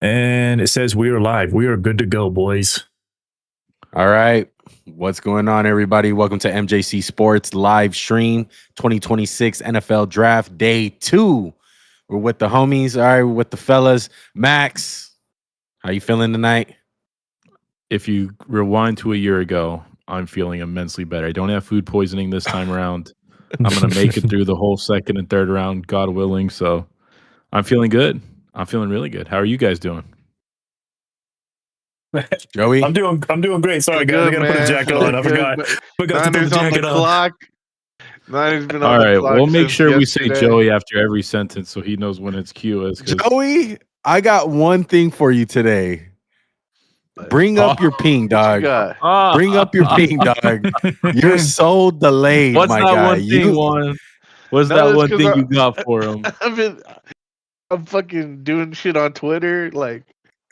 And it says we are live. We are good to go, boys. All right. What's going on, everybody? Welcome to MJC Sports live stream 2026 NFL Draft Day 2. We're with the homies. All right, we're with the fellas. Max, how you feeling tonight? If you rewind to a year ago, I'm feeling immensely better. I don't have food poisoning this time around. I'm going to make it through the whole second and third round, God willing. So I'm feeling good. I'm feeling really good. How are you guys doing? Joey? I'm doing great. Sorry, guys. I gotta put a jacket on. I forgot to put the jacket on. Clock. Niners been All on right, the clock. we'll make sure yesterday. we say Joey after every sentence so he knows when it's cue is. Joey, I got one thing for you today. Bring up your ping, dog. Bring up your ping, dog. You're so delayed, What's my that guy. one thing, Juan? What's that one thing you got for him? I'm fucking doing shit on Twitter, like.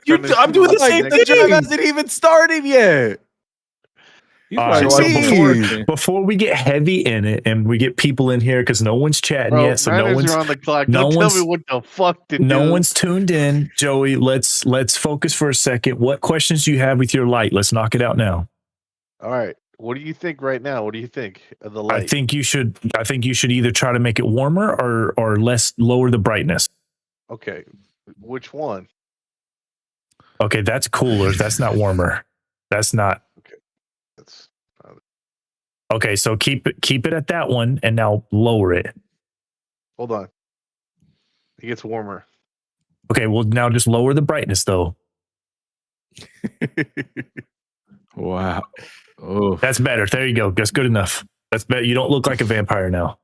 I'm doing the same thing. The draft hasn't even started yet. Before we get heavy in it and we get people in here because no one's chatting yet, so no one's on the clock. Don't tell me what the fuck to do. No one's tuned in, Joey. Let's focus for a second. What questions do you have with your light? Let's knock it out now. All right. What do you think right now? What do you think of the light? I think you should either try to make it warmer or lower the brightness. Okay. Which one? Okay, that's cooler. That's not warmer. That's not. Okay. That's okay. So keep it at that one, and now lower it. Hold on. It gets warmer. Okay. Well, now just lower the brightness, though. Wow. Oh, that's better. There you go. That's good enough. That's better. You don't look like a vampire now.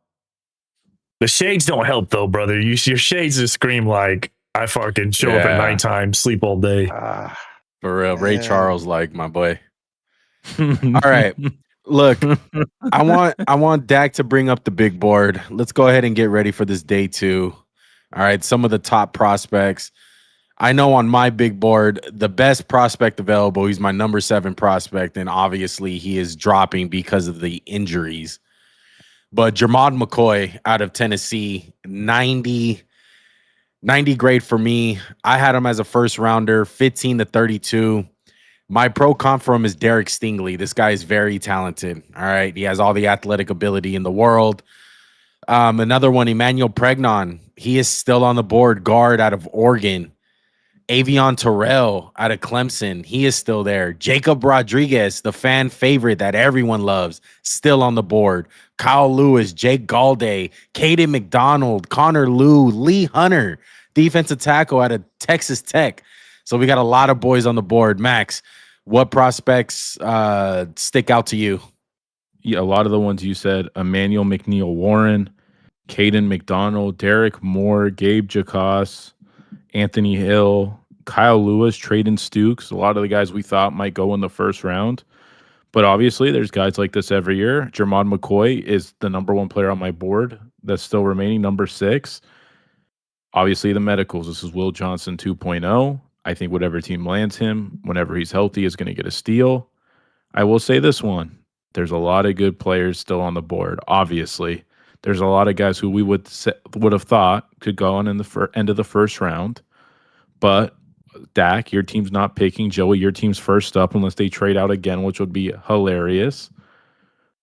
The shades don't help, though, brother. Your shades just scream like. I fucking show up at nighttime, sleep all day. For real. Ray Charles, like my boy. All right. Look, I want Dak to bring up the big board. Let's go ahead and get ready for this day 2. All right. Some of the top prospects. I know on my big board, the best prospect available, he's my number 7 prospect, and obviously he is dropping because of the injuries. But Jermod McCoy out of Tennessee, 90 grade for me. I had him as a first rounder, 15 to 32. My pro comp for him is Derek Stingley. This guy is very talented. All right. He has all the athletic ability in the world. Another one, Emmanuel Pregnon. He is still on the board, guard out of Oregon. Avion Terrell out of Clemson. He is still there. Jacob Rodriguez, the fan favorite that everyone loves, still on the board. Kyle Lewis, Jake Galday, Kayden McDonald, Connor Lew, Lee Hunter, defensive tackle out of Texas Tech. So we got a lot of boys on the board. Max, what prospects stick out to you? Yeah, a lot of the ones you said, Emmanuel McNeil Warren, Kayden McDonald, Derek Moore, Gabe Jacas, Anthony Hill, Kyle Lewis, Traden Stukes, a lot of the guys we thought might go in the first round. But obviously, there's guys like this every year. Jermod McCoy is the number 1 player on my board that's still remaining, number 6. Obviously, the medicals. This is Will Johnson 2.0. I think whatever team lands him, whenever he's healthy, is going to get a steal. I will say this one. There's a lot of good players still on the board, obviously. There's a lot of guys who we would have thought could go on in the end of the first round. But Dak, your team's not picking. Joey, your team's first up unless they trade out again, which would be hilarious.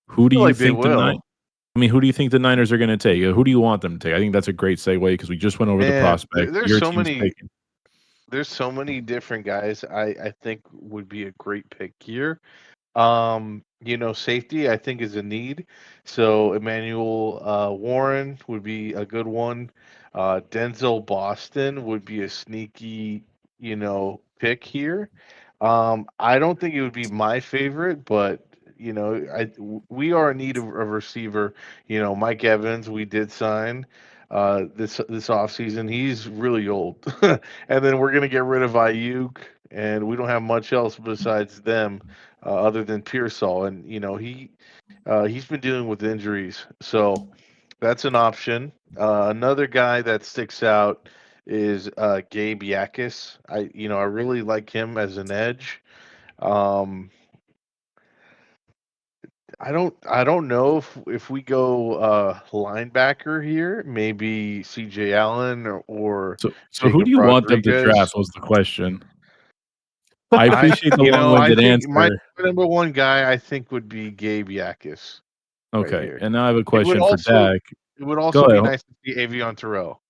Who do you think who do you think the Niners are going to take? Who do you want them to take? I think that's a great segue because we just went over the prospect. There's so many different guys I think would be a great pick here. Safety I think is a need. So Emmanuel Warren would be a good one. Denzel Boston would be a sneaky, pick here. I don't think it would be my favorite, but we are in need of a receiver. Mike Evans, we did sign this offseason. He's really old. And then we're gonna get rid of Ayuk, and we don't have much else besides them, other than Pearsall. And he's been dealing with injuries, so that's an option. Another guy that sticks out is Gabe Yakis. I really like him as an edge. I don't know if we go linebacker here, maybe C.J. Allen or So who Jacob do you want them to Rodriguez. draft? Was the question. I appreciate the I long-winded think my answer. number one guy I think would be Gabe Yakis right Okay, here. and now I have a It would question for also Dak. it would Go also be ahead. nice to see Avion Terrell.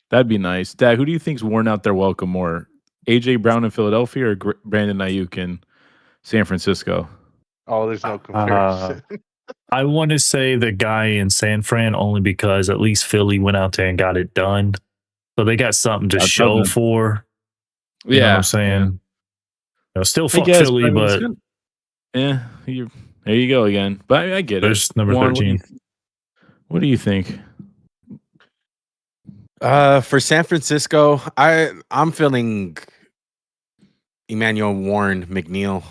That'd be nice. Dak, who do you think's worn out their welcome more? AJ Brown in Philadelphia or Brandon Ayuk in San Francisco? Oh, there's no comparison. I want to say the guy in San Fran only because at least Philly went out there and got it done. So they got something to That's show something. for. You know what I'm saying? Yeah. You know, still I fuck guess, Philly, I mean, it's but kinda- there you go again. But I get it. there's number Juan, 13. What do you think? For San Francisco, I'm feeling Emmanuel Warren McNeil.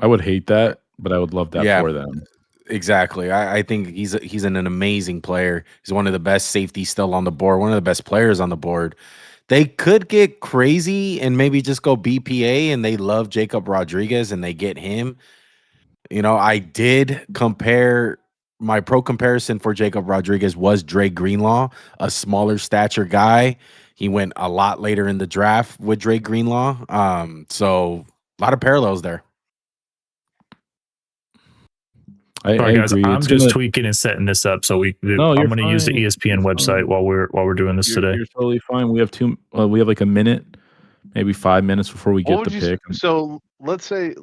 I would hate that, but I would love that Yeah. for them. Exactly. I think he's an amazing player. He's one of the best safeties still on the board, one of the best players on the board. They could get crazy and maybe just go BPA and they love Jacob Rodriguez and they get him. You know, I did compare my pro comparison for Jacob Rodriguez was Dre Greenlaw, a smaller stature guy. He went a lot later in the draft with Dre Greenlaw. So a lot of parallels there. I Sorry, guys. agree. I'm It's just gonna- tweaking and setting this up so I'm No, you're going to use the fine. ESPN You're website fine. while we're doing this today. You're totally fine. We have we have like a minute, maybe 5 minutes before we What get would the you pick. so let's say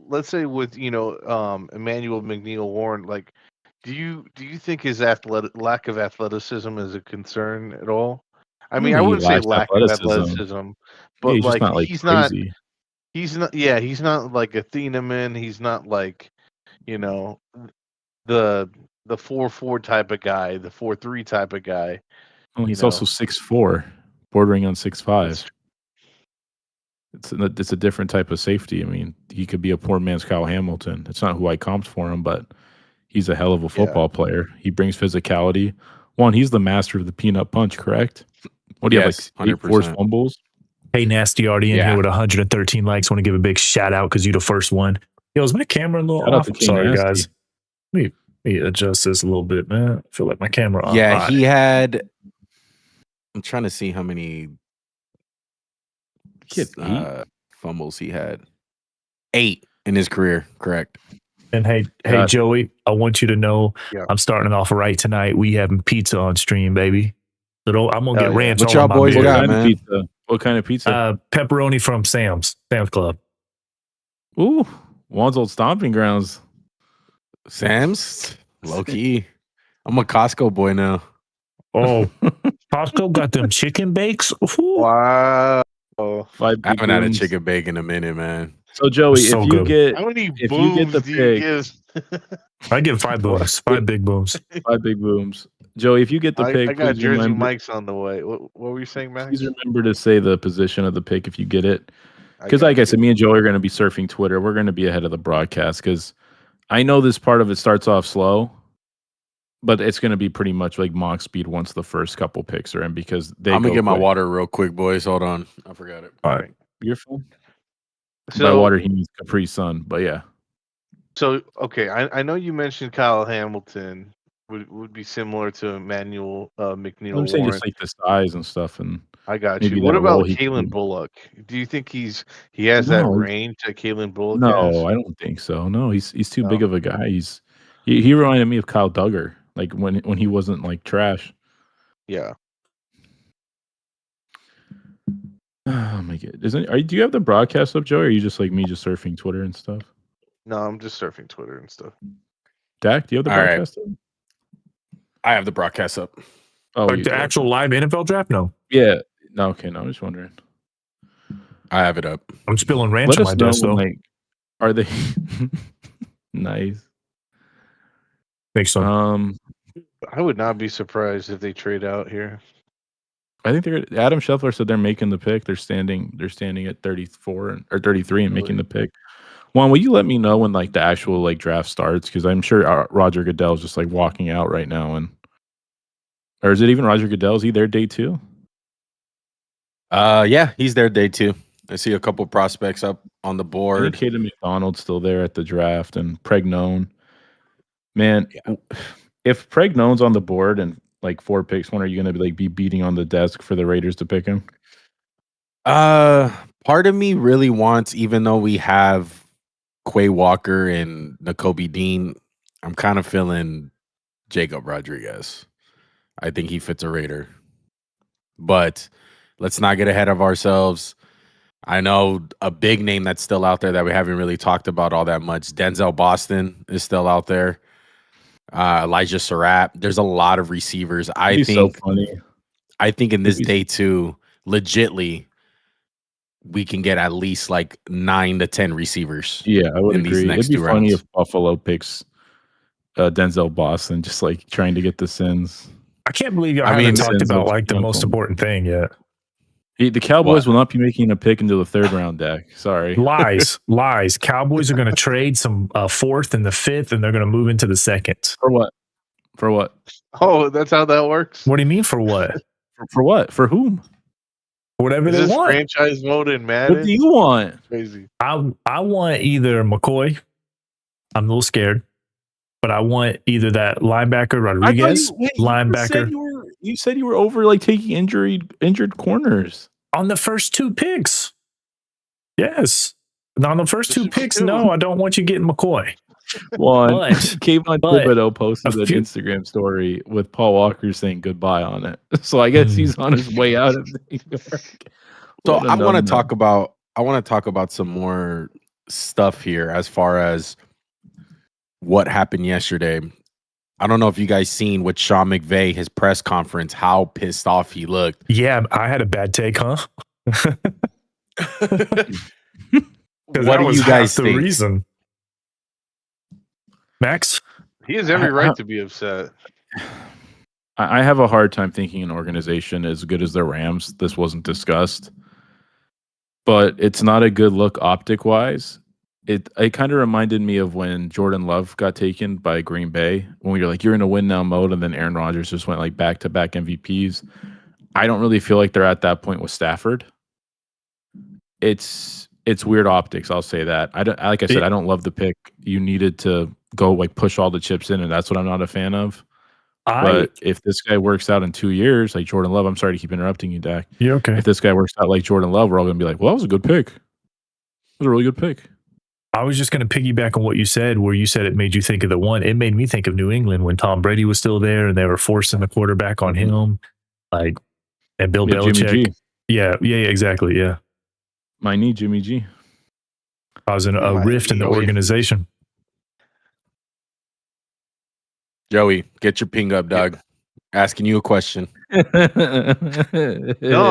with Emmanuel McNeil Warren, like do you think his lack of athleticism is a concern at all? I mean, I He wouldn't say lacks lack of athleticism. athleticism, Yeah, but he's just like not like he's crazy. not like a Thieneman, he's not like, you know, the 4-4 type of guy, the 4-3 type of guy. Well, he's also 6'4", bordering on 6'5". It's a different type of safety. I mean, he could be a poor man's Kyle Hamilton. It's not who I comped for him, but he's a hell of a football player. He brings physicality. One, he's the master of the peanut punch, correct? What do you have, like 8 forced fumbles? Hey, Nasty already in here with 113 likes. Want to give a big shout out because you're the first one. Yo, is my camera a little Shout out off? to K Sorry, Nasty. guys. Let me adjust this a little bit, man. I feel like my camera off. Yeah, All he right. had. I'm trying to see how many fumbles he had. 8 in his career, correct? And hey, Gotcha. Joey, I want you to know I'm starting off right tonight. We having pizza on stream, baby. So I'm gonna get ranch What all y'all on my boys beer. got, man? Pizza? What kind of pizza? Pepperoni from Sam's Club. Ooh, Juan's old stomping grounds. Sam's? Low key. I'm a Costco boy now. Oh, Costco got them chicken bakes. Ooh. Wow. I haven't had a chicken bake in a minute, man. So Joey, So if you good. get How many if you get booms the do you pick, give? I give 5 booms, 5 big booms. 5 big booms. Joey, if you get the pick, I got please Jersey remember, Mike's on the way. What were you saying, Max? please remember to say the position of the pick if you get it. Because got like I you. said, me and Joey are going to be surfing Twitter. We're going to be ahead of the broadcast because I know this part of it starts off slow, but it's going to be pretty much like mock speed once the first couple picks are in because I'm gonna get my water real quick, boys. Hold on. I forgot it. All right. You're fine. By So water, he means Capri Sun, but yeah. So okay, I know you mentioned Kyle Hamilton would be similar to Emmanuel McNeil I'm saying Warren. just like the size and stuff, and I got maybe you. What that role about he could Kalen do. Bullock? Do you think he has that No, range that Kalen Bullock has? No, I don't think so. No, he's too No. big of a guy. He reminded me of Kyle Duggar, like when he wasn't like trash. Yeah. Oh my god! Do you have the broadcast up, Joe, or are you just like me, just surfing Twitter and stuff? No, I'm just surfing Twitter and stuff. Dak, do you have the All right. broadcast up? I have the broadcast up. Oh, Like you the do. actual live NFL draft? No. Yeah. No, okay. No, I'm just wondering. I have it up. I'm spilling ranch Let on us my know desk, though. when, like, are they nice? Make some. I would not be surprised if they trade out here. I think Adam Scheffler said they're making the pick. They're standing at 34 or 33 and making the pick. Juan, will you let me know when like the actual like draft starts? Because I'm sure Roger Goodell's just like walking out right now, or is it even Roger Goodell? Is he there day 2? Yeah, he's there day 2. I see a couple prospects up on the I board. think Kayden McDonald's still there at the draft and Pregnone. Man, if Pregnon's on the board and like 4 picks, when are you going to be beating on the desk for the Raiders to pick him? Part of me really wants, even though we have Quay Walker and Nakobe Dean, I'm kind of feeling Jacob Rodriguez. I think he fits a Raider. But let's not get ahead of ourselves. I know a big name that's still out there that we haven't really talked about all that much. Denzel Boston is still out there. Elijah Surratt. There's a lot of receivers. I think so funny. I think in this day two, legitly, we can get at least like 9 to 10 receivers. Yeah, I would in these agree. next It'd be two funny rounds. if Buffalo picks Denzel Boston, just like trying to get the sins. I can't believe y'all I mean, haven't talked Denzel's about like the most uncle. important thing yet. The Cowboys What? will not be making a pick into the 3rd round, Dak. Sorry. Lies. Cowboys are going to trade some 4th and the 5th, and they're going to move into the 2nd. For what? For what? Oh, that's how that works. What do you mean for what? For what? For whom? Whatever Is they this want. franchise mode in Madden? What do you want? Crazy. I want either McCoy. I'm a little scared, but I want either that linebacker Rodriguez, linebacker. You said you were over like taking injured corners On the first 2 picks. Yes. On the first 2 picks, no, I don't want you getting McCoy. One. But- Kayden Thibodeau posted a an few- Instagram story with Paul Walker saying goodbye on it. So I guess he's on his way out of New York. So What a I want to numb-num. talk about some more stuff here as far as what happened yesterday. I don't know if you guys seen with Sean McVay, his press conference, how pissed off he looked. Yeah, I had a bad take, huh? What do you guys the think? reason? Max? He has every right to be upset. I have a hard time thinking an organization as good as the Rams. This wasn't discussed, but it's not a good look optic wise. It kind of reminded me of when Jordan Love got taken by Green Bay, when we were like, you're in a win now mode, and then Aaron Rodgers just went like back to back MVPs. I don't really feel like they're at that point with Stafford. It's weird optics. I'll say that. I don't love the pick. You needed to go like push all the chips in, and that's what I'm not a fan of. But if this guy works out in 2 years, like Jordan Love, I'm sorry to keep interrupting you, Dak. You're okay. If this guy works out like Jordan Love, we're all going to be like, well, that was a good pick. It was a really good pick. I was just going to piggyback on what you said, where you said it made you think of the one. It made me think of New England when Tom Brady was still there and they were forcing the quarterback on him, like, and Bill Yeah, Belichick. Jimmy G. Yeah, exactly. Yeah, My knee, Jimmy G. causing a My rift in the knee. organization. Joey, get your ping up, dog. Asking you a question. No,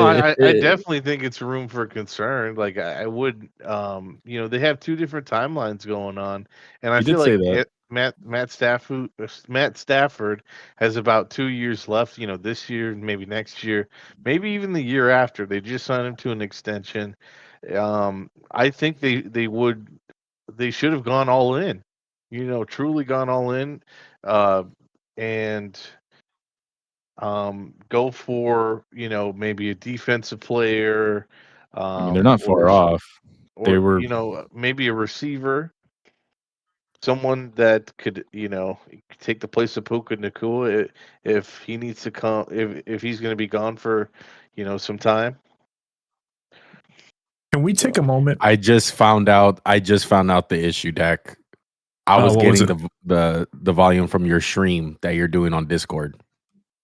I definitely think it's room for concern. Like I would, they have 2 different timelines going on, and I You did feel say like that. Matt Stafford has about 2 years left. This year, maybe next year, maybe even the year after. They just signed him to an extension. I think they should have gone all in. Truly gone all in, and go for maybe a defensive player. I mean, they're not far or, off. or They were- maybe a receiver, someone that could take the place of Puka Nacua if he needs to come, if he's going to be gone for some time. Can we take a moment? I just found out the issue, Dak. I was what was getting the volume from your stream that you're doing on Discord.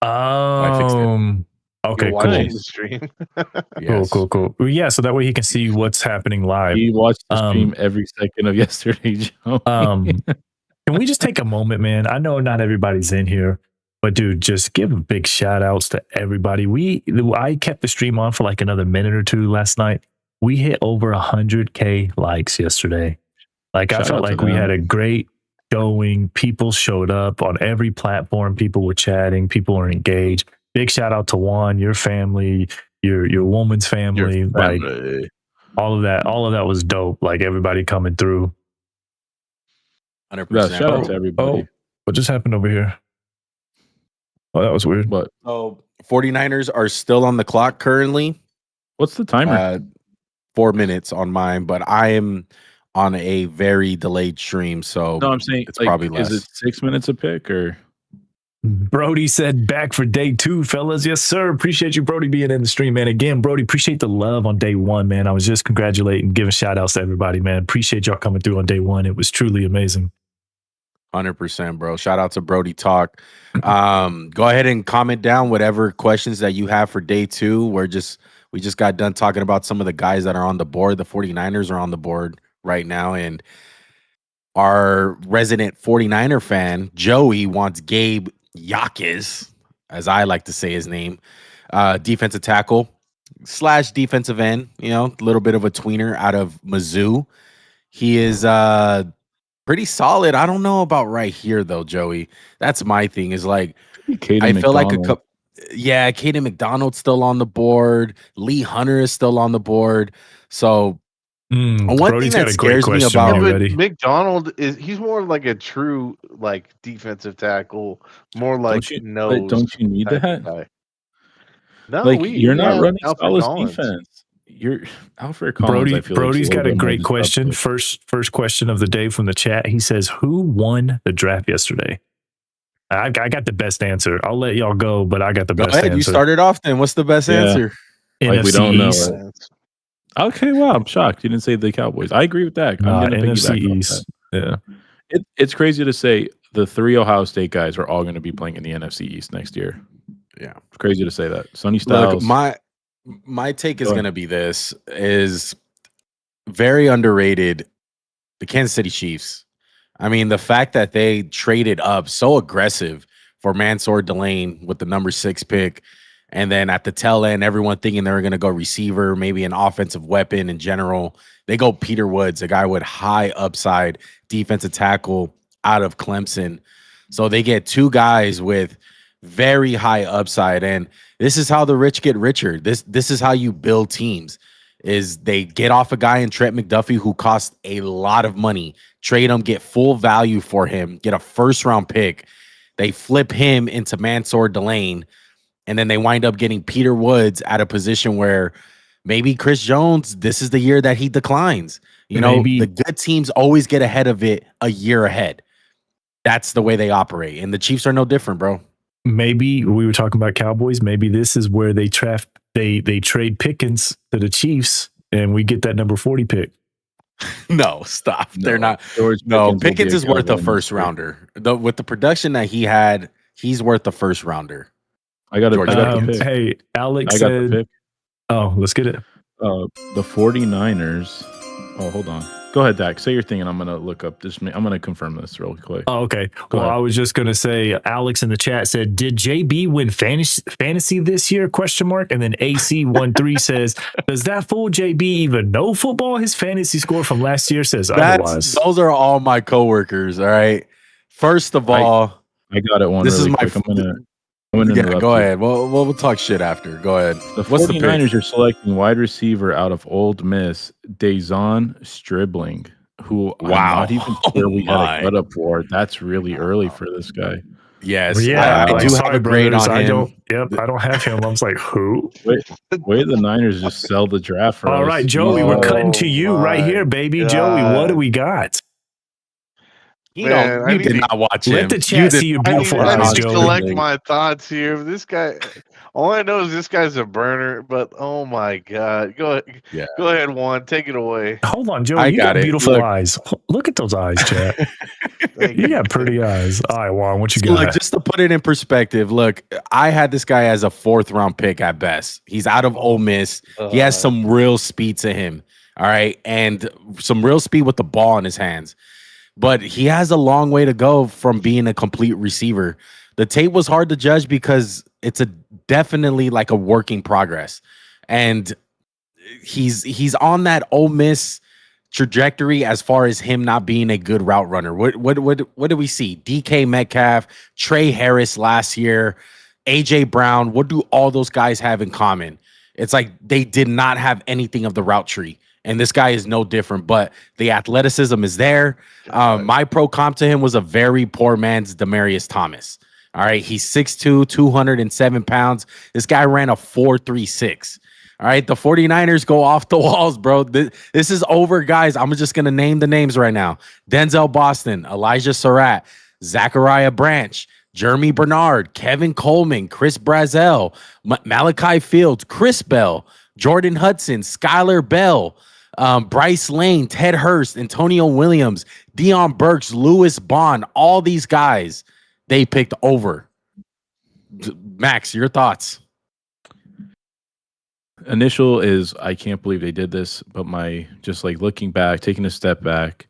I fixed it. Okay, You're cool. watching the stream. Yes. Cool. Well, yeah, so that way he can see what's happening live. He watched the stream every second of yesterday, Joe. Can we just take a moment, man? I know not everybody's in here, but dude, just give big shout outs to everybody. I kept the stream on for like another minute or two last night. We hit over 100K likes yesterday. Like, I Shout felt out to like we them. had a great going. People showed up on every platform. People were chatting. People were engaged. Big shout out to Juan, your family, your woman's family. Like, all of that was dope. Like, everybody coming through. 100%. Yeah, shout out to everybody. What just happened over here? Oh, that was weird. But So 49ers are still on the clock currently. what's the timer? 4 minutes on mine, but I am on a very delayed stream, so No, I'm saying it's like, probably less. is it 6 minutes a pick or? Brody said back for day 2, fellas. Yes, sir. Appreciate you, Brody, being in the stream, man. Again, Brody, appreciate the love on day 1, man. I was just congratulating, giving shout outs to everybody, man. Appreciate y'all coming through on day 1. It was truly amazing. 100%, bro. Shout out to Brody Talk. Go ahead and comment down whatever questions that you have for day 2. We just got done talking about some of the guys that are on the board. The 49ers are on the board right now, and our resident 49er fan, Joey, wants Gabe Yaquez, as I like to say his name, defensive tackle / defensive end, a little bit of a tweener out of Mizzou. He is pretty solid. I don't know about right here, though, Joey. That's my thing, is like, Kayden I feel like McDonald. Kayden McDonald's still on the board. Lee Hunter is still on the board. So one Brody's thing got that a great scares me question about already. McDonald he's more like a true like defensive tackle, more like don't you need type that? of guy. No, Like, you're not have running Alfred Salah's Collins. defense. You're Alfred Collins. I feel Brody's like got a great question. First question of the day from the chat. He says, "Who won the draft yesterday?" I got the best answer. I'll let y'all go, but I got the best ahead. answer. You started off then. What's the best answer? Like, we don't know. East. Right? Okay, wow, I'm shocked. You didn't say the Cowboys. I agree with that. I'm going to NFC piggyback East. Yeah. It's crazy to say the 3 Ohio State guys are all going to be playing in the NFC East next year. Yeah. It's crazy to say that. Sonny Styles. Look, my take is going to be this, is very underrated, the Kansas City Chiefs. I mean, the fact that they traded up so aggressive for Mansour Delane with the number 6 pick, and then at the tail end, everyone thinking they were going to go receiver, maybe an offensive weapon in general. They go Peter Woods, a guy with high upside, defensive tackle out of Clemson. So they get 2 guys with very high upside. And this is how the rich get richer. This is how you build teams, is they get off a guy in Trent McDuffie who costs a lot of money, trade him, get full value for him, get a first-round pick. They flip him into Mansour Delane, and then they wind up getting Peter Woods at a position where maybe Chris Jones, this is the year that he declines. The good teams always get ahead of it a year ahead. That's the way they operate. And the Chiefs are no different, bro. Maybe we were talking about Cowboys. Maybe this is where they trade Pickens to the Chiefs and we get that number 40 pick. No, stop. No, They're not. Pickens is worth a first rounder. With the production that he had, he's worth a first rounder. I got a pick. Hey, Alex got the said, pick. Oh, let's get it. The 49ers. Oh, hold on. Go ahead, Dak. Say your thing, and I'm going to look up this. I'm going to confirm this real quick. Oh, okay. Well, I was just going to say, Alex in the chat said, did JB win fantasy this year? ? And then AC13 says, does that fool JB even know football? His fantasy score from last year says otherwise. Those are all my coworkers, all right? First of all, I got it one. This really is my. quick. I'm gonna go ahead. We'll talk shit after. Go ahead. The 49ers are selecting wide receiver out of Ole Miss, Dazon Stribling, who I'm not even sure we had a cut up for. That's really early for this guy. Yes. Yeah, I do have a grade on him. I don't have him. I was like, who? Wait, the Niners just sell the draft for us. All right, Joey, we're cutting to you right here, baby. God. Joey, what do we got? You did not watch him. Let the chat see your beautiful eyes, I need to Joey. collect my thoughts here. This guy, all I know is this guy's a burner, but oh my God. Go ahead, Juan. Take it away. Hold on, Joey. You got beautiful eyes. Look at those eyes, chat. You got pretty eyes. All right, Juan, what you got? Look, just to put it in perspective, look, I had this guy as a 4th round pick at best. He's out of Ole Miss. He has some real speed to him. All right. And some real speed with the ball in his hands. But he has a long way to go from being a complete receiver. The tape was hard to judge because it's definitely like a work in progress. And he's on that Ole Miss trajectory as far as him not being a good route runner. What do we see? DK Metcalf, Trey Harris last year, AJ Brown. What do all those guys have in common? It's like they did not have anything of the route tree. And this guy is no different, but the athleticism is there. My pro comp to him was a very poor man's Demaryius Thomas. All right. He's 6'2", 207 pounds. This guy ran a 4.36. All right, the 49ers go off the walls, bro. This is over, guys. I'm just going to name the names right now. Denzel Boston, Elijah Surratt, Zachariah Branch, Jeremy Bernard, Kevin Coleman, Chris Brazel, Malachi Fields, Chris Bell, Jordan Hudson, Skylar Bell, Bryce Lane, Ted Hurst, Antonio Williams, Deion Burks, Lewis Bond. All these guys they picked over. Max, your thoughts? Initial is I can't believe they did this, but my just like looking back, taking a step back,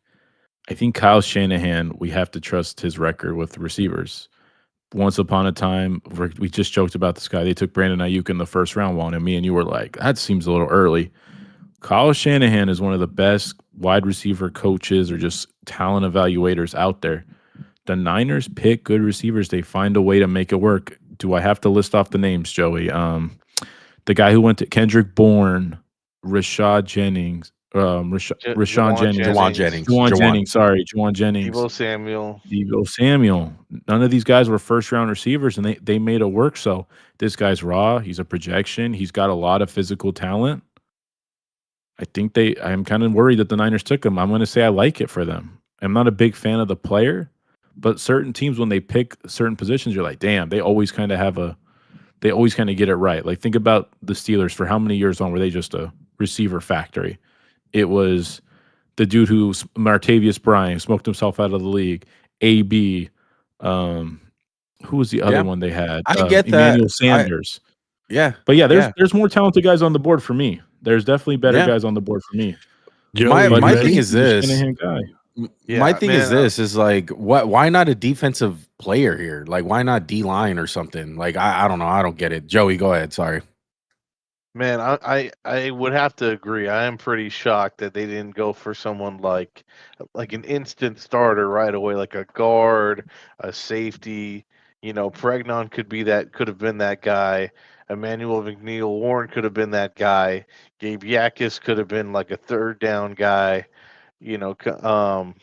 I think Kyle Shanahan, we have to trust his record with receivers. Once upon a time, we just joked about this guy. They took Brandon Ayuk in the first round one, and me and you were like, that seems a little early. Kyle Shanahan is one of the best wide receiver coaches or just talent evaluators out there. The Niners pick good receivers. They find a way to make it work. Do I have to list off the names, Joey? The guy who went to Kendrick Bourne, Rashad Jennings, Rashawn Jennings. Juwan Jennings. Deebo Samuel. None of these guys were first-round receivers, and they made it work. So this guy's raw. He's a projection. He's got a lot of physical talent. I'm kind of worried that the Niners took him. I'm going to say I like it for them. I'm not a big fan of the player, but certain teams, when they pick certain positions, you're like, damn, they always kind of get it right. Like, think about the Steelers. For how many years on were they just a receiver factory? It was the dude who Martavius Bryant smoked himself out of the league. AB, who was the other one they had? I get Emmanuel that. Sanders. But there's more talented guys on the board for me. There's definitely better guys on the board for me. My thing is this. My thing man, is this is like, why not a defensive player here? Like, why not D-line or something? Like, I don't know. I don't get it. Joey, go ahead. Sorry. Man, I would have to agree. I am pretty shocked that they didn't go for someone like an instant starter right away, like a guard, a safety. Pregnon could have been that guy. Emmanuel McNeil Warren could have been that guy. Gabe Yakis could have been like a third down guy. And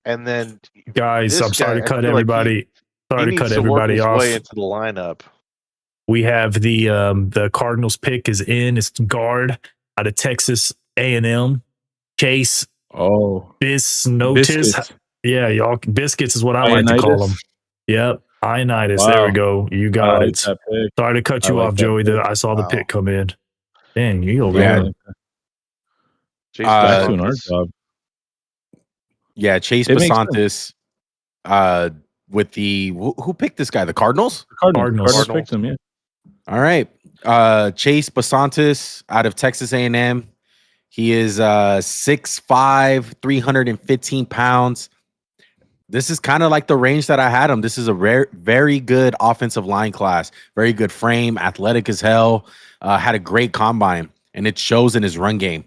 then Guys, I'm sorry to cut everybody. Sorry to cut everybody off. Way into the lineup. We have the Cardinals pick is in. It's guard out of Texas A&M. Chase. Oh, Bisnotis. Yeah, y'all. Biscuits is what I like to call them. Yep. Ionitis. Wow. There we go. You got it. Sorry to cut you off, Joey. I saw the pick come in. Dang, you over there. Chase doing our job. Yeah, Chase Basantis. With the who picked this guy? The Cardinals? Cardinals picked him, yeah. All right. Chase Basantis out of Texas A&M. He is 6'5", 315 pounds. This is kind of like the range that I had him. This is a very good offensive line class. Very good frame, athletic as hell. Had a great combine, and it shows in his run game.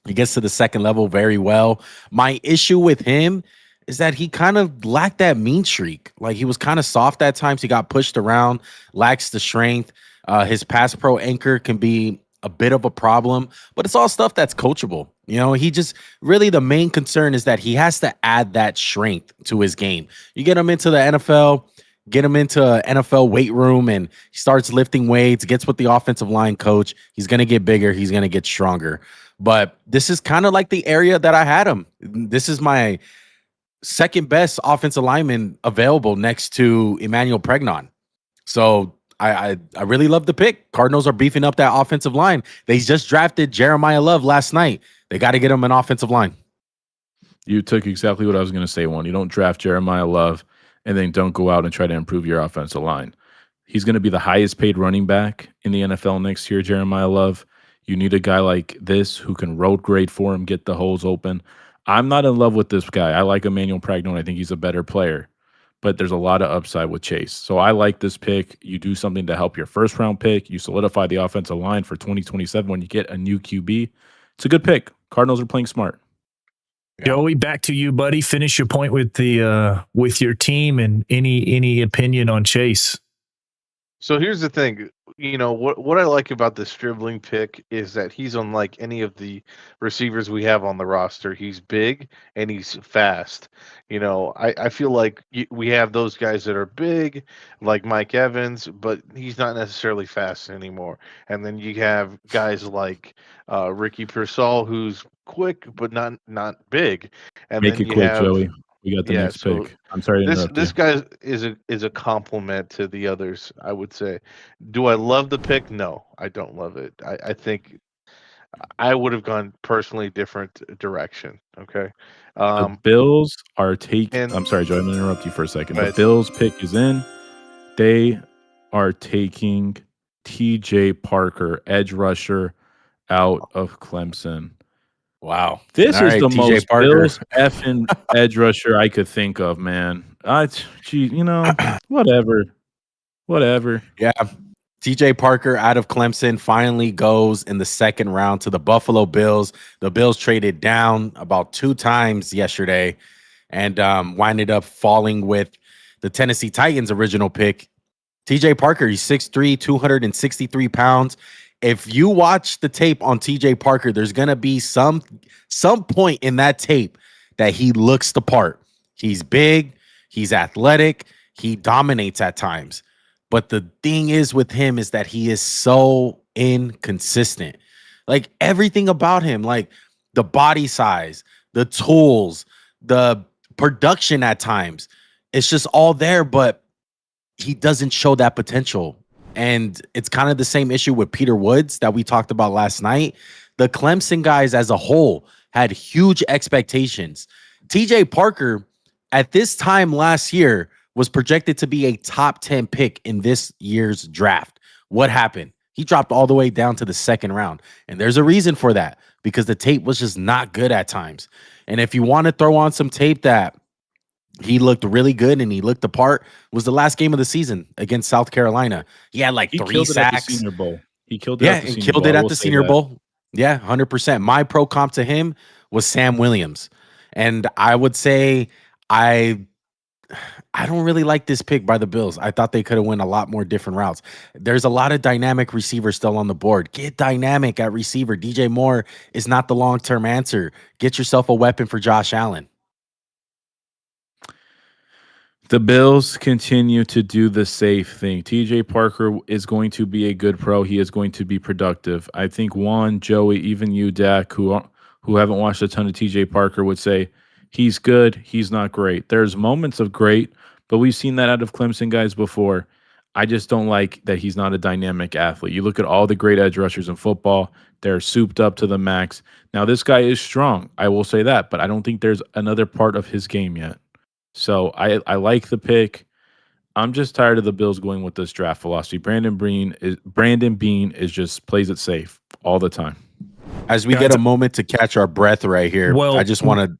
He gets to the second level very well. My issue with him is that he kind of lacked that mean streak. Like, he was kind of soft at times. He got pushed around, lacks the strength. His pass pro anchor can be a bit of a problem, but it's all stuff that's coachable. He just really, the main concern is that he has to add that strength to his game. You get him into the NFL, get him into an NFL weight room, and he starts lifting weights, gets with the offensive line coach. He's going to get bigger. He's going to get stronger. But this is kind of like the area that I had him. This is my second best offensive lineman available next to Emmanuel Pregnon. So I really love the pick. Cardinals are beefing up that offensive line. They just drafted Jeremiah Love last night. They got to get him an offensive line. You took exactly what I was going to say. You don't draft Jeremiah Love and then don't go out and try to improve your offensive line. He's going to be the highest paid running back in the NFL next year, Jeremiah Love. You need a guy like this who can road grade for him, get the holes open. I'm not in love with this guy. I like Emmanuel Pregnon. I think he's a better player, but there's a lot of upside with Chase. So I like this pick. You do something to help your first round pick. You solidify the offensive line for 2027 when you get a new QB. It's a good pick. Cardinals are playing smart. Joey, back to you, buddy. Finish your point with your team and any opinion on Chase. So here's the thing. what I like about the Stribling pick is that he's unlike any of the receivers we have on the roster. He's big and he's fast. I feel like we have those guys that are big, like Mike Evans, but he's not necessarily fast anymore. And then you have guys like Ricky Pearsall, who's quick but not big. And Make then it you quick, have Joey. We got the yeah. next So pick. I'm sorry to this interrupt this you. guy is a compliment to the others, I would say. Do I love the pick? No, I don't love it. I think I would have gone personally different direction. Okay. The Um Bills are and I'm sorry, Joey. I'm going to interrupt you for a second. The but Bills pick is in. They are taking T.J. Parker, edge rusher, out of Clemson. Wow. This All is right, the TJ most Parker. Bills effing edge rusher I could think of, man. Gee, whatever. Yeah. TJ Parker out of Clemson finally goes in the second round to the Buffalo Bills. The Bills traded down about 2 times yesterday and winded up falling with the Tennessee Titans' original pick. TJ Parker, he's 6'3", 263 pounds. If you watch the tape on TJ Parker, there's going to be some point in that tape that he looks the part. He's big, he's athletic, he dominates at times. But the thing is with him is that he is so inconsistent. Like everything about him, like the body size, the tools, the production at times, it's just all there, but he doesn't show that potential. And it's kind of the same issue with Peter Woods that we talked about last night. The Clemson guys as a whole had huge expectations. TJ Parker at this time last year was projected to be a top 10 pick in this year's draft. What happened? He dropped all the way down to the second round. And there's a reason for that, because the tape was just not good at times. And if you want to throw on some tape that he looked really good and he looked the part, was the last game of the season against South Carolina. He had like He 3 killed it at the sacks. Senior Bowl. He killed it Yeah, at the and Senior killed Bowl. it I at will the say Senior that. Bowl. Yeah, 100%. My pro comp to him was Sam Williams. And I would say I don't really like this pick by the Bills. I thought they could have went a lot more different routes. There's a lot of dynamic receivers still on the board. Get dynamic at receiver. DJ Moore is not the long-term answer. Get yourself a weapon for Josh Allen. The Bills continue to do the safe thing. TJ Parker is going to be a good pro. He is going to be productive. I think Juan, Joey, even you, Dak, who haven't watched a ton of TJ Parker, would say he's good. He's not great. There's moments of great, but we've seen that out of Clemson guys before. I just don't like that he's not a dynamic athlete. You look at all the great edge rushers in football, they're souped up to the max. Now, this guy is strong. I will say that, but I don't think there's another part of his game yet. So I like the pick. I'm just tired of the Bills going with this draft philosophy. Brandon Bean is just plays it safe all the time. As we get a moment to catch our breath right here, I just want to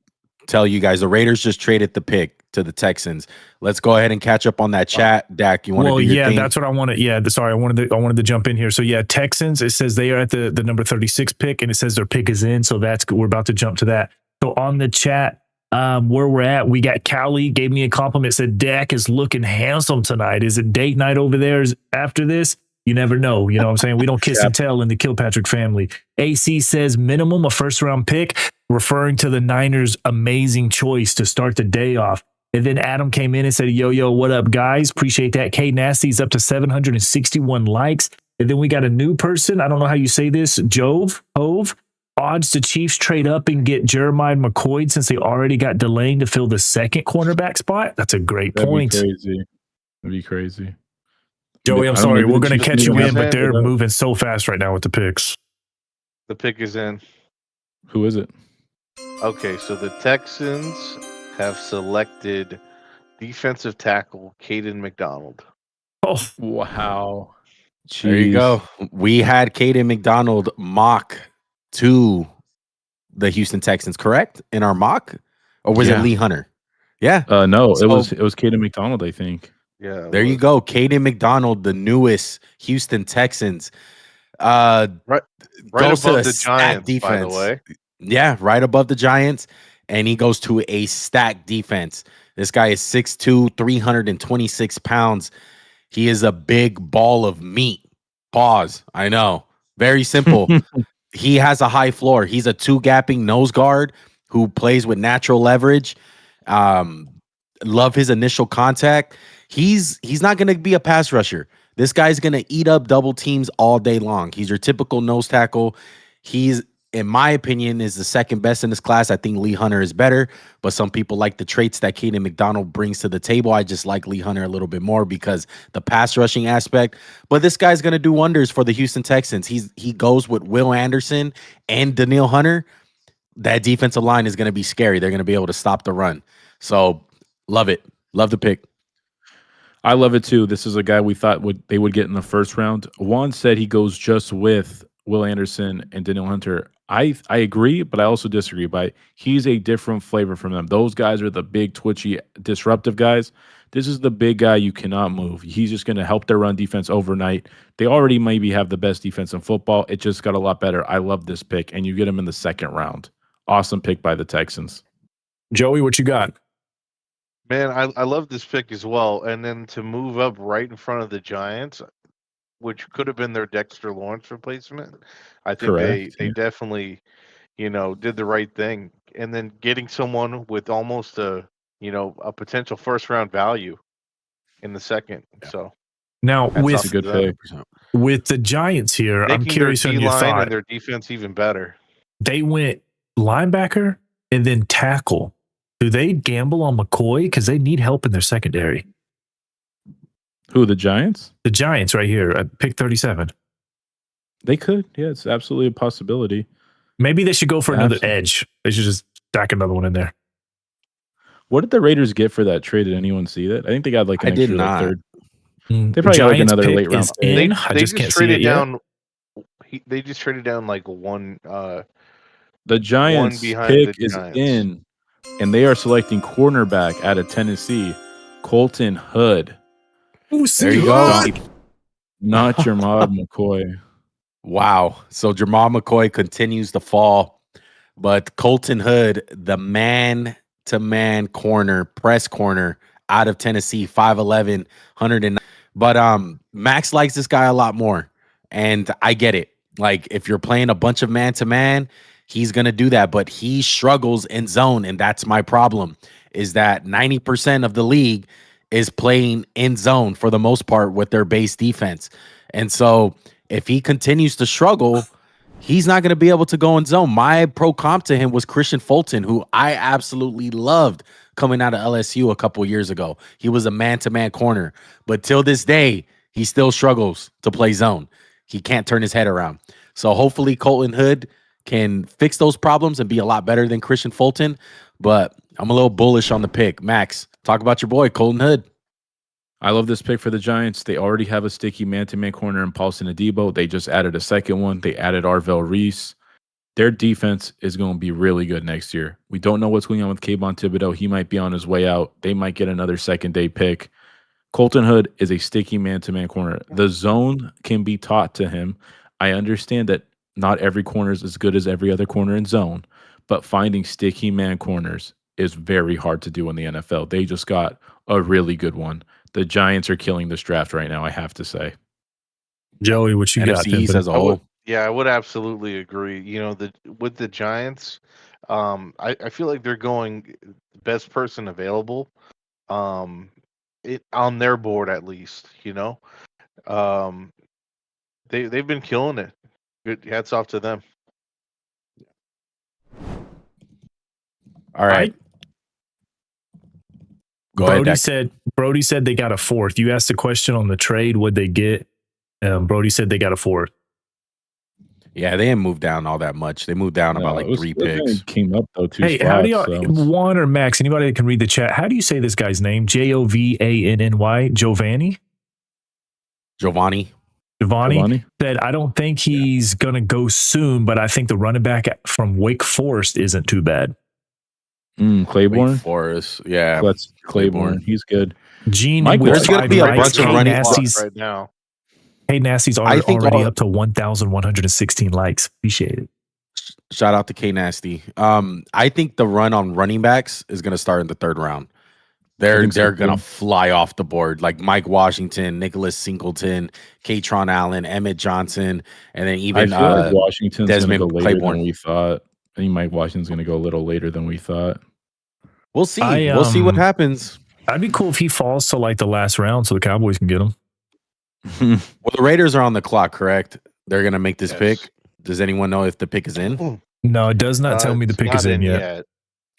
tell you guys the Raiders just traded the pick to the Texans. Let's go ahead and catch up on that chat. Dak, you want to do your thing? That's what I wanted. Yeah, sorry, I wanted to jump in here. So yeah, Texans. It says they are at the number 36 pick, and it says their pick is in. So we're about to jump to that. So on the chat, where we're at, we got Callie gave me a compliment, said Dak is looking handsome tonight. Is it date night over there after this? You never know. You know what I'm saying? We don't kiss and tell in the Kilpatrick family. AC says minimum a first round pick, referring to the Niners' amazing choice to start the day off. And then Adam came in and said, yo, what up, guys? Appreciate that. K Nasty's up to 761 likes. And then we got a new person. I don't know how you say this. Hove. Odds the Chiefs trade up and get Jermod McCoy since they already got Delane to fill the second cornerback spot. That's a great point. That'd be crazy. Joey, I'm sorry. We're going to catch you in, but they're moving so fast right now with the picks. The pick is in. Who is it? Okay, so the Texans have selected defensive tackle Kayden McDonald. Oh, wow. Jeez. There you go. We had Kayden McDonald mock to the Houston Texans, correct? In our mock? Or was it Lee Hunter? Yeah. No, it was Kayden McDonald, I think. Yeah. There you go. Kayden McDonald, the newest Houston Texans. Right goes to above the Giants, defense. by the way. Yeah, right above the Giants. And he goes to a stacked defense. This guy is 6'2", 326 pounds. He is a big ball of meat Pause. I know. Very simple. He has a high floor. He's a 2-gapping nose guard who plays with natural leverage. Love his initial contact. He's not going to be a pass rusher. This guy's going to eat up double teams all day long. He's your typical nose tackle. He's, in my opinion, is the second best in this class. I think Lee Hunter is better, but some people like the traits that Kayden McDonald brings to the table. I just like Lee Hunter a little bit more because the pass rushing aspect. But this guy's going to do wonders for the Houston Texans. He goes with Will Anderson and Daniil Hunter. That defensive line is going to be scary. They're going to be able to stop the run. So love it. Love the pick. I love it too. This is a guy we thought they would get in the first round. Juan said he goes just with Will Anderson and Daniil Hunter. I agree, but I also disagree. But he's a different flavor from them. Those guys are the big, twitchy, disruptive guys. This is the big guy you cannot move. He's just going to help their run defense overnight. They already maybe have the best defense in football. It just got a lot better. I love this pick, and you get him in the second round. Awesome pick by the Texans. Joey, what you got? Man, I love this pick as well. And then to move up right in front of the Giants, which could have been their Dexter Lawrence replacement, I think Correct, they yeah. definitely, did the right thing. And then getting someone with almost a potential first round value in the second. Yeah. So Now, that's with off a good to them. pick. with the Giants here, I'm Making curious their on your D-line thought. and their defense even better. They went linebacker and then tackle. Do they gamble on McCoy? Because they need help in their secondary. Who, the Giants? The Giants right here at pick 37. They could. Yeah, it's absolutely a possibility. Maybe they should go for another Absolutely. edge. They should just stack another one in there. What did the Raiders get for that trade? Did anyone see that? I think they got like an I did extra not. third. They probably got like Giants another pick late round is pick. in. I just can't see it traded yet. down. They just traded down like one. The Giants behind pick the is Giants. in, and they are selecting cornerback out of Tennessee, Colton Hood. Ooh, There you go. Not Jermod McCoy. Wow. So Jermod McCoy continues to fall, but Colton Hood, the man-to-man corner, press corner out of Tennessee, 5'11", 109. But Max likes this guy a lot more, and I get it. Like, if you're playing a bunch of man-to-man, he's going to do that, but he struggles in zone, and that's my problem, is that 90% of the league is playing in zone for the most part with their base defense. And so if he continues to struggle, he's not going to be able to go in zone. My pro comp to him was Christian Fulton, who I absolutely loved coming out of LSU a couple years ago. He was a man-to-man corner, but till this day, he still struggles to play zone. He can't turn his head around. So hopefully Colton Hood can fix those problems and be a lot better than Christian Fulton. But I'm a little bullish on the pick. Max, talk about your boy, Colton Hood. I love this pick for the Giants. They already have a sticky man-to-man corner in Paulson Adebo. They just added a second one. They added Arvell Reese. Their defense is going to be really good next year. We don't know what's going on with Kayvon Thibodeau. He might be on his way out. They might get another second-day pick. Colton Hood is a sticky man-to-man corner. The zone can be taught to him. I understand that not every corner is as good as every other corner in zone, but finding sticky man corners is very hard to do in the NFL. They just got a really good one. The Giants are killing this draft right now, I have to say. Joey, what you got? NFC East as a whole. I would absolutely agree. With the Giants, I feel like they're going best person available, on their board at least. They've been killing it. Good hats off to them. All right. Go ahead, Dak. Brody said they got a fourth. You asked the question on the trade, what'd they get? Brody said they got a fourth. Yeah, they didn't move down all that much. They moved down about like 3 picks. Came up though 2 Hey, spots. how do y'all, Juan or Max, anybody that can read the chat, how do you say this guy's name? Jovanny? Giovanni said, I don't think he's going to go soon, but I think the running back from Wake Forest isn't too bad. Claiborne? Wake Forest, yeah. That's Claiborne. He's good. Gene, there's going to be a bunch of running backs right now. Hey, Nasty's already up to 1,116 likes. Appreciate it. Shout out to K Nasty. I think the run on running backs is going to start in the third round. They're think so, gonna too. fly off the board. Like Mike Washington, Nicholas Singleton, Katron Allen, Emmett Johnson, and then I even feel like Washington's going to go Desmond later than Claiborne. we thought. I think Mike Washington's going to go a little later than we thought. We'll see. We'll see what happens. I'd be cool if he falls to like the last round so the Cowboys can get him. Well, the Raiders are on the clock, correct? They're gonna make this Yes. pick. Does anyone know if the pick is in? No, it does not tell me the It's pick not is in yet.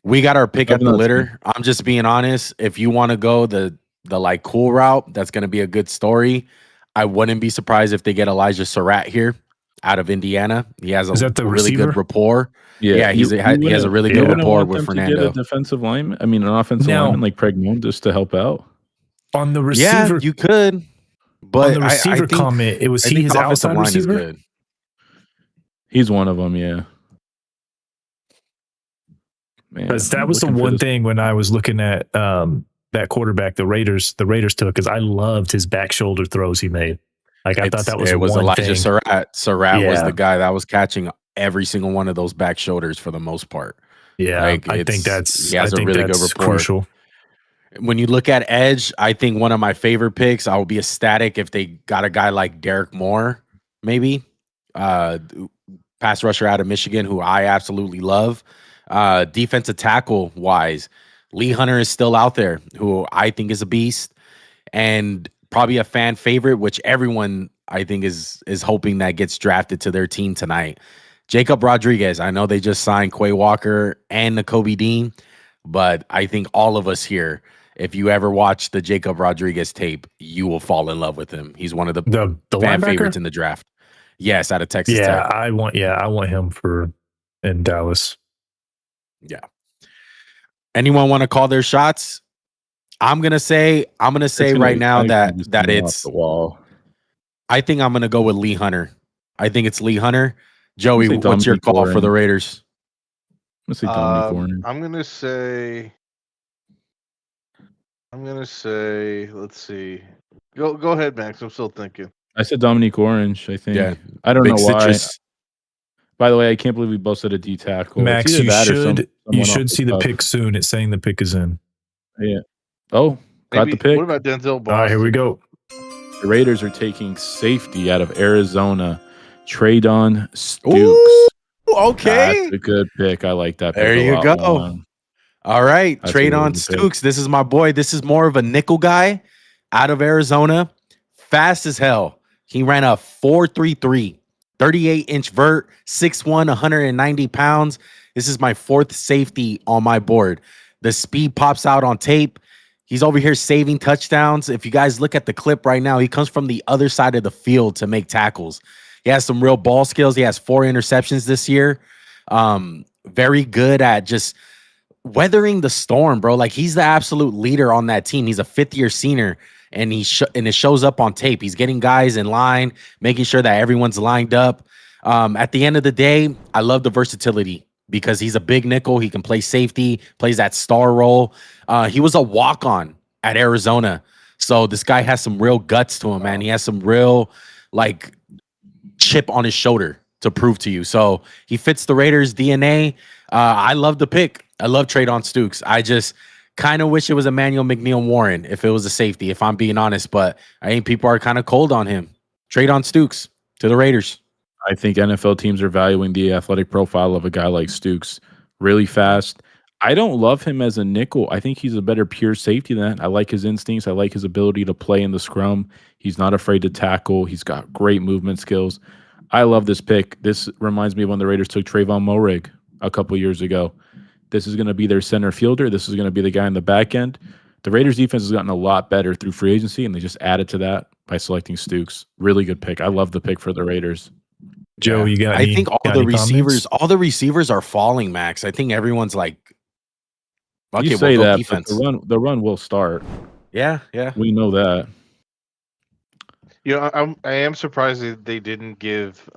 We got our pick at the Not litter. I'm just being honest. If you want to go the like cool route, that's gonna be a good story. I wouldn't be surprised if they get Elijah Surratt here out of Indiana. He has Is that the really receiver? good rapport. Yeah, he has a wouldn't- really you good wouldn't rapport want with them to Fernando. get a defensive lineman. I mean, an offensive Now- lineman like Pregnon just to help out. On the Yeah, receiver, you could. But on the receiver I think, comment, it was I he think his the offensive outside line is receiver. good. He's one of them, yeah. Man, Because that I'm was the looking for one this- thing when I was looking at that quarterback the Raiders took, because I loved his back shoulder throws he made. Like I thought that was it was one Elijah thing. Surratt. Surratt was Yeah. the guy that was catching every single one of those back shoulders for the most part. Yeah, Like, I think it's- that's he has a really good rapport. crucial. When you look at edge, I think one of my favorite picks, I would be ecstatic if they got a guy like Derek Moore, maybe. Pass rusher out of Michigan, who I absolutely love. Defensive tackle wise, Lee Hunter is still out there, who I think is a beast. And probably a fan favorite, which everyone I think is hoping that gets drafted to their team tonight. Jacob Rodriguez. I know they just signed Quay Walker and Nakobe Dean, but I think all of us here, if you ever watch the Jacob Rodriguez tape, you will fall in love with him. He's one of the The fan linebacker? favorites in the draft. Yes, out of Texas Yeah, Tech. I want him in Dallas. Yeah. Anyone want to call their shots? I'm gonna say It's gonna right be- now I that think it's that coming off it's. the wall. I think I'm gonna go with Lee Hunter. I think it's Lee Hunter. Joey, say what's your Dominique call for Warren. the Raiders? Let's say Dominique Warren. I'm gonna say. Let's see. Go ahead, Max. I'm still thinking. I said Dominique Orange, I think. Yeah, I don't know Big why. citrus. By the way, I can't believe we both said a D tackle. Max, It's either you that or should someone off see the cuff. pick soon. It's saying the pick is in. Yeah. Oh, got Maybe, the pick. What about Denzel Boston? All right, here we go. The Raiders are taking safety out of Arizona, Traydon Stukes. Ooh, okay. That's a good pick. I like that pick There a you lot, go. Juan. All right, That's a really Traydon good pick. Stukes. This is my boy. This is more of a nickel guy out of Arizona. Fast as hell. He ran a 4.33, 38-inch vert, 6'1", 190 pounds. This is my fourth safety on my board. The speed pops out on tape. He's over here saving touchdowns. If you guys look at the clip right now, he comes from the other side of the field to make tackles. He has some real ball skills. He has 4 interceptions this year. Very good at just weathering the storm, bro. Like, he's the absolute leader on that team. He's a 5th-year senior, and it shows up on tape. He's getting guys in line, making sure that everyone's lined up. At the end of the day, I love the versatility because he's a big nickel. He can play safety, plays that star role. He was a walk-on at Arizona. So this guy has some real guts to him, man. He has some real, like, chip on his shoulder to prove to you. So he fits the Raiders' DNA. I love the pick. I love Traydon Stukes. I just kind of wish it was Emmanuel McNeil-Warren if it was a safety, if I'm being honest. But I think people are kind of cold on him. Traydon Stukes to the Raiders. I think NFL teams are valuing the athletic profile of a guy like Stukes. Really fast. I don't love him as a nickel. I think he's a better pure safety than that. I like his instincts. I like his ability to play in the scrum. He's not afraid to tackle. He's got great movement skills. I love this pick. This reminds me of when the Raiders took Trayvon Moehrig a couple years ago. This is going to be their center fielder. This is going to be the guy in the back end. The Raiders defense has gotten a lot better through free agency, and they just added to that by selecting Stukes. Really good pick. I love the pick for the Raiders. Joe, you got? I think all the receivers. all the receivers are falling, Max. I think everyone's like, "Fuck You it, say we'll go that, defense." but the run will start. Yeah. We know that. You know, I am surprised that they didn't give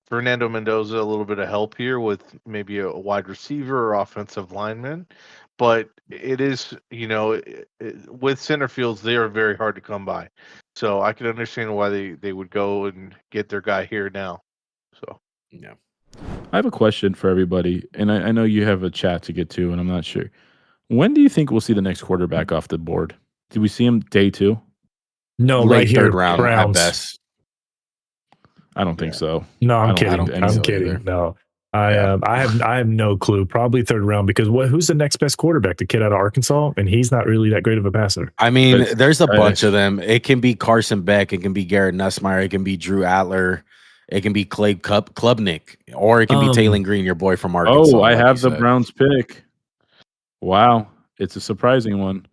Fernando Mendoza a little bit of help here with maybe a wide receiver or offensive lineman. But it is, you know, with center fields, they are very hard to come by. So I can understand why they would go and get their guy here now. So Yeah. I have a question for everybody, and I know you have a chat to get to, and I'm not sure. When do you think we'll see the next quarterback off the board? Did we see him day 2? No, Late right here, third round Browns. at best. I don't think so. No, I'm I don't kidding. think I'm so kidding. either. No, I have no clue. Probably third round because who's the next best quarterback? The kid out of Arkansas, and he's not really that great of a passer. I mean, But- there's a bunch of them. It can be Carson Beck. It can be Garrett Nussmeier. It can be Drew Adler. It can be Clay Klubnik. Or it can be Taylor Green, your boy from Arkansas. Oh, I like have you the said. Browns pick. Wow. It's a surprising one.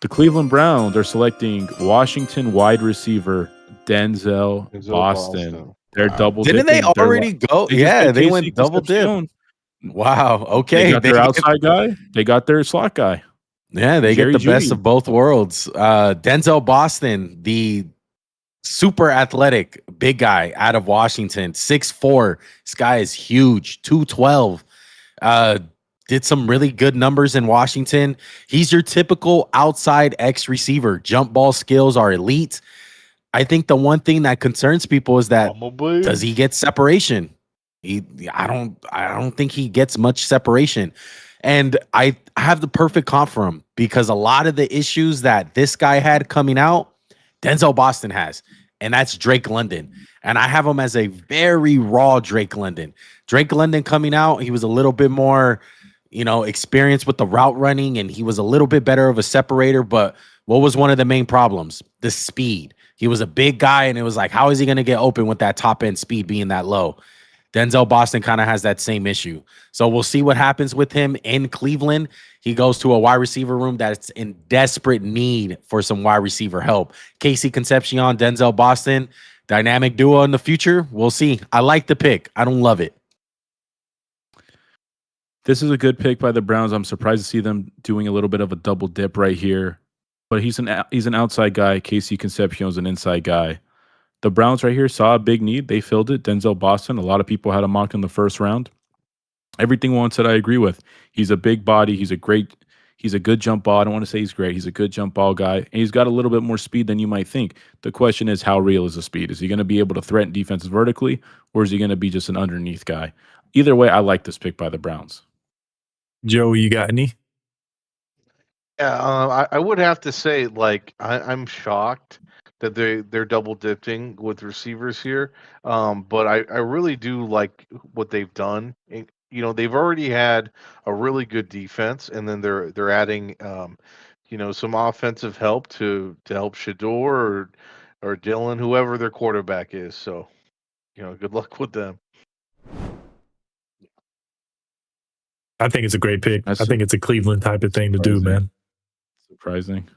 The Cleveland Browns are selecting Washington wide receiver Denzel Boston. They're double Didn't they dipping. already go? They just Yeah, did they Casey went double dip. Concepcion. Wow. Okay. They got their outside guy. They got their slot guy. Yeah, they Jerry get the best Jeudy. of both worlds. Denzel Boston, the super athletic big guy out of Washington, 6'4". This guy is huge, 212. Did some really good numbers in Washington. He's your typical outside X receiver. Jump ball skills are elite. I think the one thing that concerns people is that does he get separation? I don't think he gets much separation. And I have the perfect comp for him because a lot of the issues that this guy had coming out, Denzel Boston has, and that's Drake London. And I have him as a very raw Drake London. Drake London coming out, he was a little bit more, experienced with the route running, and he was a little bit better of a separator. But what was one of the main problems? The speed. He was a big guy, and it was like, how is he going to get open with that top end speed being that low? Denzel Boston kind of has that same issue. So we'll see what happens with him in Cleveland. He goes to a wide receiver room that's in desperate need for some wide receiver help. Casey Concepcion, Denzel Boston, dynamic duo in the future. We'll see. I like the pick. I don't love it. This is a good pick by the Browns. I'm surprised to see them doing a little bit of a double dip right here. But he's an outside guy. Casey Concepcion's an inside guy. The Browns right here saw a big need. They filled it. Denzel Boston. A lot of people had him mocked in the first round. Everything Juan said I agree with. He's a big body. He's a good jump ball. I don't want to say he's great. He's a good jump ball guy. And he's got a little bit more speed than you might think. The question is, how real is the speed? Is he going to be able to threaten defenses vertically, or is he going to be just an underneath guy? Either way, I like this pick by the Browns. Joe, you got any? Yeah, I would have to say, I'm shocked that they're double dipping with receivers here. But I really do like what they've done. And, they've already had a really good defense, and then they're adding some offensive help to help Shador or Dylan, whoever their quarterback is. So, good luck with them. I think it's a great pick. I think it's a Cleveland type of thing to do, man. Surprising.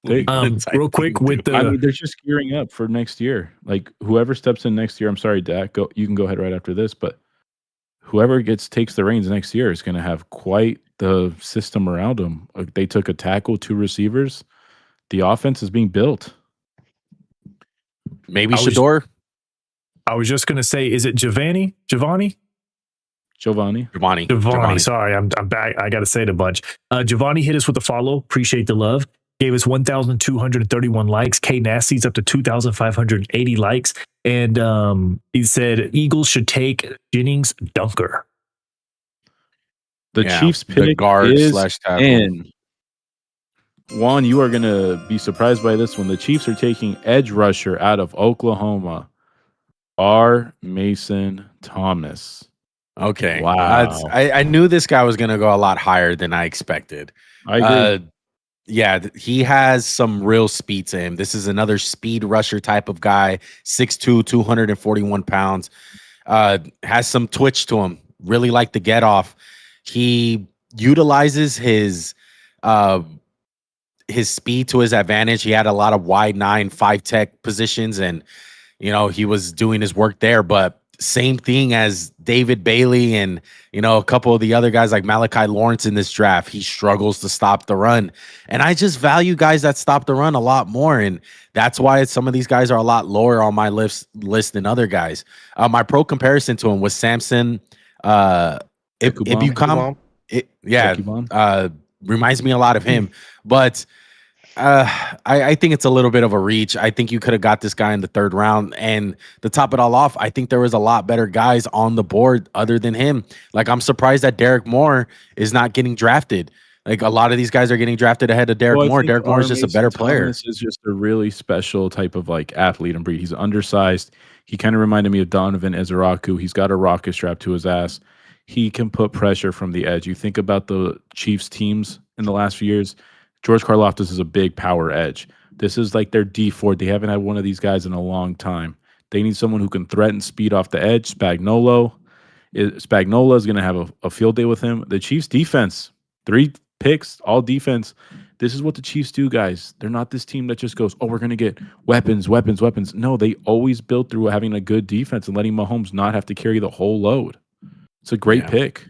Real quick with the, they're just gearing up for next year. Like whoever steps in next year, I'm sorry, Dak, you can go ahead right after this, but whoever takes the reins next year is going to have quite the system around them. Like they took a tackle, 2 receivers. The offense is being built. Maybe Shador. I was just going to say, is it Giovanni? Giovanni. Sorry, I'm back. I got to say it a bunch. Giovanni hit us with a follow. Appreciate the love. Gave us 1,231 likes. K Nasty's up to 2,580 likes. And he said Eagles should take Jennings Dunker. The Chiefs pick guard is /tackle. in. Juan, you are going to be surprised by this one. The Chiefs are taking edge rusher out of Oklahoma, R. Mason Thomas. Okay. Wow. I knew this guy was going to go a lot higher than I expected. I agree. He has some real speed to him. This is another speed rusher type of guy, 6'2", 241 pounds. Has some twitch to him. Really like the get off. He utilizes his speed to his advantage. He had a lot of wide 9-5 tech positions, and he was doing his work there. But same thing as David Bailey and a couple of the other guys like Malachi Lawrence in this draft. He struggles to stop the run, and I just value guys that stop the run a lot more, and that's why some of these guys are a lot lower on my list than other guys. My pro comparison to him was Samson Ibukam. Reminds me a lot of him, but I think it's a little bit of a reach. I think you could have got this guy in the 3rd round, and to top it all off, I think there was a lot better guys on the board other than him. Like, I'm surprised that Derek Moore is not getting drafted. Like a lot of these guys are getting drafted ahead of Derek Well, I Moore. think Derek Moore is just a Mason better player. Thomas is just a really special type of like athlete and breed. He's undersized. He kind of reminded me of Donovan Ezeraku. He's got a rocket strap to his ass. He can put pressure from the edge. You think about the Chiefs teams in the last few years. George Karlaftis is a big power edge. This is like their D Ford. They haven't had one of these guys in a long time. They need someone who can threaten speed off the edge. Spagnuolo is going to have a field day with him. The Chiefs defense, 3 picks, all defense. This is what the Chiefs do, guys. They're not this team that just goes, oh, we're going to get weapons. No, they always build through having a good defense and letting Mahomes not have to carry the whole load. It's a great pick.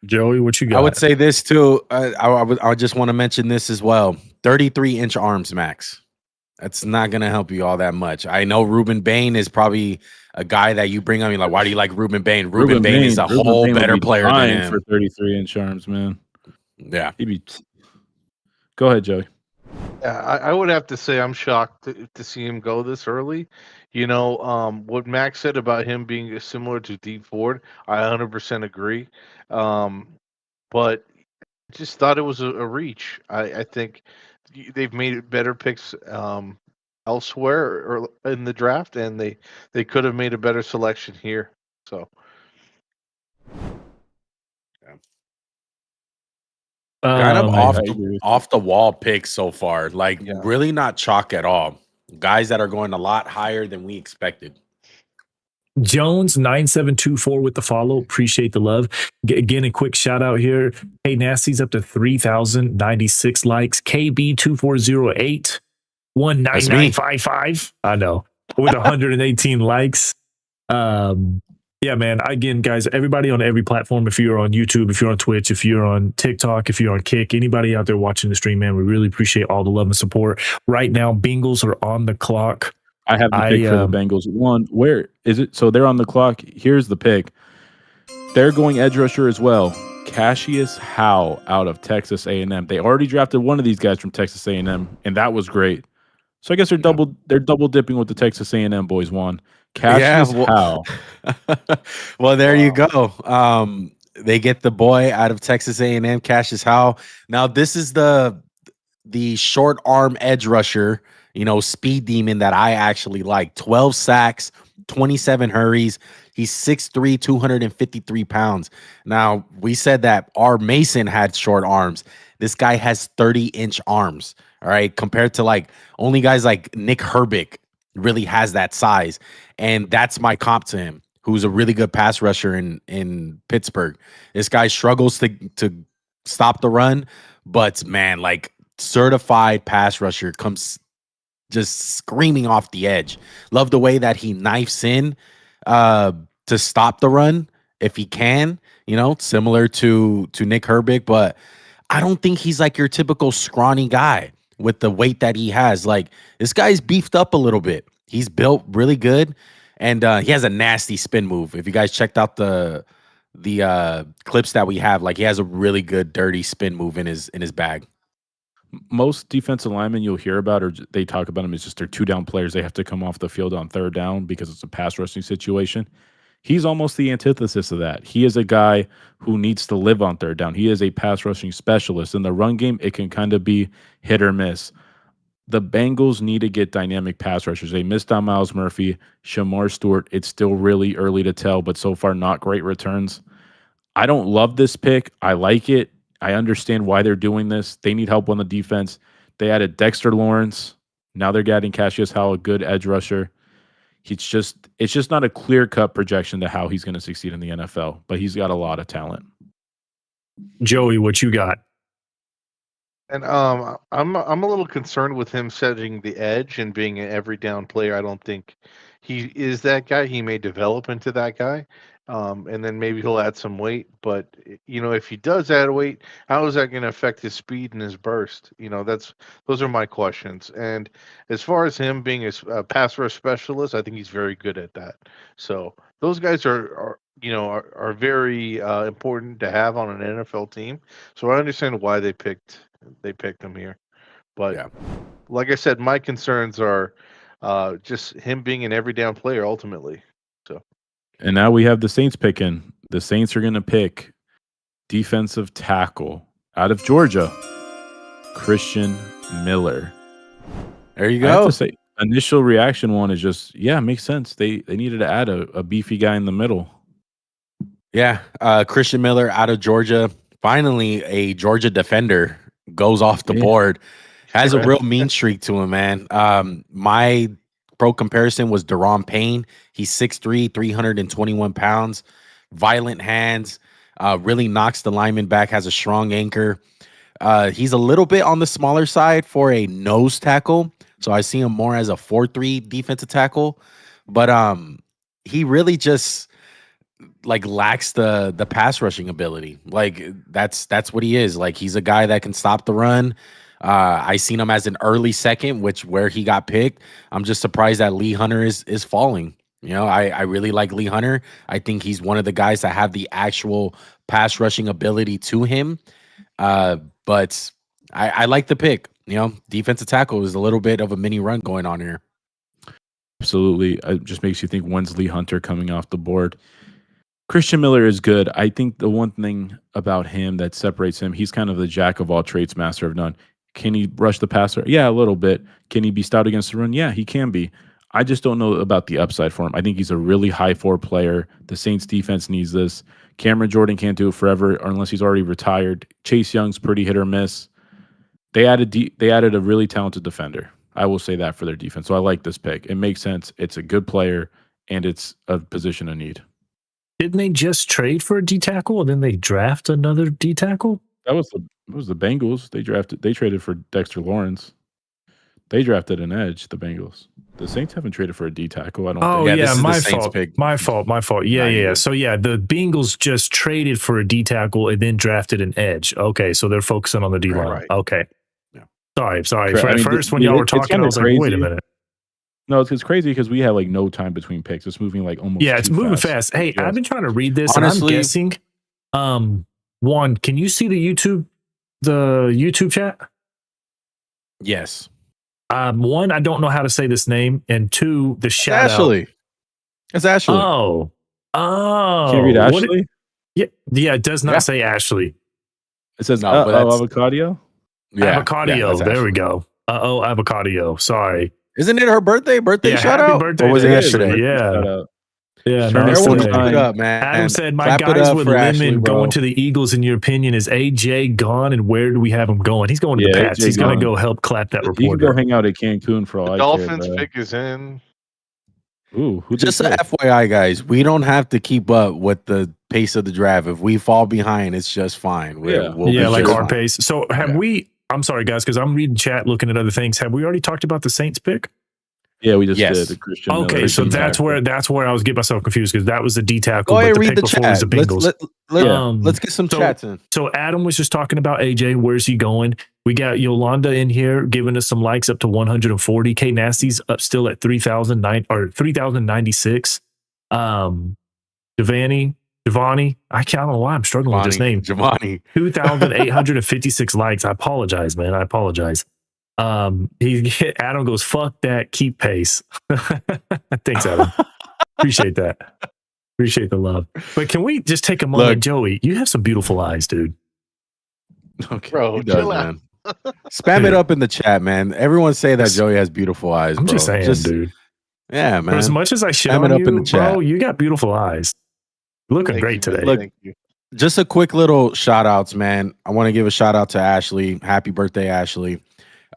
Joey, what you got? I would say this too. I just want to mention this as well. 33-inch arms, Max. That's not going to help you all that much. I know Ruben Bain is probably a guy that you bring on. You're like, why do you like Ruben Bain? Ruben Bain is a whole better player than him. For 33-inch arms, man. Yeah. Go ahead, Joey. Yeah, I would have to say I'm shocked to see him go this early. You know, what Max said about him being similar to D Ford, I 100% agree. But just thought it was a reach. I think they've made better picks elsewhere or in the draft, and they could have made a better selection here. So. Kind of off the wall picks so far. Like really not chalk at all. Guys that are going a lot higher than we expected. Jones 9724 with the follow. Appreciate the love. Again, a quick shout out here. Hey, Nasty's up to 3,096 likes. KB2408 19955. I know. With 118 likes. Yeah, man. Again, guys, everybody on every platform, if you're on YouTube, if you're on Twitch, if you're on TikTok, if you're on Kick, anybody out there watching the stream, man, we really appreciate all the love and support. Right now, Bengals are on the clock. I have the pick for the Bengals. Where is it? So they're on the clock. Here's the pick. They're going edge rusher as well. Cassius Howe out of Texas A&M. They already drafted one of these guys from Texas A&M, and that was great. So I guess they're double dipping with the Texas A&M boys. Cassius Howe. Well, there you go. They get the boy out of Texas A&M, Cassius Howe. Now this is the short arm edge rusher, speed demon that I actually like. 12 sacks, 27 hurries. He's 6'3", 253 pounds. Now, we said that our Mason had short arms. This guy has 30-inch arms, all right, compared to like only guys like Nick Herbig really has that size. And that's my comp to him, who's a really good pass rusher in Pittsburgh. This guy struggles to stop the run, but man, like certified pass rusher, comes just screaming off the edge. Love the way that he knifes in to stop the run if he can, similar to Nick Herbig, but I don't think he's like your typical scrawny guy with the weight that he has. Like this guy's beefed up a little bit. He's built really good, and he has a nasty spin move. If you guys checked out the clips that we have, like he has a really good dirty spin move in his bag. Most defensive linemen you'll hear about, or they talk about them, is just they're 2-down players. They have to come off the field on 3rd down because it's a pass rushing situation. He's almost the antithesis of that. He is a guy who needs to live on 3rd down. He is a pass rushing specialist. In the run game, it can kind of be hit or miss. The Bengals need to get dynamic pass rushers. They missed on Myles Murphy, Shamar Stewart. It's still really early to tell, but so far not great returns. I don't love this pick. I like it. I understand why they're doing this. They need help on the defense. They added Dexter Lawrence. Now they're getting Cassius Howe, a good edge rusher. It's just not a clear-cut projection to how he's going to succeed in the NFL, but he's got a lot of talent. Joey, what you got? And I'm a little concerned with him setting the edge and being an every down player. I don't think he is that guy. He may develop into that guy, and then maybe he'll add some weight. But if he does add weight, how is that going to affect his speed and his burst? Those are my questions. And as far as him being a pass rush specialist, I think he's very good at that. So those guys are very important to have on an NFL team. So I understand why they picked him here. But like I said, my concerns are just him being an every down player ultimately. So, and now we have the Saints picking. The Saints are going to pick defensive tackle out of Georgia, Christian Miller. There you I have go. to say, initial reaction one is just, yeah, makes sense. They needed to add a beefy guy in the middle. Yeah, Christian Miller out of Georgia. Finally, a Georgia defender goes off the board. Has a real mean streak to him, man. My pro comparison was Deron Payne. He's 6'3", 321 pounds, violent hands, really knocks the lineman back, has a strong anchor. He's a little bit on the smaller side for a nose tackle, so I see him more as a 4-3 defensive tackle. But he really just lacks the pass rushing ability. Like that's what he is. Like he's a guy that can stop the run. I seen him as an early second, where he got picked. I'm just surprised that Lee Hunter is falling. You know, I really like Lee Hunter. I think he's one of the guys that have the actual pass rushing ability to him. But I like the pick. You know, defensive tackle is a little bit of a mini run going on here. Absolutely. It just makes you think, when's Lee Hunter coming off the board? Christian Miller is good. I think the one thing about him that separates him, he's kind of the jack of all trades, master of none. Can he rush the passer? Yeah, a little bit. Can he be stout against the run? Yeah, he can be. I just don't know about the upside for him. I think he's a really high floor player. The Saints defense needs this. Cameron Jordan can't do it forever unless he's already retired. Chase Young's pretty hit or miss. They added a really talented defender. I will say that for their defense. So I like this pick. It makes sense. It's a good player, and it's a position of need. Didn't they just trade for a D tackle and then they draft another D tackle? That was the Bengals. They traded for Dexter Lawrence. They drafted an edge, the Bengals. The Saints haven't traded for a D tackle, I don't think. Oh, yeah, my fault. Pick. My fault. Yeah. So, yeah, the Bengals just traded for a D tackle and then drafted an edge. Okay, so they're focusing on the D line. Right. Okay. Yeah. Sorry. At first, when y'all were talking, I was like, wait a minute. No, it's crazy because we have no time between picks. It's moving almost. Yeah, it's moving fast. Hey, I've been trying to read this, honestly, and I'm guessing. One, can you see the YouTube chat? Yes. One, I don't know how to say this name, and two, the shout Ashley. It's Ashley. Oh. Can you read Ashley? Yeah. It does not say Ashley. It says avocado. Yeah, avocado. There we go. Avocado. Sorry. Isn't it her birthday? Shout out. Birthday or was it yesterday? Yeah. Yeah, everyone clap it up, man. Adam said, "My guys with Lemon going to the Eagles. In your opinion, is AJ gone, and where do we have him going? He's going to the Pats. He's going to go help clap that reporter. He can go hang out at Cancun for all I care. Dolphins pick is in. Ooh, just an FYI, guys. We don't have to keep up with the pace of the draft. If we fall behind, it's just fine. We'll like our pace. So have we? I'm sorry, guys, because I'm reading chat, looking at other things. Have we already talked about the Saints pick? Yeah, we just did the Christian. Okay, Miller. so that's where I was getting myself confused because that was the D tackle. Go ahead, but the read pick the before chat. was the Bengals. Let's get some chats in. So Adam was just talking about AJ. Where's he going? We got Yolanda in here giving us some likes up to 140. K Nasty's up still at 3,096. Giovanni, I don't know why I'm struggling with this name. Giovanni. 2,856 likes. I apologize, man. I apologize. Adam goes, fuck that, keep pace. Thanks, Adam. Appreciate that. Appreciate the love. But can we just take a moment? Look, Joey, you have some beautiful eyes, dude. Okay, bro, chill out. Man. Spam it up in the chat, man. Everyone say that Joey has beautiful eyes. I'm just saying, dude. Yeah, man. For as much as I shit on you, bro, you got beautiful eyes. You're looking great today. Look, thank you. Just a quick little shout outs, man. I want to give a shout out to Ashley. Happy birthday, Ashley.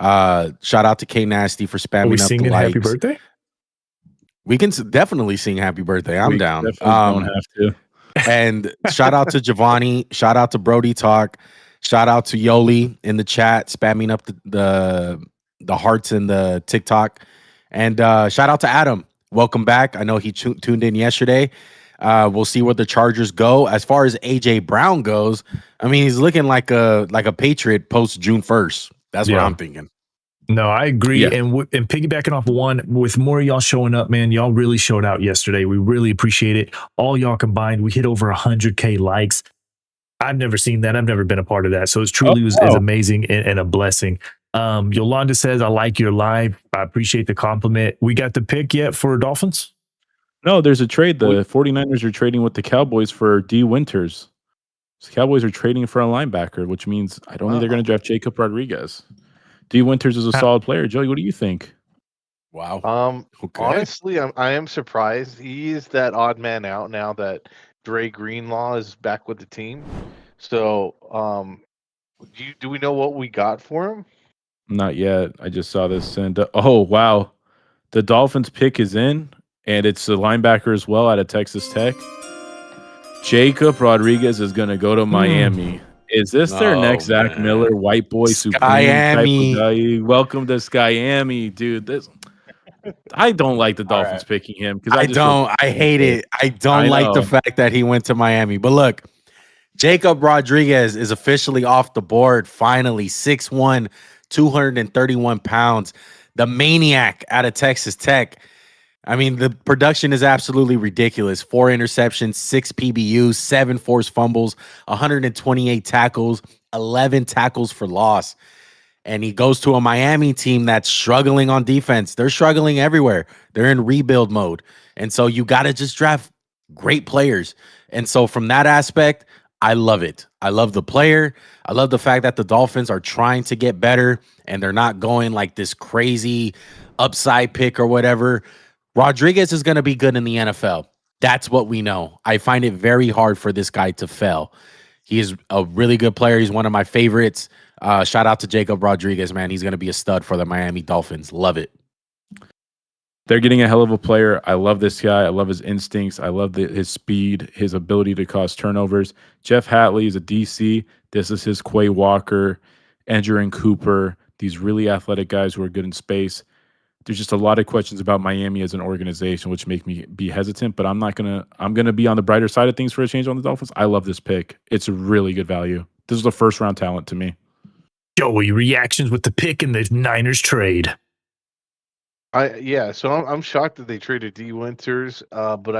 Shout out to K Nasty for spamming up the likes. Happy birthday? We can definitely sing happy birthday. I'm down. Don't have to. And shout out to Giovanni. Shout out to Brody Talk. Shout out to Yoli in the chat, spamming up the hearts in the TikTok. And shout out to Adam. Welcome back. I know he tuned in yesterday. We'll see where the Chargers go. As far as AJ Brown goes, I mean, he's looking like a Patriot post June 1st. That's what I'm thinking. No, I agree. Yeah. And piggybacking off one, with more of y'all showing up, man, y'all really showed out yesterday. We really appreciate it. All y'all combined, we hit over 100K likes. I've never seen that. I've never been a part of that. So it's truly is amazing and a blessing. Yolanda says, I like your live. I appreciate the compliment. We got the pick yet for Dolphins? No, there's a trade. The 49ers are trading with the Cowboys for D. Winters. So the Cowboys are trading for a linebacker, which means I don't think they're going to draft Jacob Rodriguez. D. Winters is a solid player. Joey, what do you think? Wow. Okay. Honestly, I am surprised. He is that odd man out now that Dre Greenlaw is back with the team. So, do we know what we got for him? Not yet. I just saw this. And oh, wow. The Dolphins pick is in, and it's a linebacker as well out of Texas Tech. Jacob Rodriguez is going to go to Miami. Is this their next Zach Miller, white boy supreme type of value? Welcome to Skyami, dude. I don't like the Dolphins picking him because I hate it. I don't like the fact that he went to Miami. But look, Jacob Rodriguez is officially off the board. Finally, 6'1", 231 pounds. The maniac out of Texas Tech. I mean, the production is absolutely ridiculous. 4 interceptions, 6 PBUs, 7 forced fumbles, 128 tackles, 11 tackles for loss. And he goes to a Miami team that's struggling on defense. They're struggling everywhere. They're in rebuild mode. And so you got to just draft great players. And so from that aspect, I love it. I love the player. I love the fact that the Dolphins are trying to get better and they're not going like this crazy upside pick or whatever. Rodriguez is going to be good in the NFL. That's what we know. I find it very hard for this guy to fail. He is a really good player. He's one of my favorites. Shout out to Jacob Rodriguez, man. He's going to be a stud for the Miami Dolphins. Love it. They're getting a hell of a player. I love this guy. I love his instincts. I love his speed, his ability to cause turnovers. Jeff Hatley is a DC. This is his Quay Walker, Andrew Cooper, these really athletic guys who are good in space. There's just a lot of questions about Miami as an organization, which make me be hesitant, but I'm going to be on the brighter side of things for a change on the Dolphins. I love this pick. It's a really good value. This is a first-round talent to me. Joey, reactions with the pick in the Niners trade. So I'm shocked that they traded D Winters, but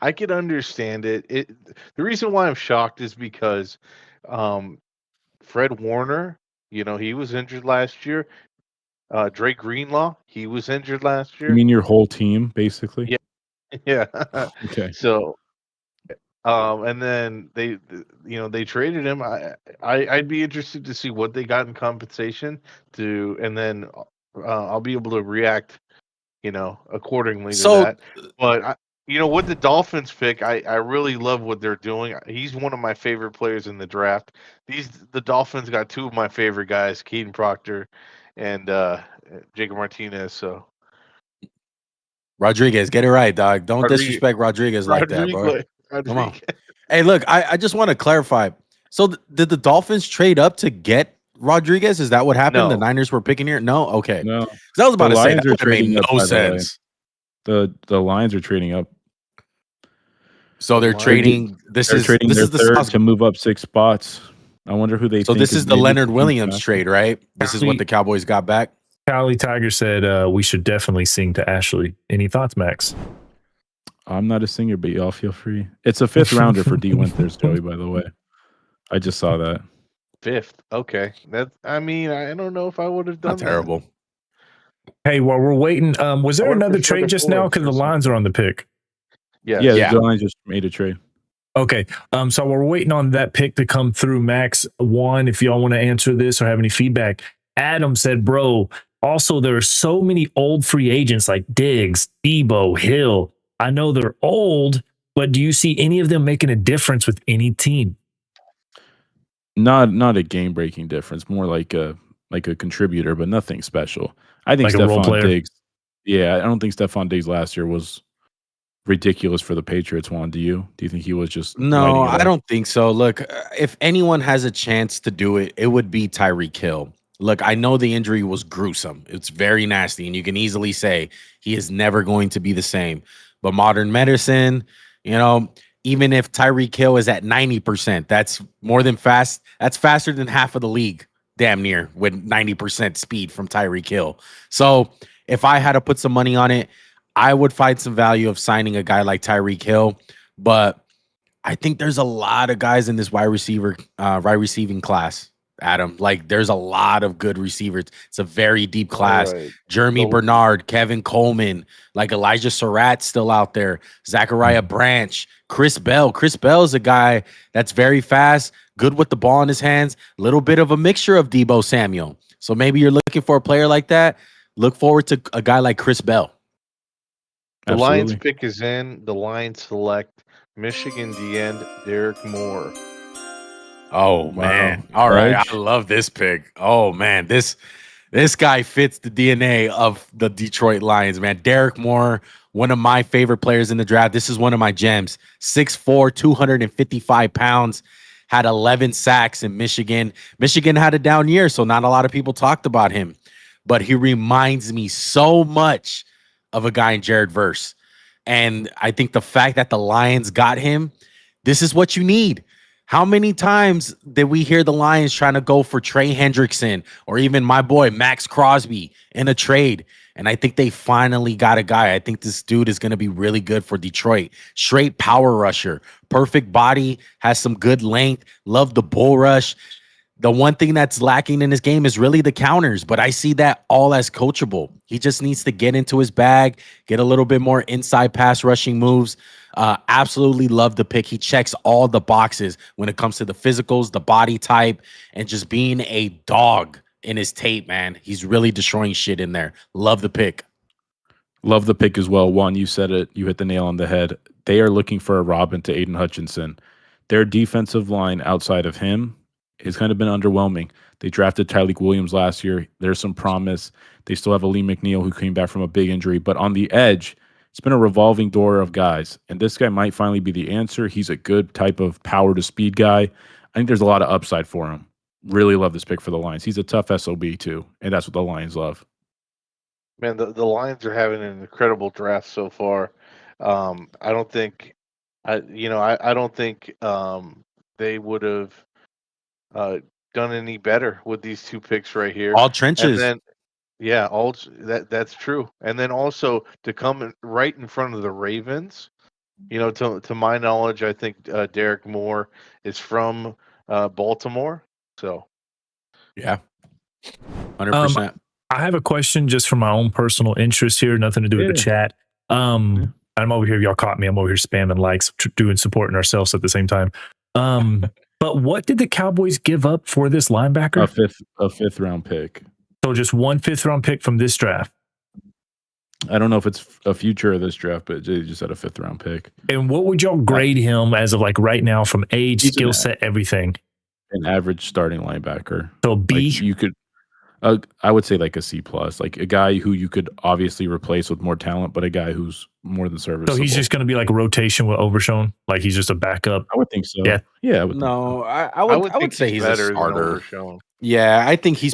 I could understand it. The reason why I'm shocked is because Fred Warner, he was injured last year. Drake Greenlaw, he was injured last year. You mean your whole team, basically? Yeah. Okay. So, and then they traded him. I'd be interested to see what they got in compensation and then I'll be able to react, accordingly to that. But with the Dolphins pick, I really love what they're doing. He's one of my favorite players in the draft. The Dolphins got 2 of my favorite guys, Kayden Proctor and Jacob Martinez. So Rodriguez, get it right, dog. Don't disrespect Rodriguez like that, bro. Come on. Hey, look, I just want to clarify. So did the Dolphins trade up to get Rodriguez? Is that what happened? No. The Niners were picking here? No? Okay. No. I was about to say, that would made no sense. The Lions are trading up. So they're trading. This is their the third to move up 6 spots. I wonder who they. So this is the Leonard Williams trade, right? This is what the Cowboys got back. Cali Tiger said we should definitely sing to Ashley. Any thoughts, Max? I'm not a singer, but y'all feel free. It's a 5th rounder for D Winters, Joey, by the way. I just saw that. 5th. Okay. I don't know if I would have done Not terrible. Hey, while we're waiting, was there another trade just now? Because the lines are on the pick. Yeah, the Lions just made a trade. Okay. So we're waiting on that pick to come through, Max. One, if y'all want to answer this or have any feedback. Adam said, bro, also there are so many old free agents like Diggs, Debo, Hill. I know they're old, but do you see any of them making a difference with any team? Not a game-breaking difference, more like a contributor, but nothing special. I think like Stephon Diggs. Yeah, I don't think Stephon Diggs last year was ridiculous for the Patriots. Juan, do you? Do you think he was just? No, I don't think so. Look, if anyone has a chance to do it, it would be Tyreek Hill. Look, I know the injury was gruesome. It's very nasty, and you can easily say he is never going to be the same. But modern medicine, even if Tyreek Hill is at 90%, that's more than fast. That's faster than half of the league, damn near, with 90% speed from Tyreek Hill. So if I had to put some money on it, I would find some value of signing a guy like Tyreek Hill. But I think there's a lot of guys in this wide receiving class Adam. Like, there's a lot of good receivers. It's a very deep class. Right. Jeremy So- Bernard, Kevin Coleman, like Elijah Surratt's still out there. Zachariah Branch, Chris Bell. Chris Bell is a guy that's very fast, good with the ball in his hands, little bit of a mixture of Debo Samuel. So maybe you're looking for a player like that. Look forward to a guy like Chris Bell. The Lions Absolutely. pick is in. The Lions select Michigan DN Derek Moore. Oh Wow. man. All right. Edge. I love this pick. Oh man. This guy fits the DNA of the Detroit Lions, man. Derek Moore, one of my favorite players in the draft. This is one of my gems. 6'4", 255 pounds, had 11 sacks in Michigan. Michigan had a down year, so not a lot of people talked about him. But he reminds me so much of a guy in Jared Verse. And I think the fact that the Lions got him, this is what you need. How many times did we hear the Lions trying to go for Trey Hendrickson or even my boy Max Crosby in a trade? And I think they finally got a guy. I think this dude is going to be really good for Detroit. Straight power rusher, perfect body, has some good length, love the bull rush. The one thing that's lacking in his game is really the counters, but I see that all as coachable. He just needs to get into his bag, get a little bit more inside pass rushing moves. Absolutely love the pick. He checks all the boxes when it comes to the physicals, the body type, and just being a dog in his tape, man. He's really destroying shit in there. Love the pick. Love the pick as well. Juan, you said it. You hit the nail on the head. They are looking for a Robin to Aiden Hutchinson. Their defensive line outside of him has kind of been underwhelming. They drafted Tyreek Williams last year. There's some promise. They still have Lee McNeil, who came back from a big injury. But on the edge, it's been a revolving door of guys. And this guy might finally be the answer. He's a good type of power to speed guy. I think there's a lot of upside for him. Really love this pick for the Lions. He's a tough SOB too. And that's what the Lions love. Man, the Lions are having an incredible draft so far. I don't think, I don't think they would have done any better with these two picks right here. All trenches. And then, that's true. And then also to come right in front of the Ravens, to my knowledge, I think Derek Moore is from Baltimore. So Yeah. 100%. I have a question just for my own personal interest here, nothing to do with the chat. I'm over here. Y'all caught me. I'm over here spamming likes, doing supporting ourselves at the same time. But what did the Cowboys give up for this linebacker? A fifth round pick. So just 1 5th-round pick from this draft. I don't know if it's a future of this draft, but they just had a 5th round pick. And what would y'all grade him as of like right now from age, skill set, everything? An average starting linebacker. So B. Like you could, I would say like a C plus, like a guy who you could obviously replace with more talent, but a guy who's more than serviceable. So he's just going to be like a rotation with Overshown, like he's just a backup. I would think so. Yeah. I would No, I would say he's better a than starter. Overshown. Yeah, I think he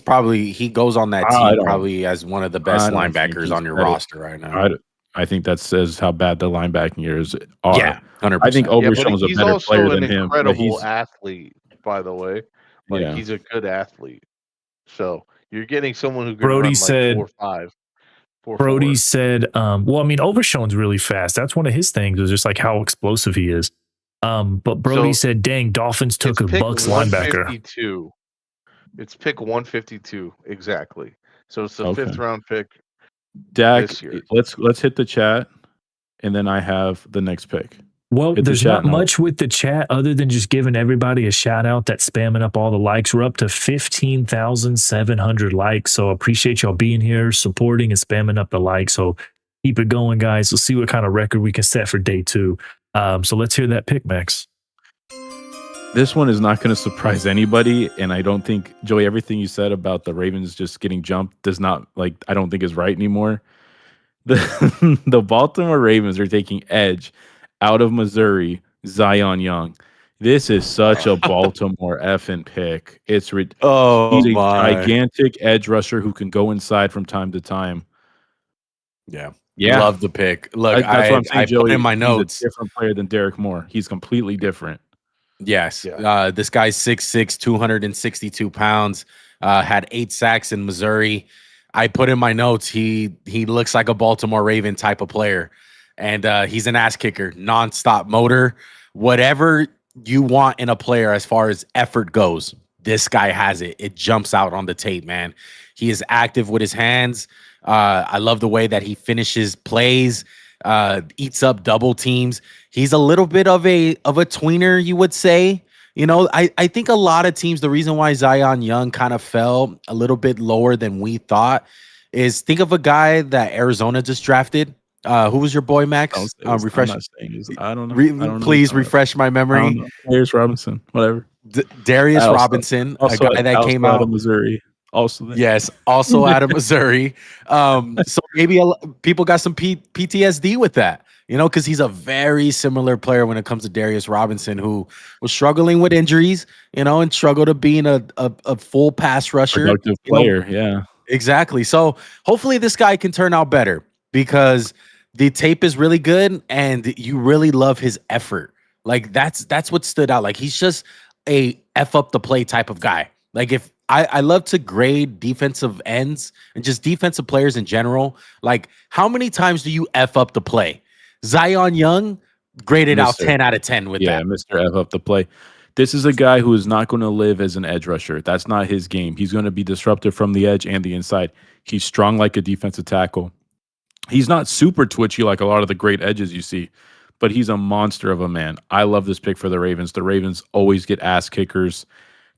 goes on that I team don't- probably as one of the best I don't think linebackers he's on your better. roster right now. I think that says how bad the linebacking years are. Yeah, 100%. I think Yeah, but Overshown's a he's better also player an than him. But incredible athlete, by the way. Like Yeah. he's a good athlete. So you're getting someone who can Brody run said- like 4.5. 4.4. Brody said, well, I mean, Overshown's really fast. That's one of his things, is just like how explosive he is. But Brody So, said, dang, Dolphins took a it's pick Bucks linebacker. 152. It's pick 152 exactly. So it's the Okay. 5th round pick. Dak, this year. let's hit the chat, and then I have the next pick. Well, Hit the there's chat not now. much with the chat other than just giving everybody a shout out that's spamming up all the likes. We're up to 15,700 likes. So appreciate y'all being here, supporting and spamming up the likes. So keep it going, guys. We'll see what kind of record we can set for day 2. So let's hear that pick, Max. This one is not going to surprise anybody, and I don't think, Joey, everything you said about the Ravens just getting jumped does not, like, I don't think is right anymore. The Baltimore Ravens are taking edge out of Missouri, Zion Young. This is such a Baltimore effing pick. It's he's a gigantic edge rusher who can go inside from time to time. Yeah. Yeah. Love the pick. Look, That's what I'm saying, I Joey. put in my He's notes. a different player than Derek Moore. He's completely different. Yes. Yeah. This guy's 6'6", 262 pounds, had 8 sacks in Missouri. I put in my notes, he looks like a Baltimore Raven type of player. And he's an ass kicker, nonstop motor, whatever you want in a player as far as effort goes. this guy has it. It jumps out on the tape, man. He is active with his hands. I love the way that he finishes plays, eats up double teams. He's a little bit of a tweener, you would say. You know, I think a lot of teams, the reason why Zion Young kind of fell a little bit lower than we thought is think of a guy that Arizona just drafted. Who was your boy, Max? Refresh. I don't know. Please refresh my memory. Darius Robinson, whatever. Darius Robinson, a guy that came out of Missouri. Also, yes, also out of Missouri. So maybe people got some PTSD with that, you know, because he's a very similar player when it comes to Darius Robinson, who was struggling with injuries, you know, and struggled to being a full pass rusher, productive player. Yeah, exactly. So hopefully this guy can turn out better because the tape is really good and you really love his effort. Like that's what stood out. Like he's just a F up the play type of guy. Like if I love to grade defensive ends and just defensive players in general. Like how many times do you F up the play? Zion Young graded out 10 out of 10 with that. Yeah, Mr. F up the play. This is a guy who is not going to live as an edge rusher. That's not his game. He's going to be disruptive from the edge and the inside. He's strong like a defensive tackle. He's not super twitchy like a lot of the great edges you see, but he's a monster of a man. I love this pick for the Ravens. The Ravens always get ass kickers.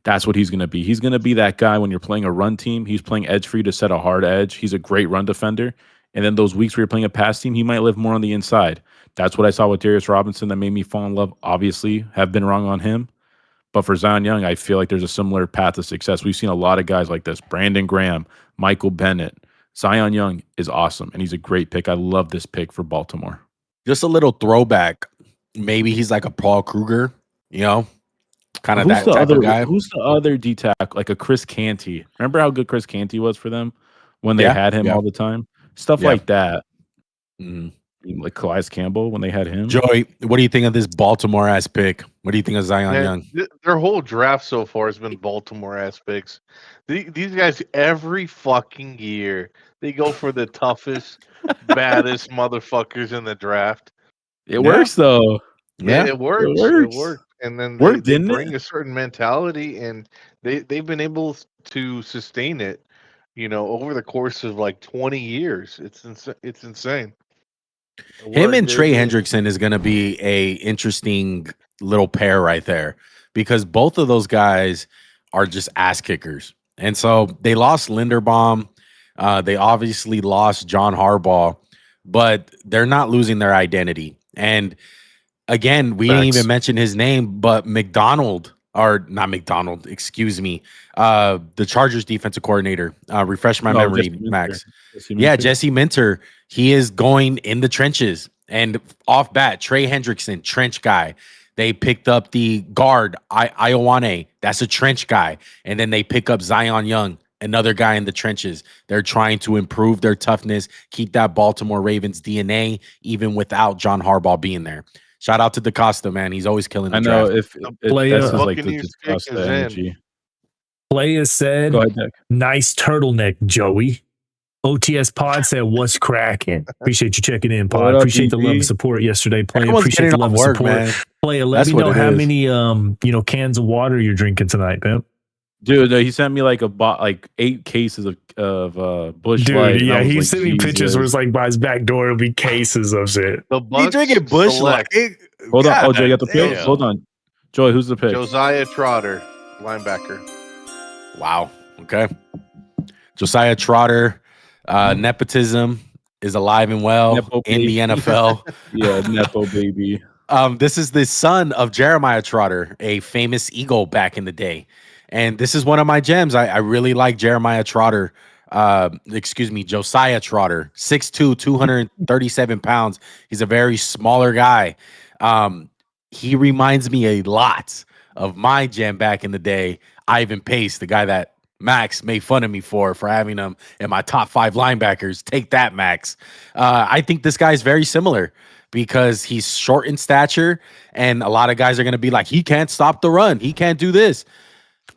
That's what he's going to be. He's going to be that guy when you're playing a run team. He's playing edge for you to set a hard edge. He's a great run defender. And then those weeks where you're playing a pass team, he might live more on the inside. That's what I saw with Darius Robinson that made me fall in love. Obviously, have been wrong on him. But for Zion Young, I feel like there's a similar path to success. We've seen a lot of guys like this. Brandon Graham, Michael Bennett. Zion Young is awesome, and he's a great pick. I love this pick for Baltimore. Just a little throwback. Maybe he's like a Paul Kruger, you know? Kind of that type of guy. Who's the other D-tackle? Like a Chris Canty. Remember how good Chris Canty was for them when they had him all the time? Stuff like that. Like Calais Campbell when they had him. Joey, what do you think of this Baltimore-ass pick? What do you think of Zion Young? Their whole draft so far has been Baltimore-ass picks. These guys, every fucking year, they go for the toughest, baddest motherfuckers in the draft. It works, though. Yeah, it works. It works. And then they bring it? a certain mentality, and they've been able to sustain it, you know, over the course of like 20 years. It's insane. Him and Trey Hendrickson is going to be a interesting little pair right there because both of those guys are just ass kickers. And so they lost Linderbaum. They obviously lost John Harbaugh, but they're not losing their identity. And again, we didn't even mention his name, but McDonald, or not McDonald, excuse me, the Chargers defensive coordinator. Refresh my memory, Max. Jesse Minter. He is going in the trenches. And off bat, Trey Hendrickson, trench guy. They picked up the guard, Iowane. That's a trench guy. And then they pick up Zion Young, another guy in the trenches. They're trying to improve their toughness, keep that Baltimore Ravens DNA, even without John Harbaugh being there. Shout out to DaCosta, man. He's always killing the draft. If this is like the DaCosta energy. Player said, nice turtleneck, Joey. OTS Pod said, what's cracking? Appreciate you checking in, Pod. Appreciate the love and support yesterday. Player, appreciate the love and support. Man. Player, let me know how many cans of water you're drinking tonight, man. Dude, he sent me like 8 cases of Busch Light. Yeah, he sent me pictures where it's like by his back door, it'll be cases of shit. He drinking Busch Light. Hold on. Oh, Joey, got the pick? Hold on. Joey, who's the pick? Josiah Trotter, linebacker. Wow. Okay. Josiah Trotter. Nepotism is alive and well in the NFL. Yeah, Nepo baby. This is the son of Jeremiah Trotter, a famous Eagle back in the day. And this is one of my gems. I really like Jeremiah Trotter. Josiah Trotter, 6'2", 237 pounds. He's a very smaller guy. He reminds me a lot of my gem back in the day, Ivan Pace, the guy that Max made fun of me for having him in my top 5 linebackers. Take that, Max. I think this guy is very similar because he's short in stature, and a lot of guys are going to be like, he can't stop the run. He can't do this.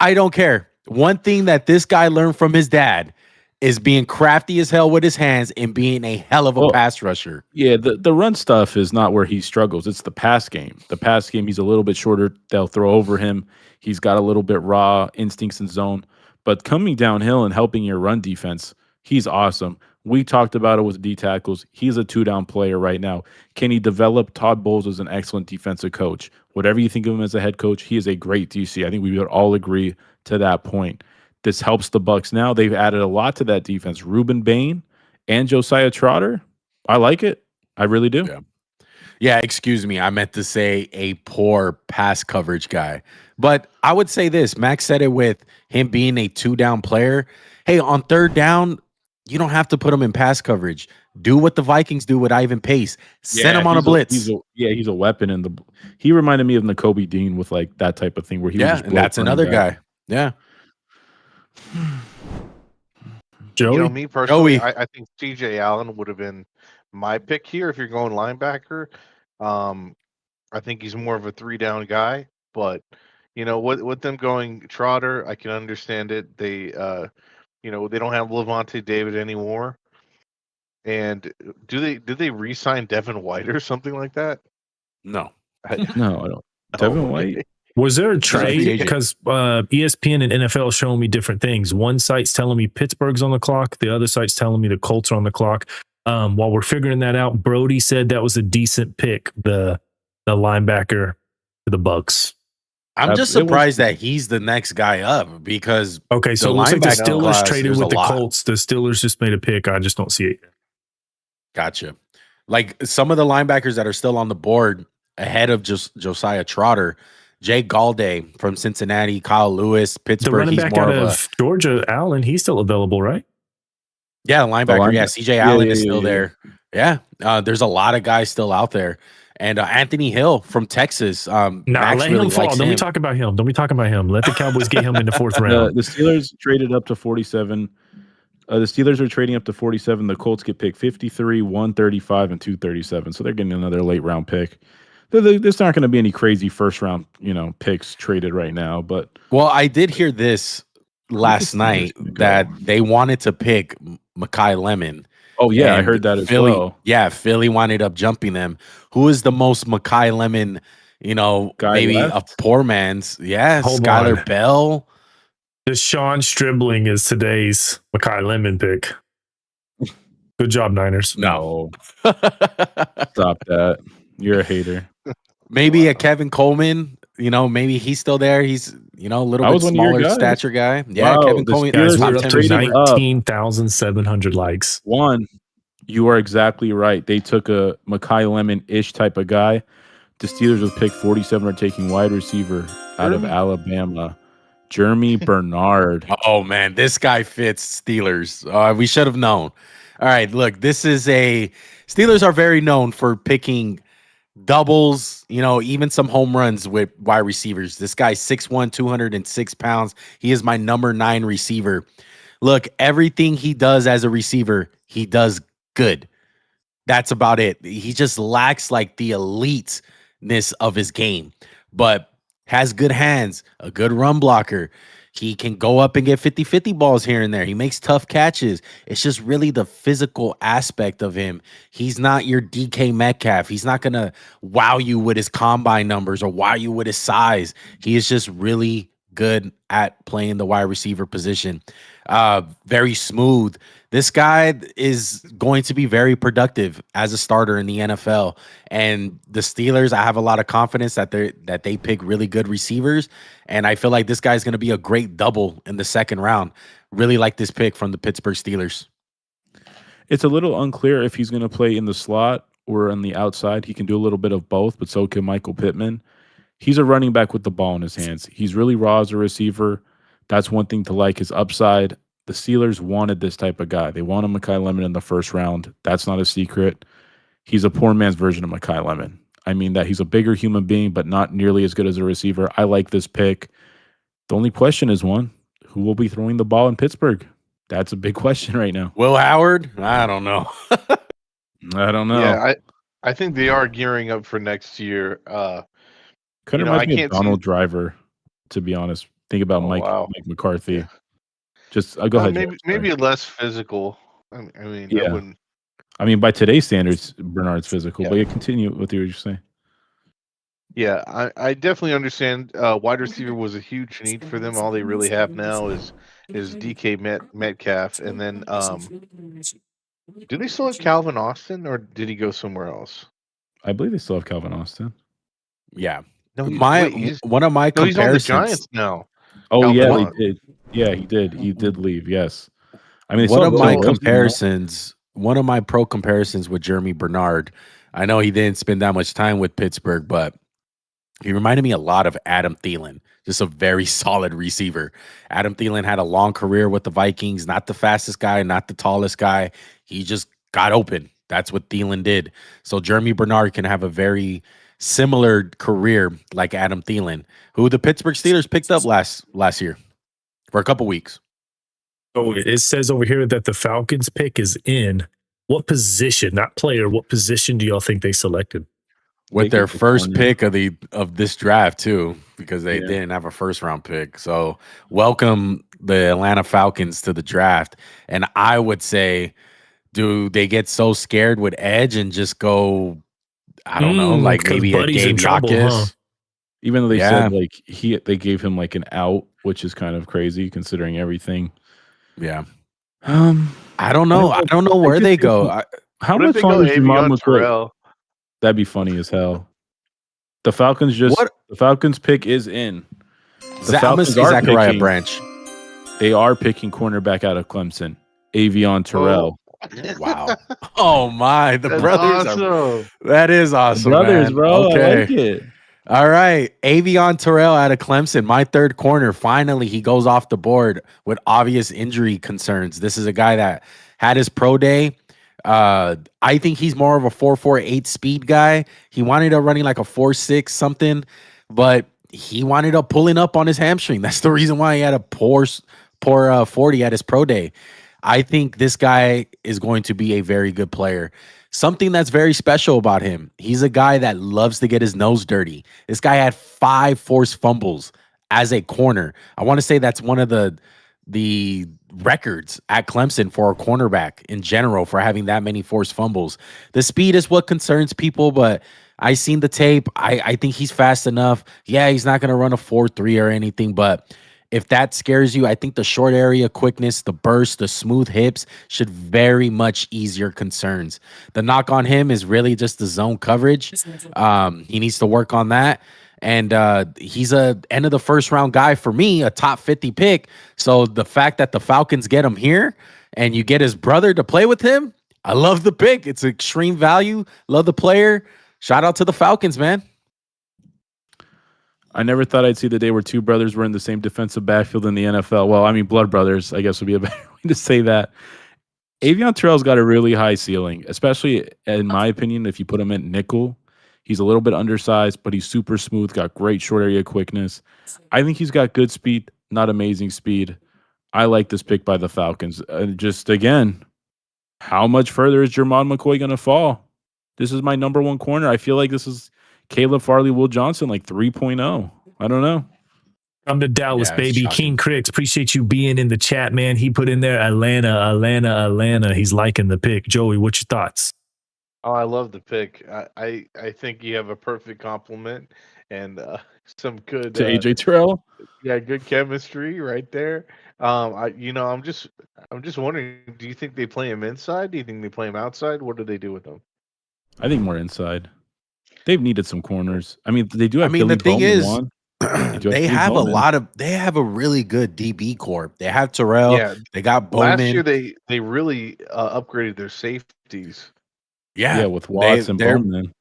I don't care. One thing that this guy learned from his dad is being crafty as hell with his hands and being a hell of a pass rusher. Yeah, the run stuff is not where he struggles. It's the pass game. The pass game, he's a little bit shorter. They'll throw over him. He's got a little bit raw instincts in zone. But coming downhill and helping your run defense, he's awesome. We talked about it with D tackles. He's a 2-down player right now. Can he develop? Todd Bowles is an excellent defensive coach. Whatever you think of him as a head coach, he is a great DC. I think we would all agree to that point. This helps the Bucs now. They've added a lot to that defense. Reuben Bain and Josiah Trotter. I like it. I really do. Yeah, excuse me. I meant to say a poor pass coverage guy. But I would say this. Max said it with him being a 2-down player. Hey, on 3rd down, you don't have to put him in pass coverage. Do what the Vikings do with Ivan Pace. Send him on a blitz. He's a weapon. He reminded me of Nakobe Dean with like that type of thing where he was and that's another guy. Yeah. Joey? Me personally, I think CJ Allen would have been my pick here if you're going linebacker. I think he's more of a 3-down guy, but with them going Trotter, I can understand it. They they don't have Levante David anymore. And did they re-sign Devin White or something like that? No. No, I don't. Devin White? Was there a trade? Because ESPN and NFL showing me different things. One site's telling me Pittsburgh's on the clock. The other site's telling me the Colts are on the clock. While we're figuring that out, Brody said that was a decent pick, the linebacker for the Bucs. I'm just surprised that he's the next guy up because so it looks like the Steelers traded with the Colts. The Steelers just made a pick. I just don't see it. Gotcha. Like some of the linebackers that are still on the board ahead of just Josiah Trotter, Jay Galday from Cincinnati, Kyle Lewis, Pittsburgh. The running back out of Georgia, Allen, he's still available, right? Yeah, linebacker. Yeah, CJ Allen is still there. Yeah, there's a lot of guys still out there. And Anthony Hill from Texas. Let him fall. Don't be talking about him. Let the Cowboys get him in the 4th round. The Steelers traded up to 47. The Steelers are trading up to 47. The Colts get picked 53, 135, and 237. So they're getting another late round pick. There's not going to be any crazy first round, picks traded right now. But I did hear this last night that they wanted to pick Mekhi Lemon. Oh yeah, I heard that as well. Yeah, Philly winded up jumping them. Who is the most Mekhi Lemon? Guy maybe left? A poor man's. Yeah, Skylar Bell. Deshaun Stribling is today's Mekhi Lemon pick. Good job, Niners. No, stop that. You're a hater. Maybe a Kevin Coleman. Maybe he's still there. He's a little bit smaller stature guy. Yeah, Kevin Coleman. Guys, we're up to 19,700 likes. You are exactly right. They took a Mekhi Lemon-ish type of guy. The Steelers with pick 47 are taking wide receiver out of Alabama, Jeremy Bernard. Oh man, this guy fits Steelers. We should have known. All right, look, Steelers are very known for picking doubles, even some home runs with wide receivers. This guy's 6'1", 206 pounds. He is my number 9 receiver. Look, everything he does as a receiver, he does good. That's about it. He just lacks like the eliteness of his game, but has good hands, a good run blocker. He can go up and get 50-50 balls here and there. He makes tough catches. It's just really the physical aspect of him. He's not your DK Metcalf. He's not going to wow you with his combine numbers or wow you with his size. He is just really good at playing the wide receiver position. Very smooth. This guy is going to be very productive as a starter in the NFL. And the Steelers, I have a lot of confidence that they pick really good receivers. And I feel like this guy is going to be a great double in the 2nd round. Really like this pick from the Pittsburgh Steelers. It's a little unclear if he's going to play in the slot or on the outside. He can do a little bit of both, but so can Michael Pittman. He's a running back with the ball in his hands. He's really raw as a receiver. That's one thing to like, his upside. The Steelers wanted this type of guy. They wanted Mekhi Lemon in the 1st round. That's not a secret. He's a poor man's version of Mekhi Lemon. I mean that he's a bigger human being, but not nearly as good as a receiver. I like this pick. The only question is who will be throwing the ball in Pittsburgh? That's a big question right now. Will Howard? I don't know. I don't know. Yeah, I think they are gearing up for next year. Kind of reminds me of Donald Driver, to be honest. Think about Mike McCarthy. Yeah. Just go ahead. Maybe less physical. I mean, Yeah. I wouldn't. I mean, by today's standards, Bernard's physical. Yeah. But you continue with what you're saying. Yeah, I definitely understand. Wide receiver was a huge need for them. All they really have now is DK Metcalf, and then do they still have Calvin Austin, or did he go somewhere else? I believe they still have Calvin Austin. Yeah. No, One of my he's on the comparisons. Giants now. Oh Calvin yeah, Austin. they did. Yeah, he did. He did leave. Yes. I mean, One of my comparisons. comparisons, one of my pro comparisons with Jeremy Bernard. I know he didn't spend that much time with Pittsburgh, but he reminded me a lot of Adam Thielen, just a very solid receiver. Adam Thielen had a long career with the Vikings, not the fastest guy, not the tallest guy. He just got open. That's what Thielen did. So Jeremy Bernard can have a very similar career like Adam Thielen, who the Pittsburgh Steelers picked up last year for a couple weeks. Oh, it says over here that the Falcons pick is in. What position, not player, what position do y'all think they selected? With They their get the first corner. pick of this draft too, because they Yeah. didn't have a first round pick. So welcome the Atlanta Falcons to the draft. And I would say, do they get so scared with edge and just go, I don't know, like 'cause maybe a Buddy's in Dave trouble, Yackis? Even though they Yeah. said like they gave him like an out, which is kind of crazy considering everything. Yeah. Um, I don't know. I don't know where they go. how What if much they go longer is Jermod Avion McCoy? Terrell? That'd be funny as hell. The Falcons the Falcons pick is in. The I'm gonna Falcons see are Zachariah picking- Branch. They are picking cornerback out of Clemson, Avion Terrell. Wow. Oh my, the That's brothers awesome. that is awesome. Brothers, man. bro. Okay. I like it. All right. Avion Terrell out of Clemson, my third corner. Finally, he goes off the board with obvious injury concerns. This is a guy that had his pro day. I think he's more of a 4.48 speed guy. He wanted up running like a 4.6 something, but he wanted up pulling up on his hamstring. That's the reason why he had a poor 40 at his pro day. I think this guy is going to be a very good player. Something that's very special about him, he's a guy that loves to get his nose dirty. This guy had 5 forced fumbles as a corner. I want to say that's one of the records at Clemson for a cornerback in general for having that many forced fumbles. The speed is what concerns people, but I seen the tape. I think he's fast enough. Yeah, he's not going to run a 4.3 or anything, but if that scares you, I think the short area quickness, the burst, the smooth hips should very much ease your concerns. The knock on him is really just the zone coverage. He needs to work on that. And he's a end of the first round guy for me, a top 50 pick. So the fact that the Falcons get him here and you get his brother to play with him, I love the pick. It's extreme value. Love the player. Shout out to the Falcons, man. I never thought I'd see the day where two brothers were in the same defensive backfield in the NFL. Well, I mean, blood brothers, I guess would be a better way to say that. Avion Terrell's got a really high ceiling, especially in my opinion, if you put him in nickel. He's a little bit undersized, but he's super smooth, got great short area quickness. I think he's got good speed, not amazing speed. I like this pick by the Falcons. Just again, how much further is Jermod McCoy going to fall? This is my number one corner. I feel like this is Caleb Farley, Will Johnson, like 3.0. I don't know. Come to Dallas, Yeah, baby. shocking. King Cricks, appreciate you being in the chat, man. He put in there Atlanta. He's liking the pick. Joey, what's your thoughts? Oh, I love the pick. I think you have a perfect compliment and some good To AJ Terrell? yeah, good chemistry right there. I'm just wondering, do you think they play him inside? Do you think they play him outside? What do they do with him? I think more inside. They've needed some corners. I mean, they do have I mean, Billy the thing Bowman is, one. they have a really good DB corp. They have Terrell. Yeah, They got Bowman. last year they really upgraded their safeties. Yeah, with Watts and Bowman.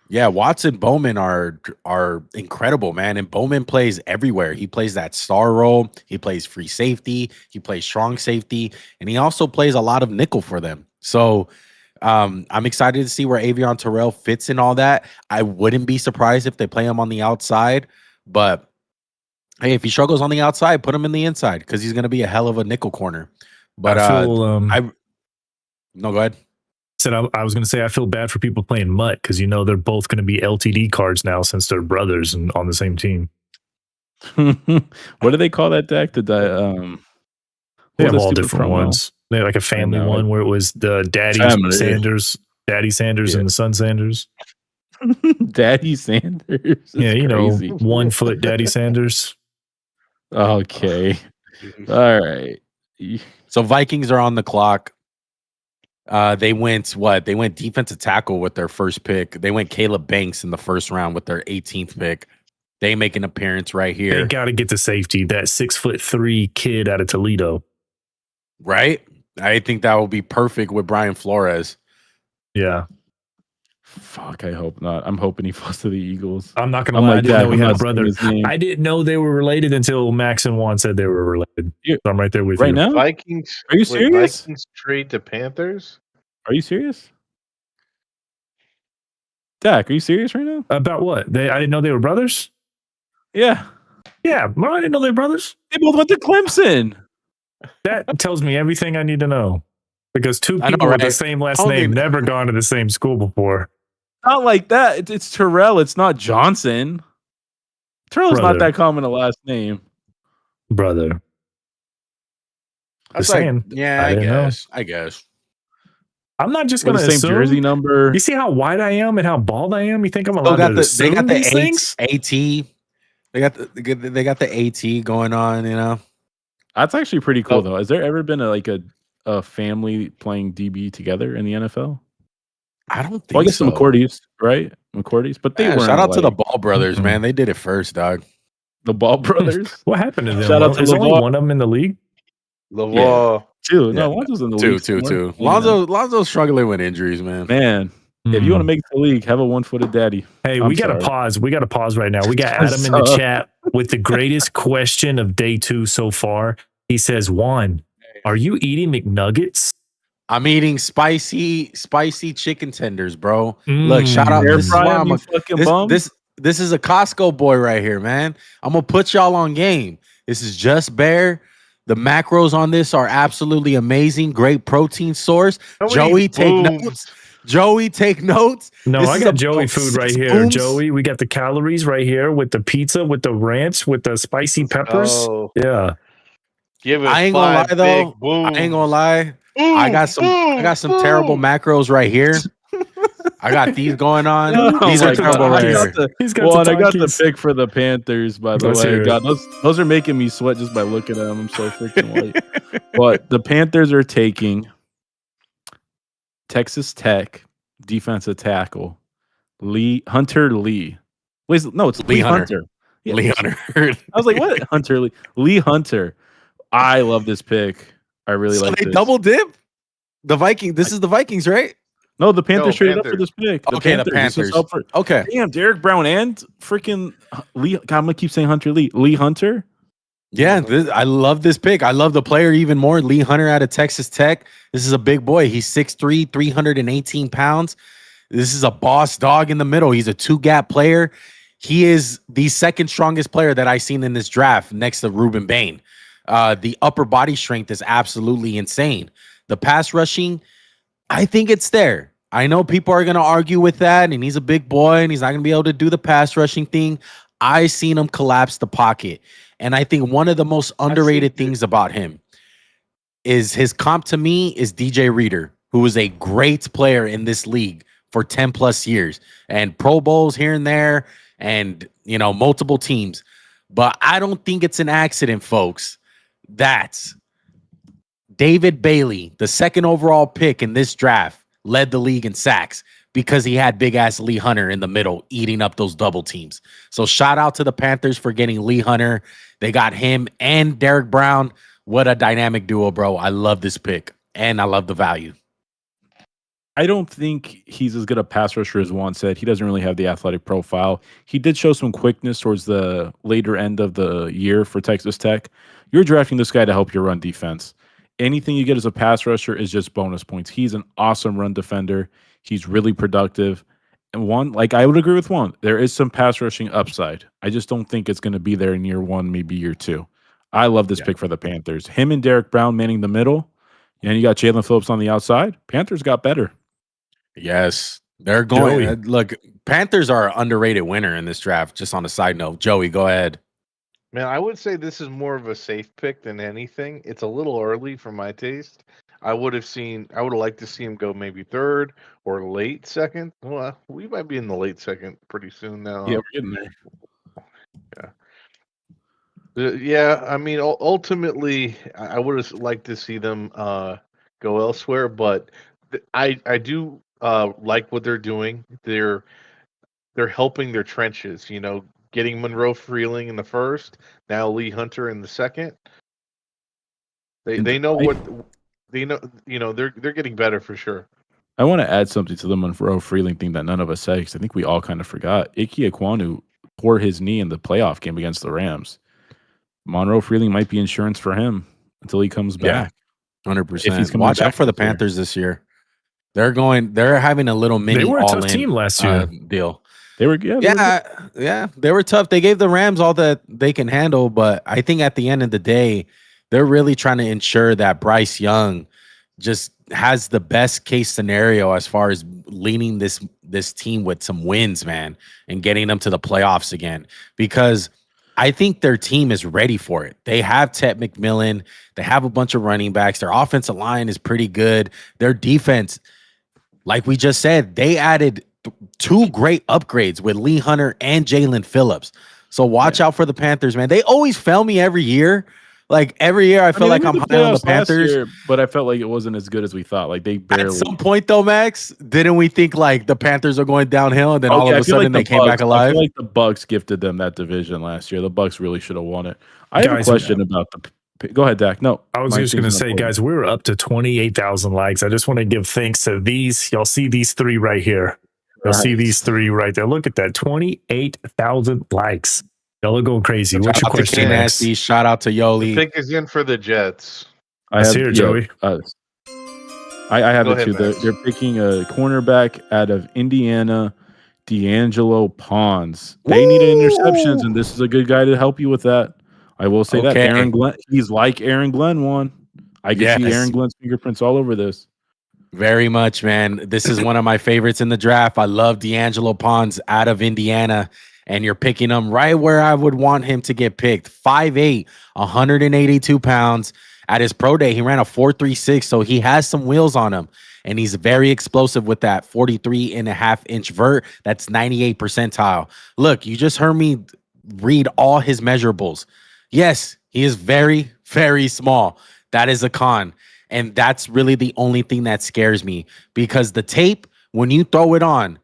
Yeah, Watts and Bowman are incredible, man. And Bowman plays everywhere. He plays that star role. He plays free safety. He plays strong safety, and he also plays a lot of nickel for them. So I'm excited to see where Avion Terrell fits in all that. I wouldn't be surprised if they play him on the outside, but hey, if he struggles on the outside, put him in the inside because he's going to be a hell of a nickel corner. But I feel, no, go ahead. I was going to say I feel bad for people playing Mutt because they're both going to be LTD cards now since they're brothers and on the same team. What do they call that deck? They What have was the all stupid different promo? ones. They had like a family know. one where it was the Daddy Family. Sanders Yeah. and the son Sanders. Daddy Sanders. Yeah, Is crazy. 1 foot Daddy Sanders. Okay. All right. So Vikings are on the clock. They went what? They went defensive tackle with their first pick. They went Caleb Banks in the first round with their 18th pick. They make an appearance right They here. got to get the safety, that 6'3" kid out of Toledo. Right? I think that will be perfect with Brian Flores. Yeah. Fuck, I hope not. I'm hoping he falls to the Eagles. I'm not going to lie. I didn't know he had a brother. His name. I didn't know they were related until Max and Juan said they were related. Yeah. So I'm right there with Right you. now? Vikings. Are you serious? Vikings trade to Panthers? Are you serious? Dak, are you serious right now? About what? I didn't know they were brothers? Yeah. Yeah. Well, I didn't know they were brothers. They both went to Clemson. That tells me everything I need to know. Because two I know, people with the right? same last Only- name never gone to the same school before. Not like that. It's Terrell. It's not Johnson. Terrell's Brother. not that common a last name. Brother. That's Just saying. yeah, I I didn't know. guess. I guess. I'm not just With going the to same assume. jersey number. You see how wide I am and how bald I am? You think I'm Still allowed got to they assume got the these things? AT. They got the AT going on, you know. That's actually pretty cool, though. Has there ever been a family playing DB together in the NFL? I don't think Well, I guess so. the McCourties, right? McCourties, but they Yeah, weren't. shout out to the like, Ball brothers, Mm-mm. man. They did it first, dog. the Ball brothers. What happened to them? Shout out to There's only LeVar. one of them in the league? Lavar. Two. No, Yeah. Lonzo's in the league. somewhere. Two. Yeah. Lonzo's struggling with injuries, man. Man, if you want to make the league, have a one-footed daddy. Hey, I'm we got to sorry. pause. We got to pause right now. We got Adam in the chat with the greatest question of day 2 so far. He says, Juan, are you eating McNuggets? I'm eating spicy chicken tenders, bro. Look, shout out. Air This is why fry 'em, I'm you a, fucking bum. this is a Costco boy right here, man. I'm gonna put y'all on game. This is just Bear. The macros on this are absolutely amazing. Great protein source. Joey, take notes. Joey, take notes. No, This I is got about Joey food right 6 here. spoons. Joey, we got the calories right here with the pizza, with the ranch, with the spicy peppers. Oh, Yeah. give it I ain't gonna lie 5 though. big booms. I ain't gonna lie. I got some terrible macros right here. I got these going on. Oh These my are terrible God. right I here. got the, He's got well, the and I got the Takis. pick for the Panthers, by the Let's hear way. it. God, those are making me sweat just by looking at them. I'm so freaking white. But the Panthers are taking Texas Tech defensive tackle Hunter Lee. Wait, no, it's Lee Hunter. Yeah. Lee Hunter. I was like, what? Hunter Lee. Lee Hunter. I love this pick. I really So like they this. double dip? The Viking. This is the Vikings, right? No, the Panthers traded up for Panthers. this pick. Okay, the This was Panthers. up for- Okay. Damn, Derek Brown and freaking Lee. God, I'm gonna keep saying Hunter Lee. Lee Hunter. Yeah, I love this pick. I love the player even more. Lee Hunter out of Texas Tech. This is a big boy. He's 6'3", 318 pounds. This is a boss dog in the middle. He's a 2-gap player. He is the second strongest player that I've seen in this draft next to Ruben Bain. The upper body strength is absolutely insane. The pass rushing, I think it's there. I know people are going to argue with that, and he's a big boy, and he's not going to be able to do the pass rushing thing. I seen him collapse the pocket. And I think one of the most underrated things about him is his comp to me is DJ Reader, who is a great player in this league for 10 plus years and Pro Bowls here and there and, you know, multiple teams. But I don't think it's an accident, folks. That's David Bailey, the second overall pick in this draft, led the league in sacks because he had big ass Lee Hunter in the middle eating up those double teams. So shout out to the Panthers for getting Lee Hunter. They got him and Derek Brown. What a dynamic duo, bro. I love this pick and I love the value. I don't think he's as good a pass rusher as Juan said. He doesn't really have the athletic profile. He did show some quickness towards the later end of the year for Texas Tech. You're drafting this guy to help your run defense. Anything you get as a pass rusher is just bonus points. He's an awesome run defender. He's really productive. And one, like I would agree with one, there is some pass rushing upside. I just don't think it's going to be there in year 1, maybe year 2. I love this pick for the Panthers. Him and Derek Brown manning the middle, and you got Jalen Phillips on the outside. Panthers got better. Yes, they're going. Look, Panthers are an underrated winner in this draft. Just on a side note, Joey, go ahead. Man, I would say this is more of a safe pick than anything. It's a little early for my taste. I would have liked to see him go maybe third or late second. Well, we might be in the late second pretty soon now. Yeah, Huh? we're getting there. Yeah, I mean, ultimately, I would have liked to see them go elsewhere, but I do like what they're doing. They're helping their trenches. You know, getting Monroe Freeling in the first, now Lee Hunter in the second. They know what they know. You know, they're getting better for sure. I want to add something to the Monroe Freeling thing that none of us said because I think we all kind of forgot. Ike Ekwonu tore his knee in the playoff game against the Rams. Monroe Freeling might be insurance for him until he comes Yeah. back. 100%. Watch out for the Panthers this year. They're having a little mini They were a tough all-in team last year. deal. They were They were tough. They gave the Rams all that they can handle, but I think at the end of the day, they're really trying to ensure that Bryce Young just has the best case scenario as far as leading this team with some wins, man, and getting them to the playoffs again. Because I think their team is ready for it. They have Ted McMillan. They have a bunch of running backs. Their offensive line is pretty good. Their defense, like we just said, they added two great upgrades with Lee Hunter and Jalen Phillips. So watch out for the Panthers, man. They always fail me every year. Like every year, I feel like I'm high on the Panthers. Year, but I felt like it wasn't as good as we thought. Like they barely. At some point, though, Max, didn't we think like the Panthers are going downhill, and then all of a sudden they came back alive? I feel like the Bucks gifted them that division last year. The Bucks really should have won it. I have a question about the. Go ahead, Dak. No, I was just going to say, guys, we're up to 28,000 likes. I just want to give thanks to these. Y'all see these three right here. You'll see these three right there. Look at that, 28,000 likes. Y'all are going crazy. What's your question next? Shout out to Yoli. The pick is in for the Jets. Let's hear it, Joey. I have it too. They're picking a cornerback out of Indiana, D'Angelo Pons. They need interceptions, and this is a good guy to help you with that. I will say that Aaron Glenn, he's like Aaron Glenn one. I can see Aaron Glenn's fingerprints all over this. Very much, man. This is one of my favorites in the draft. I love D'Angelo Pons out of Indiana, and you're picking him right where I would want him to get picked. 5'8", 182 pounds. At his pro day, he ran a 4.36, so he has some wheels on him, and he's very explosive with that 43.5-inch vert. That's 98 percentile. Look, you just heard me read all his measurables. Yes, he is very, very small. That is a con. And that's really the only thing that scares me, because the tape, when you throw it on,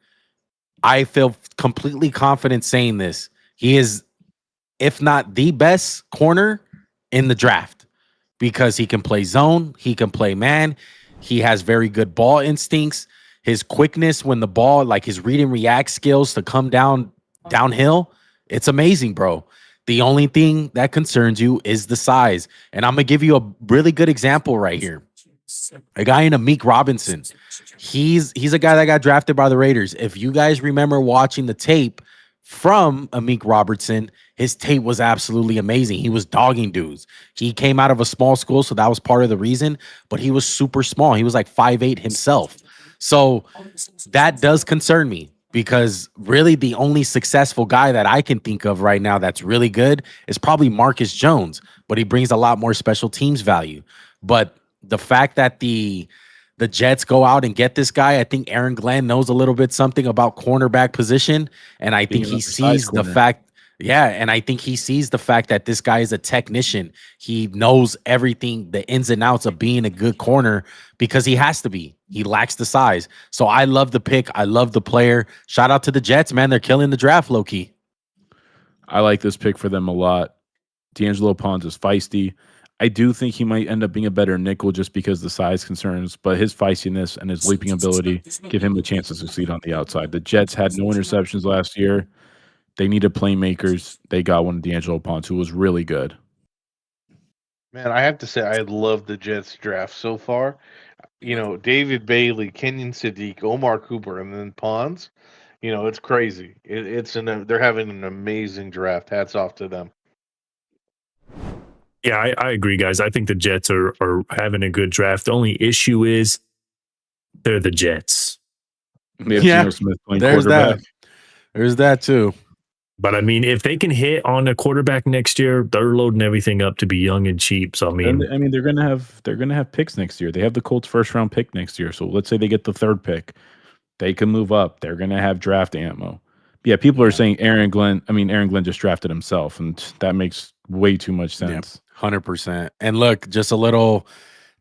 I feel completely confident saying this. He is, if not the best corner in the draft, because he can play zone, he can play man, he has very good ball instincts. His quickness when the ball, like his read and react skills to come downhill, it's amazing, bro. The only thing that concerns you is the size. And I'm going to give you a really good example right here. A guy in Amik Robinson. He's a guy that got drafted by the Raiders. If you guys remember watching the tape from Amik Robertson, his tape was absolutely amazing. He was dogging dudes. He came out of a small school, so that was part of the reason, but he was super small. He was like 5'8" himself. So that does concern me, because really the only successful guy that I can think of right now that's really good is probably Marcus Jones, but he brings a lot more special teams value. But the fact that the Jets go out and get this guy, I think Aaron Glenn knows a little bit something about cornerback position, and I think he sees the fact. Yeah, and I think he sees the fact that this guy is a technician. He knows everything, the ins and outs of being a good corner, because he has to be. He lacks the size. So I love the pick. I love the player. Shout out to the Jets, man. They're killing the draft, low-key. I like this pick for them a lot. D'Angelo Pons is feisty. I do think he might end up being a better nickel just because the size concerns, but his feistiness and his leaping ability give him a chance to succeed on the outside. The Jets had no interceptions last year. They needed playmakers. They got one, D'Angelo Pons, who was really good. Man, I have to say, I love the Jets draft so far. You know, David Bailey, Kenyon Sadiq, Omar Cooper, and then Pons. You know, it's crazy. They're having an amazing draft. Hats off to them. Yeah, I agree, guys. I think the Jets are having a good draft. The only issue is they're the Jets. They have Geno Smith playing there's quarterback. There's that too. But I mean, if they can hit on a quarterback next year, they're loading everything up to be young and cheap. So I And mean, they're gonna have picks next year. They have the Colts first round pick next year. So let's say they get the third pick, they can move up. They're gonna have draft ammo. Yeah, people are saying Aaron Glenn. I mean, Aaron Glenn just drafted himself, and that makes way too much sense. 100%. And look, just a little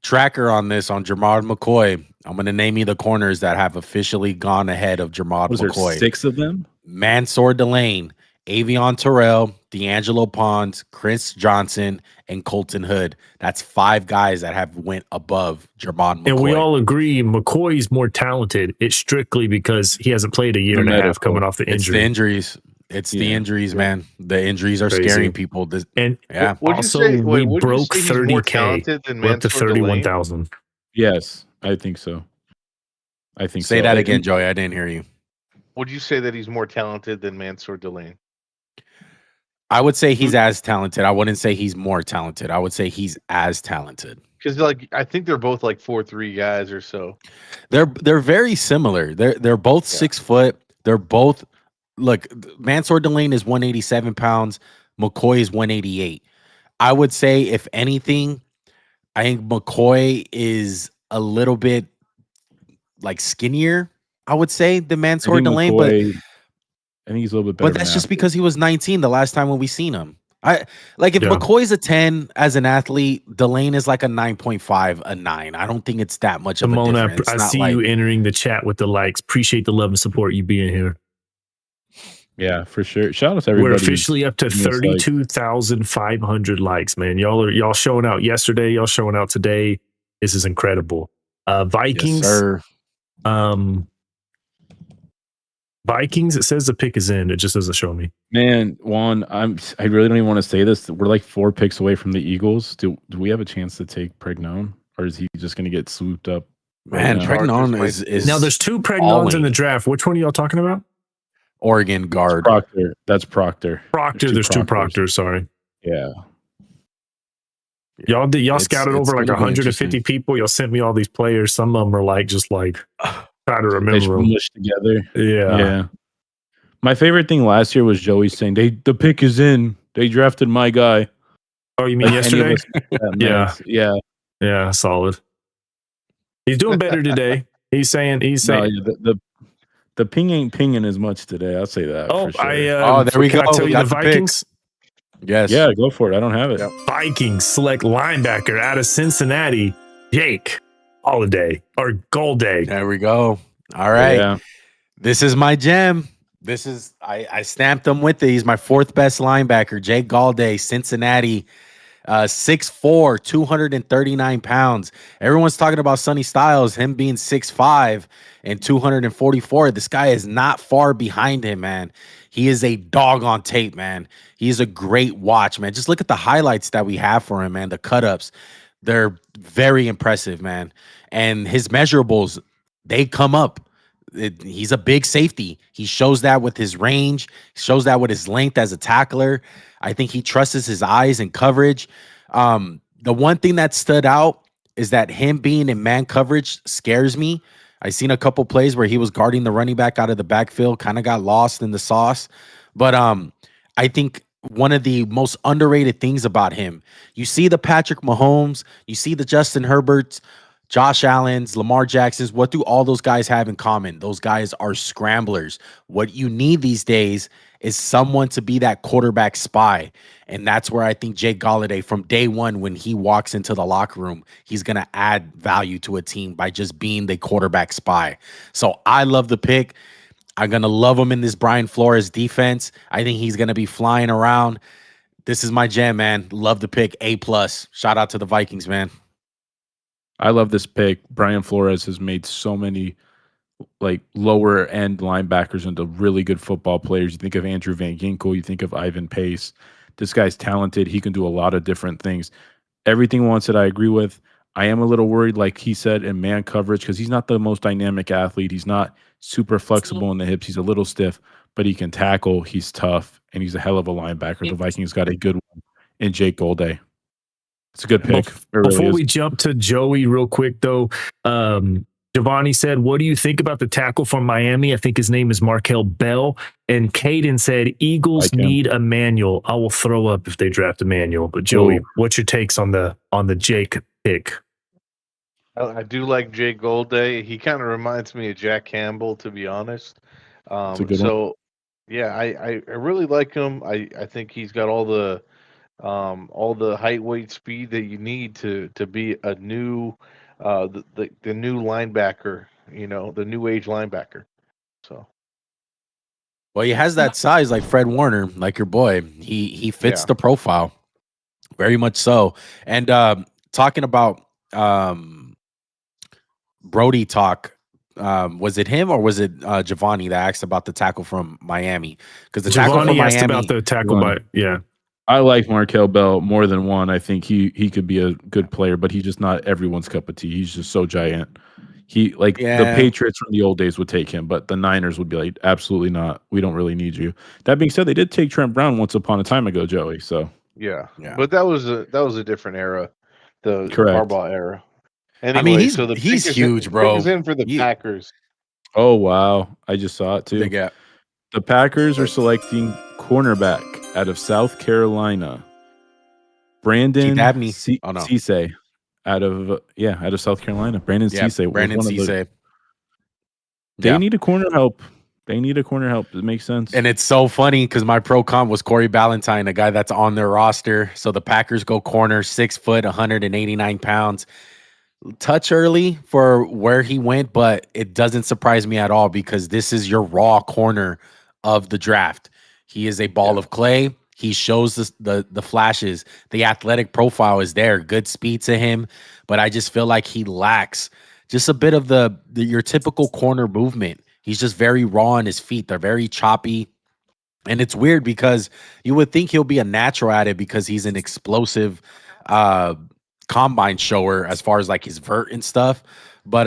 tracker on this on Jermod McCoy. I'm going to name you the corners that have officially gone ahead of Jermod Was there McCoy. 6 of them? Mansour Delane, Avion Terrell, D'Angelo Pons, Chris Johnson, and Colton Hood. That's 5 guys that have went above Jermod McCoy. and we all agree McCoy's more talented. It's strictly because he hasn't played a year and a half coming off the It's injury. the injuries. It's the injuries, man. The injuries are scaring people. And yeah. Would also, you say, we would you broke say he's more 30K. talented than We're up to Mansour Delane? 31,000. Yes, I think so. Say that again, Joey. I didn't hear you. Would you say that he's more talented than Mansour Delane? I would say he's as talented. I wouldn't say he's more talented. I would say he's as talented. Because like I think they're both like 4'3" guys or so. They're very similar. They're both 6 foot. They're both look. Mansour Delane is 187 pounds. McCoy is 188. I would say, if anything, I think McCoy is a little bit like skinnier. I would say than Mansour Delane, but I think he's a little bit better. But that's just because he was 19 the last time when we seen him. If Yeah. McCoy's a 10 as an athlete, Delane is like a 9.5, a 9. I don't think it's that much of a Simona, difference. I see you entering the chat with the likes. Appreciate the love and support you being here. Yeah, for sure. Shout out to everybody. We're officially up to giving us, like- 32,500 likes, man. Y'all showing out yesterday. Y'all showing out today. This is incredible. Vikings. Yes, sir. Vikings. It says the pick is in. It just doesn't show me. Man, Juan, I really don't even want to say this. We're like 4 picks away from the Eagles. Do we have a chance to take Pregnon, or is he just going to get swooped up? Man, now? Pregnon is Now there's 2 Pregnons in the draft. Which one are y'all talking about? Oregon guard. Proctor. That's Proctor. Proctor. There's 2 Proctors. Sorry. Yeah. Y'all scouted over like gonna be 150 people. Y'all sent me all these players. Some of them are like just like try to They remember them. smushed together. Yeah. My favorite thing last year was Joey saying the pick is in. They drafted my guy. Oh, you mean Like, any of yesterday? us- yeah. Yeah, solid. He's doing better today. He's saying No, the ping ain't pinging as much today. I'll say that. oh, for sure. there we can go. I tell We you got the the pick. Vikings? Yes. Yeah, go for it. I don't have it. Yep. Vikings select linebacker out of Cincinnati, Jake Holiday or Golday. There we go. All right. Yeah. This is my gem. This is I stamped him with it. He's my 4th best linebacker, Jake Galday, Cincinnati, 6'4", 239 pounds. Everyone's talking about Sonny Styles, him being 6'5" and 244. This guy is not far behind him, man. He is a dog on tape, man. He is a great watch, man. Just look at the highlights that we have for him, man. The cut-ups, they're very impressive, man. And his measurables, they come up. He's a big safety. He shows that with his range, shows that with his length as a tackler. I think he trusts his eyes and coverage. The one thing that stood out is that him being in man coverage scares me. I seen a couple plays where he was guarding the running back out of the backfield, kind of got lost in the sauce. But I think one of the most underrated things about him, you see the Patrick Mahomes, you see the Justin Herberts, Josh Allen's, Lamar Jackson's. What do all those guys have in common? Those guys are scramblers. What you need these days is someone to be that quarterback spy. And that's where I think Jake Galladay, from day one, when he walks into the locker room, he's going to add value to a team by just being the quarterback spy. So I love the pick. I'm going to love him in this Brian Flores defense. I think he's going to be flying around. This is my jam, man. Love the pick. A+. Shout out to the Vikings, man. I love this pick. Brian Flores has made so many like lower end linebackers into really good football players. You think of Andrew Van Ginkel, you think of Ivan Pace. This guy's talented. He can do a lot of different things. Everything wants it, I agree with. I am a little worried, like he said, in man coverage, because he's not the most dynamic athlete. He's not super flexible in the hips. He's a little stiff, but he can tackle. He's tough, and he's a hell of a linebacker. The Vikings got a good one in Jake Golday. It's a good pick. Before we jump to Joey real quick, though, Giovanni said, what do you think about the tackle from Miami? I think his name is Markel Bell. And Kayden said, Eagles need Emmanuel. I will throw up if they draft Emmanuel. But Joey, what's your takes on the Jake pick? I do like Jay Golday. He kind of reminds me of Jack Campbell, to be honest. That's a good one. Yeah, I really like him. I think he's got all the height, weight, speed that you need to be a new the new linebacker, the new age linebacker. So Well, he has that size like Fred Warner, like your boy. He fits the profile. Very much so. And talking about Brody talk, was it him or was it Giovanni that asked about the tackle from Miami? Because the tackle from Miami asked about the tackle by I like Markel Bell more than one. I think he could be a good player, but he's just not everyone's cup of tea. He's just so giant. The Patriots from the old days would take him, but the Niners would be like, absolutely not. We don't really need you. That being said, they did take Trent Brown once upon a time ago, Joey. So yeah. But that was a different era, the Correct. Harbaugh era. Anyway, I mean, so he's huge, bro. He's in for the Packers. Oh wow, I just saw it too. The Packers are selecting cornerback out of South Carolina, Brandon Cisse out of South Carolina. Brandon Cisse. Brandon Cisse. They need a corner help. They need a corner help. It makes sense. And it's so funny because my pro comp was Corey Ballantyne, a guy that's on their roster. So the Packers go corner, 6 foot, 189 pounds. Touch early for where he went, but it doesn't surprise me at all because this is your raw corner of the draft. He is a ball of clay. He shows the flashes. The athletic profile is there. Good speed to him, but I just feel like he lacks just a bit of your typical corner movement. He's just very raw on his feet. They're very choppy. And it's weird because you would think he'll be a natural at it because he's an explosive combine shower as far as like his vert and stuff. But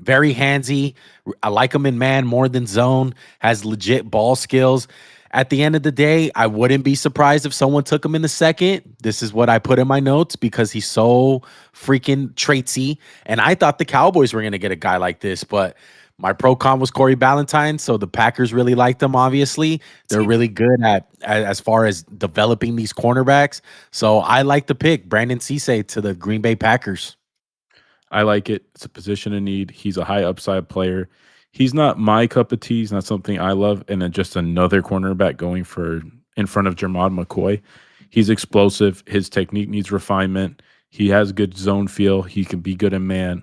very handsy. I like him in man more than zone. Has legit ball skills. At the end of the day, I wouldn't be surprised if someone took him in the second. This is what I put in my notes because he's so freaking traitsy. And I thought the Cowboys were going to get a guy like this, but my pro con was Corey Ballantyne, so the Packers really liked him, obviously. They're really good at as far as developing these cornerbacks. So I like the pick, Brandon Cisse to the Green Bay Packers. I like it. It's a position of need. He's a high upside player. He's not my cup of tea. He's not something I love. And then just another cornerback going in front of Jermod McCoy. He's explosive. His technique needs refinement. He has good zone feel. He can be good in man.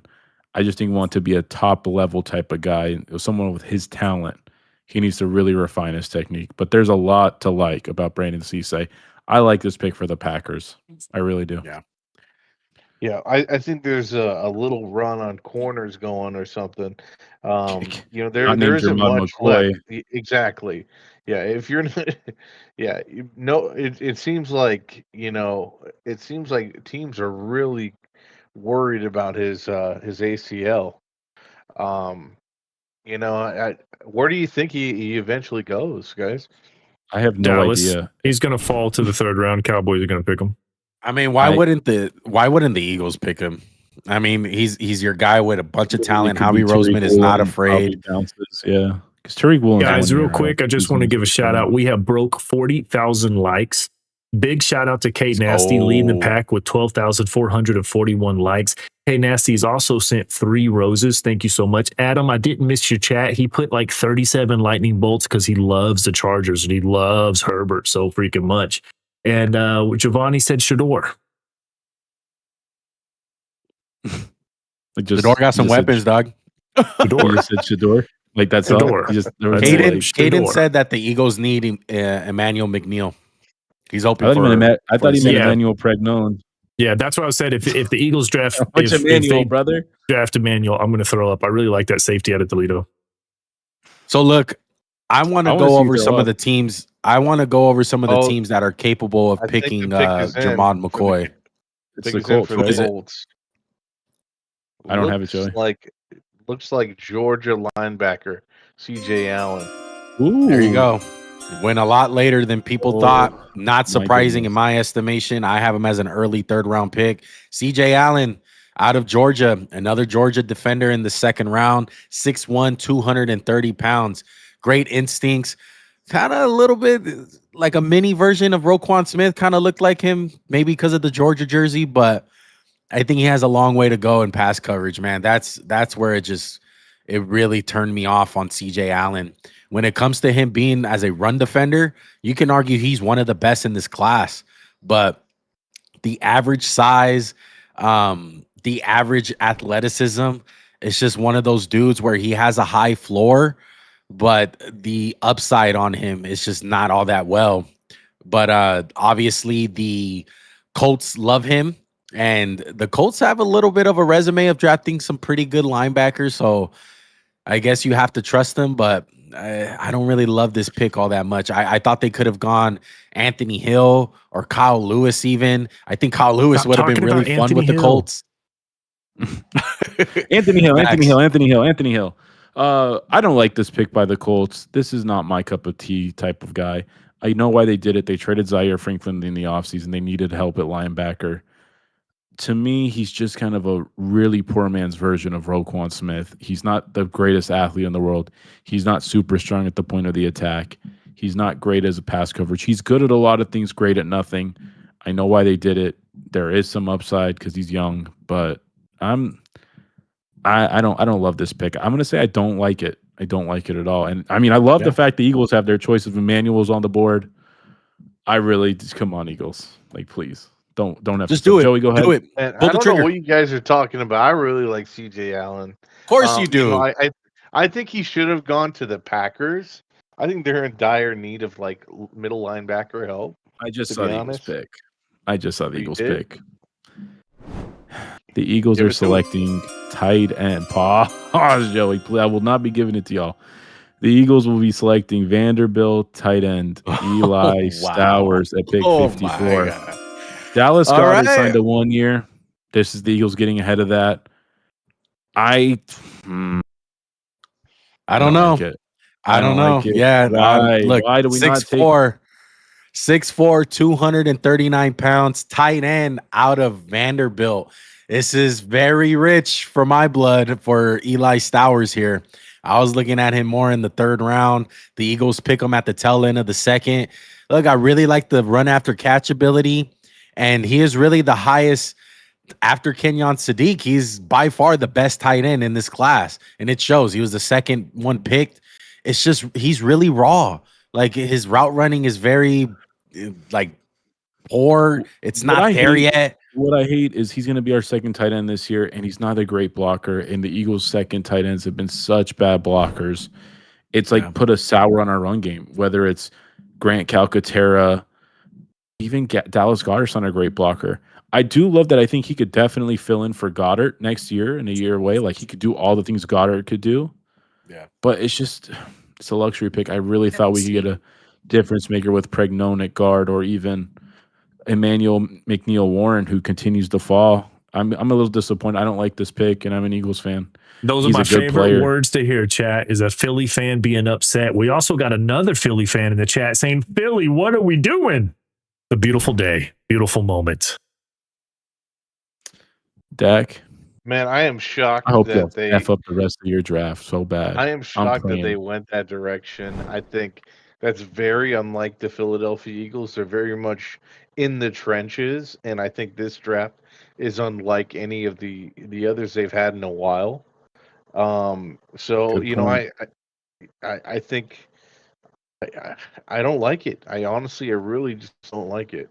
I just didn't want to be a top level type of guy. Someone with his talent. He needs to really refine his technique. But there's a lot to like about Brandon Cisse. I like this pick for the Packers. I really do. Yeah. Yeah, I think there's a little run on corners going or something. There isn't much left. Exactly. Yeah, if you're not, it seems like teams are really worried about his ACL. Where do you think he eventually goes, guys? I have no idea. He's going to fall to the third round. Cowboys are going to pick him. I mean, why wouldn't the Eagles pick him? I mean, he's your guy with a bunch of talent. Howie Roseman is not afraid. Yeah. Because Tariq Woolen. Guys, real quick, I just want to give a shout out. We have broke 40,000 likes. Big shout out to K Nasty leading the pack with 12,441 likes. K Nasty's also sent 3 roses. Thank you so much. Adam, I didn't miss your chat. He put like 37 lightning bolts because he loves the Chargers and he loves Herbert so freaking much. And Giovanni said Shador. Shador got some weapons, dog. Shador. You said Shador? Like that's Shador. Kayden said that the Eagles need Emmanuel McNeil. He's open I thought he meant Emmanuel Pregnon. Yeah, that's what I said. If the Eagles draft brother draft Emmanuel, I'm going to throw up. I really like that safety out of Toledo. So look, I want to go over some of the teams. I want to go over some of the teams that are capable of picking Jermod McCoy. It's the Colts, right? I don't have it, Joey. Looks like Georgia linebacker CJ Allen. Ooh. There you go. Went a lot later than people thought. Not surprising in my estimation. I have him as an early 3rd round pick. CJ Allen, out of Georgia, another Georgia defender in the second round, 6'1", 230 pounds. Great instincts. Kind of a little bit like a mini version of Roquan Smith. Kind of looked like him, maybe because of the Georgia jersey, but I think he has a long way to go in pass coverage, man. That's where it really turned me off on CJ Allen. When it comes to him being as a run defender, you can argue he's one of the best in this class, but the average size, the average athleticism, it's just one of those dudes where he has a high floor, but the upside on him is just not all that well. But obviously the Colts love him, and the Colts have a little bit of a resume of drafting some pretty good linebackers, so I guess you have to trust them, but I don't really love this pick all that much. I thought they could have gone Anthony Hill or Kyle Lewis even. I think Kyle Lewis would have been really fun with the Colts. Anthony Hill. I don't like this pick by the Colts. This is not my cup of tea type of guy. I know why they did it. They traded Zaire Franklin in the offseason. They needed help at linebacker. To me, he's just kind of a really poor man's version of Roquan Smith. He's not the greatest athlete in the world. He's not super strong at the point of the attack. He's not great as a pass coverage. He's good at a lot of things, great at nothing. I know why they did it. There is some upside because he's young, but I don't love this pick. I'm gonna say I don't like it. I don't like it at all. And I mean, I love the fact the Eagles have their choice of Emmanuel's on the board. I really just come on, Eagles. Like, please. Don't have just to do it. Joey, go ahead. Do it. And Pull I the don't trigger. know what you guys are talking about. I really like CJ Allen. Of course you do. I think he should have gone to the Packers. I think they're in dire need of like middle linebacker help. I just to saw be the honest. Eagles pick. I just saw the You Eagles did? pick. The Eagles Give are it to 'em. selecting tight end. Pause, Joey. I will not be giving it to y'all. The Eagles will be selecting Vanderbilt tight end Eli Stowers at pick 54. God. Dallas All Goedert right. signed a 1 year. This is the Eagles getting ahead of that. I don't know. like it. I don't know. like it. Yeah. Why? Look, Why do we not take 6'4", 239 pounds, tight end out of Vanderbilt. This is very rich for my blood for Eli Stowers here. I was looking at him more in the third round. The Eagles pick him at the tail end of the second. Look, I really like the run after catch ability, and he is really the highest after Kenyon Sadiq. He's by far the best tight end in this class, and it shows. He was the second one picked. It's just he's really raw. Like his route running is very like poor. It's not there yet. What I hate is he's going to be our second tight end this year, and he's not a great blocker. And the Eagles' second tight ends have been such bad blockers. It's like put a sour on our run game, whether it's Grant Calcaterra, even Dallas Goedert's not a great blocker. I do love that. I think he could definitely fill in for Goddard next year in a year away. Like he could do all the things Goddard could do. Yeah. But it's a luxury pick. I really thought we could get a difference maker with Pregnon at guard or even Emmanuel McNeil Warren, who continues to fall. I'm a little disappointed. I don't like this pick, and I'm an Eagles fan. Those are my favorite words to hear, chat, is a Philly fan being upset. We also got another Philly fan in the chat saying, Philly, what are we doing? A beautiful day, beautiful moment. Dak, Man, I am shocked I hope that they F up the rest of your draft so bad. I am shocked that they went that direction. I think that's very unlike the Philadelphia Eagles. They're very much in the trenches, and I think this draft is unlike any of the others they've had in a while. So you know, I think I don't like it. I really just don't like it.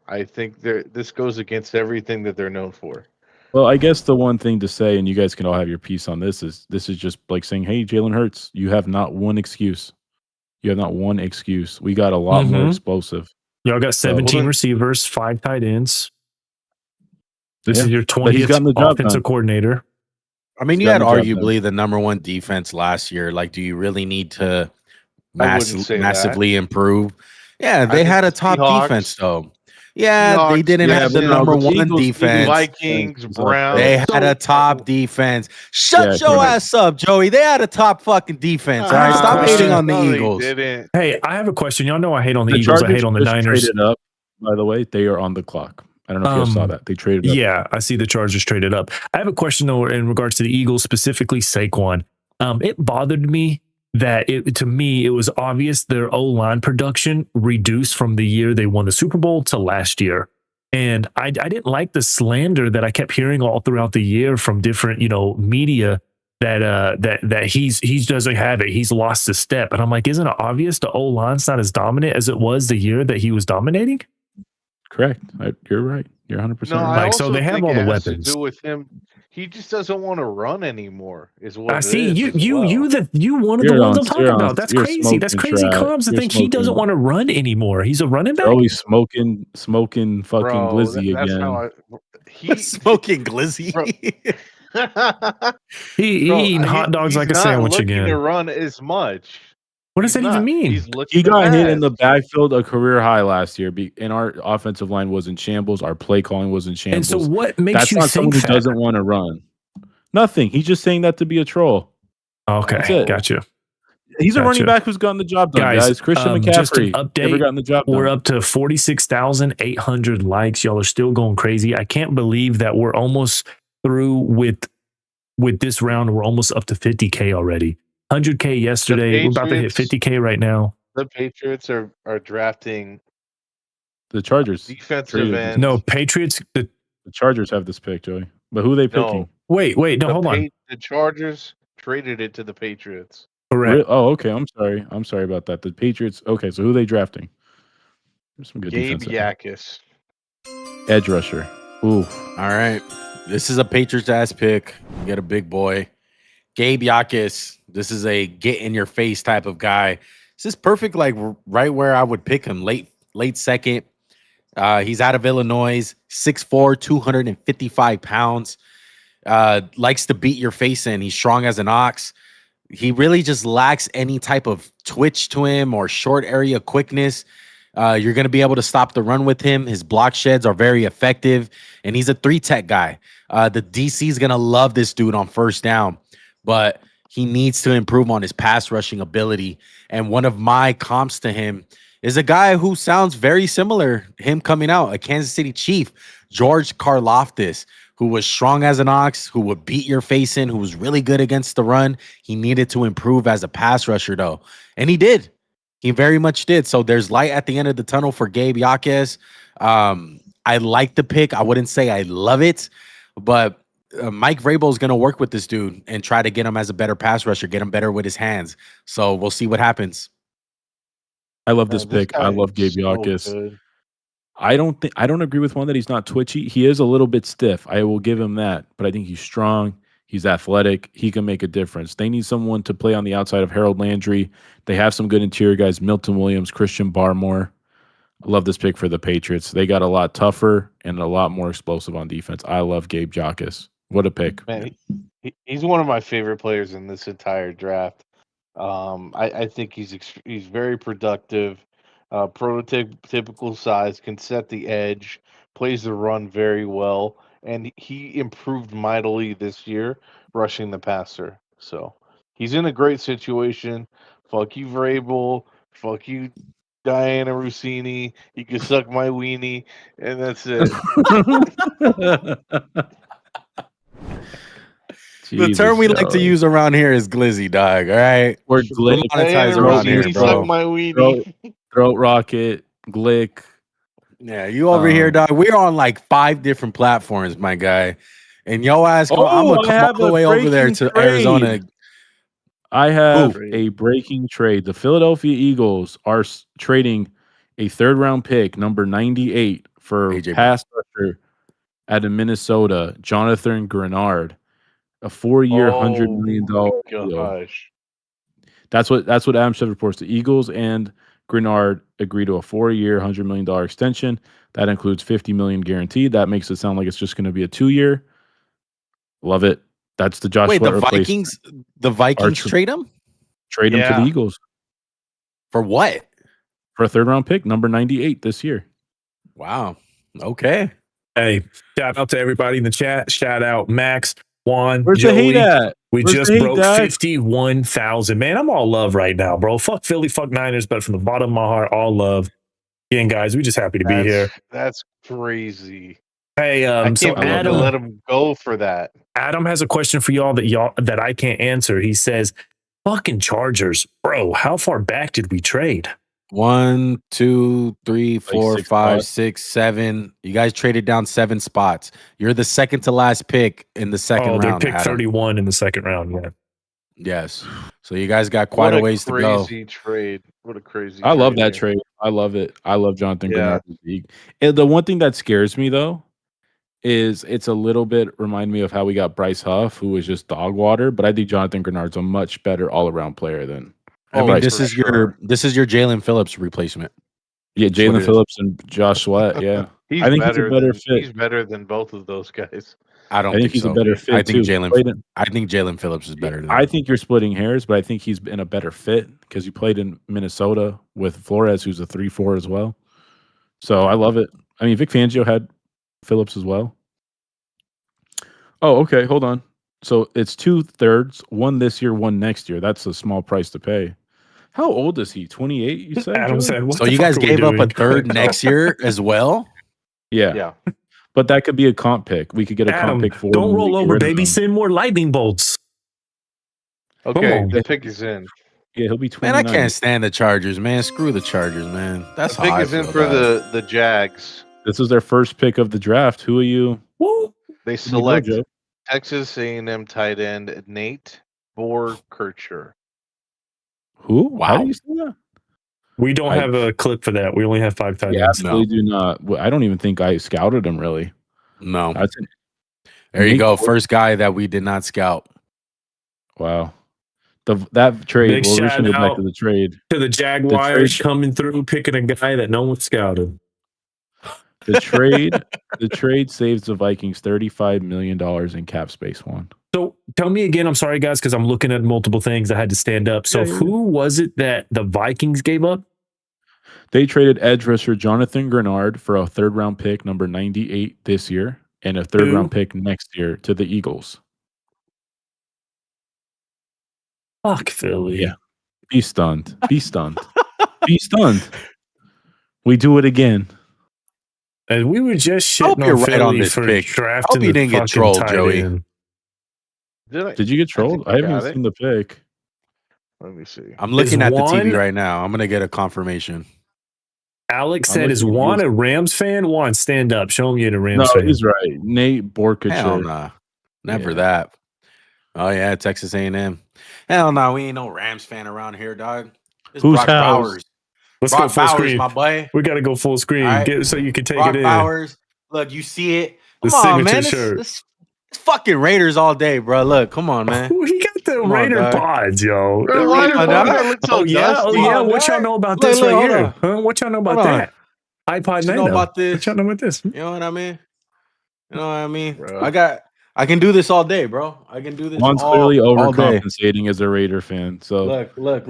I think this goes against everything that they're known for. Well, I guess the one thing to say, and you guys can all have your piece on this is just like saying, hey, Jalen Hurts, you have not one excuse. You have not one excuse. We got a lot more explosive. Y'all got 17 receivers, 5 tight ends. This is your He's gotten the 20th job offensive done. coordinator. I mean, you had arguably the number one defense last year. Like, do you really need to massively improve? Yeah, they had a top defense, though. Yeah, Seahawks, they didn't have the number one defense. Vikings, Browns. They had a top defense. Shut your ass up, Joey. They had a top fucking defense. All right, stop hating on the Eagles. Hey, I have a question. Y'all know I hate on the Eagles. I hate on the Niners. Traded up, by the way, they are on the clock. I don't know if you guys saw that. They traded up. Yeah, I see the Chargers traded up. I have a question though in regards to the Eagles, specifically Saquon. It bothered me that to me it was obvious their O-line production reduced from the year they won the Super Bowl to last year. And I didn't like the slander that I kept hearing all throughout the year from different, media that he doesn't have it. He's lost his step. And I'm like, isn't it obvious the O-line's not as dominant as it was the year that he was dominating? Correct. You're right. You're 100% No, right. I So also they have think all it the has weapons. to do with him. He just doesn't want to run anymore. Is what I it see is you as well. you one of You're the ones on- I'm talking you're on- about. That's you're crazy. That's smoking crazy trash. comms to You're think he doesn't smoking- want to run anymore. He's a running back. Bro, he's smoking fucking Bro, glizzy that's again. how he Smoking glizzy. Bro. He Bro, eating hot dogs like a sandwich looking to again. run as much. What does He's that even not. mean? He's looking He to got hit in the pass. backfield a career high last year, and our offensive line was in shambles. Our play calling was in And shambles. so what makes That's you not someone think who that? doesn't want to run. Nothing. He's just saying that to be a troll. Okay, That's it. gotcha. He's a Gotcha. running back who's gotten the job done, guys. Christian just an McCaffrey update. never gotten the job done. We're up to 46,800 likes. Y'all are still going crazy. I can't believe that we're almost through with this round. We're almost up to 50K already. 100K yesterday. We're about to hit Patriots- 50K right now. The Patriots are drafting The Chargers. defensive traded this. end. No, Patriots. The Chargers have this pick, Joey. But who are they picking? Wait, no, hold on. The Chargers traded it to the Patriots. Correct. Oh, okay. I'm sorry about that. The Patriots. Okay, so who are they drafting? There's some good Gabe defense. Yakis. Edge rusher. Ooh. All right. This is a Patriots ass pick. You get a big boy. Gabe Yakis. This is a get in your face type of guy. This is perfect, like right where I would pick him. Late second. He's out of Illinois, 6'4", 255 pounds. Likes to beat your face in. He's strong as an ox. He really just lacks any type of twitch to him or short area quickness. You're going to be able to stop the run with him. His block sheds are very effective, and he's a 3-tech guy. The DC is going to love this dude on first down, but he needs to improve on his pass rushing ability. And one of my comps to him is a guy who sounds very similar, him coming out, a Kansas City Chief, George Karlaftis, who was strong as an ox, who would beat your face in, who was really good against the run. He needed to improve as a pass rusher, though. And he did. He very much did. So there's light at the end of the tunnel for Gabe Yakis. I like the pick. I wouldn't say I love it, but Mike Vrabel is going to work with this dude and try to get him as a better pass rusher, get him better with his hands. So we'll see what happens. I love this This pick. I guy love is Gabe so Yakis. good. I don't agree with one that he's not twitchy. He is a little bit stiff. I will give him that, but I think he's strong. He's athletic. He can make a difference. They need someone to play on the outside of Harold Landry. They have some good interior guys, Milton Williams, Christian Barmore. I love this pick for the Patriots. They got a lot tougher and a lot more explosive on defense. I love Gabe Yakis. What a pick. Man, he's one of my favorite players in this entire draft. I think he's very productive, prototypical size, can set the edge, plays the run very well, and he improved mightily this year rushing the passer. So he's in a great situation. Fuck you, Vrabel. Fuck you, Diana Rossini. You can suck my weenie, and that's it. The term we like to use around here is glizzy, dog. All right. Or glick. Monetize Diana around here, Rossini, bro. suck my weenie. Throat rocket, glick. Yeah, you over here, dog. We're on like 5 different platforms, my guy. And yo ass, I'm Oh, gonna I come have all the a way over there breaking to Arizona. trade. I have Ooh. a breaking trade. The Philadelphia Eagles are trading a 3rd-round pick, number 98, for AJ pass rusher out of Minnesota, Jonathan Grenard, a 4-year, $100 million deal. Gosh. That's what Adam Schefter reports. The Eagles and Grenard agree to a 4-year, $100 million extension. That includes $50 million guaranteed. That makes it sound like it's just going to be a 2-year. Love it. That's the Josh Wait, Sweat the replacement. Vikings trade him Trade him to Yeah. the Eagles for what? for a 3rd-round pick, number 98 this year. Wow. Okay. Hey, shout out to everybody in the chat. Shout out Max, Juan, Where's Joey. the hate at? We Where's just the hate, broke Dad? 51,000. Man, I'm all love right now, bro. Fuck Philly, fuck Niners, but from the bottom of my heart, all love. Again, guys, we're just happy to be here. That's crazy. Hey, I so can't believe they let him go for that. Adam has a question for y'all that I can't answer. He says, "Fucking Chargers, bro. How far back did we trade?" 1, 2, 3, 4, 6 5, spots. 6, 7. You guys traded down 7 spots. You're the second to last pick in the second They round. picked Adam. 31 in the second round. Yeah. Yes. So you guys got quite a ways to go. Crazy trade. What a crazy. I love that trade. trade. I love it. I love Jonathan Yeah. Grenard's league. And the one thing that scares me though is it's a little bit remind me of how we got Bryce Huff, who was just dog water. But I think Jonathan Grenard's a much better all around player than. I mean, Bryce. this is your Jalen Phillips replacement. Yeah, That's what Jalen it Phillips and Josh Sweat. Yeah, I think he's a better fit. He's better than both of those guys. I don't I think think he's so. a better fit I think too. Jalen Phillips is better than I think you're splitting hairs, but I think he's been a better fit because he played in Minnesota with Flores, who's a 3-4 as well. So I love it. I mean, Vic Fangio had Phillips as well. Oh, okay. Hold on. So it's 2/3, one this year, one next year. That's a small price to pay. How old is he? 28, you said? Adam Joey? said, what So the you fuck guys are we gave up a doing? third next year as well? Yeah. Yeah. But that could be a comp pick. We could get a Adam, comp pick for don't him. roll over, baby. Send more lightning bolts. Okay, on. the pick is in. Yeah, he'll be 29. Man, I can't stand the Chargers, man. Screw the Chargers, man. That's The how pick I is in feel, for dog. the Jags. This is their first pick of the draft. Who are you? Woo. They Who do you go, select Joe? Texas A&M tight end Nate Borkercher. Who? How Wow. do you say that? We don't have a clip for that. We only have 5 tight Yeah, ends. absolutely do not. Well, I don't even think I scouted him really. No. That's There you Nate go. Bork- First guy that we did not scout. Wow. That trade. Big Well, we're just shout gonna go back out to the trade. to the Jaguars coming through, picking a guy that no one scouted. The trade saves the Vikings $35 million in cap space. One. So tell me again, I'm sorry, guys, because I'm looking at multiple things. I had to stand up. So Yeah, yeah, who was it that the Vikings gave up? They traded edge rusher Jonathan Grenard for a 3rd round pick, number 98 this year, and a 3rd round pick next year to the Eagles. Fuck Philly. Yeah. Be stunned. Be stunned. Be stunned. We do it again. And we were just I hope shitting you're on right Philly on this for pick. drafting I hope you the didn't get fucking trolled, tight Joey. end. Did you get trolled? I haven't seen the pick. Let me see. I'm looking at the Juan- TV right now. I'm going to get a confirmation. Alex I'm said, "Is looking at Juan this. a Rams fan? Juan, stand up. Show him you're a Rams No, fan." he's right. Nate Borkercher. Hell nah. Never Yeah. that. Oh, yeah, Texas A&M. Hell no, we ain't no Rams fan around here, dog. It's Whose Brock house? Bowers. Let's go Brock full Bowers, screen. my boy. We got to go full screen. All right. Get it so you can take Brock it in. Bowers. Look, you see it. The Come on, signature man. shirt. It's fucking Raiders all day, bro. Look, come on, man. Ooh, he got the Come on, Raider dog. pods, yo. Bro, The why Raider do dog. pods. look so Oh yeah, dusty? yeah. on, What y'all dog. know about Look, this look, right hold here? on. Huh? What y'all know about Hold on. that? iPod What you know Nano. about this? What y'all know about this? You know what I mean? You know what I mean? Bro. I can do this all day, bro. I can do this Juan's all clearly all day. overcompensating as a Raider fan. So Look.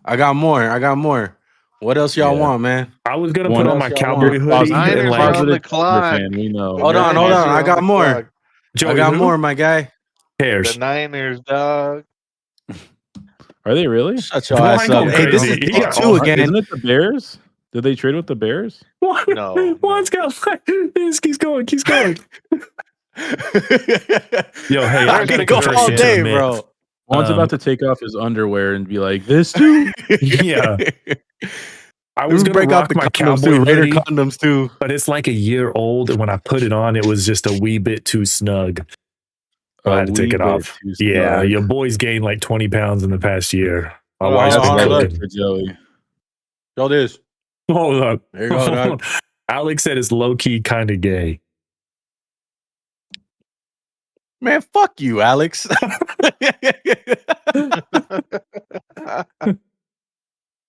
I got more. What else y'all Yeah. want, man? I was gonna One put on else my y'all cowboy want? hoodie Positive- and Niners like are on the positive clock. fan, we know. Hold on. Niners I are got on the more. clock. Joey, I got who more, my guy. cares? The Niners, dog. Are they really? Shut your Juan ass up. going Hey, this crazy. is He pick got 2 all- again. Isn't it the Bears? Did they trade with the Bears? No. Juan's got keeps going. Yo, hey, I Where's gotta the go confess all shit to day, the man. bro. Juan's about to take off his underwear and be like, "This too." Yeah. I was gonna break out rock the my condoms cowboy too. Raider hoodie, condoms too. but it's like a year old, and when I put it on, it was just a wee bit too snug. So I had to take it off. Yeah, your boy's gained like 20 pounds in the past year. My Hold on, wife's hold been on, look. cooking. for Joey. Show this. Hold up. There you go, dog. Alex said it's low key kind of gay. Man, fuck you, Alex.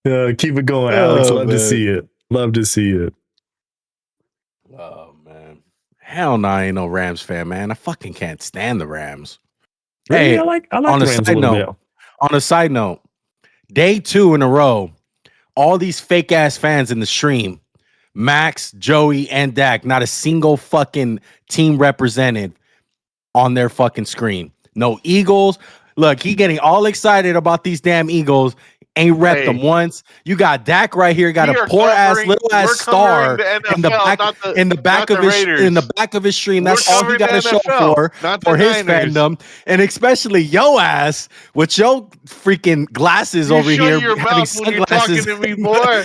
Keep it going, Alex. Oh, Love to man. see it. Love to see it. Oh man. Hell no, I ain't no Rams fan, man. I fucking can't stand the Rams. Really? Hey, I like on the a Rams a side little note, bit. On a side note, day 2 in a row, all these fake ass fans in the stream, Max, Joey, and Dak, not a single fucking team represented on their fucking screen. No Eagles. Look, he getting all excited about these damn Eagles. Ain't repped Hey. them once. You got Dak right here. Got We a are poor ass covering- little ass we're star covering the in the NFL, back not the- in the back not of the his Raiders. in the back of his stream. That's We're all he covering got to the show NFL, for not the his Niners. fandom, and especially yo ass with your freaking glasses You over shut here, your having mouth when you're talking to me, boy.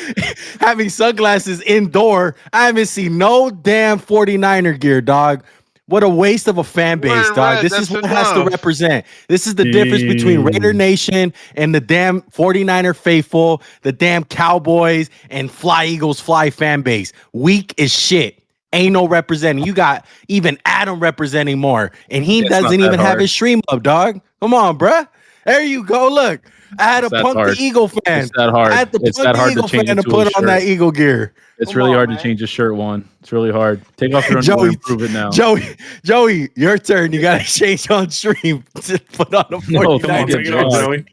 having sunglasses indoor. I haven't seen no damn 49er gear, dog. What a waste of a fan base, Wearing dog. red, This is that's what it has to enough. represent. This is the difference between Raider Nation and the damn 49er faithful, the damn Cowboys and Fly Eagles Fly fan base. Weak as shit. Ain't no representing. You got even Adam representing more, and he It's not doesn't that even have hard. his stream up, dog. Come on, bruh. There you go. Look, I had It's to that punk hard. the Eagle fan. It's that hard. I had to It's punk that the hard to Eagle change fan to into a put on that shirt. Eagle gear. It's Come really on, hard man. to change a shirt, Juan. It's really hard. Take off your underwear and prove it now. Joey, your turn. You got to change on stream to put on a 49. No, Come on, Take it take it off, off. Joey.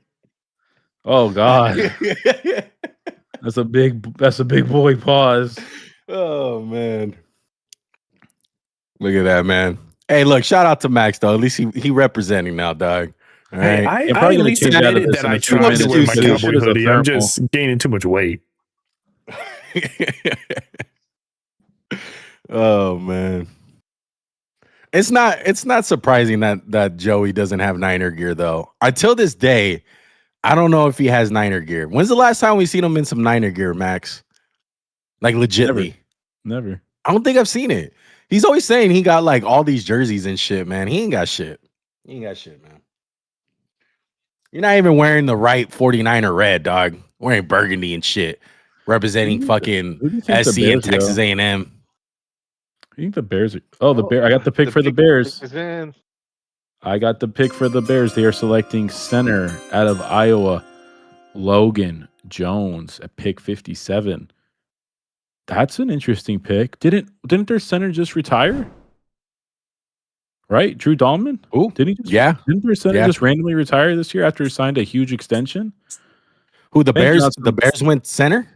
Oh God, that's a big boy pause. Oh man, look at that, man. Hey, look, shout out to Max though. At least he representing now, dog. All Hey, right. I You're probably at gonna least change out of admitted this that in I a few tried to minutes. wear my This cowboy shit is a hoodie. I'm thermal. just gaining too much weight. Oh man. It's not surprising that Joey doesn't have Niner gear though. Until this day, I don't know if he has Niner gear. When's the last time we seen him in some Niner gear, Max? Like legitly. Never. I don't think I've seen it. He's always saying he got like all these jerseys and shit, man. He ain't got shit. He ain't got shit, man. You're not even wearing the right 49er red, dog. Wearing burgundy and shit. Representing fucking Who do you think the SC and Bears Texas go? A&M. I think the Bears. The Bear. I got the pick for the big Bears. is in. I got the pick for the Bears. They are selecting center out of Iowa, Logan Jones at pick 57. That's an interesting pick. Didn't their center just retire? Right, Drew Dahlman. Ooh, Didn't he? Just, yeah. Didn't their center Yeah. just randomly retire this year after he signed a huge extension? Who the Thank Bears? Johnson. The Bears went center?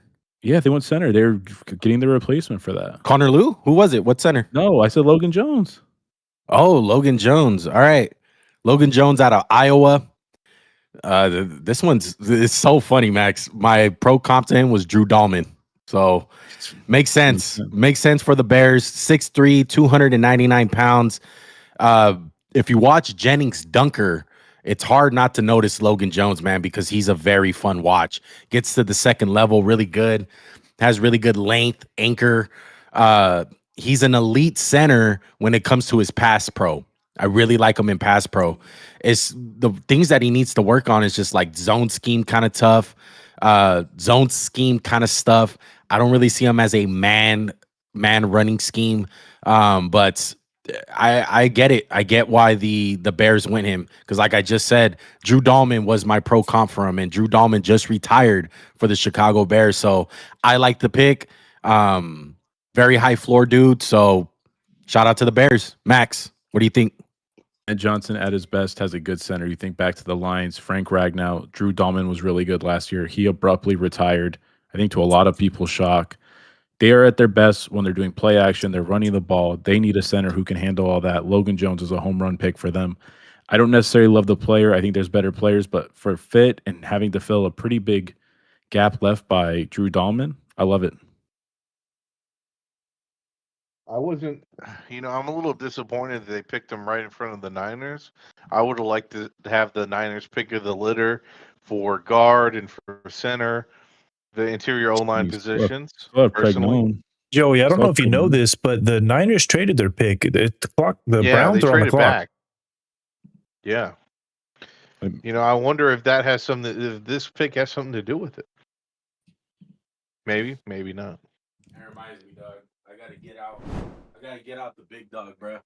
Yeah, they went center. They're getting the replacement for that. Connor Lew? Who was it? What center? No, I said Logan Jones. Oh, Logan Jones. All right. Logan Jones out of Iowa. This one's it's so funny, Max. My pro comp to him was Drew Dahlman. So makes sense. Makes sense for the Bears. 6'3", 299 pounds. If you watch Jennings Dunker, it's hard not to notice Logan Jones, man, because he's a very fun watch. Gets to the second level really good. Has really good length, anchor. He's an elite center when it comes to his pass pro. I really like him in pass pro. It's the things that he needs to work on is just like zone scheme kind of tough, zone scheme kind of stuff. I don't really see him as a man running scheme, but I get it. I get why the Bears went him because, like I just said, Drew Dahlman was my pro comp for him, and Drew Dahlman just retired for the Chicago Bears. So I like the pick. Very high floor dude. So shout out to the Bears. Max, what do you think? And Johnson at his best has a good center. You think back to the Lions, Frank Ragnow, Drew Dahlman was really good last year. He abruptly retired, I think to a lot of people's shock. They are at their best when they're doing play action. They're running the ball. They need a center who can handle all that. Logan Jones is a home run pick for them. I don't necessarily love the player. I think there's better players, but for fit and having to fill a pretty big gap left by Drew Dahlman, I love it. I wasn't, I'm a little disappointed that they picked him right in front of the Niners. I would have liked to have the Niners pick of the litter for guard and for center, the interior O-line positions. Personally. Joey, I don't know if you know this, but the Niners traded their pick. The Browns are on the clock. Back. Yeah. I wonder if that has if this pick has something to do with it. Maybe, maybe not. That reminds me, dog. I gotta get out the big dog, bro.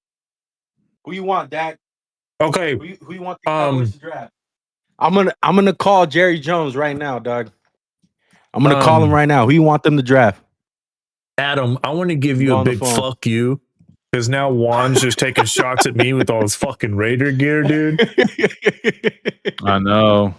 Who you want, Dak? Okay. Who you want the Cowboys to draft? I'm gonna call Jerry Jones right now, dog. I'm gonna call him right now. Who you want them to draft? Adam, I want to give you a big fuck you because now Juan's just taking shots at me with all his fucking Raider gear, dude. I know.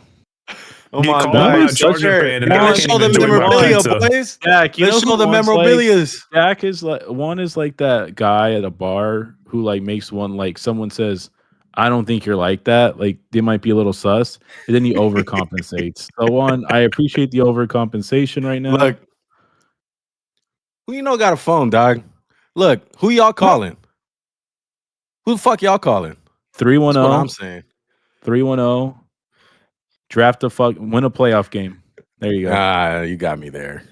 Oh my God, Charger fan, and let's show the memorabilia, boys. Dak, let's show the memorabilia. Dak is like one is like that guy at a bar who like makes one like someone says, I don't think you're like that. Like they might be a little sus, and then he overcompensates. So one, I appreciate the overcompensation right now. Look, who you know got a phone, dog? Look, who y'all calling? Who the fuck y'all calling? 310. That's what I'm saying. 310. Draft win a playoff game. There you go. You got me there.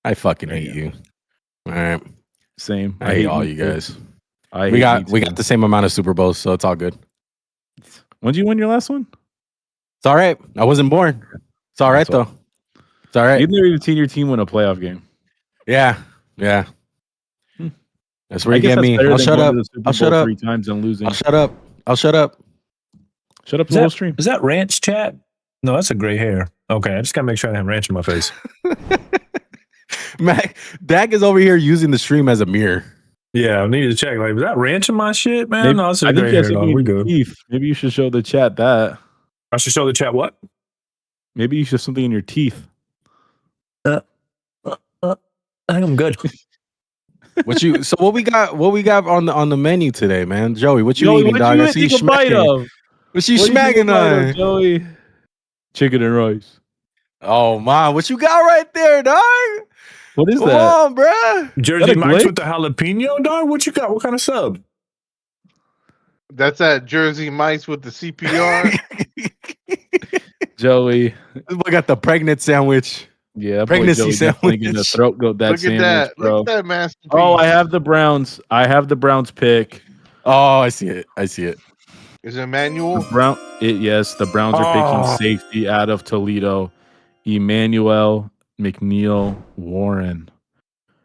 I fucking hate you. All right. Same. I hate all you guys. We got the same amount of Super Bowls, so it's all good. When did you win your last one? It's all right. I wasn't born. It's all right though. It's all right. You've never even seen your team win a playoff game. Yeah. That's where you get me. I'll shut up. I'll shut up 3 times and losing. I'll shut up. Shut up the whole stream. Is that ranch chat? No, that's a gray hair. Okay, I just gotta make sure I have ranch in my face. Dak is over here using the stream as a mirror. Yeah, I need to check. Like, is that ranch in my shit, man? No, it's a gray hair. No, we good. Teeth. Maybe you should show the chat that. I should show the chat what? Maybe you should have something in your teeth. I think I'm good. What we got on the menu today, man? Joey, what you eating, dog? I see you smacking. What you smacking on? Joey? Chicken and rice. Oh man, what you got right there, dog? What is that? Come on, bro. Jersey Mike's with the jalapeno, dog? What you got? What kind of sub? That's that Jersey Mike's with the CPR. Joey. We got the pregnant sandwich. Yeah, pregnancy sandwich. The throat goat that Look sandwich, at that. bro. Look at that masterpiece. Oh, I have the Browns. Browns pick. Oh, I see it. Is it Emmanuel? Yes, the Browns are picking safety out of Toledo. Emmanuel McNeil Warren.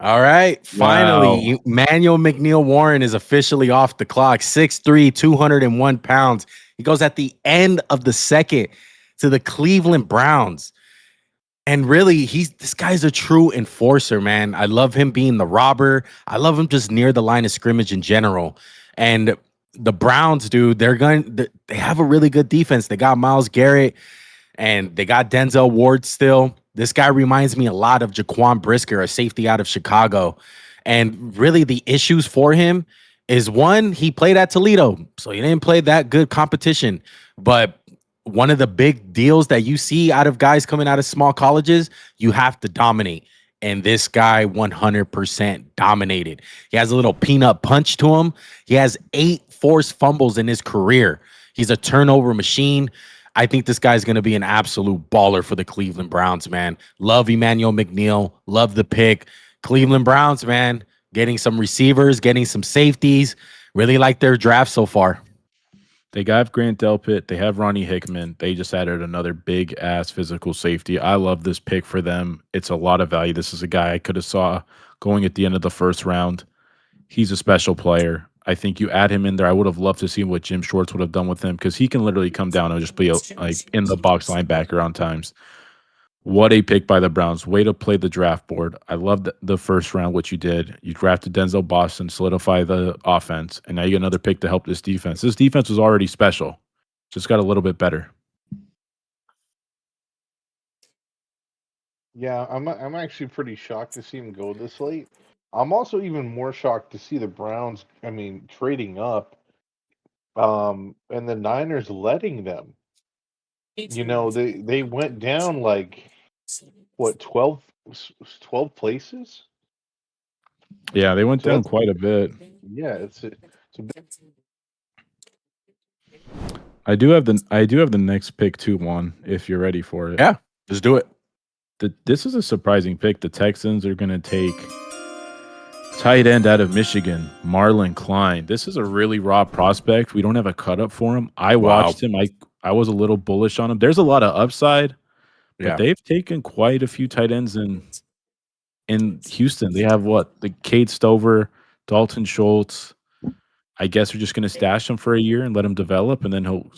All right. Finally, Wow. Emmanuel McNeil Warren is officially off the clock. 6'3", 201 pounds. He goes at the end of the second to the Cleveland Browns. And really, this guy's a true enforcer, man. I love him being the robber. I love him just near the line of scrimmage in general. And the Browns, dude, they have a really good defense. They got Myles Garrett and they got Denzel Ward still. This guy reminds me a lot of Jaquan Brisker, a safety out of Chicago. And really the issues for him is, one, he played at Toledo, so he didn't play that good competition. But one of the big deals that you see out of guys coming out of small colleges, you have to dominate. And this guy 100% dominated. He has a little peanut punch to him. He has 8 forced fumbles in his career. He's a turnover machine. I think this guy's going to be an absolute baller for the Cleveland Browns, man. Love Emmanuel McNeil. Love the pick. Cleveland Browns, man. Getting some receivers, getting some safeties. Really like their draft so far. They got Grant Delpit. They have Ronnie Hickman. They just added another big-ass physical safety. I love this pick for them. It's a lot of value. This is a guy I could have saw going at the end of the first round. He's a special player. I think you add him in there. I would have loved to see what Jim Schwartz would have done with him, because he can literally come down and just be like in the box linebacker on times. What a pick by the Browns. Way to play the draft board. I love the first round, what you did. You drafted Denzel Boston, solidify the offense, and now you get another pick to help this defense. This defense was already special. Just got a little bit better. Yeah, I'm actually pretty shocked to see him go this late. I'm also even more shocked to see the Browns, trading up, and the Niners letting them. They went down like, what, 12 places? Yeah, they went down quite a bit. Yeah, it's a bit. I do have the next pick 2-1 if you're ready for it. Yeah, just do it. This is a surprising pick. The Texans are going to take tight end out of Michigan, Marlon Klein. This is a really raw prospect. We don't have a cut up for him. I watched him. I was a little bullish on him. There's a lot of upside, but they've taken quite a few tight ends in Houston. They have the Cade Stover, Dalton Schultz. I guess we're just going to stash him for a year and let him develop, and then he'll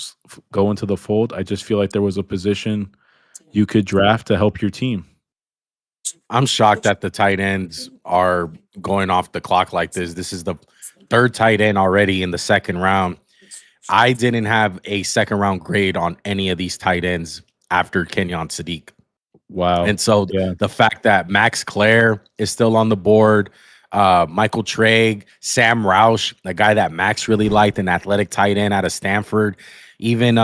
go into the fold. I just feel like there was a position you could draft to help your team. I'm shocked that the tight ends are going off the clock like this. This is the 3rd tight end already in the 2nd round. I didn't have a 2nd round grade on any of these tight ends after Kenyon Sadiq. Wow. And so the fact that Max Clare is still on the board, Michael Trigg, Sam Roush, the guy that Max really liked, an athletic tight end out of Stanford. Even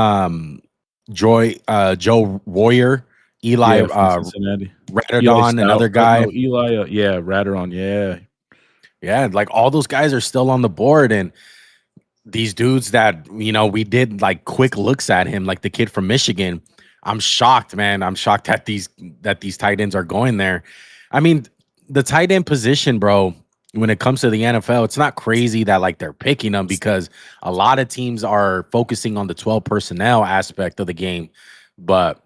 Joe Warrior, Eli from Cincinnati. Radadon, another guy. Eli, Radadon, yeah, like all those guys are still on the board, and these dudes that we did like quick looks at him, like the kid from Michigan. I'm shocked, man. I'm shocked that these tight ends are going there. I mean, the tight end position, bro, when it comes to the NFL, it's not crazy that like they're picking them, because a lot of teams are focusing on the 12 personnel aspect of the game. But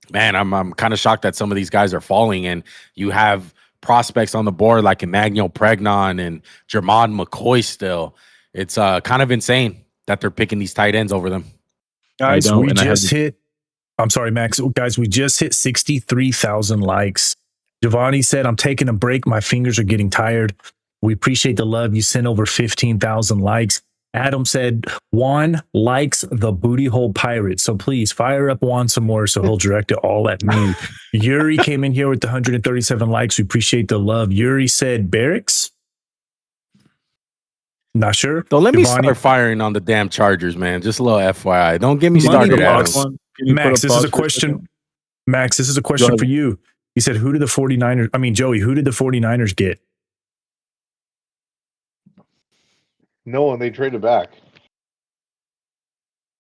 man, I'm kind of shocked that some of these guys are falling, and you have prospects on the board like Emmanuel Pregnon and Jermod McCoy still. It's kind of insane that they're picking these tight ends over them. Guys, I'm sorry, Max. Guys, we just hit 63,000 likes. Giovanni said, I'm taking a break. My fingers are getting tired. We appreciate the love. You sent over 15,000 likes. Adam said, Juan likes the booty hole pirate. So please fire up Juan some more so he'll direct it all at me. Yuri came in here with the 137 likes. We appreciate the love. Yuri said, Barracks? Not sure. So let me start firing on the damn Chargers, man. Just a little FYI. Don't get me started, Adam. Max, this is a question. Max, this is a question for you. He said, who did the 49ers, Joey, who did the 49ers get? No one. They traded back.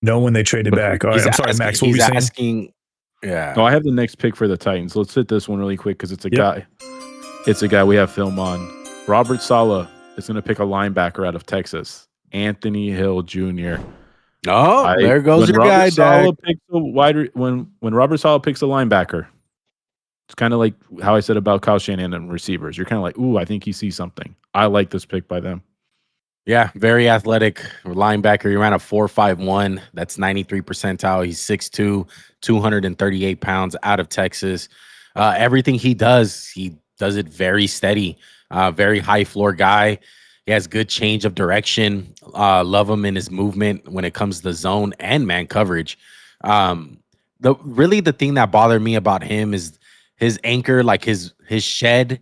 No one. They traded back. All right, I'm sorry, Max. What were you saying? Asking, yeah. No, I have the next pick for the Titans. Let's hit this one really quick because it's a guy. It's a guy we have film on. Robert Saleh is going to pick a linebacker out of Texas. Anthony Hill Jr. Oh, there goes your guy, Dak. When Robert Saleh picks a linebacker, it's kind of like how I said about Kyle Shanahan and receivers. You're kind of like, ooh, I think he sees something. I like this pick by them. Yeah, very athletic linebacker. He ran a 4.51. That's 93 percentile. He's 6'2", 238 pounds, out of Texas. Everything he does it very steady. Very high floor guy. He has good change of direction. Love him in his movement when it comes to zone and man coverage. The thing that bothered me about him is his anchor, like his shed.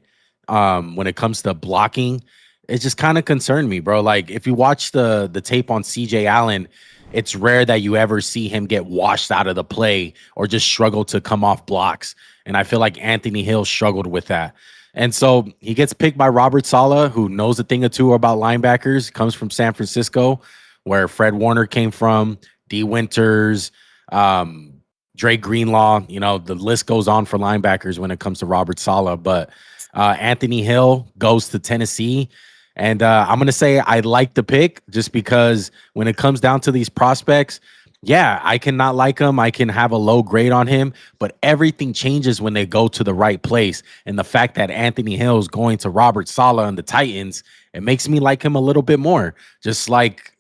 When it comes to blocking, it just kind of concerned me, bro. Like if you watch the tape on CJ Allen, it's rare that you ever see him get washed out of the play or just struggle to come off blocks. And I feel like Anthony Hill struggled with that. And so he gets picked by Robert Saleh, who knows a thing or two about linebackers, comes from San Francisco, where Fred Warner came from, D. Winters, Dre Greenlaw. The list goes on for linebackers when it comes to Robert Saleh. But Anthony Hill goes to Tennessee. And I'm going to say I like the pick just because when it comes down to these prospects, yeah, I cannot like him. I can have a low grade on him, but everything changes when they go to the right place. And the fact that Anthony Hill is going to Robert Saleh and the Titans, it makes me like him a little bit more. Just like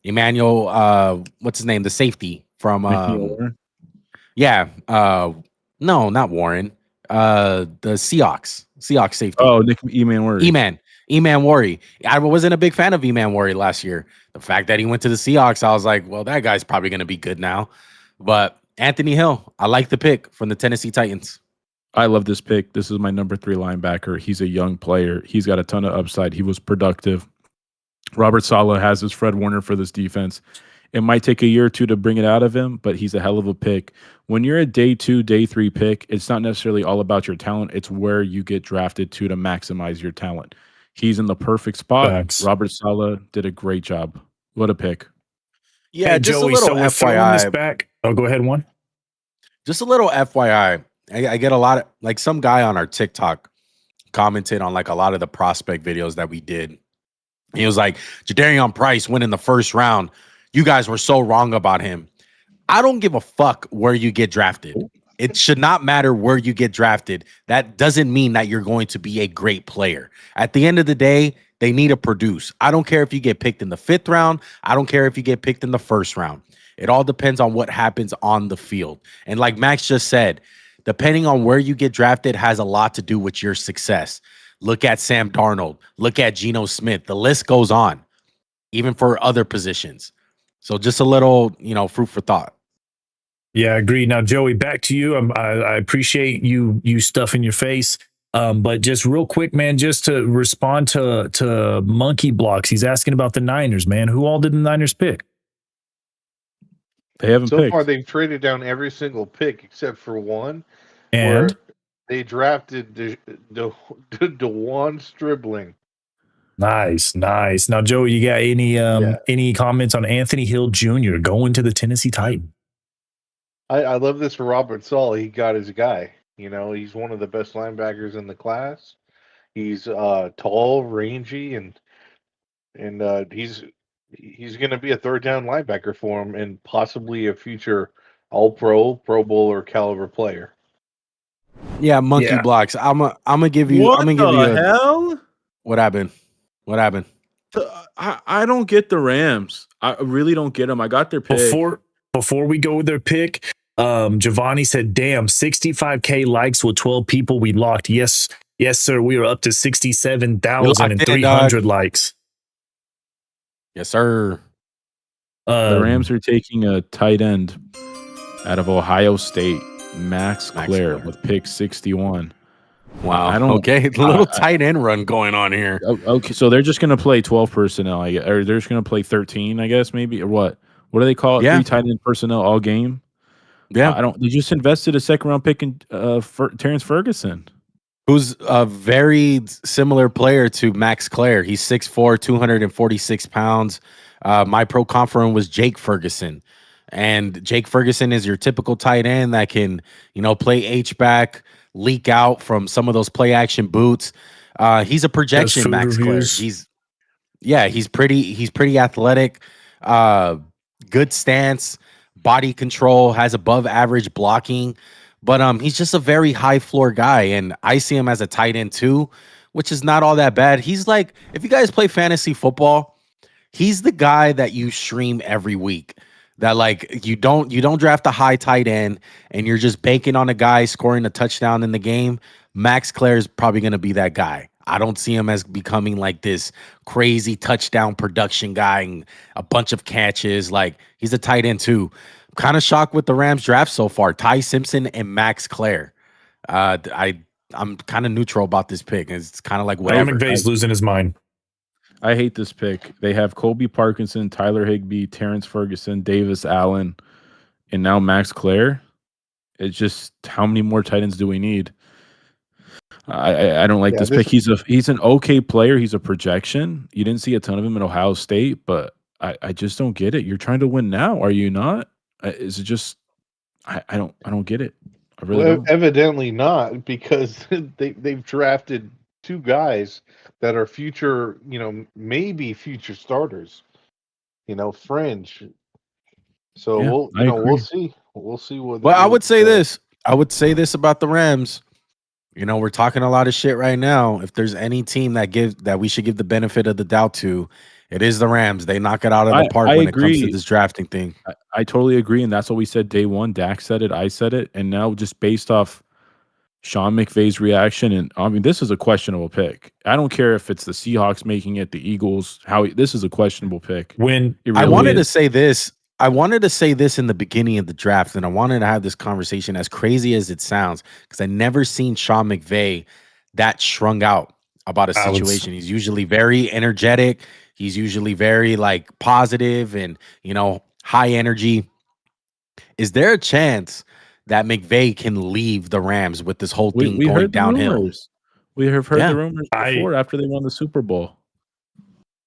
Emmanuel, what's his name? The safety from no, not Warren. The Seahawks safety. Oh, Eman Worry. Eman Worry. I wasn't a big fan of Eman Worry last year. The fact that he went to the Seahawks, I was like, well, that guy's probably going to be good now. But Anthony Hill, I like the pick from the Tennessee Titans. I love this pick. This is my number 3 linebacker. He's a young player. He's got a ton of upside. He was productive. Robert Saleh has his Fred Warner for this defense. It might take a year or two to bring it out of him, but he's a hell of a pick. When you're a day 2, day 3 pick, it's not necessarily all about your talent. It's where you get drafted to maximize your talent. He's in the perfect spot. Thanks. Robert Saleh did a great job. What a pick. Yeah, hey, just Joey, a little FYI. This back. Oh, go ahead, Juan. Just a little FYI. I get a lot of, like, some guy on our TikTok commented on like a lot of the prospect videos that we did. He was like, Jadarian Price went in the first round. You guys were so wrong about him. I don't give a fuck where you get drafted. It should not matter where you get drafted. That doesn't mean that you're going to be a great player. At the end of the day, they need to produce. I don't care if you get picked in the 5th round. I don't care if you get picked in the 1st round. It all depends on what happens on the field. And like Max just said, depending on where you get drafted has a lot to do with your success. Look at Sam Darnold. Look at Geno Smith. The list goes on, even for other positions. So just a little, food for thought. Yeah, I agree. Now, Joey, back to you. I appreciate you stuffing your face. But just real quick, man, just to respond to Monkey Blocks, he's asking about the Niners, man. Who all did the Niners pick? They haven't So picked. far, they've traded down every single pick except for one, And where they drafted DeJuan Stribling. nice. Now, Joe, you got any comments on Anthony Hill Jr. going to the Tennessee Titans? I love this for Robert Sala. He got his guy. You know, he's one of the best linebackers in the class. He's tall, rangy, and he's going to be a third down linebacker for him, and possibly a future All-Pro, Pro Bowler caliber player. Yeah, Monkey Blocks. I'm gonna give you. What I'm gonna give you. hell? What happened? What happened? I don't get the Rams. I really don't get them. I got their pick. Before we go with their pick, Giovanni said, damn, 65K likes with 12 people we locked. Yes, sir. We are up to 67,300 likes. Yes, sir. The Rams are taking a tight end out of Ohio State, Max Clare, with pick 61. Wow. Okay, a little tight end run going on here. Okay, so they're just going to play 12 personnel, I guess, or they're just going to play 13, I guess, maybe, or what? What do they call it? Yeah. 3 tight end personnel all game. Yeah, They just invested a second round pick in Terrence Ferguson, who's a very similar player to Max Clare. He's 6'4", 246 pounds. My pro conference was Jake Ferguson. And Jake Ferguson is your typical tight end that can, play H-back, leak out from some of those play action boots. He's a projection, Max Clare. He's pretty athletic, good stance, body control, has above average blocking, but he's just a very high floor guy, and I see him as a tight end too, which is not all that bad. He's like, if you guys play fantasy football, he's the guy that you stream every week. That like you don't draft a high tight end and you're just banking on a guy scoring a touchdown in the game. Max Clare is probably going to be that guy. I don't see him as becoming like this crazy touchdown production guy and a bunch of catches. Like, he's a tight end too. I'm kind of shocked with the Rams draft so far. Ty Simpson and Max Clare. I'm kind of neutral about this pick. It's kind of like whatever. McVay's losing his mind. I hate this pick. They have Colby Parkinson, Tyler Higbee, Terrence Ferguson, Davis Allen, and now Max Clare. It's just, how many more tight ends do we need? I don't like this pick. He's an okay player. He's a projection. You didn't see a ton of him in Ohio State, but I just don't get it. You're trying to win now, are you not? Is it just I don't get it. I really don't. Evidently not, because they've drafted 2 guys that are future, maybe future starters, fringe. So we'll see. We'll see what. Well, I would say this. I would say this about the Rams. We're talking a lot of shit right now. If there's any team that we should give the benefit of the doubt to, it is the Rams. They knock it out of the park when it comes to this drafting thing. I totally agree, and that's what we said day one. Dak said it, I said it, and now just based off Sean McVay's reaction, and I mean, this is a questionable pick. I don't care if it's the Seahawks making it, the Eagles. This is a questionable pick. I wanted to say this in the beginning of the draft, and I wanted to have this conversation, as crazy as it sounds, because I never seen Sean McVay that strung out about a situation. He's usually very energetic. He's usually very positive and high energy. Is there a chance that McVay can leave the Rams with this whole thing going downhill? We have heard the rumors before after they won the Super Bowl.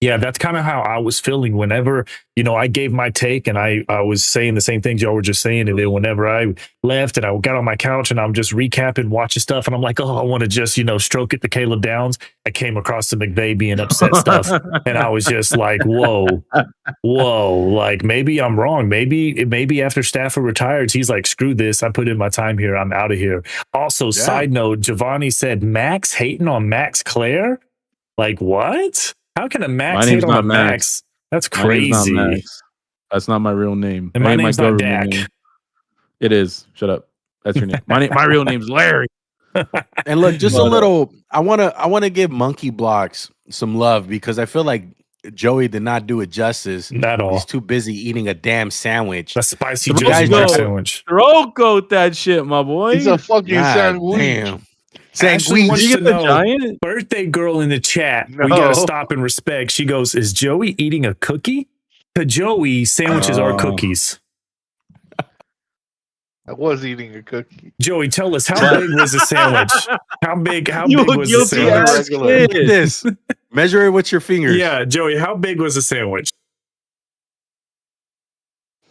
Yeah, that's kind of how I was feeling whenever, I gave my take, and I was saying the same things y'all were just saying. And then whenever I left and I got on my couch and I'm just recapping, watching stuff, and I'm like, oh, I want to just, stroke it to Caleb Downs. I came across the McVay being upset stuff. And I was just like, whoa, like maybe I'm wrong. Maybe after Stafford retires, he's like, screw this. I put in my time here. I'm out of here. Also, side note, Giovanni said Max hating on Max Clare. Like, what? How can a Max hate on a Max? That's crazy. That's not my real name. And my name's not Dak. It is. Shut up. That's your name. My real name's Larry. And look, just a little. I wanna give Monkey Blocks some love, because I feel like Joey did not do it justice. Not at all. He's too busy eating a damn sandwich. A spicy sandwich. Throat coat that shit, my boy. He's a fucking sandwich. Damn. Ashley wants Did you to get the know, giant? birthday girl in the chat. We No. gotta stop and respect. She goes, "Is Joey eating a cookie?" To Joey, sandwiches are cookies. I was eating a cookie. Joey, tell us, how big was the sandwich? How big was the guilty sandwich? ass regular. Look at this. Measure it with your fingers. Yeah, Joey, how big was the sandwich?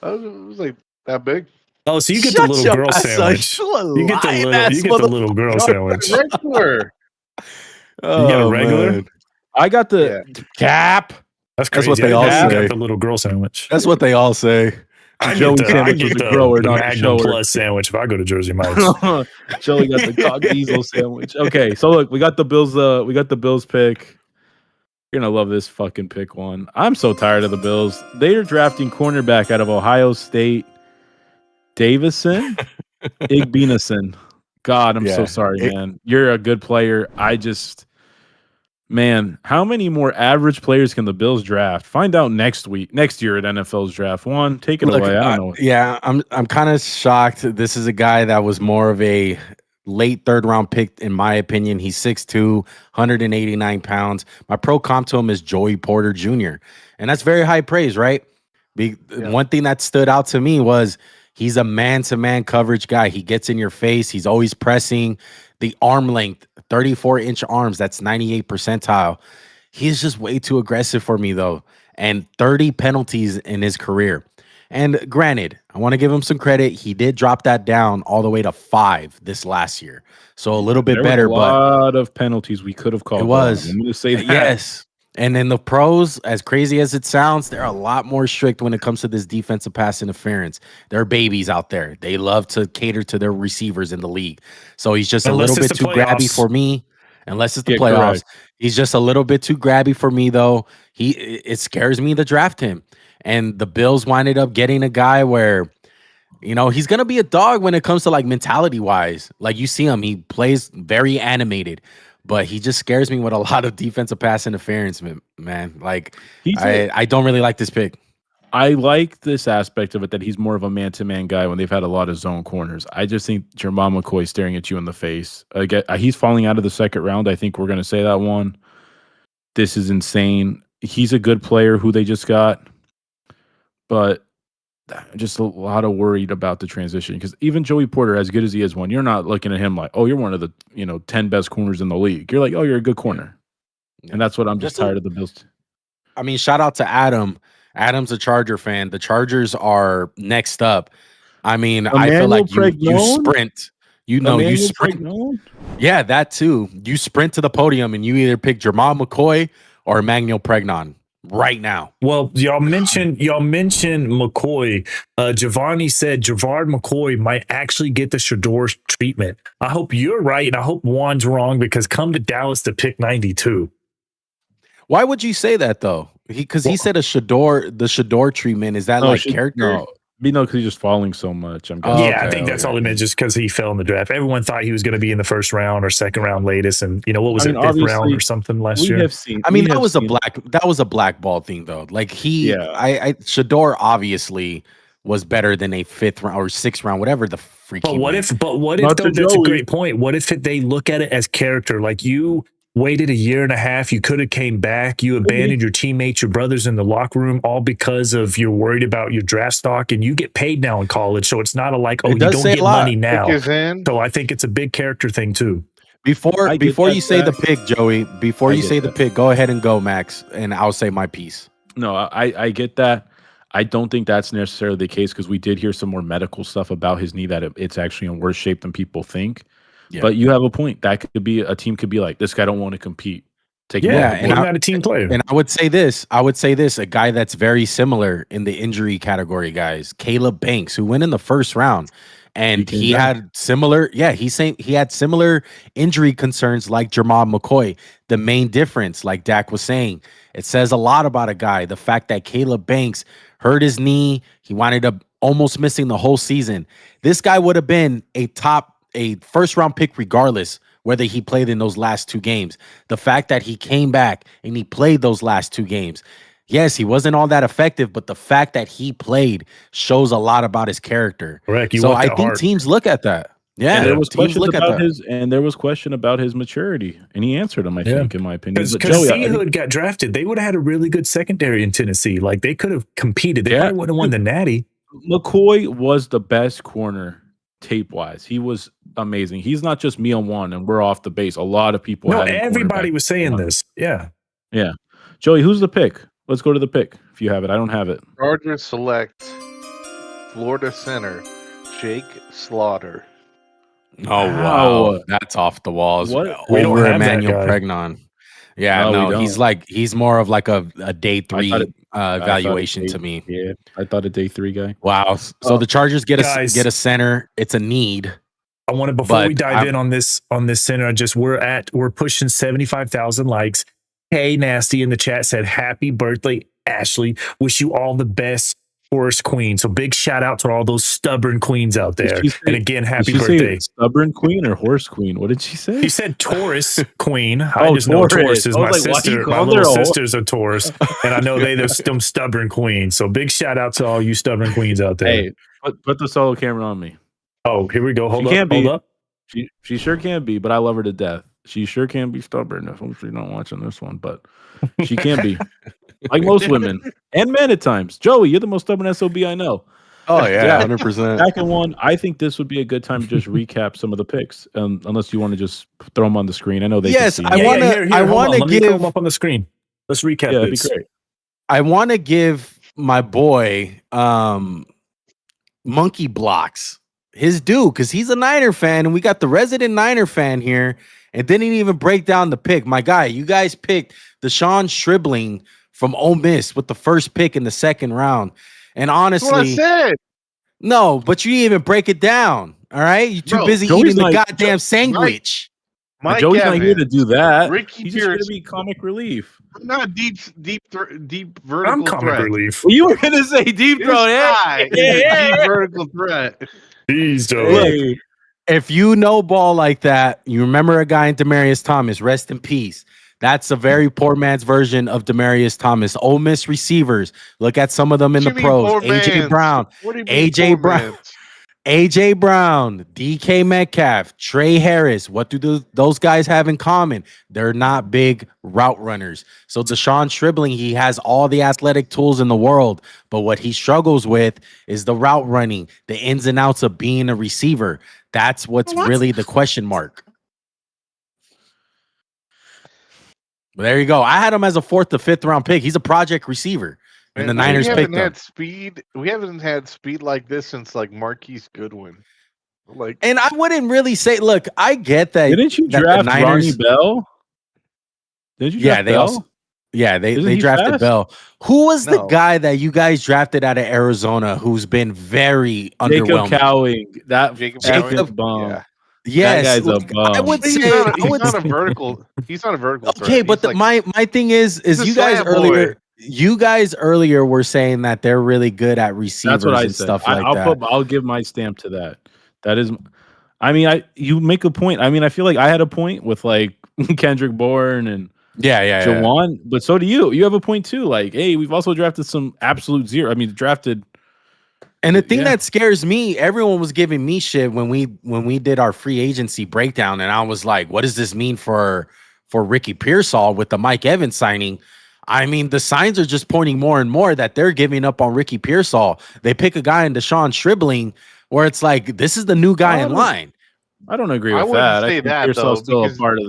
It was like that big. Oh, so you get Shut the little your girl ass up. sandwich. You get the little girl sandwich. Regular. Oh, You got a regular? man. I got the cap. That's That's crazy. what they I all didn't know you say. got the little girl sandwich. That's what they all say. I Joey get the, I sandwich was get a grower, the not a Magnum shower. Plus sandwich if I go to Jersey Mike's. Joey got the cock diesel sandwich. Okay, so look, we got the Bills pick. You're gonna love this fucking pick one. I'm so tired of the Bills. They are drafting cornerback out of Ohio State. Davison Igbinason. God, I'm so sorry, man. You're a good player. Man, how many more average players can the Bills draft? Find out next year at NFL's draft. One, take it away. I don't know. Yeah, I'm kind of shocked. This is a guy that was more of a late third round pick, in my opinion. He's 6'2", 189 pounds. My pro comp to him is Joey Porter Jr., and that's very high praise, right? One thing that stood out to me was he's a man-to-man coverage guy. He gets in your face. He's always pressing. The arm length, 34-inch arms, that's 98 percentile. He's just way too aggressive for me, though. And 30 penalties in his career. And granted, I want to give him some credit. He did drop that down all the way to 5 this last year. So a little bit better. But a lot of penalties we could have called. It was. I'm going to say that. Yes. And then the pros, as crazy as it sounds, they're a lot more strict when it comes to this defensive pass interference. They're babies out there. They love to cater to their receivers in the league. So he's just a little bit too grabby for me. Unless it's the playoffs. Correct. He's just a little bit too grabby for me, though. It scares me to draft him. And the Bills winded up getting a guy where, he's going to be a dog when it comes to, like, mentality-wise. Like, you see him. He plays very animated. But he just scares me with a lot of defensive pass interference, man. Like, I don't really like this pick. I like this aspect of it, that he's more of a man-to-man guy when they've had a lot of zone corners. I just think Jermod McCoy staring at you in the face. He's falling out of the second round. I think we're going to say that one. This is insane. He's a good player who they just got. But just a lot of worried about the transition, because even Joey Porter, as good as he is, you're not looking at him like, oh, you're one of the 10 best corners in the league. You're like, oh, you're a good corner. Yeah. And that's what I'm just tired of the Bills. I mean, shout out to Adam. Adam's a Charger fan. The Chargers are next up. I mean, I feel like you sprint. You sprint. Yeah, that too. You sprint to the podium and you either pick Jermod McCoy or Emmanuel Pregnon. Right now. Well, y'all mentioned McCoy. Giovanni said Javard McCoy might actually get the Shador treatment. I hope you're right, and I hope Juan's wrong, because come to Dallas to pick 92. Why would you say that though? Because he said the Shador treatment. Is that character? No. Because he's just falling so much. I think that's all it meant, just because he fell in the draft. Everyone thought he was going to be in the first round or second round latest, and what was it, fifth round or something last year? That was a blackball thing though. Like Shador obviously was better than a fifth round or sixth round, whatever the freak. But what if though, that's a great point. What if they look at it as character? Like, you waited a year and a half. You could have came back. You abandoned your teammates, your brothers in the locker room, all because of you're worried about your draft stock, and you get paid now in college. So it's not you don't get money now. So I think it's a big character thing too. Before you say the pick, Joey, the pick, go ahead and go, Max, and I'll say my piece. No, I get that. I don't think that's necessarily the case, because we did hear some more medical stuff about his knee, that it's actually in worse shape than people think. Yeah. But you have a point. That could be a team could be like, this guy don't want to compete. And I'm not a team player. And I would say this, a guy that's very similar in the injury category, guys, Caleb Banks, who went in the first round. And he had similar injury concerns like Jermod McCoy. The main difference, like Dak was saying, it says a lot about a guy. The fact that Caleb Banks hurt his knee, he wound up almost missing the whole season. This guy would have been a first round pick regardless whether he played in those last 2 games. The fact that he came back and he played those last 2 games. Yes, he wasn't all that effective, but the fact that he played shows a lot about his character. Correct. So I think teams look at that. Yeah, And there was teams questions look at about that. his maturity, and he answered them. I Yeah. think, in my opinion. Because But Joey, C Hood got drafted, they would have had a really good secondary in Tennessee. Like they could have competed. They Yeah. probably wouldn't have won the Natty. McCoy was the best corner tape wise. He was amazing. He's not just me on one, and we're off the base. A lot of people. No, had him everybody cornerback was saying one. this. Yeah. Yeah, Joey, who's the pick? Let's go to the pick if you have it. I don't have it. Chargers select Florida center Jake Slaughter. Oh wow, that's off the walls. What? We don't Over have that Emmanuel guy. Pregnon. Yeah, No, we no, don't. he's more of like a day three thought it- evaluation I to me. Yeah, I thought a day 3 guy. Wow. So the Chargers get Guys. a center. It's a need. I want to before we But dive in on this center, we're pushing 75,000 likes. Hey Nasty in the chat said happy birthday, Ashley. Wish you all the best, Horse Queen. So big shout out to all those stubborn queens out Did there. she say- And again, happy Did she say birthday. stubborn queen or horse queen? What did she say? She said Taurus Queen. I Oh, just know Taurus. Taurus is I my was like, why you sister. My calling little her a sister's a Taurus, and I know they're them stubborn queens. So big shout out to all you stubborn queens out there. Hey, put the solo camera on me. Oh, here we go. Hold She up. can't Hold be. up. She sure can be, but I love her to death. She sure can be stubborn. I hope she's not watching this one, but she can be. Like most women and men at times. Joey, you're the most stubborn SOB I know. Oh Yeah. 100%. Second one, I think this would be a good time to just recap some of the picks, unless you want to just throw them on the screen. I know they Yes, can see. I them. wanna- here, I hold wanna on. Let me throw give- them up on the screen. Let's recap Yeah, that'd be this. great. I want to give my boy Monkey Blocks his due because he's a Niner fan, and we got the resident Niner fan here, and didn't even break down the pick. My guy, you guys picked Deshaun Stribling from Ole Miss with the first pick in the second round, and That's what I honestly, said. no, but you didn't even break it down. All right, you're too Bro, busy Joey's eating the like- goddamn sandwich. Mike Joey's not here Evans, to do that. Ricky He's just going to Pierce. be comic relief. I'm not deep vertical I'm comic threat. relief. You were going to say deep This throat. guy is a deep vertical threat. Jeez, Joe. Look, if you know ball like that, you remember a guy in Demarius Thomas, rest in peace. That's a very poor man's version of Demarius Thomas. Ole Miss receivers. Look at some of them in What the do you mean, pros. poor AJ man's? Brown, What do you mean, AJ poor Brown. man's? AJ Brown, DK Metcalf, Trey Harris. What do those guys have in common? They're not big route runners. So Deshaun Stribling, he has all the athletic tools in the world, but what he struggles with is the route running, the ins and outs of being a receiver. That's what's really the question mark. But there you go. I had him as a 4th to 5th round pick. He's a project receiver. And the Man, Niners we picked haven't him. had speed. We haven't had speed like this since like Marquise Goodwin. Like, And I wouldn't really say, look, I get that. Didn't you that the draft Niners- Ronnie Bell? Did you Yeah, draft they Bell? also they Isn't he drafted fast? Bell. Who was the No. guy that you guys drafted out of Arizona who's been very Jacob underwhelming? Cowing. That Jacob effing Cowing? bum. yeah. Yes, That guy's a like, I bum. would He's say not, I he's would not a vertical. He's not a vertical. okay, threat. but He's like, my thing is he's a you guys slant earlier boy. you guys earlier were saying that they're really good at receivers That's what I and said. stuff like that. I'll give my stamp to that. That is, I mean, you make a point. I mean, I feel like I had a point with like Kendrick Bourne and yeah. Jawan, but so do you. You have a point too. Like, hey, we've also drafted some absolute zero. I mean, drafted. And the thing Yeah. that scares me, everyone was giving me shit when we did our free agency breakdown, and I was like, "What does this mean for Ricky Pearsall with the Mike Evans signing?" I mean, the signs are just pointing more and more that they're giving up on Ricky Pearsall. They pick a guy in Deshaun Stribling, where it's like, this is the new guy in line. I don't agree I with wouldn't that. say I think that, Pearsall's though, still a because- part of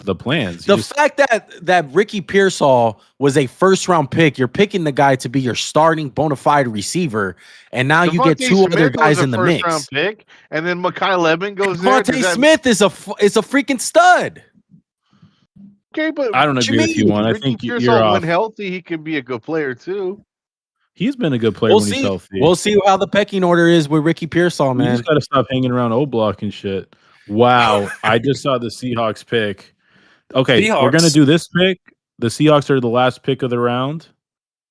the plans. The fact that Ricky Pearsall was a first round pick, you're picking the guy to be your starting bona fide receiver, and now you get Devontae two other Smith guys was a in the first-round mix. pick, and then Mekhi Levin goes there. Devontae Does that- Smith is a freaking stud. Okay, but I don't What you agree with you mean? on. I Ricky think Pearsall, you're off. when healthy, he could be a good player too. He's been a good player We'll when he's see. healthy. We'll see how the pecking order is with Ricky Pearsall, You man. just got to stop hanging around O Block and shit. Wow. I just saw the Seahawks pick. Okay, we're going to Seahawks. do this pick. The Seahawks are the last pick of the round.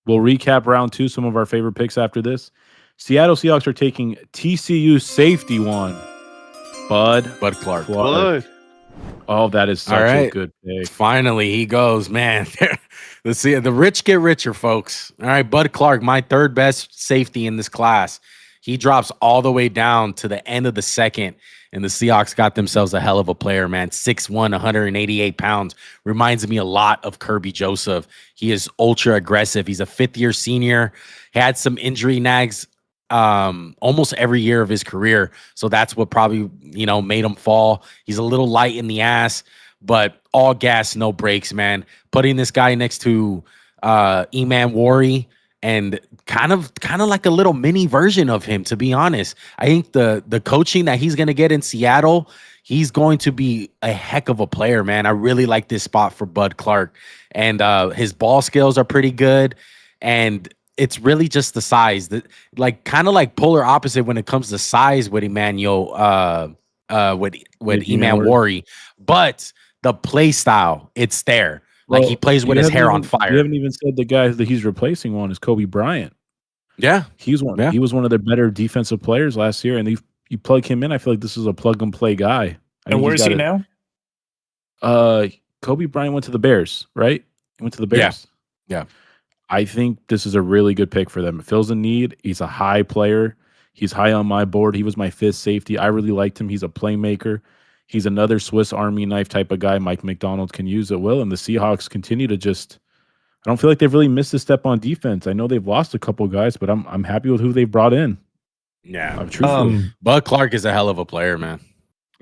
We'll recap round 2, some of our favorite picks after this. Seattle Seahawks are taking TCU safety one. Bud Clark. Good. Oh, that is such All a right. good pick. Finally, he goes, man. Let's see. The rich get richer, folks. All right, Bud Clark, my third best safety in this class. He drops all the way down to the end of the second, and the Seahawks got themselves a hell of a player, man. 6'1", 188 pounds. Reminds me a lot of Kirby Joseph. He is ultra aggressive. He's a fifth-year senior. Had some injury nags almost every year of his career. So that's what probably, made him fall. He's a little light in the ass, but all gas, no brakes, man. Putting this guy next to Eman Wari, and kind of like a little mini version of him, to be honest. I think the coaching that he's going to get in Seattle, he's going to be a heck of a player, man. I really like this spot for Bud Clark, and his ball skills are pretty good, and it's really just the size that, kind of like polar opposite when it comes to size with Emmanuel, with Eman Wari, but the play style, it's there. Like, he plays with his hair on fire. You haven't even said the guy that he's replacing on is Kobe Bryant. Yeah, he's one. Yeah. He was one of their better defensive players last year, and you plug him in. I feel like this is a plug and play guy. And where is he now? Kobe Bryant went to the Bears, right? He went to the Bears. Yeah. I think this is a really good pick for them. It fills a need. He's a high player. He's high on my board. He was my fifth safety. I really liked him. He's a playmaker. He's another Swiss Army knife type of guy Mike McDonald can use at will. And the Seahawks continue to I don't feel like they've really missed a step on defense. I know they've lost a couple guys, but I'm happy with who they've brought in. Yeah. Bud Clark is a hell of a player, man.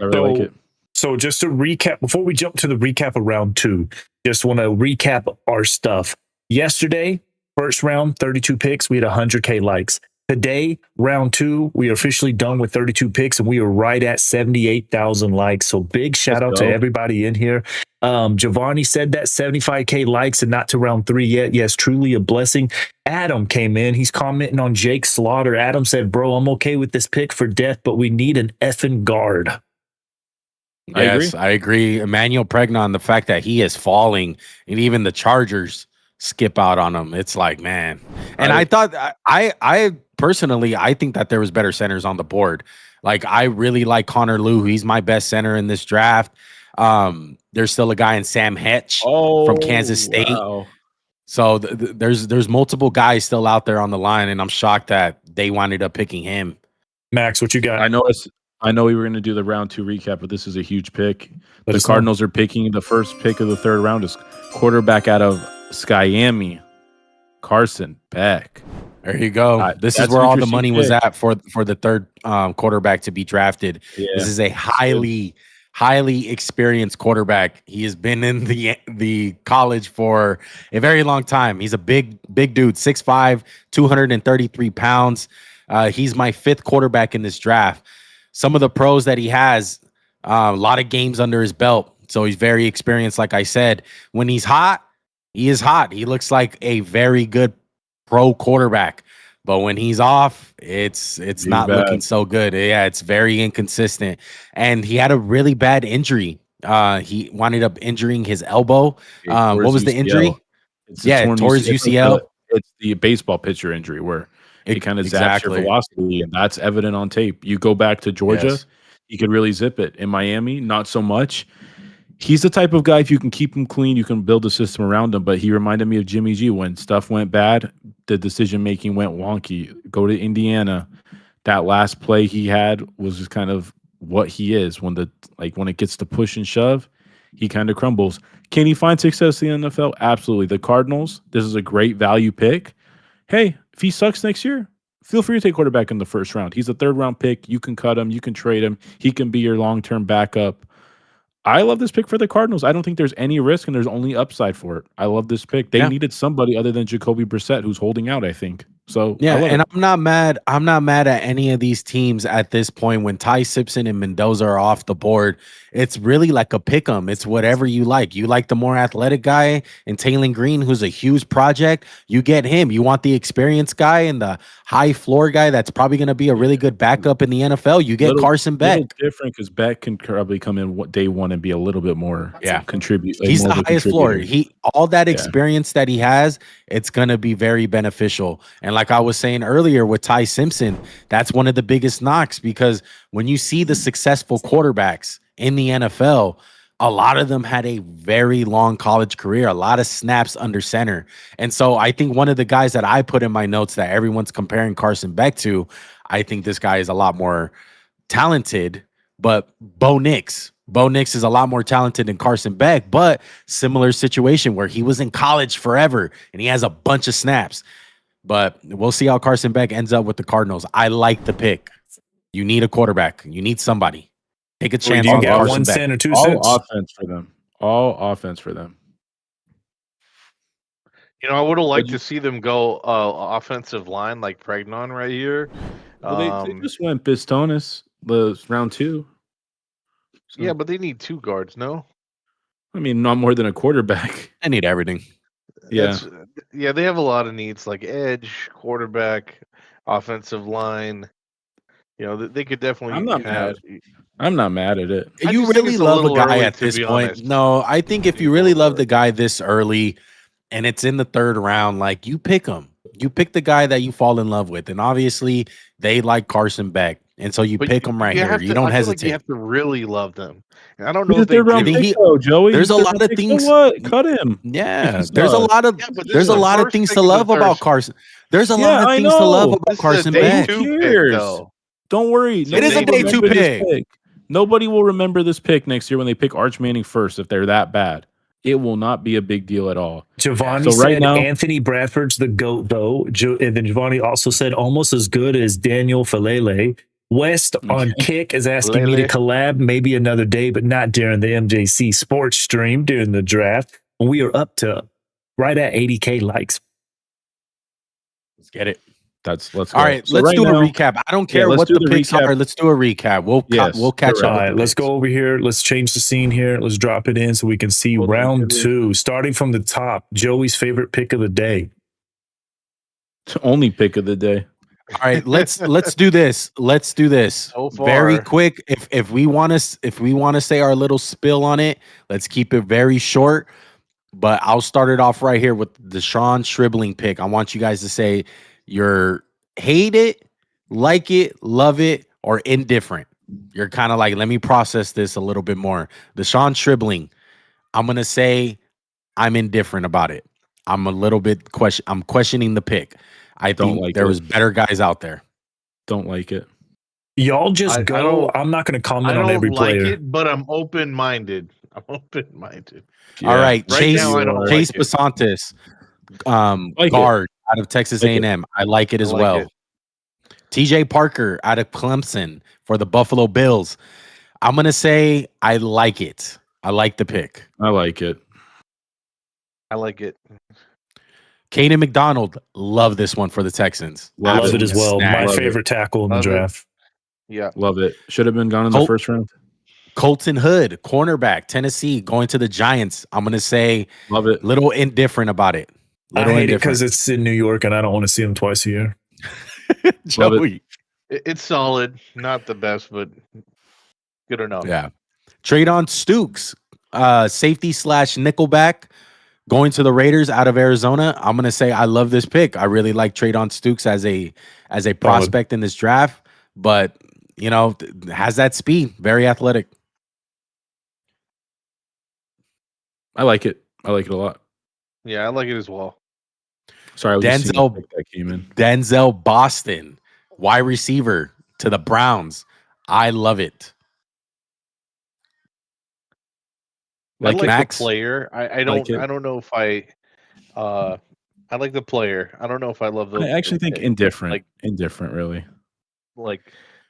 I really like it. So just to recap, before we jump to the recap of round 2, just want to recap our stuff. Yesterday, first round, 32 picks. We had 100K likes. Today, round 2, we are officially done with 32 picks, and we are right at 78,000 likes. So big shout out to everybody in here. Giovanni said that 75K likes and not to round 3 yet. Yes, truly a blessing. Adam came in. He's commenting on Jake Slaughter. Adam said, bro, I'm okay with this pick for death, but we need an effing guard. Yes, I agree. Emmanuel Pregnon, the fact that he is falling, and even the Chargers skip out on him. It's like, man. And I thought, I personally, I think that there was better centers on the board. Like, I really like Connor Lew. He's my best center in this draft. There's still a guy in Sam Hetch from Kansas State. Wow. So there's multiple guys still out there on the line, and I'm shocked that they wound up picking him. Max, what you got? I know we were going to do the round 2 recap, but this is a huge pick. The Cardinals are picking the first pick of the 3rd round is quarterback out of Skyami, Carson Beck. There you go. This is where all the money was at for the 3rd quarterback to be drafted. Yeah. This is a highly experienced quarterback. He has been in the college for a very long time. He's a big dude, 6'5", 233 pounds. He's my 5th quarterback in this draft. Some of the pros that he has, a lot of games under his belt. So he's very experienced, like I said. When he's hot, he is hot. He looks like a very good pro quarterback. But when he's off, it's not looking so good. Yeah, it's very inconsistent. And he had a really bad injury. He wound up injuring his elbow. What was the injury? Tore his UCL. It's the baseball pitcher injury where it kind of zaps your velocity, and that's evident on tape. You go back to Georgia, he could really zip it. In Miami, not so much. He's the type of guy, if you can keep him clean, you can build a system around him. But he reminded me of Jimmy G. When stuff went bad, the decision-making went wonky. Go to Indiana. That last play he had was just kind of what he is. When it gets to push and shove, he kind of crumbles. Can he find success in the NFL? Absolutely. The Cardinals, this is a great value pick. Hey, if he sucks next year, feel free to take quarterback in the 1st round. He's a 3rd-round pick. You can cut him. You can trade him. He can be your long-term backup. I love this pick for the Cardinals. I don't think there's any risk, and there's only upside for it. I love this pick. They needed somebody other than Jacoby Brissett, who's holding out, I think. So and I'm not mad. I'm not mad at any of these teams at this point. When Ty Simpson and Mendoza are off the board, it's really like a pick 'em. It's whatever you like. You like the more athletic guy and Taylor Green, who's a huge project. You get him. You want the experienced guy and the high floor guy that's probably going to be a really good backup in the NFL. You get Carson Beck. Different because Beck can probably come in day 1 and be a little bit more contribute. He's the highest floor. All that experience that he has, it's going to be very beneficial. And like I was saying earlier with Ty Simpson, that's one of the biggest knocks, because when you see the successful quarterbacks in the NFL, a lot of them had a very long college career, a lot of snaps under center. And so I think one of the guys that I put in my notes that everyone's comparing Carson Beck to, I think this guy is a lot more talented, but Bo Nix is a lot more talented than Carson Beck, but similar situation where he was in college forever and he has a bunch of snaps. But we'll see how Carson Beck ends up with the Cardinals. I like the pick. You need a quarterback. You need somebody. Take a chance Do you on got Carson one Beck. cent or 2 All cents? offense for them. All offense for them. You know, I would have liked to see them go offensive line like Pregnon right here. Well, they just went Pistones the round 2. So, Yeah, but they need 2 guards, no? I mean, not more than a quarterback. I need everything. Yeah. Yeah, they have a lot of needs like edge, quarterback, offensive line. You know, they could definitely. I'm not mad. I'm not mad at it. I You just think really it's a love a little guy early, at to this be point. honest. No, I think if you really love the guy this early and it's in the 3rd round, like you pick him. You pick the guy that you fall in love with. And obviously they like Carson Beck. And so you But pick him right you here. have You to- don't I feel hesitate. like you have to really love them. And I don't know He's a if they third round do. pick, He- though, Joey. there's He's a third lot round of pick. things- So what? Cut him. Yeah, He's there's a not. lot of Yeah, but this there's is a the lot of first things pick to of the love about third- Carson. There's a Yeah, lot of I things to love know. about This is a Carson day Beck. 2 pick, cares? though. Don't worry. It is Nobody a will day two remember this pick. Nobody will remember this pick next year when they pick Arch Manning first if they're that bad. It will not be a big deal at all. Giovanni So right said now- Anthony Bradford's the GOAT, though. And then Giovanni also said almost as good as Daniel Falele. West on Kick is asking me to Falele. collab maybe another day, but not during the MJC sports stream during the draft. We are up to right at 80K likes. Let's get it. Let's go. All right, So let's right do now- a recap. I don't care let's what do the the picks recap. are. Let's do a recap. We'll Yes, catch All up. right, with the let's picks. go over here. Let's change the scene here. Let's drop it in so we can see Hold on, round Joey. 2. Starting from the top, Joey's favorite pick of the day. Only pick of the day. All right, let's do this. Let's do this So very far. quick. If we want to say our little spill on it, let's keep it very short. But I'll start it off right here with the Sean Stribling pick. I want you guys to say you're hate it, like it, love it, or indifferent. You're kind of like, let me process this a little bit more. The Sean Stribling, I'm gonna say I'm indifferent about it. I'm a little bit I'm questioning the pick. I Don't think like there it. was better guys out there. Don't like it. Y'all just I go. don't- I'm not going to I comment on don't every like player. it, but I'm open-minded. All Yeah. right, Right Chase now, I don't Chase like it. Basantis, Like it. guard out of Texas Like it. A&M. I like it as like well. it. TJ Parker out of Clemson for the Buffalo Bills. I'm gonna say I like it. I like the pick. I like it. I like it. Kayden McDonald, love this one for the Texans. Love it Absolute as well. snag. My Love it. favorite tackle in the Love it. draft. Yeah. Love it. Should have been gone in the Colt- first round. Colton Hood, cornerback, Tennessee, going to the Giants. I'm gonna say Love it. little indifferent about it. I Little hate it indifferent. because it's in New York and I don't want to see him twice a year. Love it. Joey. It's solid. Not the best, but good enough. Yeah. Traydon Stukes, safety / nickelback, going to the Raiders out of Arizona. I'm gonna say I love this pick. I really like Traydon Stukes as a prospect in this draft, but you know, has that speed, very athletic. I like it. I like it a lot. Yeah, I like it as well. Sorry, I was just seeing Denzel- the pick that came in. Denzel Boston, wide receiver to the Browns. I love it. I like Max? the player. I Like it. don't know if I like the player. I don't know if I love the I actually think indifferent. like- Indifferent, really. like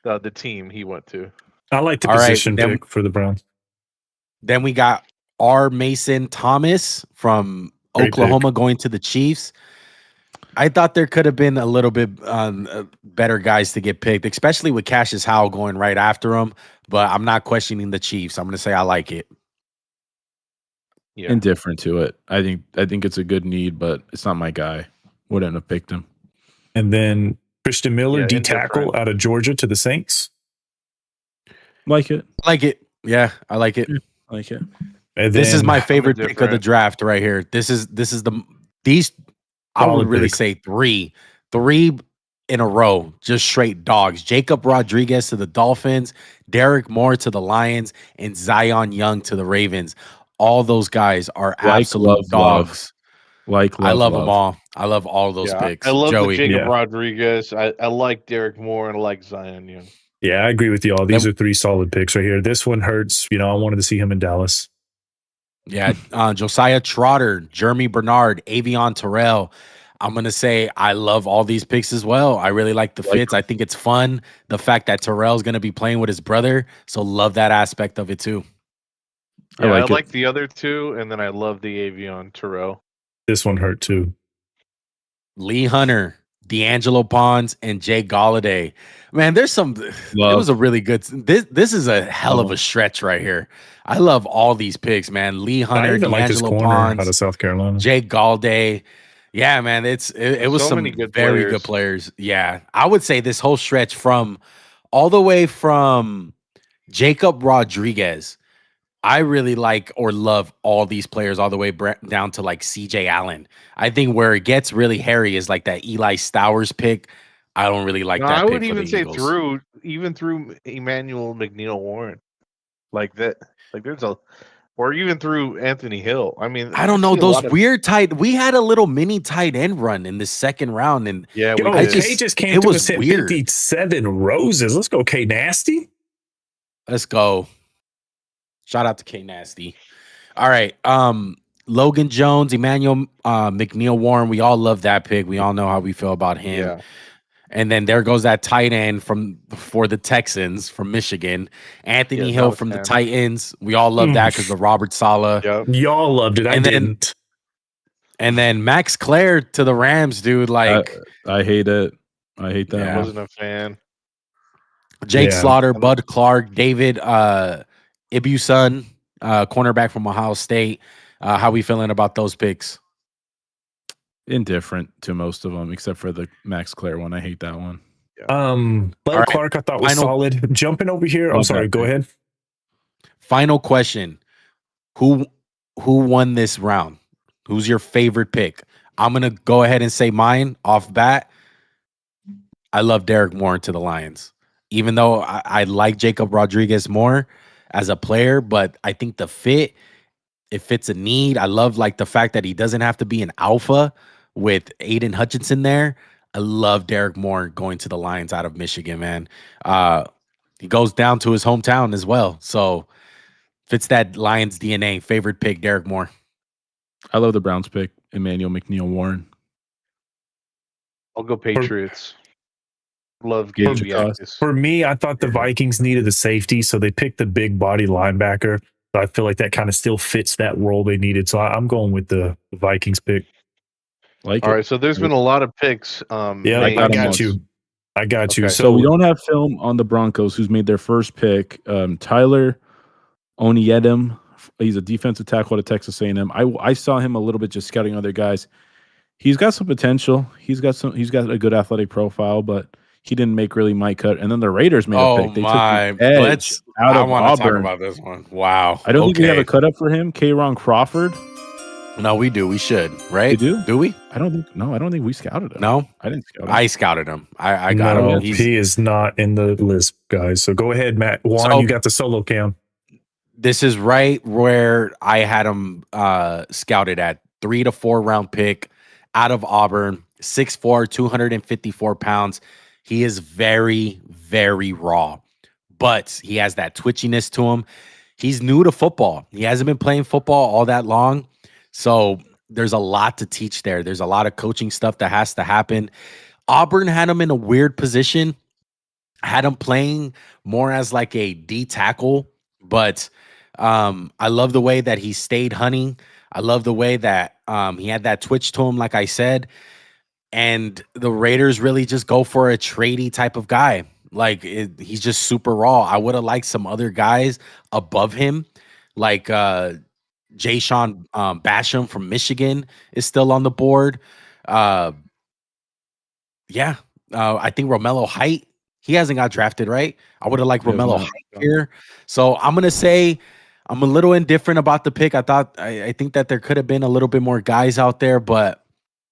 the team he went to. I like the All right, position then- pick for the Browns. Then we got R. Mason Thomas from Great Oklahoma going to the Chiefs. I thought there could have been a little bit better guys to get picked, especially with Cassius Howell going right after him. But I'm not questioning the Chiefs. I'm going to say I like it. Yeah. Indifferent to it. I think it's a good need, but it's not my guy. Wouldn't have picked him. And then Christian Miller, Yeah, D tackle indifferent. out of Georgia to the Saints. Like it. I like it. Yeah, I like it. Like it. And This is then- my favorite pick of the indifferent. draft right here. This is these. I would Solid really pick. say three in a row, just straight dogs. Jacob Rodriguez to the Dolphins, Derek Moore to the Lions, and Zion Young to the Ravens. All those guys are Like absolute love. dogs. Like I love, love them all. I love all those Yeah, I picks. love the Joey. Jacob Yeah. Rodriguez. I like Derek Moore and I like Zion Young. Yeah, I agree with you all. These And- are three solid picks right here. This one hurts. I wanted to see him in Dallas. Yeah, Josiah Trotter, Jeremy Bernard, Avion Terrell. I'm gonna say I love all these picks as well. I really like the fits. I think it's fun. The fact that Terrell's gonna be playing with his brother, so love that aspect of it too. Yeah, I I like like it. the other two, and then I love the Avion Terrell. This one hurt too. Lee Hunter, D'Angelo Pons, and Jay Galladay. Man, there's some. It was a really good. This is a hell of a stretch right here. I love all these picks, man. Lee I Hunter, even like this D'Angelo corner out Pons, of South Carolina. Jay Galladay. Yeah, man, it was So some many good very players. good players. Yeah, I would say this whole stretch from all the way from Jacob Rodriguez. I really like or love all these players all the way down to like CJ Allen. I think where it gets really hairy is like that Eli Stowers pick. I don't really like No, that I pick would for even the say Eagles. through Emmanuel McNeil Warren, like that. Like there's a, or even through Anthony Hill. I mean, I don't know see a those lot of, weird tight. We had a little mini tight end run in the second round, and yeah, we Yo, did. K just came it to was us at weird. 57 roses. Let's go, K Nasty. Let's go. Shout out to K Nasty. All right. Logan Jones, Emmanuel McNeil Warren. We all love that pick. We all know how we feel about him. Yeah, And then there goes that tight end for the Texans from Michigan. Anthony Yeah, Hill that from the was Titans. We all love that because of Robert Saleh. yep. Y'all loved it. I And then- didn't. And then Max Clare to the Rams, dude. Like I hate it. I hate that. Yeah. I one. wasn't a fan. Jake Yeah. Slaughter, Bud Clark, David Ibuson, cornerback from Ohio State. How we feeling about those picks? Indifferent to most of them, except for the Max Clare one. I hate that one. Bud All right. Clark, I thought was Final- solid. Jumping over here. I'm Love sorry. that Go pick. ahead. Final question. Who won this round? Who's your favorite pick? I'm gonna go ahead and say mine off bat. I love Derek Moore to the Lions. Even though I like Jacob Rodriguez more as a player, but I think the fit, it fits a need. I love like the fact that he doesn't have to be an alpha with Aiden Hutchinson there. I love Derek Moore going to the Lions out of Michigan, man. He goes down to his hometown as well. So fits that Lions DNA. Favorite pick, Derek Moore. I love the Browns pick, Emmanuel McNeil Warren. I'll go Patriots. Love Gabe Gabe Jacobs. Jacobs. For me, I thought the Vikings needed a safety, so they picked the big body linebacker. So I feel like that kind of still fits that role they needed. So I'm going with the Vikings pick. Like All it. right, so there's been a lot of picks. Yeah, made. I got 'em got once. you. I got you. Okay. So we don't have film on the Broncos, who's made their first pick. Tyler Oniedem. He's a defensive tackle at Texas A&M. I saw him a little bit just scouting other guys. He's got some potential. He's got a good athletic profile, but he didn't make really my cut. And then the Raiders made a pick. They took the edge out I of want to talk Auburn. about this one. Wow. I don't think we have Okay. a cut up for him. K-Ron Crawford. No, we do. We should, right? We do? Do we? I don't think we scouted him. No, I didn't scout him. I scouted him. I got No, him. he is not in the list, guys. So go ahead, Matt. Juan, So- you got the solo cam. This is right where I had him scouted at 3 to 4 round pick out of Auburn, 6'4", 254 pounds. He is very, very raw, but he has that twitchiness to him. He's new to football. He hasn't been playing football all that long. So there's a lot to teach there. There's a lot of coaching stuff that has to happen. Auburn had him in a weird position, had him playing more as like a D tackle, but I love the way that he stayed hunting. I love the way that he had that twitch to him, like I said. And the Raiders really just go for a tradey type of guy. Like he's just super raw. I would have liked some other guys above him, like Jay Sean Basham from Michigan is still on the board. I think Romello Height, he hasn't got drafted, right? I would have liked He has Romello not. Height here. So I'm gonna say I'm a little indifferent about the pick. I think that there could have been a little bit more guys out there, but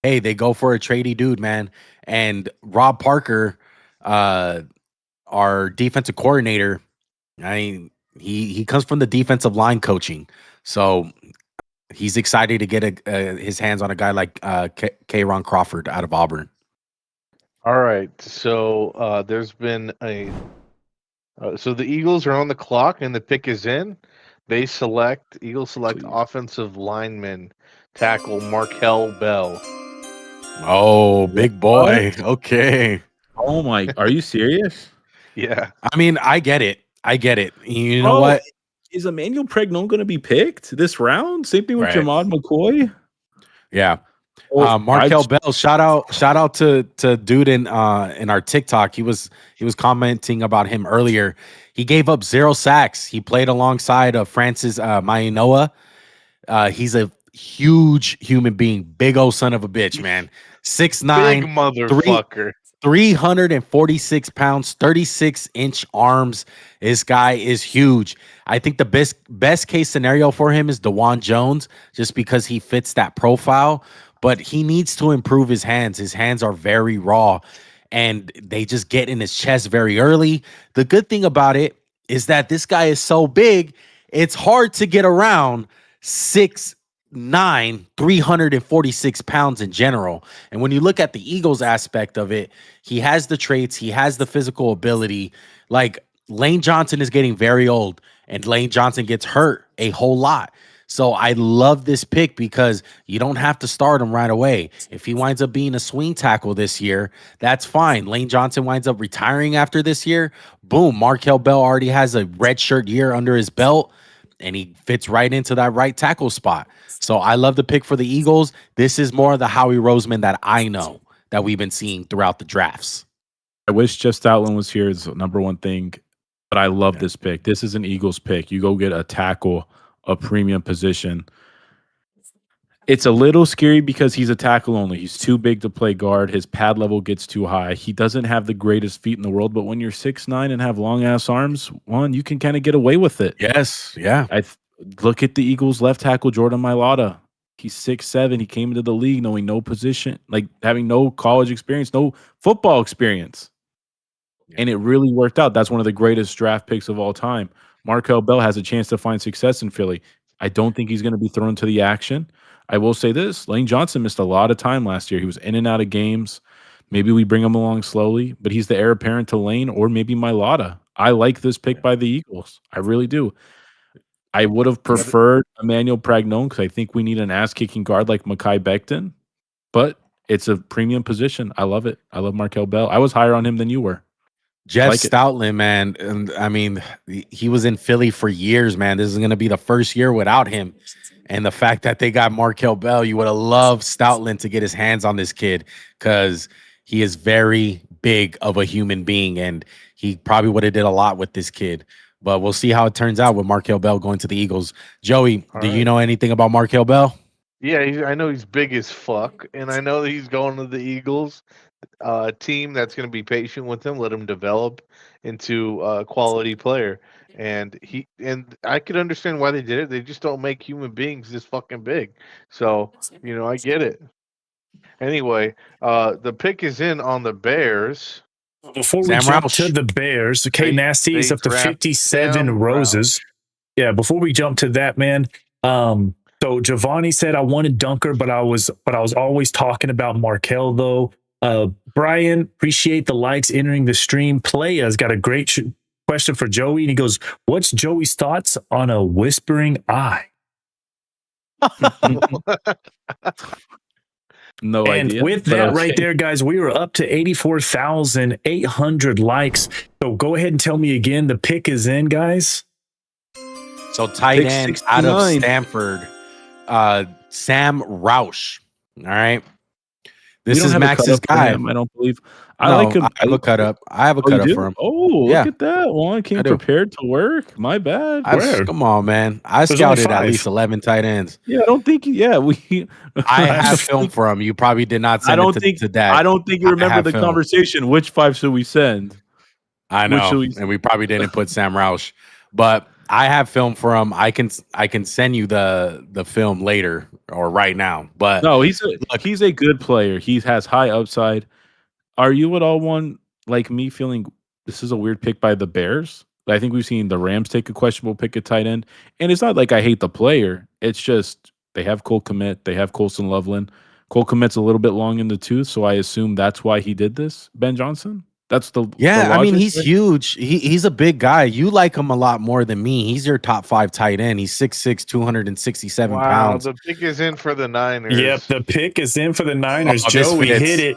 hey, they go for a tradey dude, man. And Rob Parker, our defensive coordinator, I mean, he comes from the defensive line coaching, so he's excited to get his hands on a guy like Ron Crawford out of Auburn. All right, so there's been so the Eagles are on the clock and the pick is in. Eagles select Please. offensive lineman tackle Markel Bell. Oh, big boy. Okay. Oh my, are you serious? Yeah. I mean, I get it. You know Bro, what? Is Emmanuel Pregnon going to be picked this round? Same thing with Right. Jermod McCoy. Yeah. Well, Markel Bell, shout out to dude in our TikTok. He was commenting about him earlier. He gave up 0 sacks. He played alongside Francis Mainoa. He's a huge human being, big old son of a bitch, man. 6'9", Big motherfucker. 346 pounds, 36-inch arms. This guy is huge. I think the best case scenario for him is DeJuan Jones, just because he fits that profile. But he needs to improve his hands. His hands are very raw, and they just get in his chest very early. The good thing about it is that this guy is so big, it's hard to get around 6'9", 346 pounds in general. And when you look at the Eagles aspect of it, he has the traits, he has the physical ability. Like, Lane Johnson is getting very old, and Lane Johnson gets hurt a whole lot. So I love this pick because you don't have to start him right away. If he winds up being a swing tackle this year, that's fine. Lane Johnson winds up retiring after this year. Boom, Markel Bell already has a redshirt year under his belt, and he fits right into that right tackle spot. So I love the pick for the Eagles. This is more of the Howie Roseman that I know that we've been seeing throughout the drafts. I wish Jeff Stoutland was here is the number one thing, but I love this pick. This is an Eagles pick. You go get a tackle, a premium position. It's a little scary because he's a tackle only. He's too big to play guard. His pad level gets too high. He doesn't have the greatest feet in the world, but when you're 6'9" and have long ass arms, you can kind of get away with it. Yes, yeah. Look at the Eagles left tackle Jordan Mailata. He's 6'7". He came into the league knowing no position, like having no college experience, no football experience. And it really worked out. That's one of the greatest draft picks of all time. Markel Bell has a chance to find success in Philly. I don't think he's going to be thrown to the action. I will say this. Lane Johnson missed a lot of time last year. He was in and out of games. Maybe we bring him along slowly, but he's the heir apparent to Lane or maybe Mailata. I like this pick by the Eagles. I really do. I would have preferred Emmanuel Pregnon because I think we need an ass-kicking guard like Mekhi Becton, but it's a premium position. I love it. I love Markel Bell. I was higher on him than you were. Jeff Stoutland, man. And I mean, he was in Philly for years, man. This is going to be the first year without him. And the fact that they got Markel Bell, you would have loved Stoutland to get his hands on this kid because he is very big of a human being, and he probably would have did a lot with this kid. But we'll see how it turns out with Markel Bell going to the Eagles. Joey, do you know anything about Markel Bell? Yeah, I know he's big as fuck, and I know that he's going to the Eagles team that's going to be patient with him, let him develop into a quality player. And I could understand why they did it. They just don't make human beings this fucking big. So, I get it. Anyway, the pick is in on the Bears. Before we jump to the Bears, K Nasty is up to 57 roses. Yeah, before we jump to that, man. So Giovanni said I wanted Dunker, but I was always talking about Markel though. Brian, appreciate the likes entering the stream. Playa's got a great question for Joey, and he goes, "What's Joey's thoughts on a whispering eye?" No idea. And with that right there, guys, we are up to 84,800 likes. So go ahead and tell me again. The pick is in, guys. So tight end out of Stanford, Sam Roush. All right. This is Max's guy. I don't believe. I like him. I have a cut up. I have a cut up for him. Oh, look at that. Juan came prepared to work. My bad. Come on, man. I scouted at least 11 tight ends. Yeah, I don't think. Yeah, I have film for him. You probably did not send it to Dad. I don't think you remember the conversation. Which 5 should we send? I know, and we probably didn't put Sam Roush. But I have film for him. I can send you the film later or right now. But No, look, he's a good player. He has high upside. Are you at all one like me feeling this is a weird pick by the Bears? I think we've seen the Rams take a questionable pick at tight end, and it's not like I hate the player. It's just they have Cole Kmet, they have Colson Loveland. Cole Kmet's a little bit long in the tooth, so I assume that's why he did this. Ben Johnson. That's the yeah, I mean, logic, he's right? huge. He's a big guy. You like him a lot more than me. He's your top 5 tight end. He's 6'6", 267 Wow, pounds. the pick is in for the Niners. Yep, the pick is in for the Niners. Oh, this Joey fits. hit it.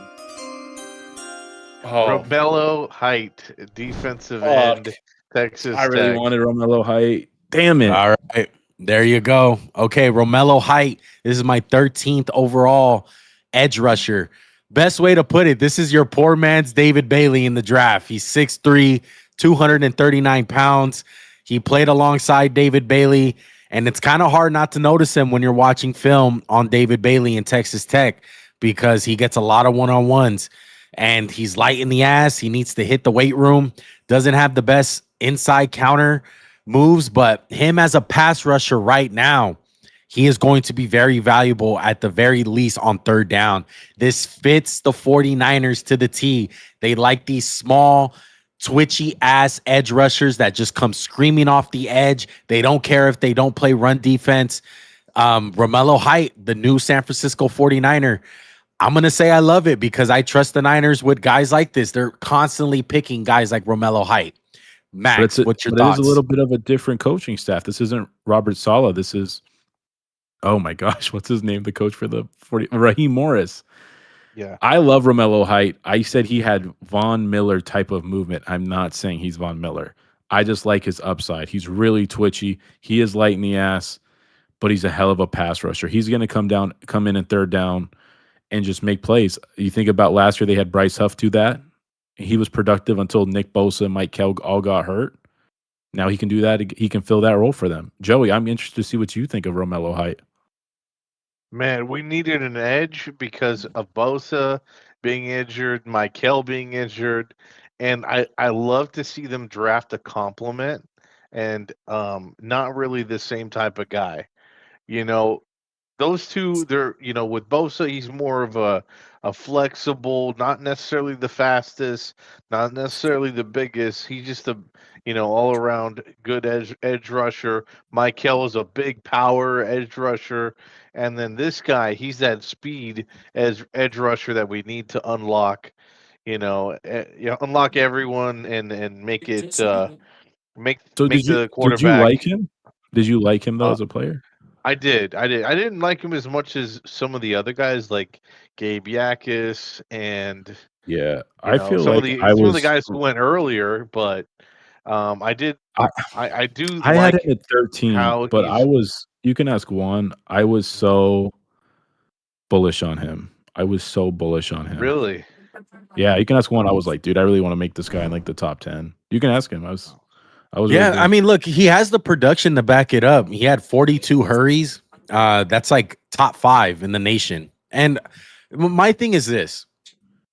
Oh, Romello Height, defensive Fuck. end, Texas I really Tech. wanted Romello Height. Damn it. All right. There you go. Okay, Romello Height. This is my 13th overall edge rusher. Best way to put it, this is your poor man's David Bailey in the draft. He's 6'3", 239 pounds. He played alongside David Bailey, and it's kind of hard not to notice him when you're watching film on David Bailey in Texas Tech because he gets a lot of one-on-ones, and he's light in the ass. He needs to hit the weight room. Doesn't have the best inside counter moves, but him as a pass rusher right now, he is going to be very valuable at the very least on third down. This fits the 49ers to the T. They like these small, twitchy ass edge rushers that just come screaming off the edge. They don't care if they don't play run defense. Romello Height, the new San Francisco 49er. I'm going to say I love it because I trust the Niners with guys like this. They're constantly picking guys like Romello Height. Max, what's your thoughts? It is a little bit of a different coaching staff. This isn't Robert Saleh. This is, oh my gosh, what's his name? The coach for the 40, Raheem Morris. Yeah. I love Romello Height. I said he had Von Miller type of movement. I'm not saying he's Von Miller. I just like his upside. He's really twitchy. He is light in the ass, but he's a hell of a pass rusher. He's going to come in third down and just make plays. You think about last year, they had Bryce Huff do that. He was productive until Nick Bosa and Mike Kell all got hurt. Now he can do that. He can fill that role for them. Joey, I'm interested to see what you think of Romello Height. Man, we needed an edge because of Bosa being injured, Michael being injured, and I love to see them draft a complement and not really the same type of guy. You know, those two, they're with Bosa, he's more of a flexible, not necessarily the fastest, not necessarily the biggest. He's just a all around good edge rusher. Michael is a big power edge rusher, and then this guy, he's that speed as edge rusher that we need to unlock. Unlock everyone and make it make So make the did you quarterback. like him? Did you like him though Uh, as a player? I did. I didn't like him as much as some of the other guys like Gabe Yakis and Yeah, I feel some like of the guys who went earlier, but I did. I do I had like him at 13, how but he's you can ask Juan. I was so bullish on him. I was so bullish on him. really. Yeah, you can ask Juan. I was like, dude, I really want to make this guy in like the top 10. You can ask him. I was really Yeah, good. I mean, look, he has the production to back it up. He had 42 hurries. That's like top 5 in the nation. And my thing is this.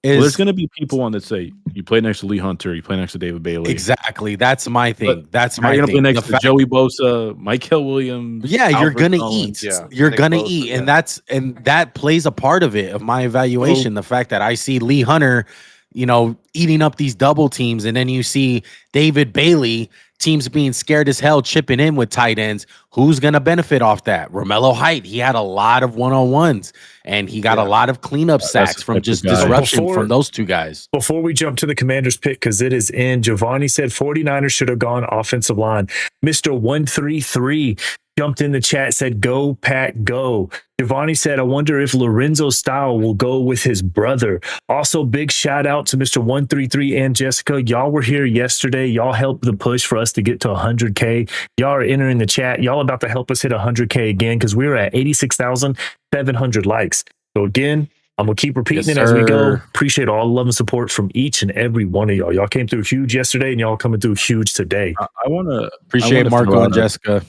Well, there's going to be people on that say, you play next to Lee Hunter, you play next to David Bailey. Exactly. That's my thing. But That's How my are you going to thing. play next to Joey Bosa, Michael Williams? Yeah, you're Alfred gonna Collins? eat. Yeah, You're Nick gonna Bosa, eat, yeah. and that plays a part of it of my evaluation. The fact that I see Lee Hunter, eating up these double teams, and then you see David Bailey, teams being scared as hell, chipping in with tight ends. Who's gonna benefit off that? Romello Height. He had a lot of one-on-ones, and he got a lot of cleanup sacks from the just type of guy. disruption from those two guys. Before we jump to the Commanders pick, because it is in, Giovanni said 49ers should have gone offensive line. Mr. 133 jumped in the chat, said, go, Pack, go. Giovanni said, I wonder if Lorenzo Style will go with his brother. Also, big shout out to Mr. 133 and Jessica. Y'all were here yesterday. Y'all helped the push for us to get to 100K. Y'all are entering the chat. Y'all about to help us hit 100K again because we were at 86,700 likes. So again, I'm going to keep repeating it as we go. Appreciate all the love and support from each and every one of y'all. Y'all came through huge yesterday and y'all coming through huge today. I want to Appreciate Marco and Jessica.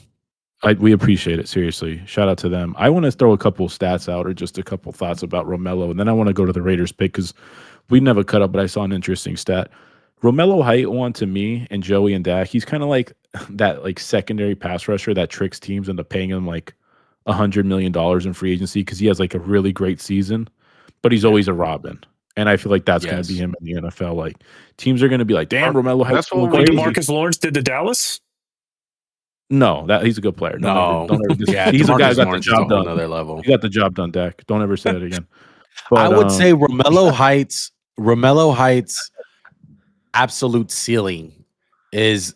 We appreciate it. Seriously. Shout out to them. I want to throw a couple stats out or just a couple thoughts about Romello. And then I want to go to the Raiders pick because we never cut up, but I saw an interesting stat. Romello Height one to me and Joey and Dak, he's kind of like that like secondary pass rusher that tricks teams into paying him like $100 million in free agency because he has like a really great season, but he's always a Robin. And I feel like that's going to be him in the NFL. Like teams are going to be like, damn, Romello Height's going What crazy. DeMarcus Lawrence did to Dallas? No, that he's a good player. No, yeah, he's a guy who got the job done. Another level. He got the job done, Dak. Don't ever say that again. But, I would say Romello Heights' absolute ceiling is.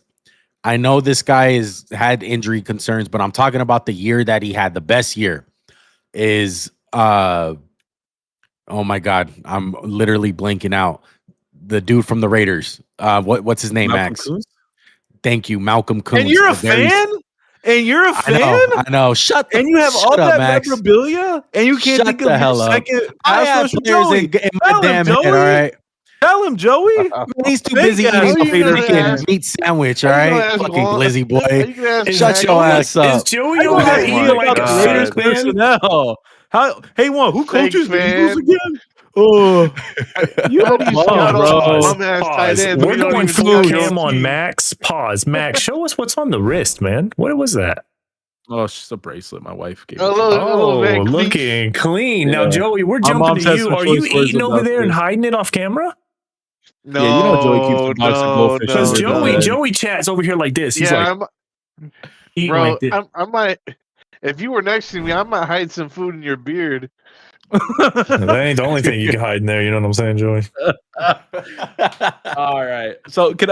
I know this guy has had injury concerns, but I'm talking about the year that he had. The best year is oh my God, I'm literally blanking out. The dude from the Raiders. What's his name, Malcolm Max? Koonce? Thank you, Malcolm Koonce. And you're a fan? And you're a fan? I know. Shut the And you have all up, that Max. memorabilia? And you can't Shut think the of hell your up. second I pass have rusher? players Joey, in my tell him, damn head, all Joey. right? Tell him, Joey. He's too Big busy ass eating Peter freaking Pan. meat sandwich, all Are you gonna right? ask Fucking Juan- glizzy boy. Are you gonna ask Shut Max your Juan? ass up. Is Joey I over don't there have eating to like about a the Raiders steak, man? personnel. Hey, Juan, who coaches the Thanks, Eagles man. again? Oh, you How do you love, scout all bro. these bum-ass tight Pause. ends? We're We don't going even full scout cam your on team. Max. Pause. Max, show us what's on the wrist, man. What was that? Oh, it's just a bracelet my wife gave A me. little Van Cleef. Looking clean. Now, Yeah. Joey, we're My jumping mom's to had you. some Are you choice words eating over about there and this. hiding it off camera? No, Yeah, you know Joey keeps a box of goldfish Because under Joey, bed. Joey chats over here like this. He's Yeah, like eating bro, like this. I might. If you were next to me, I might hide some food in your beard. That ain't the only thing you can hide in there. You know what I'm saying, Joey? All right. So can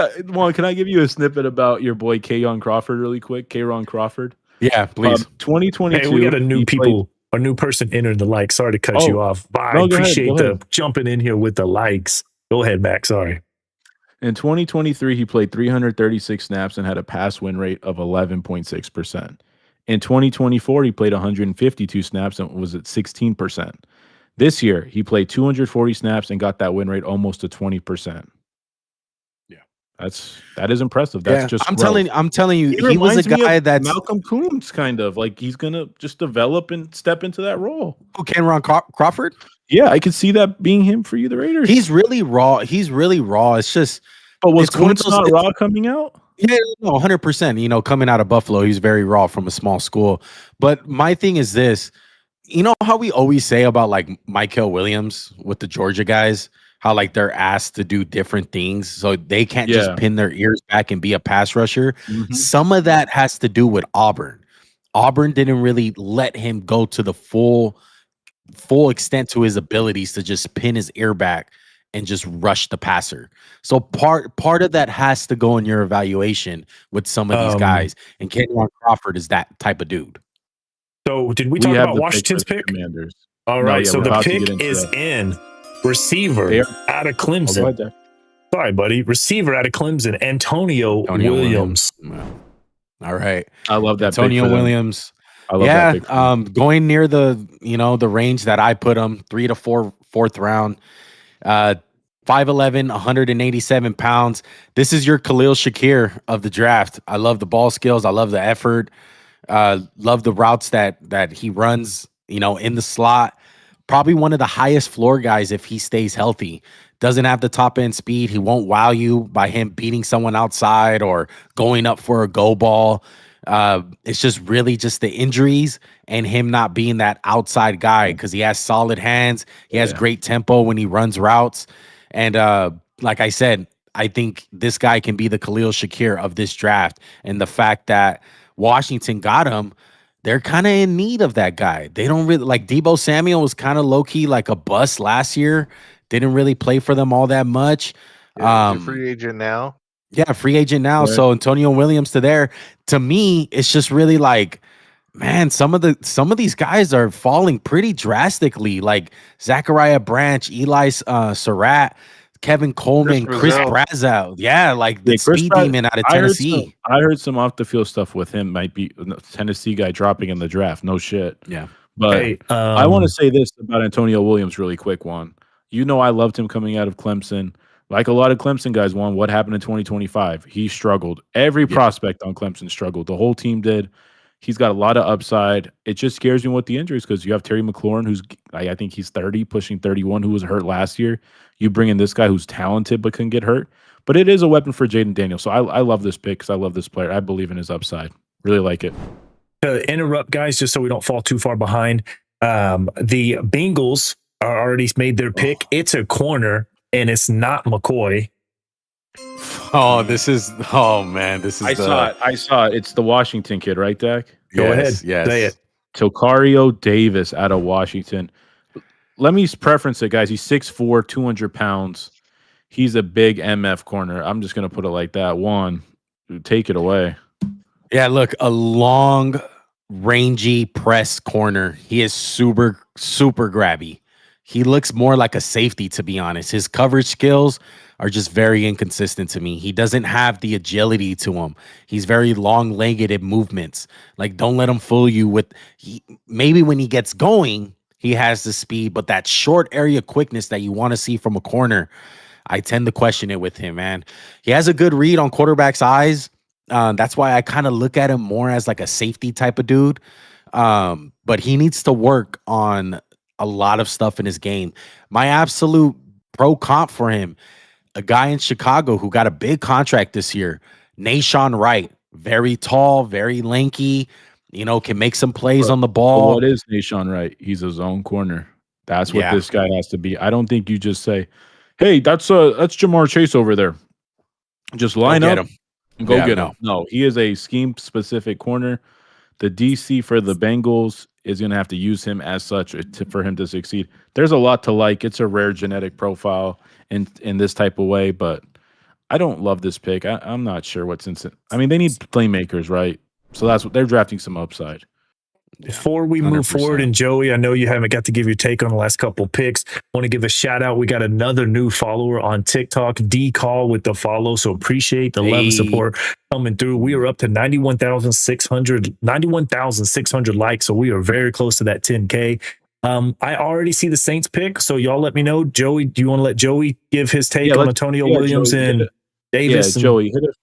I give you a snippet about your boy Kayron Crawford really quick? Kayron Crawford. Yeah, please. 2022. Hey, we got a new he new person entered the like. Sorry to cut you off. Bye. No, go ahead, Appreciate go the ahead. jumping in here with the likes. Go ahead, Max. Sorry. In 2023, he played 336 snaps and had a pass win rate of 11.6%. In 2024, he played 152 snaps and was at 16%. This year, he played 240 snaps and got that win rate almost to 20%. Yeah. That is impressive. That's just I'm growth. telling you, he was a reminds me guy of that's Malcolm Koonce kind of like he's gonna just develop and step into that role. who Kayron Crawford. Yeah, I could see that being him for you, the Raiders. He's really raw. It's just, but was it's one of Koonce those- not raw coming out? yeah, no, 100%. You know, coming out of Buffalo, he's very raw from a small school. But my thing is this: you know how we always say about like Michael Williams with the Georgia guys, how like they're asked to do different things, so they can't just pin their ears back and be a pass rusher. Mhm. Some of that has to do with Auburn. Auburn didn't really let him go to the full extent to his abilities to just pin his ear back and just rush the passer. So part of that has to go in your evaluation with some of these guys. And Kayron Crawford is that type of dude. So did we talk have about the Washington's for the pick? Commanders. All No, right. yeah, So we're the about to pick get into is that. in. Receiver They out of Go Clemson. ahead, Dak. Sorry, buddy. Receiver out of Clemson, Antonio Williams. All right. I love that. Antonio pick for them. Williams. I love that. Pick for them. Going near the range that I put him, 3 to 4, fourth round. 5'11", 187 pounds. This is your Khalil Shakir of the draft. I love the ball skills. I love the effort. Love the routes that he runs, in the slot. Probably one of the highest floor guys if he stays healthy. Doesn't have the top end speed. He won't wow you by him beating someone outside or going up for a go ball. It's just really just the injuries and him not being that outside guy because he has solid hands. He has great tempo when he runs routes. And like I said, I think this guy can be the Khalil Shakir of this draft. And the fact that Washington got him, they're kind of in need of that guy. They don't really like Deebo Samuel was kind of low key like a bust last year. Didn't really play for them all that much. Yeah, he's a free agent now. Yeah, free agent now. Right. So Antonio Williams to me, it's just really like, man, some of these guys are falling pretty drastically. Like Zachariah Branch, Eli Surratt, Kevin Coleman, Chris Brazow. Yeah, like the speed demon out of Tennessee. I heard some off the field stuff with him. Might be a Tennessee guy dropping in the draft. No shit. Yeah. But I want to say this about Antonio Williams really quick, Juan. I loved him coming out of Clemson. Like a lot of Clemson guys, Juan, what happened in 2025? He struggled. Every prospect on Clemson struggled. The whole team did. He's got a lot of upside. It just scares me with the injuries because you have Terry McLaurin, who's I think he's 30, pushing 31, who was hurt last year. You bring in this guy who's talented but couldn't get hurt. But it is a weapon for Jaden Daniels. So I love this pick because I love this player. I believe in his upside. Really like it. To interrupt, guys, just so we don't fall too far behind, the Bengals are already made their pick. It's a corner, and it's not McCoy. Oh, this is. Oh man, this is. I saw it. It's the Washington kid, right, Dak? Go ahead. Yes. Say it. Tocario Davis out of Washington. Let me preference it, guys. He's 6'4", 200 pounds. He's a big MF corner. I'm just going to put it like that. One, take it away. Yeah, look, a long, rangy press corner. He is super, super grabby. He looks more like a safety, to be honest. His coverage skills are just very inconsistent to me. He doesn't have the agility to him. He's very long-legged in movements. Like, don't let him fool you with maybe when he gets going, he has the speed, but that short area quickness that you want to see from a corner, I tend to question it with him, man. He has a good read on quarterback's eyes. That's why I kind of look at him more as like a safety type of dude. But he needs to work on a lot of stuff in his game. My absolute pro comp for him, a guy in Chicago who got a big contract this year, Nashawn Wright, very tall, very lanky, can make some plays on the ball. What is Nashawn Wright? He's a zone corner. That's what this guy has to be. I don't think you just say, hey, that's Jamar Chase over there. Just line up and go get him. No, he is a scheme-specific corner. The DC for the Bengals is going to have to use him as such for him to succeed. There's a lot to like. It's a rare genetic profile in this type of way, but I don't love this pick. I'm not sure what's in it. I mean, they need playmakers, right? So that's what they're drafting, some upside. Before we move 100%. forward, and Joey, I know you haven't got to give your take on the last couple picks. Want to give a shout out. We got another new follower on TikTok, D-Call with the follow. So appreciate the love and support coming through. We are up to 91,600 likes. So we are very close to that 10K. I already see the Saints pick. So y'all let me know. Joey, do you want to let Joey give his take on Antonio Williams and Davis? Yeah, Joey, hit it.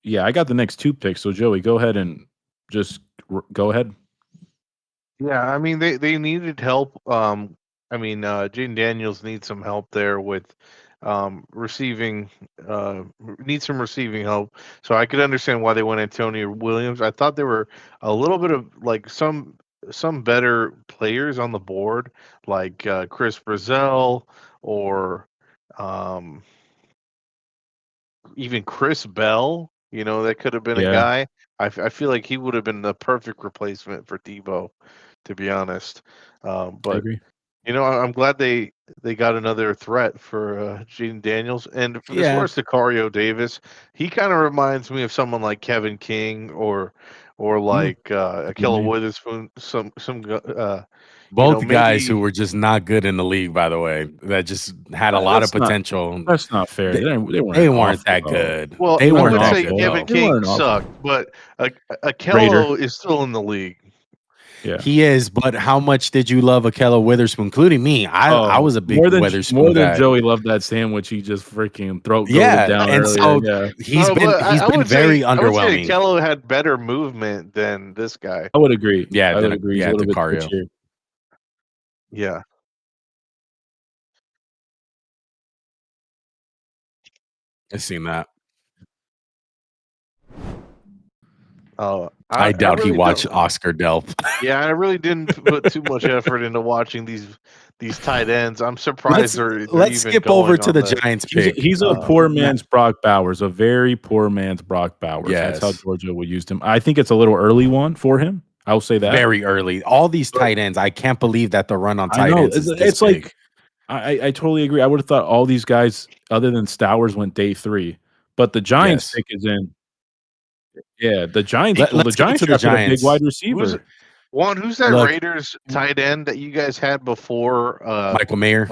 Yeah, I got the next two picks. So Joey, go ahead and just go ahead. Yeah, I mean they needed help. Jaden Daniels needs some help there with receiving. Needs some receiving help. So I could understand why they went Antonio Williams. I thought there were a little bit of like some better players on the board, like Chris Brazell or even Chris Bell. That could have been a guy. I feel like he would have been the perfect replacement for Debo, to be honest. But I agree. I'm glad they got another threat for Jaden Daniels. And as far as Sicario Davis, he kind of reminds me of someone like Kevin King or like Ahkello Witherspoon. Both guys who were just not good in the league, by the way, that just had a lot of potential. That's not fair. They weren't that good. Well, they weren't I would say good. Kevin King sucked, but Ahkello is still in the league. Yeah, he is. But how much did you love Ahkello Witherspoon, including me? I was a big Witherspoon more than guy. Joey loved that sandwich. He just freaking throat down. And earlier. He's been very underwhelming. I would say Ahkello had better movement than this guy. I would agree. Yeah, I would agree. Yeah, a little bit Sicario. twitchier. Yeah. I've seen that. I doubt really he watched don't. Oscar Delp. Yeah, I really didn't put too much effort into watching these tight ends. I'm surprised Let's skip over to the Giants pick. He's a poor man's Brock Bowers, a very poor man's Brock Bowers. Yes. That's how Georgia would use him. I think it's a little early one for him. I'll say that. Very early. All these tight ends, I can't believe that the run on tight ends is this big. Like I totally agree. I would have thought all these guys, other than Stowers, went day 3. But the Giants pick is in. Yeah, the Giants. The Giants drafted a big wide receiver. Who's that Raiders tight end that you guys had before Michael Mayer?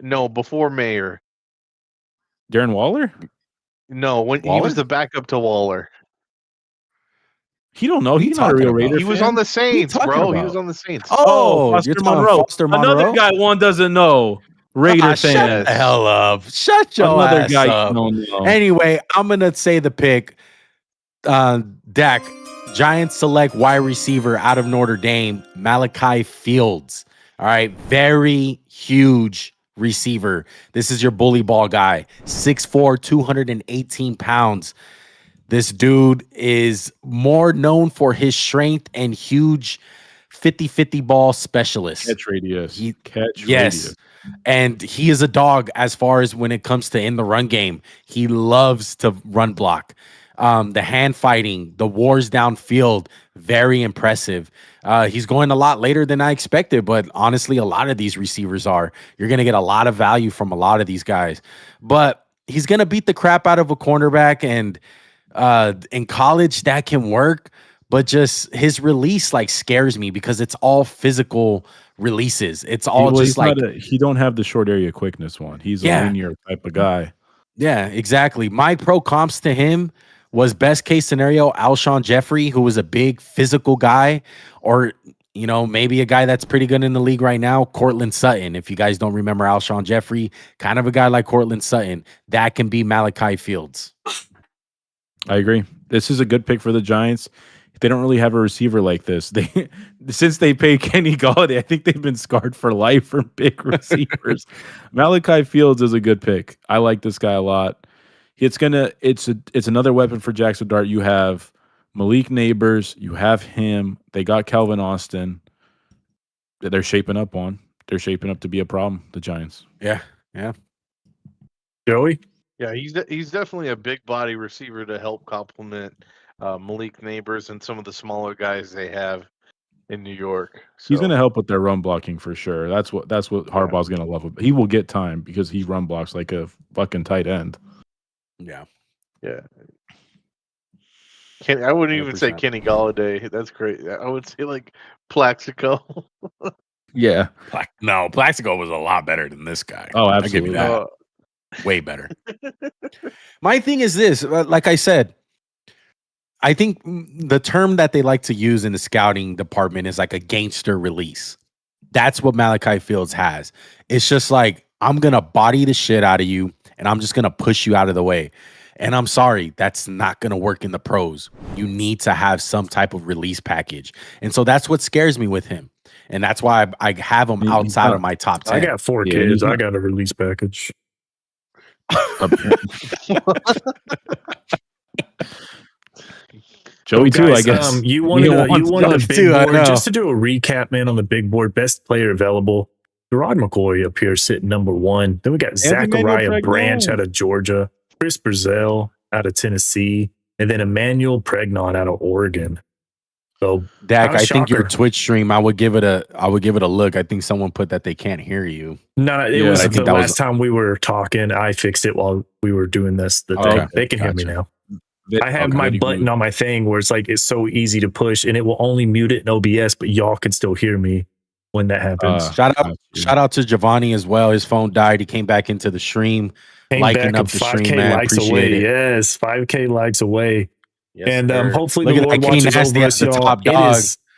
No, before Mayer. Darren Waller? No, when he was the backup to Waller. He don't know. He's not a real Raider. He was on the Saints, bro. He was on the Saints. Oh, Foster Monroe. Another guy one doesn't know. Raider fans. Shut the hell up. Shut your ass up. Don't know. Anyway, I'm going to say the pick. Dak, Giants select wide receiver out of Notre Dame, Malachi Fields. All right. Very huge receiver. This is your bully ball guy. 6'4", 218 pounds. This dude is more known for his strength and huge 50-50 ball specialist. Catch radius. Catch Yes. radius. And he is a dog as far as when it comes to in the run game. He loves to run block. The hand fighting, the wars downfield, very impressive. He's going a lot later than I expected, but honestly, a lot of these receivers are. You're going to get a lot of value from a lot of these guys. But he's going to beat the crap out of a cornerback, and in college that can work, but just his release like scares me because it's all physical releases. It's all just like he don't have the short area quickness one. He's a linear type of guy. Yeah, exactly. My pro comps to him was best case scenario Alshon Jeffrey, who was a big physical guy, or maybe a guy that's pretty good in the league right now, Cortland Sutton. If you guys don't remember Alshon Jeffrey, kind of a guy like Cortland Sutton, that can be Malachi Fields. I agree. This is a good pick for the Giants. They don't really have a receiver like this. Since they pay Kenny Golladay, I think they've been scarred for life from big receivers. Malachi Fields is a good pick. I like this guy a lot. It's another weapon for Jackson Dart. You have Malik Neighbors. You have him. They got Calvin Austin. That they're shaping up on. They're shaping up to be a problem. The Giants. Yeah. Joey? Yeah, he's definitely a big body receiver to help complement Malik Neighbors and some of the smaller guys they have in New York. So, He's going to help with their run blocking for sure. That's what Harbaugh's going to love. He will get time because he run blocks like a fucking tight end. Yeah. I wouldn't even say 100%. Kenny Golladay. That's great. I would say like Plaxico. Yeah. No, Plaxico was a lot better than this guy. Oh, I give you absolutely. that. Way better. My thing is this, like I said, I think the term that they like to use in the scouting department is like a gangster release. That's what Malachi Fields has. It's just like, I'm going to body the shit out of you, and I'm just going to push you out of the way. And I'm sorry, that's not going to work in the pros. You need to have some type of release package. And so that's what scares me with him. And that's why I have him outside of my top 10. I got 4 kids. I got a release package. Joey too, guys, I guess. You wanted a big too, I board. know. Just to do a recap, man, on the big board, best player available. Jermod McCoy up here sitting number 1. Then we got Zachariah Branch out of Georgia, Chris Brazell out of Tennessee, and then Emmanuel Pregnon out of Oregon. So Dak, I think your shocker. Twitch stream, I would give it a look. I think someone put that they can't hear you. No, it Yeah, was I the think that was- last time we were talking. I fixed it while we were doing this. Okay, They can hear me gotcha. now. I have my button on my thing where it's like it's so easy to push, and it will only mute it in OBS, but y'all can still hear me when that happens. Shout out to Giovanni as well. His phone died. He came back into the stream, Came liking back up up the 5K stream, man. likes Appreciate away. it. Yes, 5K likes away. Yes, And sir. hopefully Look the at Lord that, Kenny watches Nasty over at us, the y'all. top dog.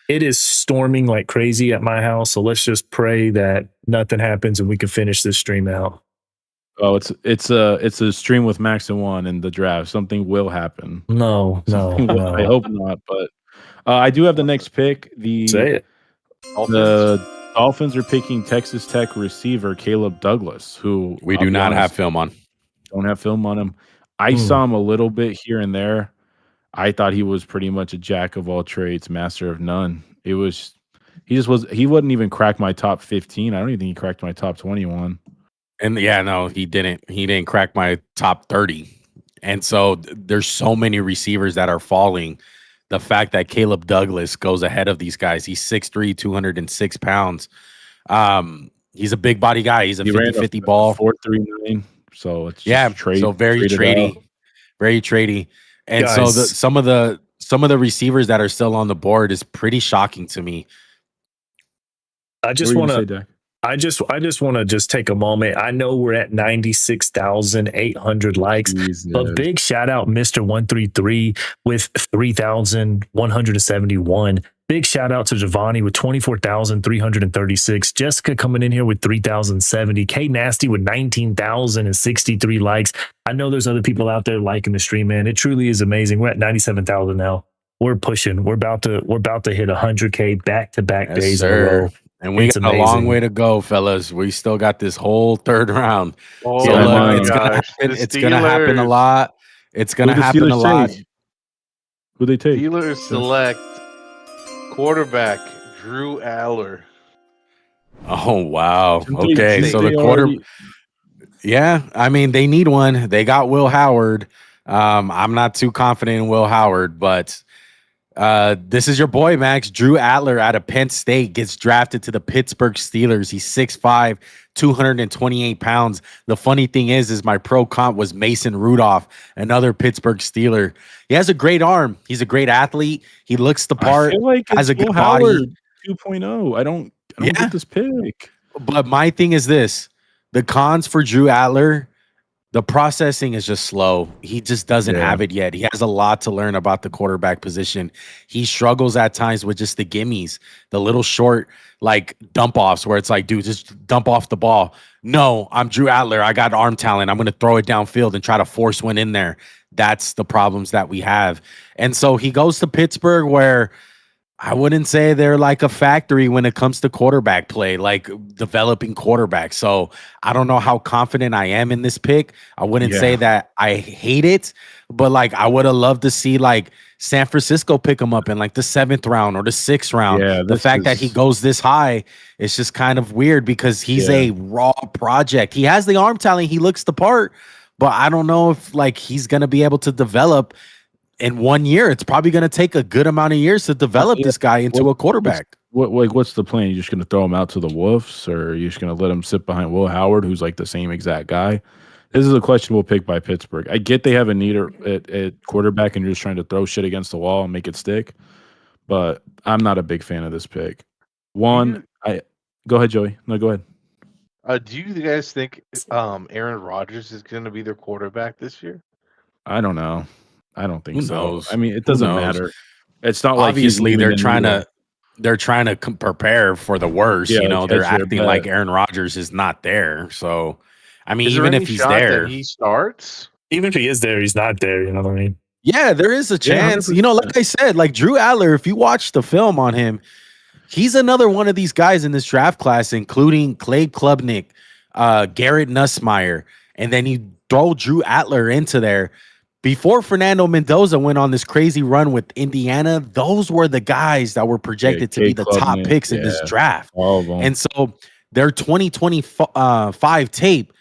It is storming like crazy at my house, so let's just pray that nothing happens and we can finish this stream out. Oh, it's a stream with Max and Juan in the draft. Something will happen. No. I hope not, but I do have the next pick. Say it. The Dolphins are picking Texas Tech receiver Caleb Douglas, who We I'll do be not honest, have film on. don't have film on him. I saw him a little bit here and there. I thought he was pretty much a jack of all trades, master of none. He wouldn't even crack my top 15. I don't even think he cracked my top 21. And yeah, no, he didn't. He didn't crack my top 30. And so there's so many receivers that are falling. The fact that Caleb Douglas goes ahead of these guys, he's 6'3", 206 pounds. He's a big body guy. He's a 50-50 ball. 4.39. So it's Yeah, trade, so very traded out. tradey. Very trady. And Guys. so some of the receivers that are still on the board is pretty shocking to me. I just What want were you to gonna say, Dak? I just want to just take a moment. I know we're at 96,800 likes, Jesus. but big shout out Mr. 133 with 3,171. Big shout out to Giovanni with 24,336. Jessica coming in here with 3,070. K Nasty with 19,063 likes. I know there's other people out there liking the stream, man. It truly is amazing. We're at 97,000 now. We're pushing. We're about to hit 100K back-to-back days in a row. And we It's got a long amazing. way to go, fellas. We still got this whole third round. Oh So Yeah, look, my it's gonna gosh. happen. The It's gonna happen a Steelers. lot. It's gonna Who the happen a Steelers lot. take? Who they take? Steelers select quarterback Drew Aller. Oh wow. Didn't Okay, didn't so the they quarter. already- Yeah, I mean they need one. They got Will Howard. I'm not too confident in Will Howard, but this is your boy Max. Drew Adler out of Penn State gets drafted to the Pittsburgh Steelers. He's 6'5", 228 pounds. The funny thing is my pro comp was Mason Rudolph, another Pittsburgh Steeler. He has a great arm. He's a great athlete. He looks the I part. feel like Has it's a good Will body. Howard 2.0. I don't Yeah. get this pick. But my thing is this: the cons for Drew Adler. The processing is just slow. He just doesn't Yeah. have it yet. He has a lot to learn about the quarterback position. He struggles at times with just the gimmies, the little short like dump offs where it's like, dude, just dump off the ball. No, I'm Drew Adler. I got arm talent. I'm going to throw it downfield and try to force one in there. That's the problems that we have. And so he goes to Pittsburgh where I wouldn't say they're like a factory when it comes to quarterback play, like developing quarterbacks. So I don't know how confident I am in this pick. I wouldn't say Yeah. that I hate it, but like I would have loved to see like San Francisco pick him up in like the 7th round or the 6th round. Yeah, The this fact that he is- goes this high is just kind of weird because he's Yeah. a raw project. He has the arm talent, he looks the part, but I don't know if like he's gonna be able to develop in 1 year. It's probably going to take a good amount of years to develop Yeah. this guy into a quarterback. What's the plan? You just going to throw him out to the wolves, or are you just going to let him sit behind Will Howard, who's like the same exact guy? This is a questionable pick by Pittsburgh. I get they have a need at quarterback, and you're just trying to throw shit against the wall and make it stick. But I'm not a big fan of this pick. Go ahead, Joey. No, go ahead. Do you guys think Aaron Rodgers is going to be their quarterback this year? I don't know. I don't think Who so. knows? I mean, it Who doesn't knows? matter. It's not like he's Obviously, moving they're the trying needle. to prepare for the worst. Yeah, You know, like, they're hedge their acting bet. like Aaron Rodgers is not there. So, I mean, Is there even any if he's shot there, that he starts? Even if he is there, he's not there. You know what I mean? yeah, there is a chance. You know, like I said, like Drew Adler, if you watch the film on him, he's another one of these guys in this draft class, including Clay Klubnik, Garrett Nussmeier, and then you throw Drew Adler into there. Before Fernando Mendoza went on this crazy run with Indiana, those were the guys that were projected to be the top Klubnik, picks in this draft. All of them. And so their 2025 tape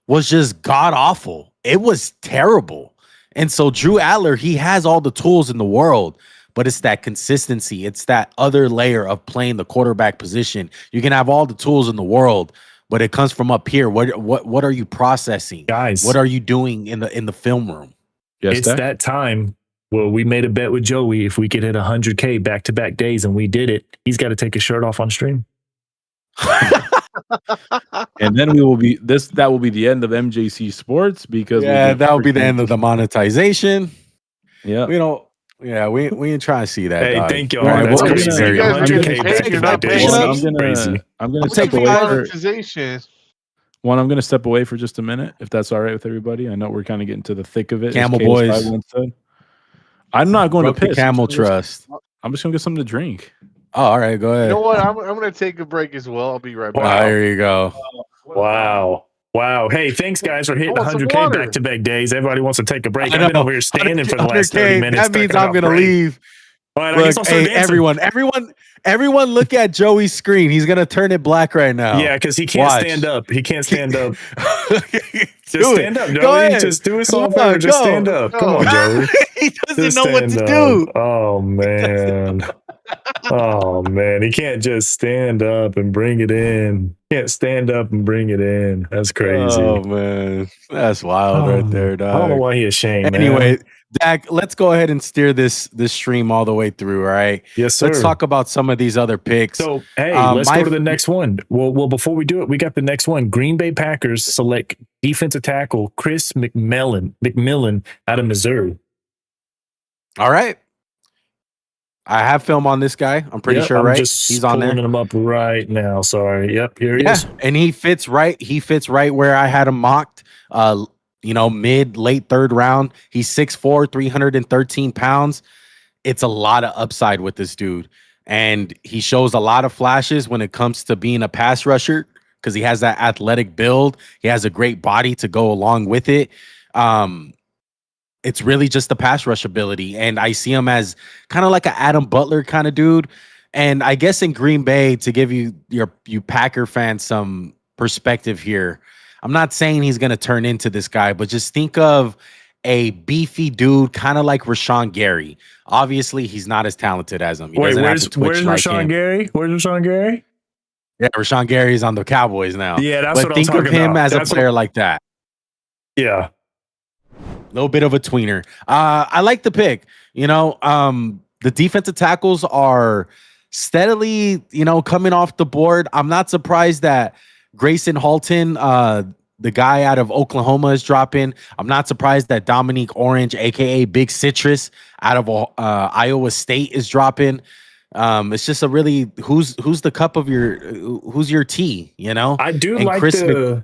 was just god awful. It was terrible. And so Drew Adler, he has all the tools in the world, but it's that consistency. It's that other layer of playing the quarterback position. You can have all the tools in the world, but it comes from up here. What are you processing? Guys, What are you doing in the film room? Yes, it's Dak? that time where we made a bet with Joey. If we could hit 100K back-to-back days, and we did it, he's got to take his shirt off on stream. And then we will be that will be the end of MJC Sports because Yeah, that would be the end of the monetization. Yeah. We don't. Yeah, we ain't trying to see that. Hey, dog. thank you. All right, That's well, crazy. very- You guys are 100K getting paid, back-to-back you're not days. paying One, us. I'm Crazy. gonna I'm step taking away for monetization. I'm gonna step away for just a minute, if that's all right with everybody. I know we're kind of getting to the thick of it. as Camel KSI boys. once said. I'm not going Broke to the piss. Camel Trust. I'm just gonna get something to drink. Oh, all right, go You ahead. know what? I'm going to take a break as well. I'll be right back. There you go. Wow. Hey, thanks guys for hitting I want some 100K water. back-to-back days. Everybody wants to take a break. I I've been know. over here standing for the last 30 100K, minutes. that means talking I'm about gonna break. leave. All right, I guess Look, I'll start hey, dancing. everyone, look at Joey's screen. He's gonna turn it black right now. Yeah, because he can't Watch. stand up. He can't stand up. Just Do stand it. up, Joey. Go ahead. Just do us Come all on, favor. Just go. stand up. Come on, Joey. He doesn't Just know what to stand do. up. Oh man. Oh man. He can't just stand up and bring it in. Can't stand up and bring it in. That's crazy. Oh man, that's wild right there, dog. I don't know why he ashamed. Anyway, man. Dak, let's go ahead and steer this stream all the way through. All right. Yes, sir. Let's talk about some of these other picks. So, hey, let's my- go to the next one. Well, before we do it, we got the next one. Green Bay Packers select defensive tackle Chris McMillan out of Missouri. All right. I have film on this guy. I'm pretty Yep, sure, I'm right? just He's on there. pulling him up right now. Sorry. Yep, here he Yeah, is. and he fits right. He fits right where I had him mocked. Late third round. He's 6'4", 313 pounds. It's a lot of upside with this dude. and he shows a lot of flashes when it comes to being a pass rusher because he has that athletic build. He has a great body to go along with it. It's really just the pass rush ability, and I see him as kind of like an Adam Butler kind of dude. And I guess in Green Bay, to give you Packer fans some perspective here, I'm not saying he's going to turn into this guy, but just think of a beefy dude, kind of like Rashawn Gary. Obviously, he's not as talented as him. He Wait, doesn't have where's to twitch like Rashawn him. Gary? Where's Rashawn Gary? Yeah, Rashawn Gary is on the Cowboys now. Yeah, that's but what I'm think of talking him about. as That's a player like that. Yeah. A little bit of a tweener. I like the pick. The defensive tackles are steadily, coming off the board. I'm not surprised that Grayson Halton, the guy out of Oklahoma, is dropping. I'm not surprised that Dominique Orange, aka Big Citrus, out of Iowa State, is dropping. It's just a really who's the cup of who's your tea, I do and like Chris oh,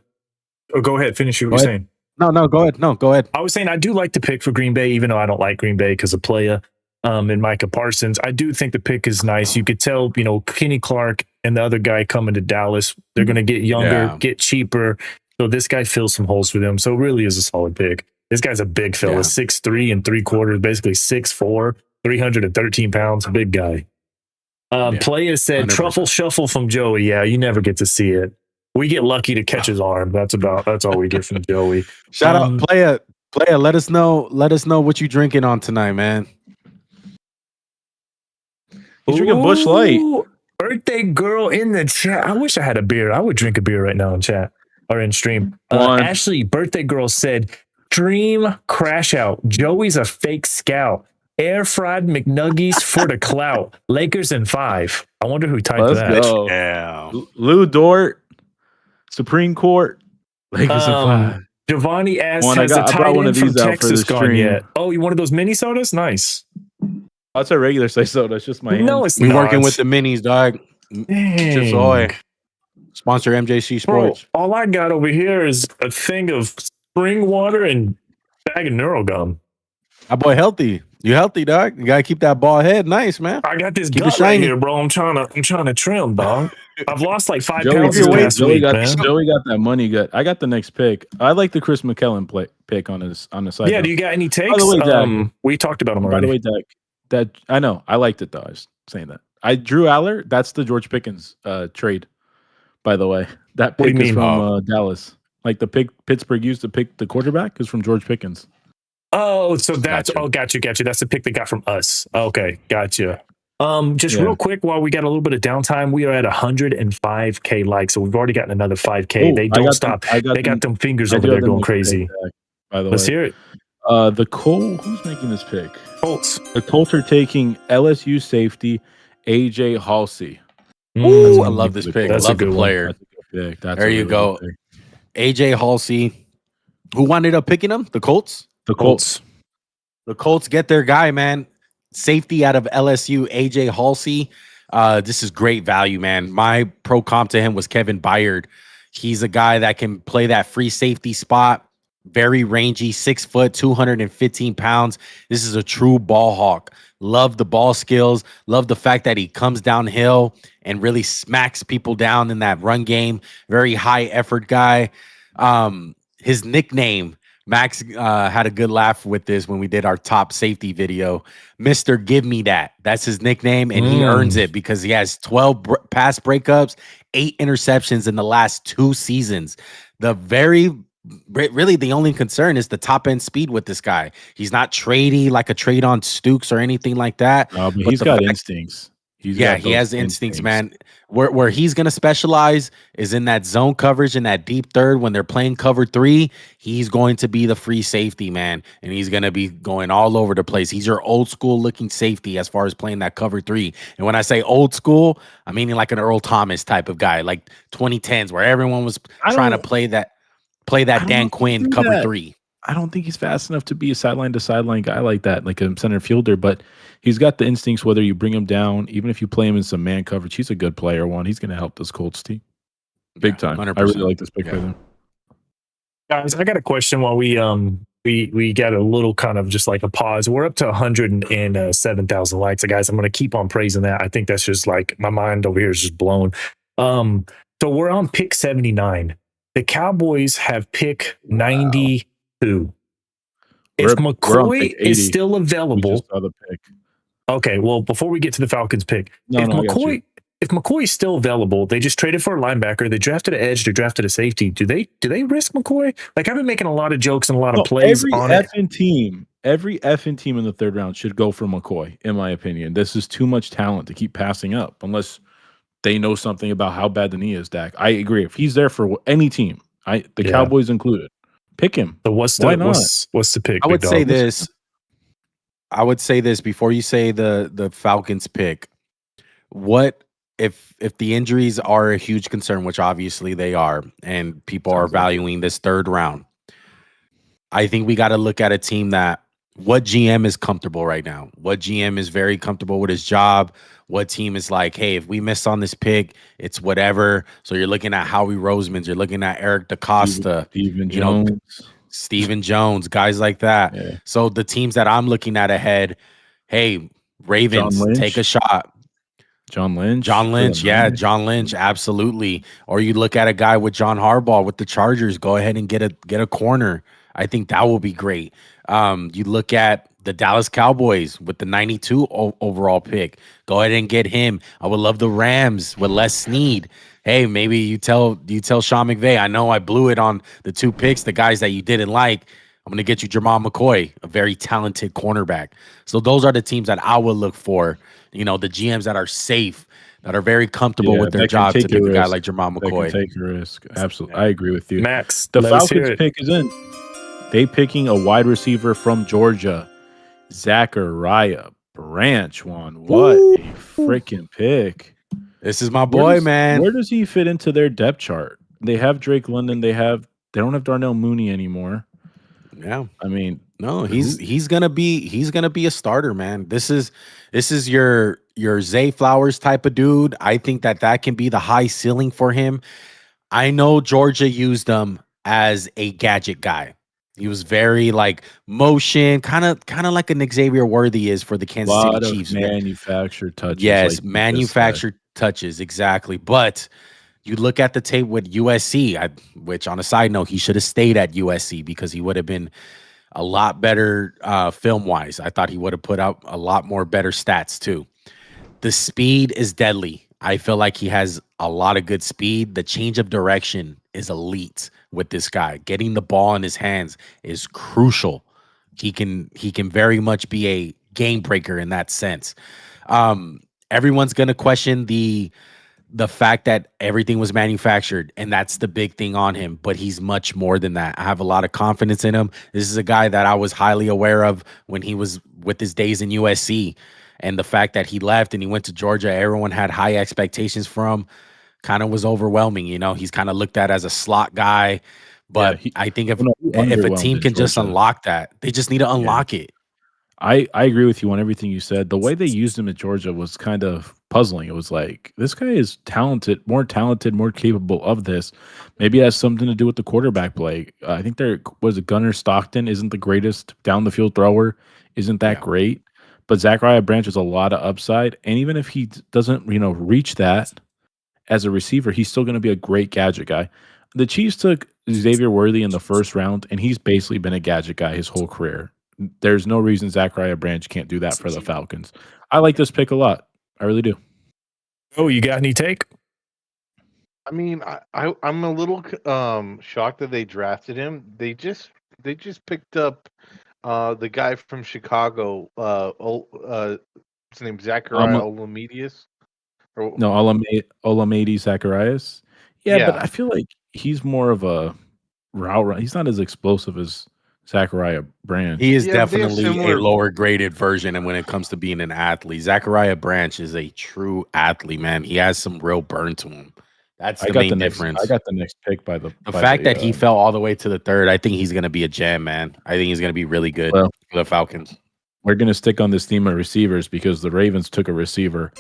go ahead. Finish what you're saying. No, go ahead. No, go ahead. I was saying I do like the pick for Green Bay, even though I don't like Green Bay because of Playa and Micah Parsons. I do think the pick is nice. You could tell, Kenny Clark and the other guy coming to Dallas, they're going to get younger, get cheaper. So this guy fills some holes for them. So it really is a solid pick. This guy's a big fella, 6'3" 3/4, basically 6'4", 313 pounds, big guy. Playa said 100%. Truffle shuffle from Joey. Yeah, you never get to see it. We get lucky to catch his arm. That's all we get from Joey. Shout out Playa. Let us know what you drinking on tonight, man. He's drinking Busch Light. Birthday girl in the chat. I wish I had a beer. I would drink a beer right now in chat or in stream. Ashley, birthday girl, said, "Dream crash out. Joey's a fake scout. Air fried McNuggies for the clout. Lakers in 5." I wonder who typed that. Go. Yeah. Lou Dort, Supreme Court, Lakers in 5. Giovanni asks, has the tight end from Texas gone yet? Oh, you wanted those mini sodas? Nice. Oh, it's a regular size soda. It's just my hand. No, it's we not. Working with the minis, dog. Chips Ahoy. Sponsor MJC Sports. Bro, all I got over here is a thing of spring water and bag of Neurogum. My boy healthy. You healthy, dog. You gotta keep that ball head nice, man. I got this gut right here, bro. I'm trying to trim, dog. I've lost like 5 pounds this past week, man. Joey got that money gut. I got the next pick. I like the Chris McKellen pick on the side. Yeah, do you got any takes? By the way, Dak, we talked about him already. By the way, that I know. I liked it though. I was saying that. Drew Aller, that's the George Pickens trade, by the way. That pick is from Dallas. Like the pick Pittsburgh used to pick the quarterback is from George Pickens. Oh, so that's gotcha. That's the pick they got from us. Okay, gotcha. Real quick, while we got a little bit of downtime, we are at 105K likes, so we've already gotten another 5K. They don't stop. They got them fingers over there going crazy. By the way, let's hear it. The Colts. Who's making this pick? Colts. The Colts are taking LSU safety AJ Halsey. Ooh, I love this pick. That's I love the player. There you go. AJ Halsey. Who wound up picking him? The Colts? The Colts. The Colts get their guy, man. Safety out of LSU, AJ Halsey. This is great value, man. My pro comp to him was Kevin Byard. He's a guy that can play that free safety spot. Very rangy, 6 foot, 215 pounds. This is a true ball hawk. Love the ball skills. Love the fact that he comes downhill and really smacks people down in that run game. Very high effort guy. His nickname, Max had a good laugh with this when we did our top safety video. Mr. Give Me That. That's his nickname, and he earns it because he has 12 pass breakups, 8 interceptions in the last 2 seasons. Really, the only concern is the top end speed with this guy. He's not tradey like a trade on Stukes or anything like that. But he's got instincts. He has instincts, man. Where he's going to specialize is in that zone coverage in that deep third. When they're playing cover 3, he's going to be the free safety, man. And he's going to be going all over the place. He's your old school looking safety as far as playing that cover 3. And when I say old school, I mean like an Earl Thomas type of guy, like 2010s, where everyone was trying to play that Dan Quinn cover 3. I don't think he's fast enough to be a sideline to sideline guy like that, like a center fielder, but he's got the instincts whether you bring him down, even if you play him in some man coverage. He's a good player. He's going to help this Colts team. Big time. 100%. I really like this pick for them. Guys, I got a question while we we got a little kind of just like a pause. We're up to 107,000 likes. So guys, I'm going to keep on praising that. I think that's just like my mind over here is just blown. So we're on pick 79. The Cowboys have pick 92. If McCoy is still available, okay. Well, before we get to the Falcons pick, if McCoy is still available, they just traded for a linebacker. They drafted an edge. They drafted a safety. Do they risk McCoy? Like I've been making a lot of jokes and a lot of plays on it. Every effing team in the third round should go for McCoy, in my opinion. This is too much talent to keep passing up unless they know something about how bad the knee is, Dak. I agree. If he's there for any team, Cowboys included, pick him. So what's the pick? I would say this before you say the Falcons pick. What if the injuries are a huge concern, which obviously they are, and people are valuing this third round? I think we got to look at a team that what GM is comfortable right now. What GM is very comfortable with his job. What team is like, hey, if we miss on this pick, it's whatever. So you're looking at Howie Roseman, you're looking at Eric DaCosta, Stephen Jones, guys like that. Yeah. So the teams that I'm looking at ahead, hey, Ravens, take a shot. John Lynch, yeah, John Lynch, absolutely. Or you look at a guy with John Harbaugh with the Chargers, go ahead and get a corner. I think that will be great. You look at the Dallas Cowboys with the 92 overall pick. Go ahead and get him. I would love the Rams with Les Snead. Hey, maybe you tell Sean McVay, I know I blew it on the 2 picks, the guys that you didn't like. I'm going to get you Jermod McCoy, a very talented cornerback. So those are the teams that I would look for. The GMs that are safe, that are very comfortable with their job to pick a guy like Jermod McCoy. Take a risk. Absolutely. I agrue with you. Max, the Falcons pick is in. They picking a wide receiver from Georgia, Zachariah Branch. What a freaking pick. This is my boy, man. Where does he fit into their depth chart? They have Drake London. They don't have Darnell Mooney anymore. Yeah. I mean, no, he's gonna be a starter, man. This is your Zay Flowers type of dude. I think that can be the high ceiling for him. I know Georgia used him as a gadget guy. He was very like motion, kind of like an Xavier Worthy is for the Kansas City Chiefs. Manufactured touches. Yes, manufactured touches, exactly. But you look at the tape with USC, which on a side note, he should have stayed at USC because he would have been a lot better film-wise. I thought he would have put out a lot more better stats too. The speed is deadly. I feel like he has a lot of good speed. The change of direction is elite with this guy. Getting the ball in his hands is crucial. He can very much be a game breaker in that sense. Everyone's going to question the fact that everything was manufactured, and that's the big thing on him, but he's much more than that. I have a lot of confidence in him. This is a guy that I was highly aware of when he was with his days in USC, and the fact that he left and he went to Georgia, everyone had high expectations for him, kind of was overwhelming. He's kind of looked at as a slot guy, but I think if a team can just unlock that, they just need to unlock it. I agree with you on everything you said. The way they used him at Georgia was kind of puzzling. It was like, this guy is talented, more capable of this. Maybe it has something to do with the quarterback play. I think Gunnar Stockton isn't the greatest down the field thrower, isn't that great. But Zachariah Branch has a lot of upside. And even if he doesn't, reach that as a receiver, he's still going to be a great gadget guy. The Chiefs took Xavier Worthy in the first round, and he's basically been a gadget guy his whole career. There's no reason Zachariah Branch can't do that for the Falcons. I like this pick a lot. I really do. Oh, you got any take? I mean, I'm a little shocked that they drafted him. They just picked up the guy from Chicago. What's his name? Zachariah Olamide. Olamide Zacharias. Yeah, but I feel like he's more of a route. He's not as explosive as Zachariah Branch. He is definitely a lower graded version, and when it comes to being an athlete, Zachariah Branch is a true athlete, man. He has some real burn to him. That's the main difference. I got the next pick by the fact that he fell all the way to the third. I think he's going to be a gem, man. I think he's going to be really good for the Falcons. We're going to stick on this theme of receivers because the Ravens took a receiver.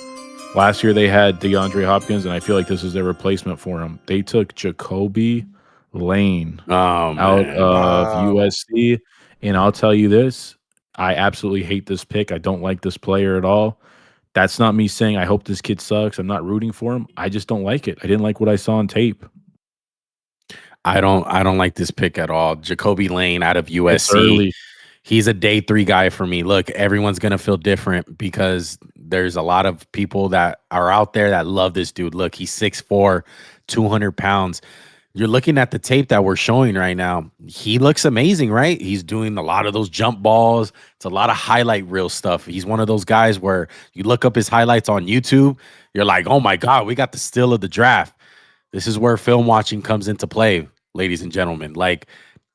Last year they had DeAndre Hopkins, and I feel like this is their replacement for him. They took Jacoby Lane out of USC, And I'll tell you this, I absolutely hate this pick. I don't like this player at all. That's not me saying I hope this kid sucks. I'm not rooting for him. I just don't like it. I didn't like what I saw on tape. I don't like this pick at all. Jacoby Lane out of It's USC. early. He's a day 3 guy for me. Look, everyone's going to feel different because there's a lot of people that are out there that love this dude. Look, he's 6'4", 200 pounds. You're looking at the tape that we're showing right now. He looks amazing, right? He's doing a lot of those jump balls. It's a lot of highlight reel stuff. He's one of those guys where you look up his highlights on YouTube. You're like, oh my God, we got the steal of the draft. This is where film watching comes into play, ladies and gentlemen. Like,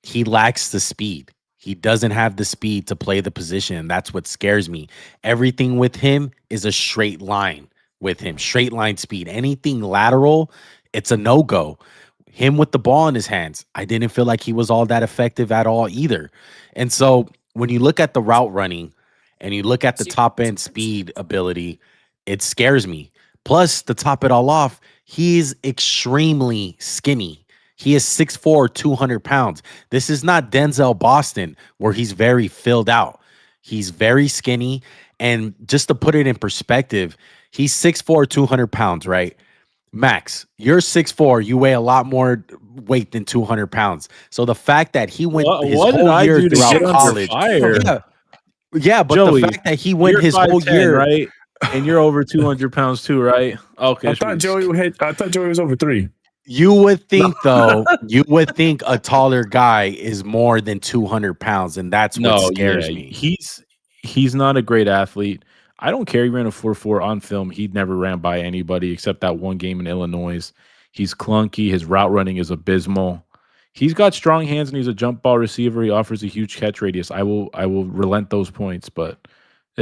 he lacks the speed. He doesn't have the speed to play the position. That's what scares me. Everything with him is a straight line with him, straight line speed. Anything lateral, it's a no-go. Him with the ball in his hands, I didn't feel like he was all that effective at all either. And so when you look at the route running and you look at the top end speed ability, it scares me. Plus, to top it all off, he is extremely skinny. He is 6'4", 200 pounds. This is not Denzel Boston, where he's very filled out. He's very skinny. And just to put it in perspective, he's 6'4", 200 pounds, right? Max, you're 6'4", you weigh a lot more weight than 200 pounds. So the fact that he went his What did whole I year do to throughout get under college. fire? Yeah, but Joey, the fact that he went You're his whole 5'10", year, right? And you're over 200 pounds too, right? Okay. I thought Joey was over 3. you would think though, you would think a taller guy is more than 200 pounds, and that's what scares me. He's not a great athlete. I don't care. He ran a 4.4 on film. He never ran by anybody except that one game in Illinois. He's clunky. His route running is abysmal. He's got strong hands and he's a jump ball receiver. He offers a huge catch radius. I will relent those points, but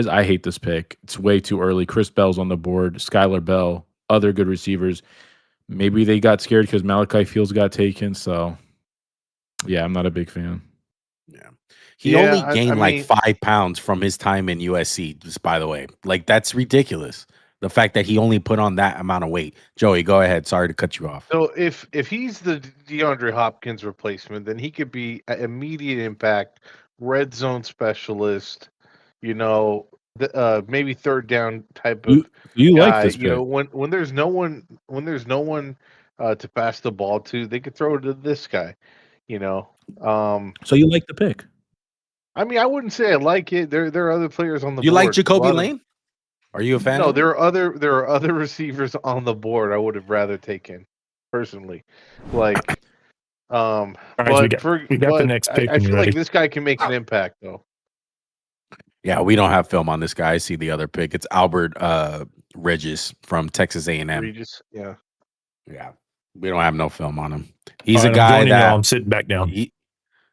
I hate this pick. It's way too early. Chris Bell's on the board. Skylar Bell, other good receivers. Maybe they got scared because Malachi Fields got taken. So, yeah, I'm not a big fan. Yeah. He only gained like 5 pounds from his time in USC, just by the way. Like, that's ridiculous. The fact that he only put on that amount of weight. Joey, go ahead. Sorry to cut you off. So if he's the DeAndre Hopkins replacement, then he could be an immediate impact, red zone specialist, maybe third down type of you guy. Like this pick. When there's no one to pass the ball to, they could throw it to this guy. So you like the pick? I mean, I wouldn't say I like it. There are other players on the board. You like Jacoby Lane? Are you a fan? No, there are other receivers on the board I would have rather taken personally. Like, All right, we got the next pick. I feel like this guy can make an impact though. Yeah, we don't have film on this guy. I see the other pick. It's Albert Regis from Texas A&M. Regis, yeah. Yeah, we don't have no film on him. He's a guy that I'm sitting back down. He's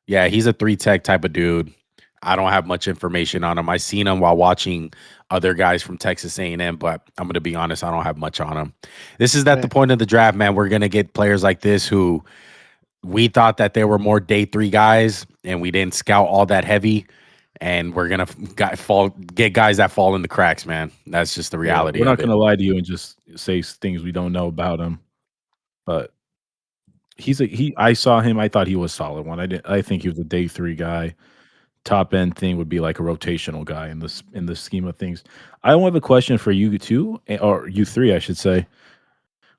a 3-tech type of dude. I don't have much information on him. I seen him while watching other guys from Texas A&M, but I'm going to be honest, I don't have much on him. This is at the point of the draft, man. We're going to get players like this who we thought that they were more day 3 guys, and we didn't scout all that heavy, and we're going to get guys that fall in the cracks, man. That's just the reality. We're not going to lie to you and just say things we don't know about him, but I saw him. I thought he was a solid one. I think he was a day 3 guy. Top end thing would be like a rotational guy in the scheme of things. I have a question for you two, or you 3, I should say.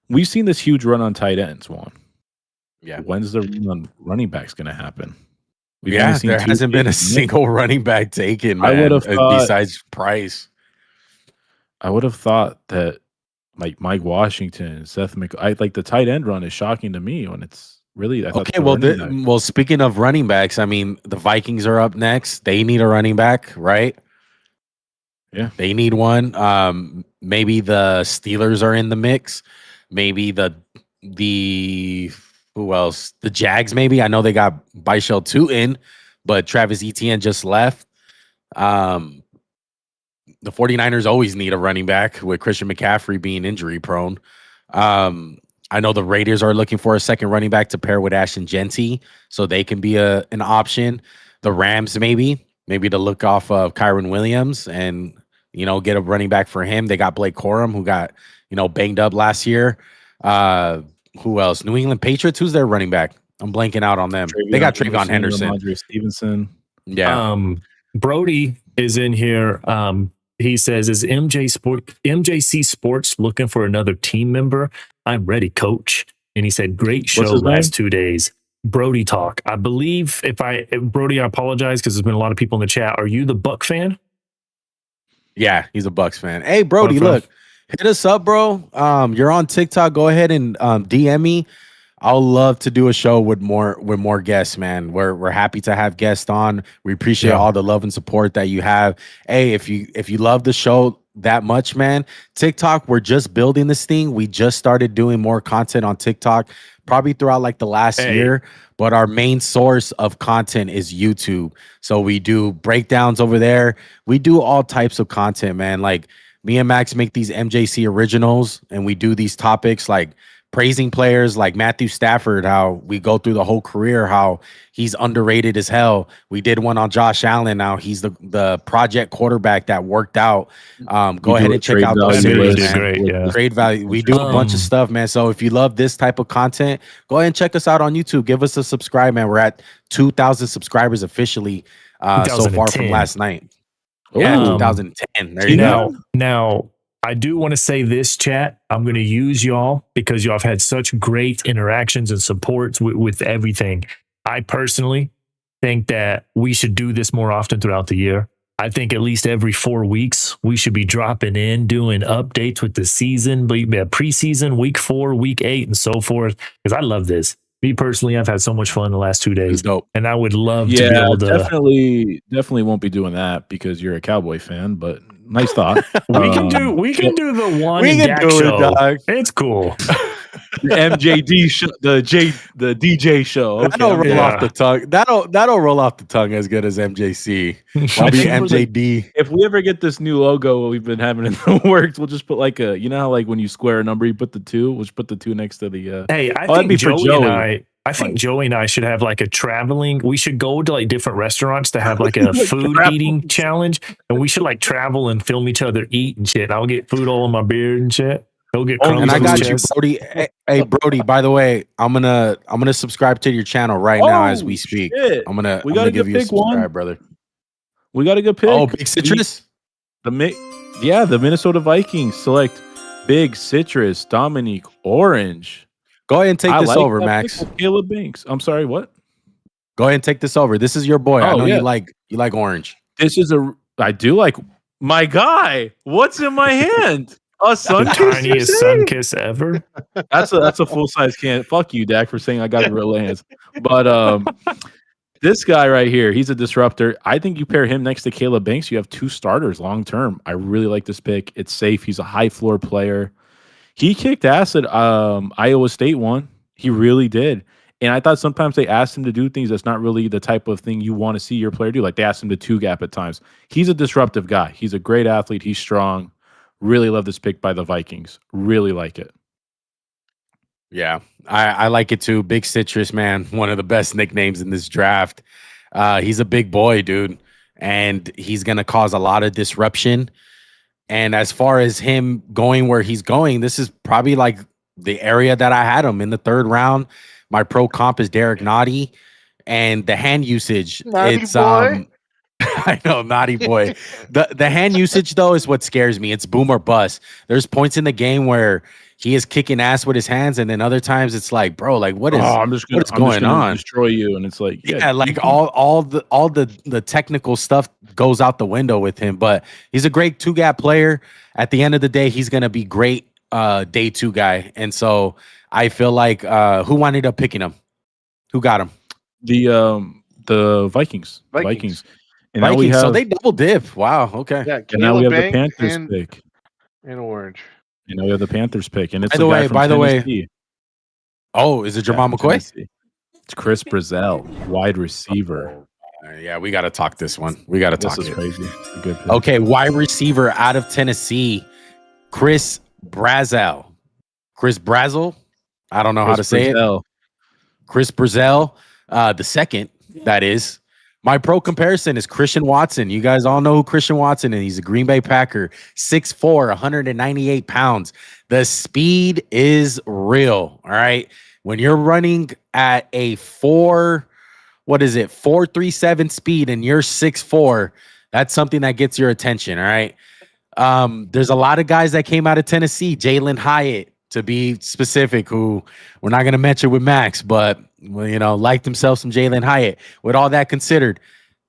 We've seen this huge run on tight ends, Juan. Yeah. When's the run on running backs going to happen? There hasn't been a single running back taken, man, besides Price. I would have thought that like Mike Washington, Seth McCoy, like the tight end run is shocking to me when it's really okay. Well, speaking of running backs, I mean, the Vikings are up next. They need a running back, right? Yeah, they need one. Maybe the Steelers are in the mix. Maybe the who else? The Jags, maybe. I know they got Bichelle 2 in, but Travis Etienne just left. The 49ers always need a running back with Christian McCaffrey being injury prone. I know the Raiders are looking for a second running back to pair with Ashton Genty, so they can be an option. The Rams maybe to look off of Kyron Williams and get a running back for him. They got Blake Corum, who got banged up last year. Who else? New England Patriots. Who's their running back? I'm blanking out on them. They got Travion Henderson, Andre Stevenson. Yeah. Brody is in here. He says, "Is MJC Sports looking for another team member? I'm ready, coach." And he said, "Great show What's his name? last 2 days." Brody talk. I believe Brody, I apologize because there's been a lot of people in the chat. Are you the Buck fan? Yeah, he's a Bucks fan. Hey, Brody, Okay. look, hit us up, bro. You're on TikTok. Go ahead and DM me. I'll love to do a show with more guests, man. We're happy to have guests on. We appreciate all the love and support that you have. Hey, if you love the show that much, man, TikTok, we're just building this thing. We just started doing more content on TikTok, probably throughout like the last year. But our main source of content is YouTube. So we do breakdowns over there. We do all types of content, man. Like me and Max make these MJC originals, and we do these topics like praising players like Matthew Stafford, how we go through the whole career, how he's underrated as hell. We did one on Josh Allen. Now he's the project quarterback that worked out. Go ahead and check out those series, man. Trade value. We do a bunch of stuff, man. So if you love this type of content, go ahead and check us out on YouTube. Give us a subscribe, man. We're at 2,000 subscribers officially so far from last night. Yeah, 2010. There you go. Now, I do want to say this, chat. I'm going to use y'all because y'all have had such great interactions and supports with everything. I personally think that we should do this more often throughout the year. I think at least every 4 weeks, we should be dropping in, doing updates with the season, preseason, week 4, week 8, and so forth. Because I love this. Me personally, I've had so much fun the last 2 days. And I would love to be able to. Definitely won't be doing that because you're a Cowboy fan, but nice thought. we can do the one Dak show. It's cool. The MJD show, the DJ show. Okay. That'll roll off the tongue. That'll roll off the tongue as good as MJC. I'll be MJD. If we ever get this new logo we've been having in the works, we'll just put like a, you know how like when you square a number, you put the 2. We'll just put the 2 next to the. Hey, I think Joey and I should have like a traveling. We should go to like different restaurants to have like a food eating challenge, and we should like travel and film each other eat and shit. I'll get food all in my beard and shit. He'll get crumbs. And I got you, Brody. Hey, Brody. By the way, I'm gonna subscribe to your channel right now as we speak. Shit. I'm gonna give you a subscribe, brother. We got a good pick. Oh, Big Citrus. The Minnesota Vikings select Big Citrus, Dominique Orange. Go ahead and take this over, Max. Caleb Banks. I'm sorry, what? Go ahead and take this over. This is your boy. I know you like orange. I do like my guy. What's in my hand? A sun kiss. Tiniest sun kiss ever. That's a full size can. Fuck you, Dak, for saying I got real hands. But this guy right here, he's a disruptor. I think you pair him next to Caleb Banks, you have 2 starters long term. I really like this pick. It's safe. He's a high floor player. He kicked ass at Iowa State one. He really did. And I thought sometimes they asked him to do things that's not really the type of thing you want to see your player do. Like they asked him to 2-gap at times. He's a disruptive guy. He's a great athlete. He's strong. Really love this pick by the Vikings. Really like it. Yeah, I like it too. Big Citrus, man. One of the best nicknames in this draft. He's a big boy, dude. And he's going to cause a lot of disruption. And as far as him going where he's going, this is probably like the area that I had him in the 3rd round. My pro comp is Derek Naughty, and the hand usage. I know, naughty boy. The hand usage though is what scares me. It's boom or bust. There's points in the game where he is kicking ass with his hands, and then other times it's like, bro, like what is what's going on? Destroy you, and it's like like all the technical stuff goes out the window with him. But he's a great 2-gap player. At the end of the day, he's gonna be great day 2 guy. And so I feel like who wound up picking him? Who got him? The Vikings. And now Vikings, so they double dip. Wow. Okay. Yeah, and now we have the Panthers pick. And orange. And now we have the Panthers pick. And it's by the way. Oh, is it Jermod McCoy? It's Chris Brazzell, wide receiver. Yeah, we got to talk this one. We got to talk. This is crazy. It's a good pick. Okay, wide receiver out of Tennessee, Chris Brazzell. Chris Brazzell? I don't know how to say it. Chris Brazzell, the second, that is. My pro comparison is Christian Watson. You guys all know who Christian Watson is. He's a Green Bay Packer, 6'4", 198 pounds. The speed is real, all right? When you're running at a 4, what is it, 4.37 speed, and you're 6'4", that's something that gets your attention. All right. There's a lot of guys that came out of Tennessee, Jalen Hyatt, to be specific, who we're not going to mention with Max, but liked himself some Jalen Hyatt. With all that considered,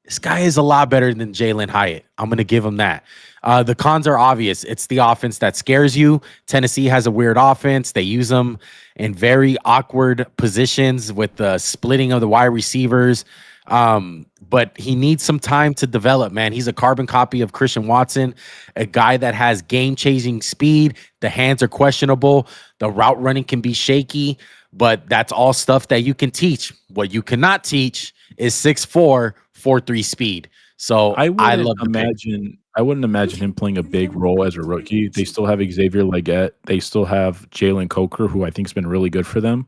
this guy is a lot better than Jalen Hyatt. I'm going to give him that. The cons are obvious. It's the offense that scares you. Tennessee has a weird offense. They use them in very awkward positions with the splitting of the wide receivers. But he needs some time to develop, man. He's a carbon copy of Christian Watson, a guy that has game-changing speed. The hands are questionable. The route running can be shaky, but that's all stuff that you can teach. What you cannot teach is 6'4", 4.3 speed. So I love the pick. I wouldn't imagine him playing a big role as a rookie. They still have Xavier Legette. They still have Jalen Coker, who I think has been really good for them.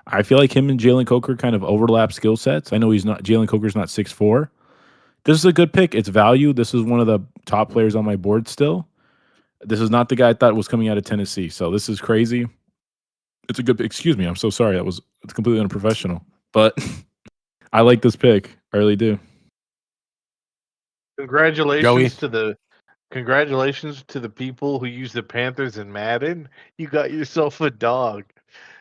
I feel like him and Jalen Coker kind of overlap skill sets. I know Jalen Coker's not 6'4". This is a good pick. It's value. This is one of the top players on my board still. This is not the guy I thought was coming out of Tennessee. So this is crazy. It's a good pick. Excuse me. I'm so sorry. It's completely unprofessional. But I like this pick. I really do. Congratulations to the people who use the Panthers in Madden. You got yourself a dog.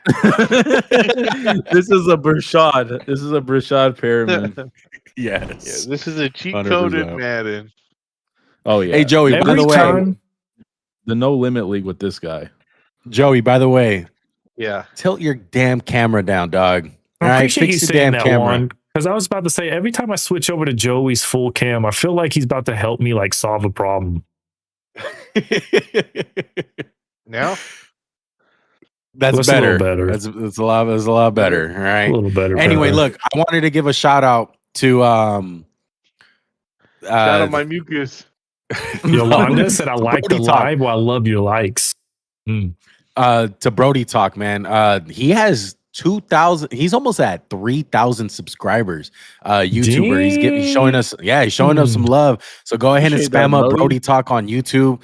This is a Brashad. This is a Brashad Perriman. Yes. Yeah, this is a cheat code in Madden. Oh yeah. Hey Joey, by the way, the no limit league with this guy. Joey, by the way, yeah, tilt your damn camera down, dog. I appreciate you saying that one, because I was about to say, every time I switch over to Joey's full cam, I feel like he's about to help me like solve a problem. Now that's better. That's a lot better. All right, a little better. Anyway, look, I wanted to give a shout out to shout out my mucus. Yolanda said, "I like the live. Well, I love your likes." To Brody Talk, man. He has 2,000. He's almost at 3,000 subscribers. YouTuber. He's showing us. Yeah, he's showing us some love. So go ahead and spam up Brody Talk on YouTube.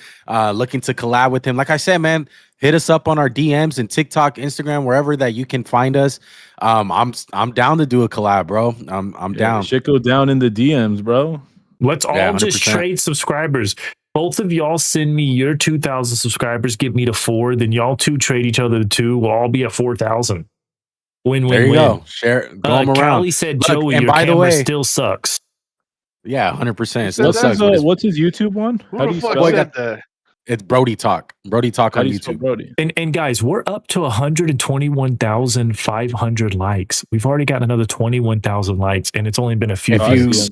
Looking to collab with him. Like I said, man, hit us up on our DMs and TikTok, Instagram, wherever that you can find us. I'm down to do a collab, bro. I'm down. Shit go down in the DMs, bro. Let's all just trade subscribers. Both of y'all send me your 2,000 subscribers, get me to 4. Then y'all two trade each other to 2. We'll all be at 4,000. Win. There you go. Share. Go them around. Callie said, Joey, your camera still sucks. Yeah, 100%. Still sucks. What's his YouTube one? How do you spell that? It's Brody Talk. Brody Talk on YouTube. Brody? And guys, we're up to 121,500 likes. We've already got another 21,000 likes, and it's only been a few days.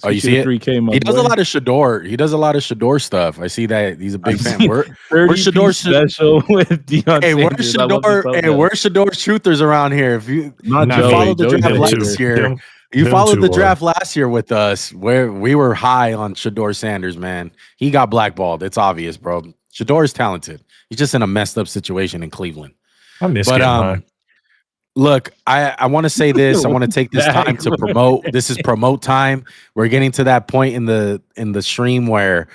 Oh, you see it? 3K, he does a lot of Shador. He does a lot of Shador stuff. I see that he's a big fan. We're Shador special with Deion. Hey, where's Shador? Hey, where's Shador's truthers around here? If you followed the draft last year, you followed the draft last year with us, where we were high on Shador Sanders. Man, he got blackballed. It's obvious, bro. Shador's talented. He's just in a messed up situation in Cleveland. I miss him. Look, I want to say this. I want to take this time to promote. This is promote time. We're getting to that point in the stream where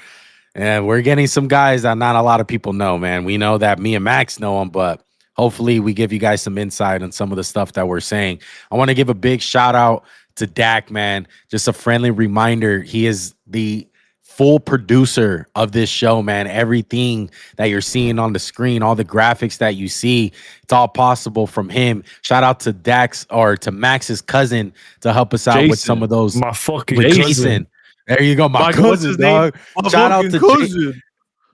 we're getting some guys that not a lot of people know, man. We know that me and Max know them, but hopefully we give you guys some insight on some of the stuff that we're saying. I want to give a big shout out to Dak, man. Just a friendly reminder. He is the full producer of this show, man. Everything that you're seeing on the screen, all the graphics that you see, it's all possible from him. Shout out to to Max's cousin to help us out with some of those. My fucking Jason. There you go, my cousin, dog. Shout out to cousin.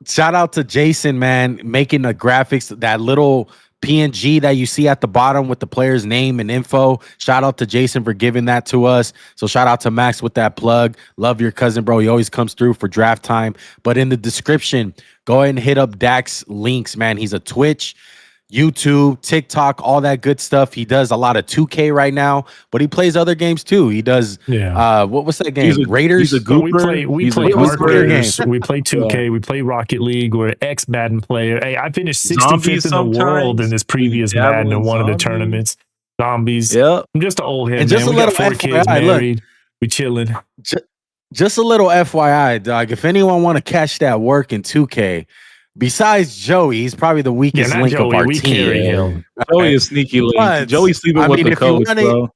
Shout out to Jason, man, making the graphics, that little PNG that you see at the bottom with the player's name and info. Shout out to Jason for giving that to us. So shout out to Max with that plug. Love your cousin, bro. He always comes through for draft time. But in the description, go ahead and hit up Dak's links, man. He's a Twitch, YouTube, TikTok, all that good stuff. He does a lot of 2K right now, but he plays other games too. He does what's that game? Raiders. We play Raiders. We play 2K. We play Rocket League. We're an ex-Madden player. Hey, I finished 65th in the world in this previous Madden in one of the tournaments. Zombies. Yep. I'm just an old head, and man. Just we got 4 kids married. We chilling. Just a little FYI, dog. If anyone want to catch that work in 2K, besides Joey, he's probably the weakest link of our team. Joey is sneaky link. Joey's sleeping with the coach, bro.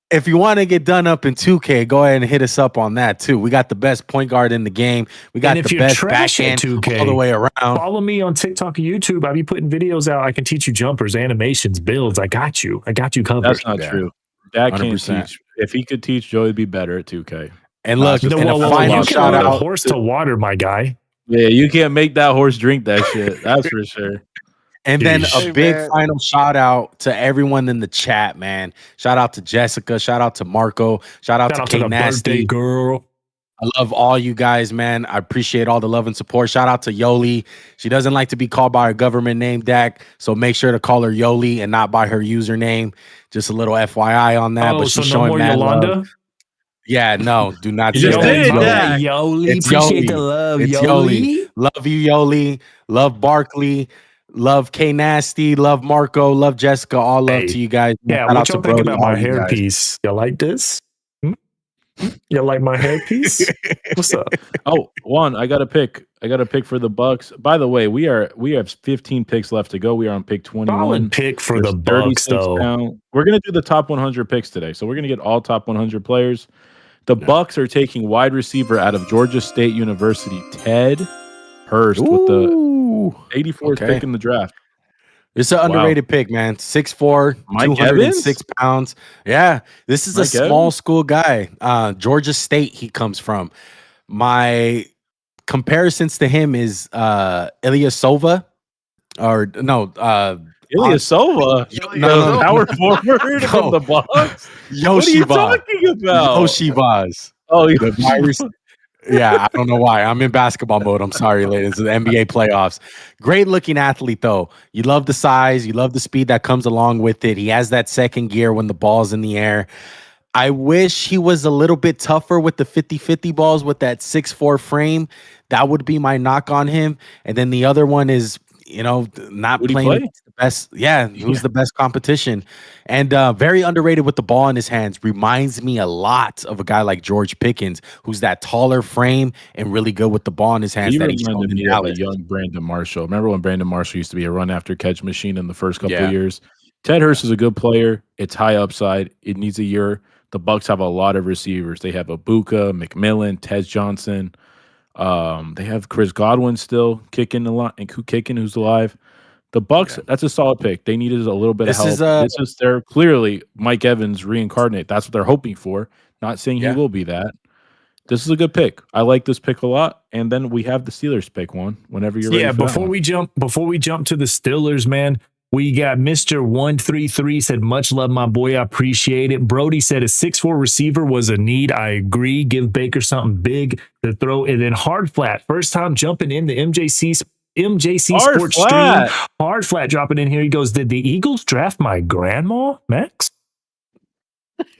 If you want to get done up in 2K, go ahead and hit us up on that too. We got the best point guard in the game. We got And if the you're best trash at backhand 2K, all the way around. follow me on TikTok and YouTube. I'll be putting videos out. I can teach you jumpers, animations, builds. I got you. I got you covered. That's not true. Dak can't 100%. teach. If he could teach, Joey would be better at 2K. And look, just and gonna a follow final you up. can shout learn a out. horse to water, my guy. Yeah, you can't make that horse drink that shit. That's for sure. And then Sheesh. a big man. final shout out to everyone in the chat, man. Shout out to Jessica. Shout out to Marco. Shout out Shout out to to K the birthday Nasty. girl. I love all you guys, man. I appreciate all the love and support. Shout out to Yoli. She doesn't like to be called by her government name, Dak. So make sure to call her Yoli and not by her username. Just a little FYI on that. Oh, but so she's no showing more mad Yolanda? love. Yeah, no, do not You say just that. did It's Yoli. that. Yoli. It's Appreciate Yoli. the love, It's Yoli. Love you, Yoli. Love Barkley. Love K Nasty. Love Marco. Love Jessica. All love Hey, to you guys. Yeah, Shout what out to y'all think Brody, about my all you guys. hairpiece? You like this? You like my hairpiece? What's up? Oh, Juan, I got a pick. I got a pick for the Bucks. By the way, we have 15 picks left to go. We are on pick 21. Solid pick for There's the Bucks, 36 though. down. We're gonna do the top 100 picks today, so we're gonna get all top 100 players. The Bucks are taking wide receiver out of Georgia State University, Ted Hurst, with the Ooh. 84th Okay. pick in the draft. It's an underrated pick, man. 6'4", Mike 206 pounds. Yeah, this is Mike a small Evans? school guy. Georgia State he comes from. My comparisons to him is Ilyasova, or no, Ilyasova, no, the power forward from the Bucks. What are you Yoshiva. talking about? Yoshivas. Oh, The virus. Yeah, I don't know why. I'm in basketball mode. I'm sorry, ladies. It's the NBA playoffs. Great looking athlete, though. You love the size, you love the speed that comes along with it. He has that second gear when the ball's in the air. I wish he was a little bit tougher with the 50-50 balls with that 6'4" frame. That would be my knock on him. And then the other one is, not Would he playing play? against the best. Yeah, who's the best competition? And very underrated with the ball in his hands. Reminds me a lot of a guy like George Pickens, who's that taller frame and really good with the ball in his hands. He That he's shown reminded in me of a Dallas. young Brandon Marshall. Remember when Brandon Marshall used to be a run after catch machine in the first couple Yeah. of years? Ted Hurst is a good player. It's high upside. It needs a year. The Bucks have a lot of receivers. They have Ibuka, McMillan, Tez Johnson. They have Chris Godwin still kicking a lot, and kicking who's alive. The Bucks, that's a solid pick. They needed a little bit This of help. is, This is their clearly Mike Evans reincarnate. That's what they're hoping for. Not saying Yeah. he will be that. This is a good pick. I like this pick a lot. And then we have the Steelers pick one whenever you're ready. Yeah, for that before one. we jump to the Steelers, man, we got Mr. 133 said, much love, my boy. I appreciate it. Brody said a 6'4" receiver was a need. I agree. Give Baker something big to throw. And then Hard Flat, first time jumping in the MJC Hard Sports Flat. Stream. Hard Flat dropping in here. He goes, did the Eagles draft my grandma, Max?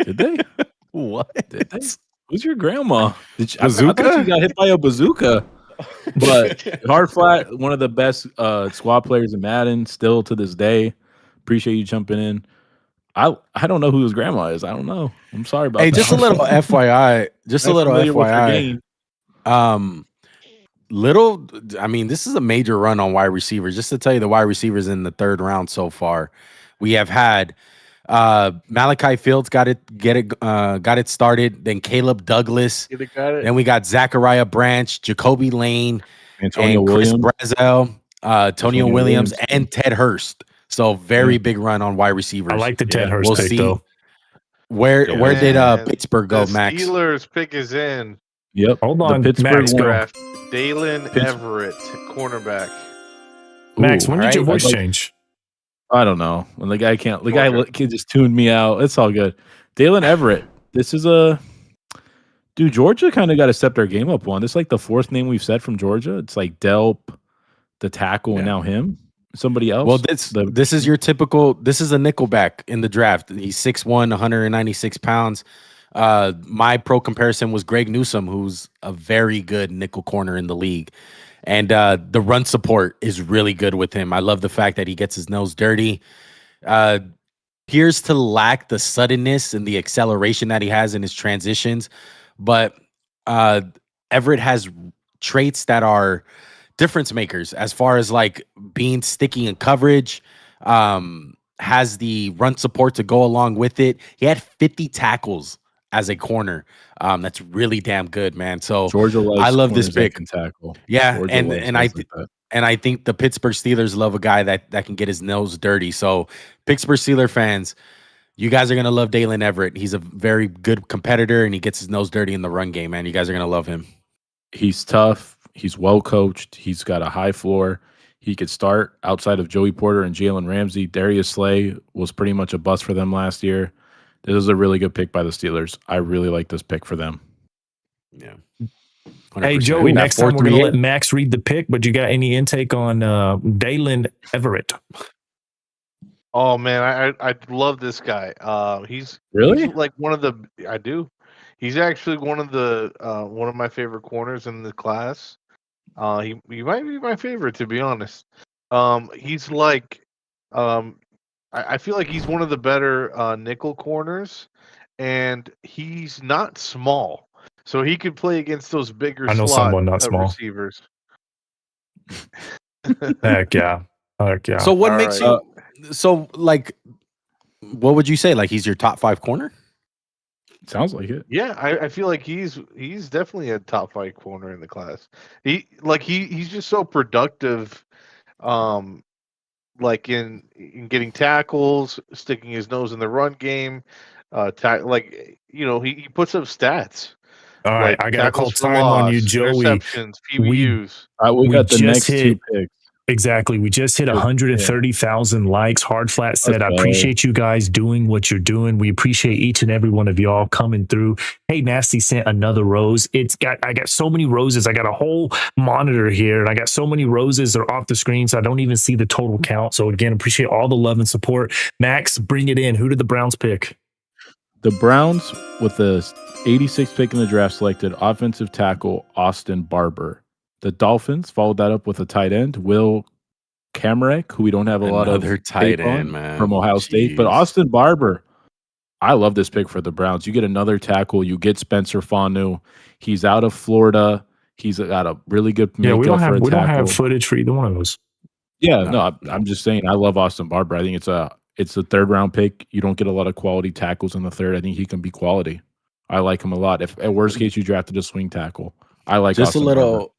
Did they? What? Did they? Who's your grandma? I Bazooka? thought you got hit by a bazooka. But Hard Flat, one of the best squad players in Madden, still to this day. Appreciate you jumping in. I don't know who his grandma is. I don't know. I'm sorry about Hey, that. just a little FYI. Just a little Familiar with your FYI. game. This is a major run on wide receivers. Just to tell you, the wide receivers in the third round so far, we have had Malachi Fields got it started. Then Caleb Douglas. Got it. Then we got Zachariah Branch, Jacoby Lane, Antonio and Chris Williams. Brazel, Antonio Williams, and Ted Hurst. So very Yeah. big run on wide receivers. I like the Ted Hurst we'll pick, see. though. Where did Man, Pittsburgh go, the Max? Steelers pick is in. Yep. Hold The on, Pittsburgh Max, go. Draft Dalen Pitts- Everett, cornerback. Max, Ooh, when did all your right. voice I'd like- change? I don't know. When the guy can't, Georgia. kid just tuned me out. It's all good. Dalen Everett. This is dude. Georgia kind of got to step their game up one. This is like the fourth name we've said from Georgia. It's like Delp, the tackle, and now him. Somebody else. Well, this is your typical. This is a nickelback in the draft. He's 6'1", 196 pounds. My pro comparison was Greg Newsome, who's a very good nickel corner in the league, and the run support is really good with him. I love the fact that he gets his nose dirty. Appears to lack the suddenness and the acceleration that he has in his transitions, but Everett has traits that are difference makers as far as like being sticky in coverage, has the run support to go along with it. He had 50 tackles as a corner. That's really damn good, man. So Georgia likes I love this corners that pick. can tackle. Yeah, Georgia and loves and guys like that. I think the Pittsburgh Steelers love a guy that can get his nose dirty. So Pittsburgh Steelers fans, you guys are gonna love Dalen Everett. He's a very good competitor, and he gets his nose dirty in the run game, man. You guys are gonna love him. He's tough. He's well coached. He's got a high floor. He could start outside of Joey Porter and Jalen Ramsey. Darius Slay was pretty much a bust for them last year. This is a really good pick by the Steelers. I really like this pick for them. Yeah. 100%. Hey, Joey, That next time we're going to 4-3-8. let Max read the pick, but you got any intake on Dalen Everett? Oh man, I love this guy. He's Really? like one of the I do. He's actually one of my favorite corners in the class. He might be my favorite, to be honest. He's like I feel like he's one of the better nickel corners, and he's not small, so he could play against those bigger I know slot someone not small. receivers. Heck yeah. Heck yeah. So what All makes right. you so like what would you say? Like he's your top 5 corner? Sounds like it. Yeah, I feel like he's definitely a top 5 corner in the class. He's just so productive, like in getting tackles, sticking his nose in the run game, he puts up stats. All right, Like I got to call tackles for time on you, loss, Joey. interceptions, We- PBUs. We got the just next hit- 2 picks. Exactly. We just hit Yeah. 130,000 likes. Hard Flat said, I Let's go. appreciate you guys doing what you're doing. We appreciate each and every one of y'all coming through. Hey, Nasty sent another rose. I got so many roses. I got a whole monitor here, and I got so many roses that are off the screen, so I don't even see the total count. So again, appreciate all the love and support. Max, bring it in. Who did the Browns pick? The Browns, with the 86th pick in the draft, selected offensive tackle Austin Barber. The Dolphins followed that up with a tight end, Will Kamarek, who we don't have a lot of Another tight tape on, end, man. from Ohio State. But Jeez. Austin Barber, I love this pick for the Browns. You get another tackle. You get Spencer Fanu. He's out of Florida. He's got a really good Yeah, makeup we don't for a have tackle. footage for either one of those. Yeah, No. I'm just saying I love Austin Barber. I think it's a 3rd round pick. You don't get a lot of quality tackles in the 3rd. I think he can be quality. I like him a lot. If at worst case you drafted a swing tackle, I like just Austin a Barber. little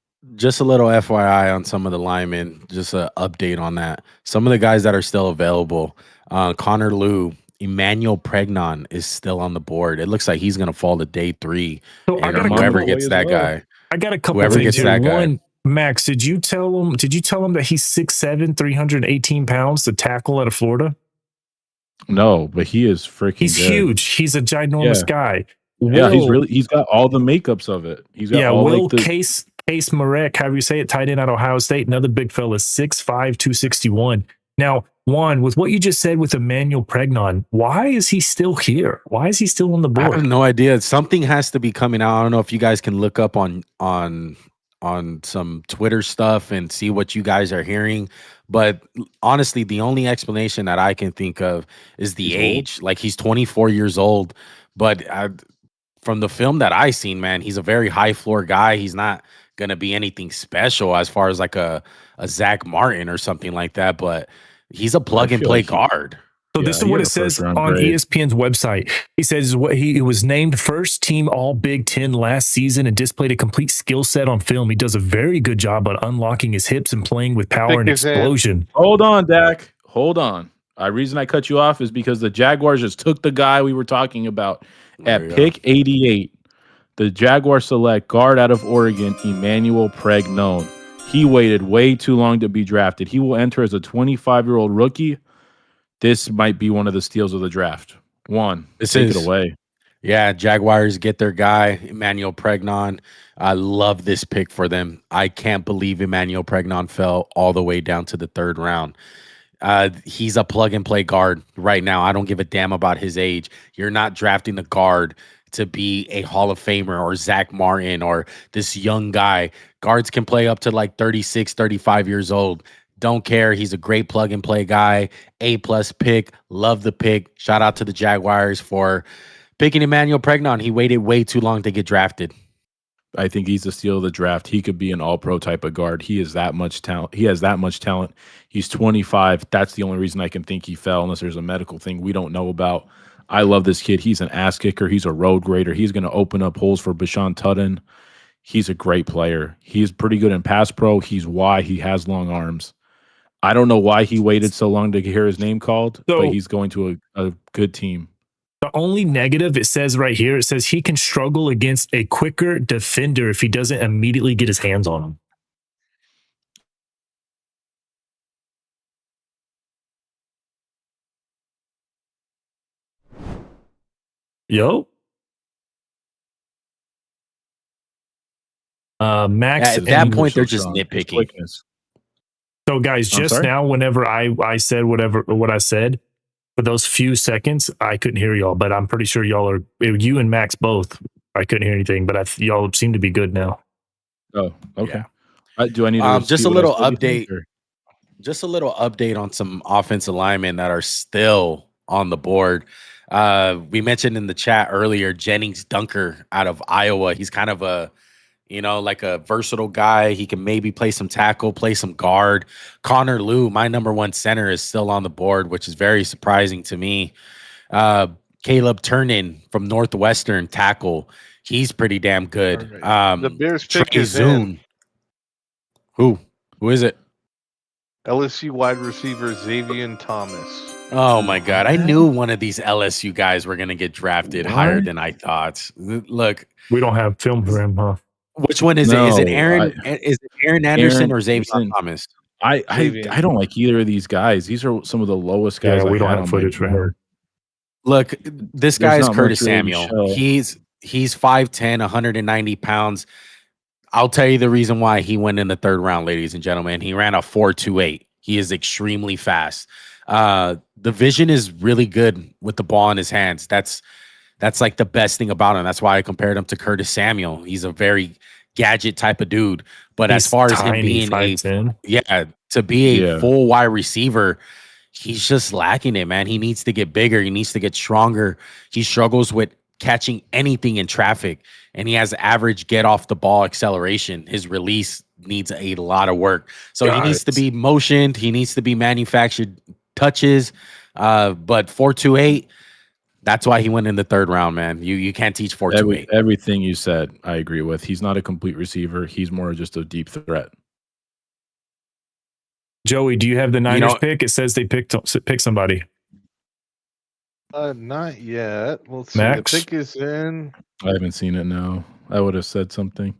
FYI on some of the linemen, just an update on that. Some of the guys that are still available, Connor Liu, Emmanuel Pregnon is still on the board. It looks like he's going to fall to day 3. So I And got a whoever Boy gets as that well. guy, I got a couple Whoever things gets here. that guy. One, Max, did you tell him that he's 6'7", 318 pounds, the tackle out of Florida? No, but he is freaking He's good. huge. He's a ginormous Yeah. guy. Yeah, Will- he's got all the makeups of it. He's got all Will like the Case Marek, however you say it, tight end out of Ohio State, another big fella, 6'5", 261. Now, Juan, with what you just said with Emmanuel Pregnon, why is he still here? Why is he still on the I have board? no idea. Something has to be coming out. I don't know if you guys can look up on some Twitter stuff and see what you guys are hearing. But honestly, the only explanation that I can think of is the He's old. age. Like he's 24 years old, but from the film that I seen, man, he's a very high floor guy. He's not gonna be anything special as far as like a Zach Martin or something like that. But he's a plug and feel play like he- guard. So this Yeah, is what he it had a says first-round on grade. ESPN's website. He says he was named first team All Big Ten last season and displayed a complete skill set on film. He does a very good job on unlocking his hips and playing with power and Pick his hand. explosion. Hold on, Dak. Hold on. The reason I cut you off is because the Jaguars just took the guy we were talking about There at you go. pick 88. The Jaguars select guard out of Oregon, Emmanuel Pregnon. He waited way too long to be drafted. He will enter as a 25-year-old rookie. This might be one of the steals of the draft. This Take is- it away. Yeah, Jaguars get their guy, Emmanuel Pregnon. I love this pick for them. I can't believe Emmanuel Pregnon fell all the way down to the 3rd round. He's a plug and play guard right now. I don't give a damn about his age. You're not drafting the guard to be a Hall of Famer or Zach Martin or this young guy. Guards can play up to like 36, 35 years old. Don't care. He's a great plug and play guy. A+ pick. Love the pick. Shout out to the Jaguars for picking Emmanuel Pregnon. He waited way too long to get drafted. I think he's the steal of the draft. He could be an all-pro type of guard. He is that much talent. He has that much talent. He's 25. That's the only reason I can think he fell, unless there's a medical thing we don't know about. I love this kid. He's an ass kicker. He's a road grader. He's going to open up holes for Bashan Tutton. He's a great player. He's pretty good in pass pro. He's why he has long arms. I don't know why he waited so long to hear his name called, but he's going to a good team. The only negative it says right here, it says he can struggle against a quicker defender if he doesn't immediately get his hands on him. Yo. Max. At that point, they're just nitpicking. So, guys, just now, whenever I said what I said, for those few seconds, I couldn't hear y'all, but I'm pretty sure y'all are, you and Max both, I couldn't hear anything, but y'all seem to be good now. Oh, okay. Yeah. Do I need to just a little update? Just a little update on some offensive linemen that are still on the board. We mentioned in the chat earlier, Jennings Dunker out of Iowa. He's kind of a, like a versatile guy. He can maybe play some tackle, play some guard. Connor Liu, my number one center, is still on the board, which is very surprising to me. Caleb Turnin from Northwestern, tackle. He's pretty damn good. The Bears pick Trey is Zune. Who is it? LSU wide receiver Xavier Thomas. Oh my God. I knew one of these LSU guys were going to get drafted higher than I thought. Look, we don't have film for him, huh? Which one is it? Is it Aaron Anderson or Xavier Thomas? I don't like either of these guys. These are some of the lowest guys. Yeah, we don't have footage for him. Look, this guy is Curtis Samuel. He's 5'10", 190 pounds. I'll tell you the reason why he went in the third round, ladies and gentlemen. He ran a 4.28. He is extremely fast. The vision is really good with the ball in his hands. That's like the best thing about him. That's why I compared him to Curtis Samuel. He's a very gadget type of dude. But as far as him being to be a full wide receiver, he's just lacking it, man. He needs to get bigger. He needs to get stronger. He struggles with catching anything in traffic, and he has average get off the ball acceleration. His release needs a lot of work. So he needs to be motioned. He needs to be manufactured touches. But 4.28, that's why he went in the third round, man. You can't teach 4.28. Everything you said, I agree with. He's not a complete receiver. He's more just a deep threat. Joey, do you have the Niners pick? It says they pick somebody. Not yet. Let's see. Max? The pick is in. I haven't seen it now. I would have said something.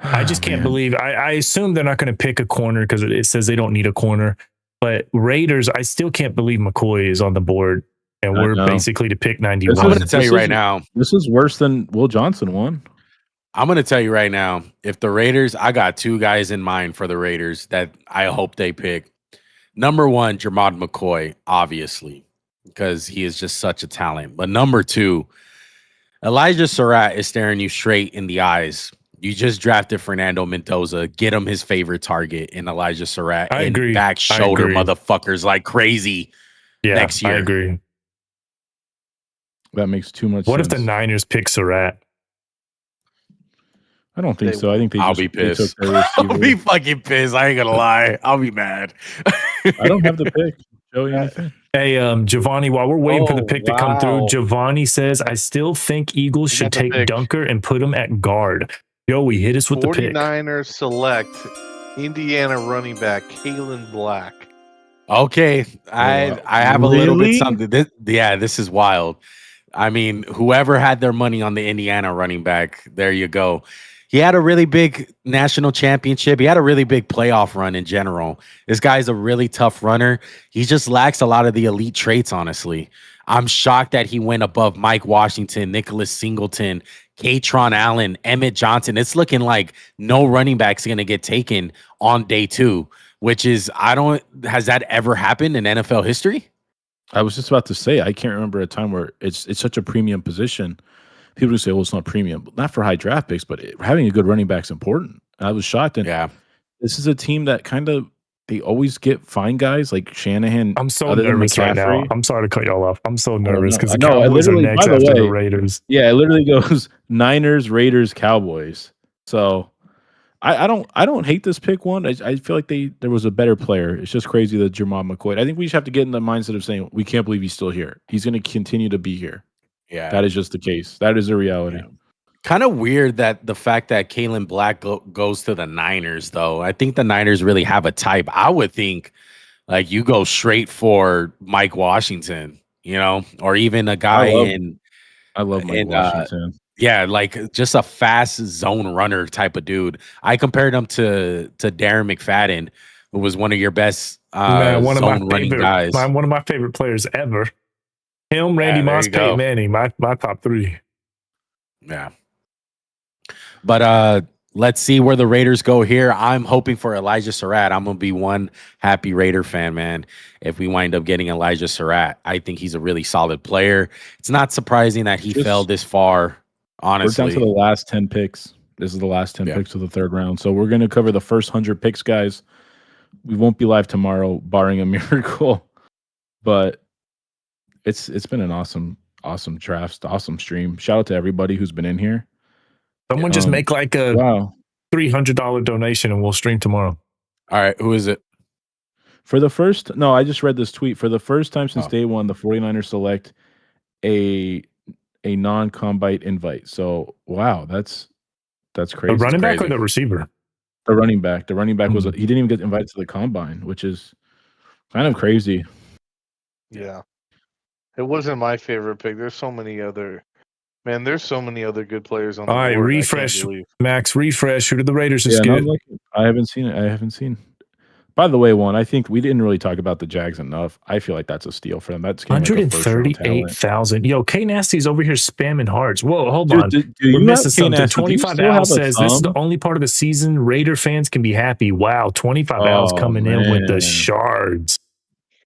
I just can't believe. I assume they're not going to pick a corner because it says they don't need a corner. But Raiders, I still can't believe McCoy is on the board, and we're basically to pick 91. I'm going to tell you right now. This is worse than Will Johnson won. I'm going to tell you right now. If the Raiders, I got two guys in mind for the Raiders that I hope they pick. Number one, Jermod McCoy, obviously, because he is just such a talent. But number two, Elijah Surratt is staring you straight in the eyes. You just drafted Fernando Mendoza. Get him his favorite target in Elijah Surratt. I agree. Back shoulder motherfuckers like crazy next year. I agree. That makes too much sense. What if the Niners pick Surratt? I don't think so. I think I'll be pissed. I'll be fucking pissed. I ain't gonna lie. I'll be mad. I don't have the pick. Joey, anything? Hey, Giovanni, while we're waiting for the pick to come through, Giovanni says, I still think Eagles should take Dunker and put him at guard. Joey, hit us with the pick. 49ers select Indiana running back Kayden Black. Okay. I have a little bit something. This is wild. I mean, whoever had their money on the Indiana running back, there you go. He had a really big national championship. He had a really big playoff run in general. This guy's a really tough runner. He just lacks a lot of the elite traits, honestly. I'm shocked that he went above Mike Washington, Nicholas Singleton, Katron Allen, Emmett Johnson. It's looking like no running back's going to get taken on day two, which is, has that ever happened in NFL history? I was just about to say, I can't remember a time where it's such a premium position. People who say, well, it's not premium, not for high draft picks, but having a good running back is important. I was shocked. And this is a team that kind of they always get fine guys like Shanahan. I'm so other than nervous right now. McCaffrey. I'm sorry to cut y'all off. I'm so nervous because the No, Cowboys are literally, next by the after the way, Raiders. Yeah, it literally goes Niners, Raiders, Cowboys. So I don't hate this pick one. I feel like there was a better player. It's just crazy that Jermod McCoy. I think we just have to get in the mindset of saying we can't believe he's still here. He's going to continue to be here. Yeah, That is just the case. That is the reality. Yeah. Kind of weird that the fact that Kalen Black goes to the Niners, though. I think the Niners really have a type. I would think like you go straight for Mike Washington, or even a guy I love Mike Washington. Yeah, like just a fast zone runner type of dude. I compared him to Darren McFadden, who was one of your best one of my running favorite guys. one of my favorite players ever. Him, Randy Moss, Peyton Manning, my top three. Yeah. But let's see where the Raiders go here. I'm hoping for Elijah Surratt. I'm going to be one happy Raider fan, man, if we wind up getting Elijah Surratt. I think he's a really solid player. It's not surprising that he fell this far, honestly. We're down to the last 10 picks. This is the last 10 picks of the third round. So we're going to cover the first 100 picks, guys. We won't be live tomorrow, barring a miracle. But it's been an awesome draft, awesome stream. Shout out to everybody who's been in here. Someone just make like a $300 donation and we'll stream tomorrow. All right. Who is it? I just read this tweet. For the first time since day one, the 49ers select a non-combine invite. So, wow, that's crazy. The running back or the receiver? The running back. The running back he didn't even get invited to the combine, which is kind of crazy. Yeah. It wasn't my favorite pick. There's so many other good players on the board. All right, refresh, Max, refresh. Who did the Raiders just get? I haven't seen it. By the way, I think we didn't really talk about the Jags enough. I feel like that's a steal for them. That's 138,000. Yo, K Nasty's over here spamming hearts. Whoa, hold on. We're missing something. 25 Al says this is the only part of the season Raider fans can be happy. Wow, 25 Al's coming in with the shards.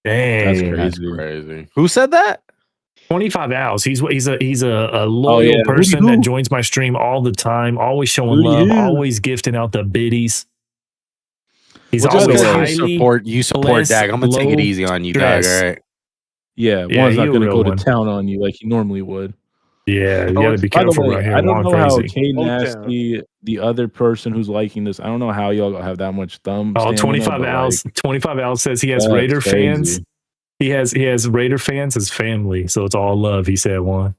Dang, that's crazy. Who said that? 25 Al's. He's a loyal person that joins my stream all the time, always showing love, always gifting out the biddies. He's always you support Dak. I'm gonna take it easy on you, Dak. All right. Yeah, one's not gonna go to town on you like he normally would. Yeah, you gotta be careful right here. I don't know how K Nasty, the other person who's liking this, I don't know how y'all have that much thumb. Oh, 25 Al's. 25 Al says he has Raider fans. He has Raider fans as family, so it's all love. He said one.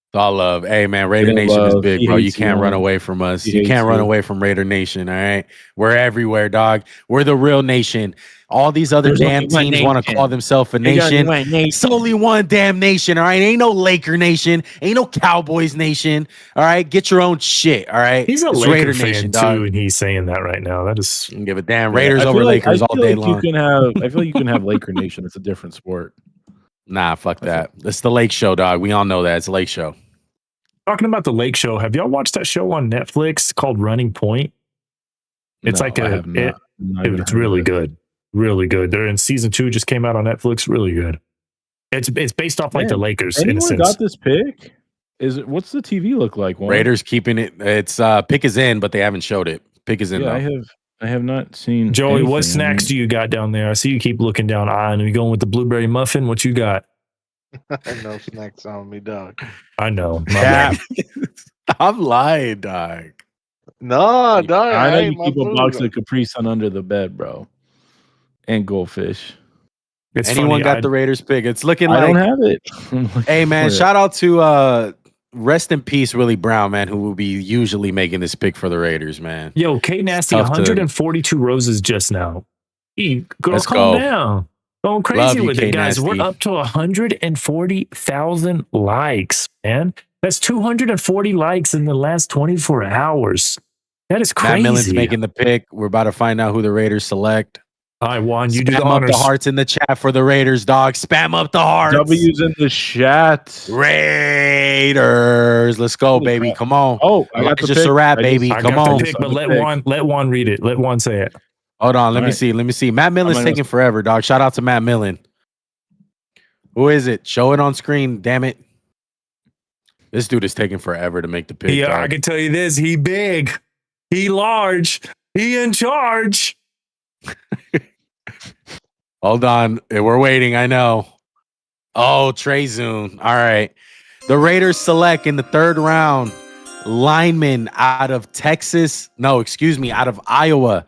It's all love. Hey man, Raider Nation is big, bro. You can't run away from us. You can't run away from Raider Nation. All right, we're everywhere, dog. We're the real nation. All these other damn teams want to call themselves a nation. It's only one damn nation. All right, ain't no Laker Nation. Ain't no Cowboys Nation. All right, get your own shit. All right, he's a Laker fan Nation, too, and he's saying that right now. That is give a damn. Raiders over Lakers all day long. I feel like you can have Laker Nation. It's a different sport. Nah, fuck that. It's the Lake Show, dog. We all know that it's a Lake Show. Talking about the Lake Show, have y'all watched that show on Netflix called Running Point? It's it's really good. Really good. They're in season 2, just came out on Netflix. Really good. It's based off like the Lakers. Anyone got this pick? What's the TV look like? Raiders keeping it. It's pick is in, but they haven't showed it. Pick is in. Yeah, I have not seen. Joey, anything. What snacks do you got down there? I see you keep looking down. Are you going with the blueberry muffin? What you got? No snacks on me, dog. I know. I'm lying, dog. No, dog. I know you keep a box of Capri Sun under the bed, bro. And goldfish. Anyone got the Raiders pick? It's looking like I don't have it. Hey man, shout out to rest in peace, Willie Brown, man, who will be usually making this pick for the Raiders, man. Yo, K Nasty, 142 roses just now. Girl, calm down. Going crazy with it, guys. We're up to 140,000 likes, man. That's 240 likes in the last 24 hours. That is crazy. Matt Millen's making the pick. We're about to find out who the Raiders select. All right, Juan, you Spam do the honors. Up the hearts in the chat for the Raiders, dog. Spam up the hearts. W's in the chat. Raiders. Let's go, baby. Come on. Oh, I got just a rap, baby. Come on. The pick, but let Juan read it. Let Juan say it. Hold on. Let me see. Matt Millen's taking forever, dog. Shout out to Matt Millen. Who is it? Show it on screen. Damn it. This dude is taking forever to make the pick. Yeah, I can tell you this. He big. He large. He in charge. Hold on. We're waiting. I know. Oh, Trey Zune. All right. The Raiders select in the 3rd round lineman out of Texas. No, excuse me, out of Iowa.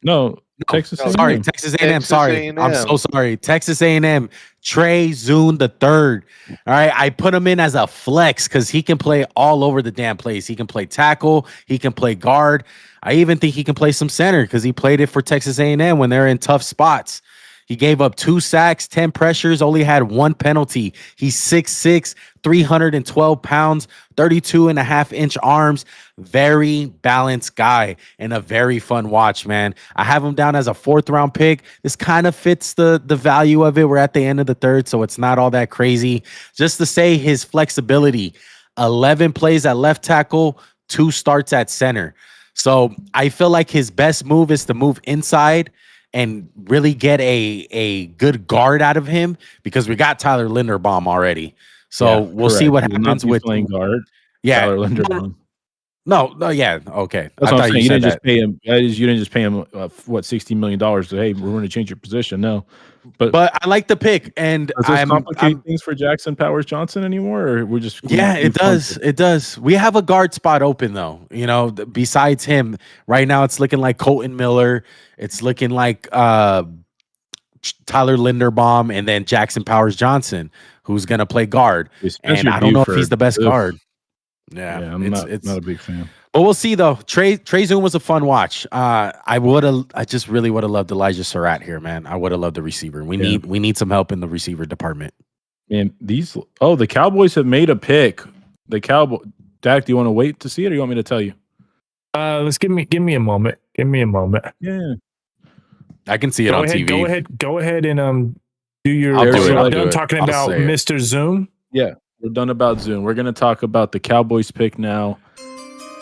No, Texas A&M. Sorry, Texas A&M. Texas Sorry, A&M. I'm so sorry. Texas A&M. Trey Zune the third. All right, I put him in as a flex because he can play all over the damn place. He can play tackle. He can play guard. I even think he can play some center because he played it for Texas A&M when they're in tough spots. He gave up 2 sacks, 10 pressures, only had 1 penalty. He's 6'6", 312 pounds, 32.5-inch arms. Very balanced guy and a very fun watch, man. I have him down as a 4th round pick. This kind of fits the value of it. We're at the end of the 3rd, so it's not all that crazy. Just to say his flexibility, 11 plays at left tackle, 2 starts at center. So I feel like his best move is to move inside and really get a good guard out of him because we got Tyler Linderbaum already. So we'll see what happens with playing guard. Yeah. Tyler Linderbaum. No, yeah, okay. That's what I'm saying. You didn't just that. pay him. You didn't just pay him what $60 million. To, hey, we're going to change your position. No, but I like the pick, and does this complicate things for Jackson Powers Johnson anymore, or we're just it does. It does. We have a guard spot open though. You know, besides him, right now it's looking like Colton Miller. It's looking like Tyler Linderbaum, and then Jackson Powers Johnson, who's going to play guard. And I don't know if he's the best guard. Yeah, I'm not a big fan. But we'll see though. Trey Zune was a fun watch. I just really would have loved Elijah Surratt here, man. I would have loved the receiver. We need some help in the receiver department. And the Cowboys have made a pick. Dak, do you want to wait to see it, or you want me to tell you? Let's give me a moment. Give me a moment. Yeah. I can see it on TV. Go ahead and do your. I'll do it. I'm done talking about Mr. Zoom. Yeah, we're done about Zoom. We're gonna talk about the Cowboys pick now.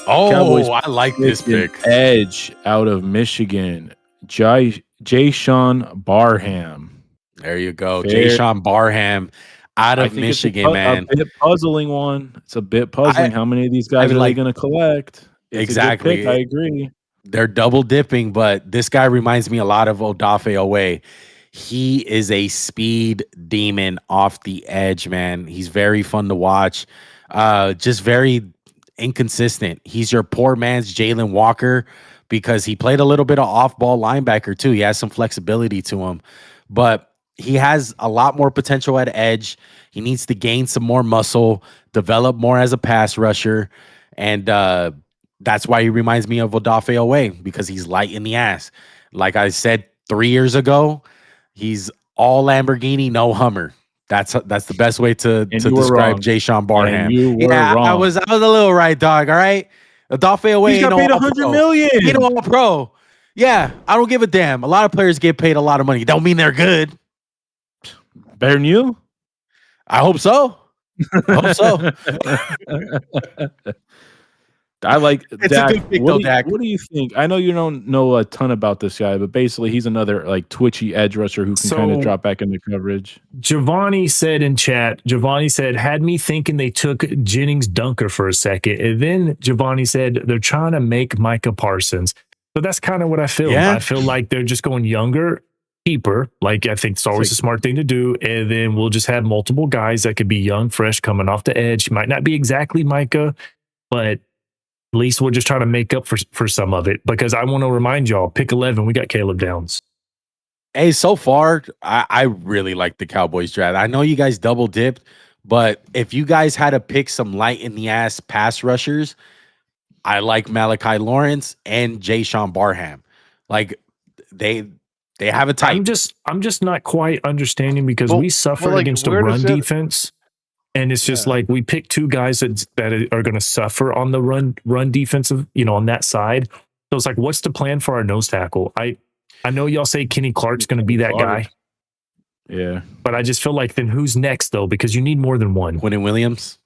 Oh, Cowboys I like this pick. Edge out of Michigan, Jayshawn Barham. There you go, Jayshawn Barham out of Michigan, man. A bit puzzling one. It's a bit puzzling. How many of these guys are they going to collect? Exactly. I agree. They're double dipping, but this guy reminds me a lot of Odafe Owe. He is a speed demon off the edge, man. He's very fun to watch. Just very inconsistent. He's your poor man's Jalen Walker because he played a little bit of off-ball linebacker too. He has some flexibility to him, but he has a lot more potential at edge. He needs to gain some more muscle, develop more as a pass rusher, and that's why he reminds me of Odafe Owe because he's light in the ass. Like I said 3 years ago, he's all Lamborghini, no Hummer. That's the best way to describe Jayshawn Barham. I was a little right, dog. All right, Odafe Owe got paid $100 million. He ain't all pro. Yeah, I don't give a damn. A lot of players get paid a lot of money. Don't mean they're good. Better than you? I hope so. I like Dak. A good pick, Dak. What do you think? I know you don't know a ton about this guy, but basically he's another like twitchy edge rusher who can kind of drop back into coverage. Giovanni said in chat, had me thinking they took Jennings Dunker for a second. And then Giovanni said they're trying to make Micah Parsons. So that's kind of what I feel. Yeah. I feel like they're just going younger, cheaper. Like I think it's always a smart thing to do. And then we'll just have multiple guys that could be young, fresh, coming off the edge. Might not be exactly Micah, but at least we're just trying to make up for some of it, because I want to remind y'all, pick 11, we got Caleb Downs. Hey, so far, I really like the Cowboys draft. I know you guys double dipped, but if you guys had to pick some light in the ass pass rushers, I like Malachi Lawrence and Jayshawn Barham. Like they have a type. I'm just not quite understanding because we suffered against a run defense. And it's just like we picked 2 guys that are going to suffer on the run defensive, on that side. So it's like, what's the plan for our nose tackle? I know y'all say Kenny Clark's going to be that guy. Yeah. But I just feel like then who's next though? Because you need more than one. Quentin Williams.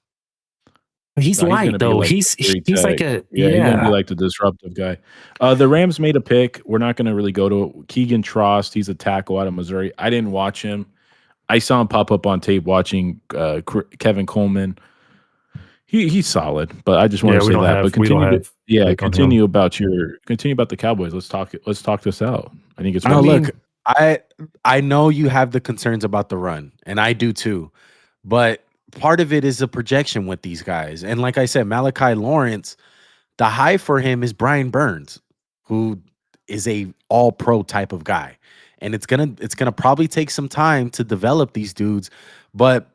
He's light though. He's like a he's gonna be like the disruptive guy. The Rams made a pick. We're not gonna really go to it. Keegan Trost. He's a tackle out of Missouri. I didn't watch him. I saw him pop up on tape watching Kevin Coleman. He's solid, but I just want to say that. But continue about the Cowboys. Let's talk this out. I think it's. I know you have the concerns about the run, and I do too. But part of it is a projection with these guys. And like I said, Malachi Lawrence, the high for him is Brian Burns, who is a all pro type of guy. And it's gonna probably take some time to develop these dudes, but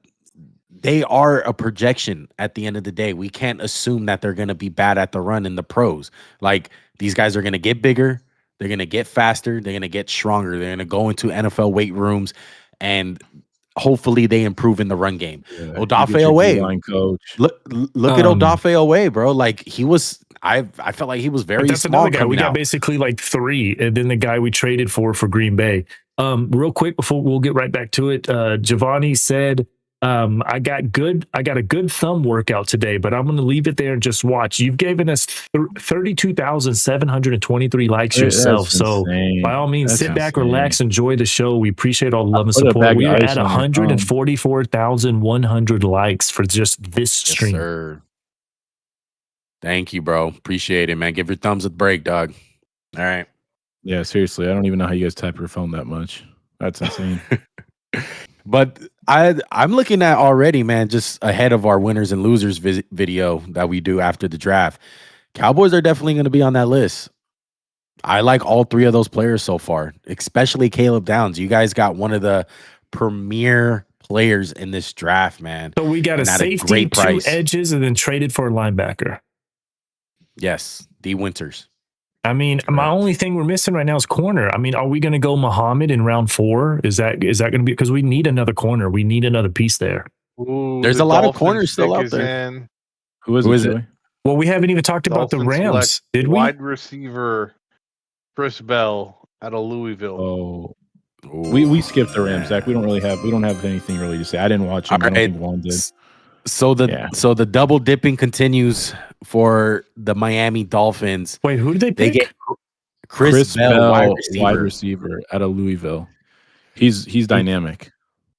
they are a projection at the end of the day. We can't assume that they're gonna be bad at the run in the pros. Like these guys are gonna get bigger, they're gonna get faster, they're gonna get stronger, they're gonna go into NFL weight rooms, and hopefully they improve in the run game. Yeah, Odafe Owe, line coach. look at Odafe Owe, bro. Like he was, I felt like he was very But that's small another guy. We coming got out. basically like 3, and then the guy we traded for Green Bay. Real quick before we'll get right back to it, Giovanni said, I got a good thumb workout today, but I'm going to leave it there and just watch. You've given us 32,723 likes yourself. So by all means, sit back, relax, enjoy the show. We appreciate all the love and support. We are at 144,100 likes for just this stream. Yes, sir. Thank you, bro. Appreciate it, man. Give your thumbs a break, dog. All right. Yeah, seriously. I don't even know how you guys tap your phone that much. That's insane. But I'm looking at already, man, just ahead of our winners and losers video that we do after the draft. Cowboys are definitely going to be on that list. I like all 3 of those players so far, especially Caleb Downs. You guys got one of the premier players in this draft, man. So we got a safety, 2 edges, and then traded for a linebacker. Yes, D. Winters. I mean, my only thing we're missing right now is corner. I mean, are we going to go Muhammad in round 4? Is that going to be, because we need another corner. We need another piece there. Ooh, there's a lot of corners still out there. In. Who is it? Well, we haven't even talked about the Rams. Did we? Wide receiver Chris Bell out of Louisville. Oh, we skipped the Rams, Zach. We don't have anything really to say. I didn't watch him. I don't think Juan did. So the double dipping continues for the Miami Dolphins. Wait, who did they pick? They get Chris Bell, wide receiver out of Louisville. He's dynamic.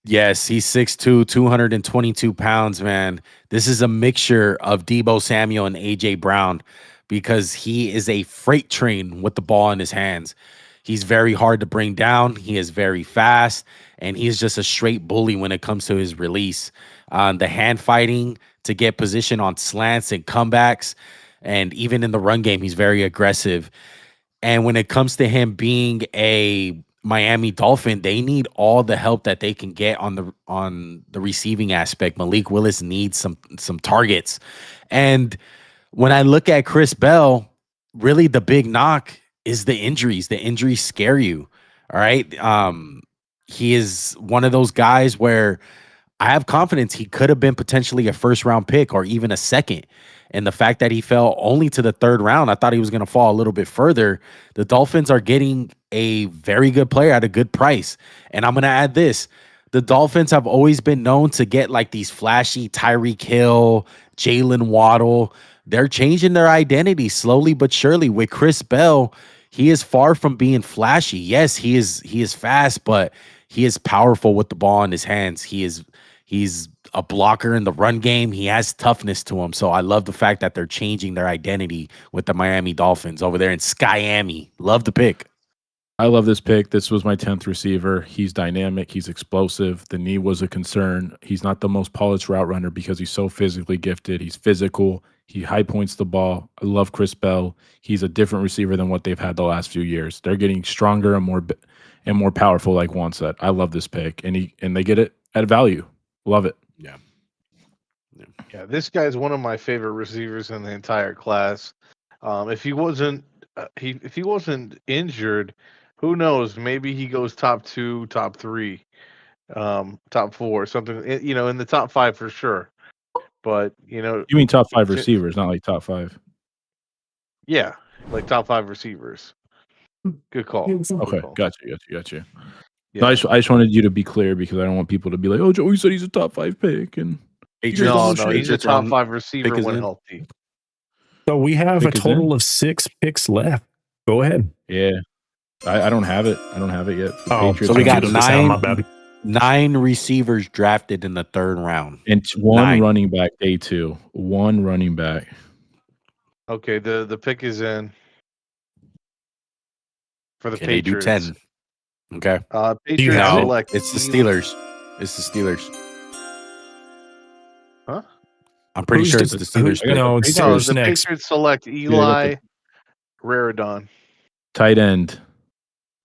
Yes, he's 6'2", 222 pounds, man. This is a mixture of Deebo Samuel and A.J. Brown because he is a freight train with the ball in his hands. He's very hard to bring down. He is very fast, and he's just a straight bully when it comes to his release. The hand fighting to get position on slants and comebacks, and even in the run game, he's very aggressive. And when it comes to him being a Miami Dolphin, they need all the help that they can get on the receiving aspect. Malik Willis needs some targets. And when I look at Chris Bell, really the big knock is the injuries. The injuries scare you. All right. He is one of those guys where I have confidence he could have been potentially a first-round pick or even a second. And the fact that he fell only to the 3rd round, I thought he was going to fall a little bit further. The Dolphins are getting a very good player at a good price. And I'm going to add this. The Dolphins have always been known to get like these flashy Tyreek Hill, Jalen Waddle. They're changing their identity slowly but surely. With Chris Bell, he is far from being flashy. Yes, he is fast, but he is powerful with the ball in his hands. He's a blocker in the run game. He has toughness to him. So I love the fact that they're changing their identity with the Miami Dolphins over there in Skyami. Love the pick. I love this pick. This was my 10th receiver. He's dynamic. He's explosive. The knee was a concern. He's not the most polished route runner because he's so physically gifted. He's physical. He high points the ball. I love Chris Bell. He's a different receiver than what they've had the last few years. They're getting stronger and more powerful, like Juan said. I love this pick, and they get it at value. Love it. Yeah, this guy's one of my favorite receivers in the entire class. If he wasn't injured, who knows? Maybe he goes top 2, top 3, top 4, something. In the top 5 for sure. But you mean top 5 receivers, not like top 5. Yeah, like top 5 receivers. Good call. Okay, got you. Yeah. No, I just wanted you to be clear because I don't want people to be like, "Oh, Joey said he's a top 5 pick," and no, he's a top 5 receiver when healthy. So we have a total of 6 picks left. Go ahead. Yeah, I don't have it. I don't have it yet. So we got 9 receivers drafted in the 3rd round, and 1 running back day 2. 1 running back. Okay, the pick is in for the Patriots. They do 10? Okay. Patriots have it? select. It's the Steelers. It's the Steelers. Huh? I'm pretty Who's sure the- it's the Steelers. I got No, the it's No, Steelers the next. Patriots select I Eli got Raridon. Tight end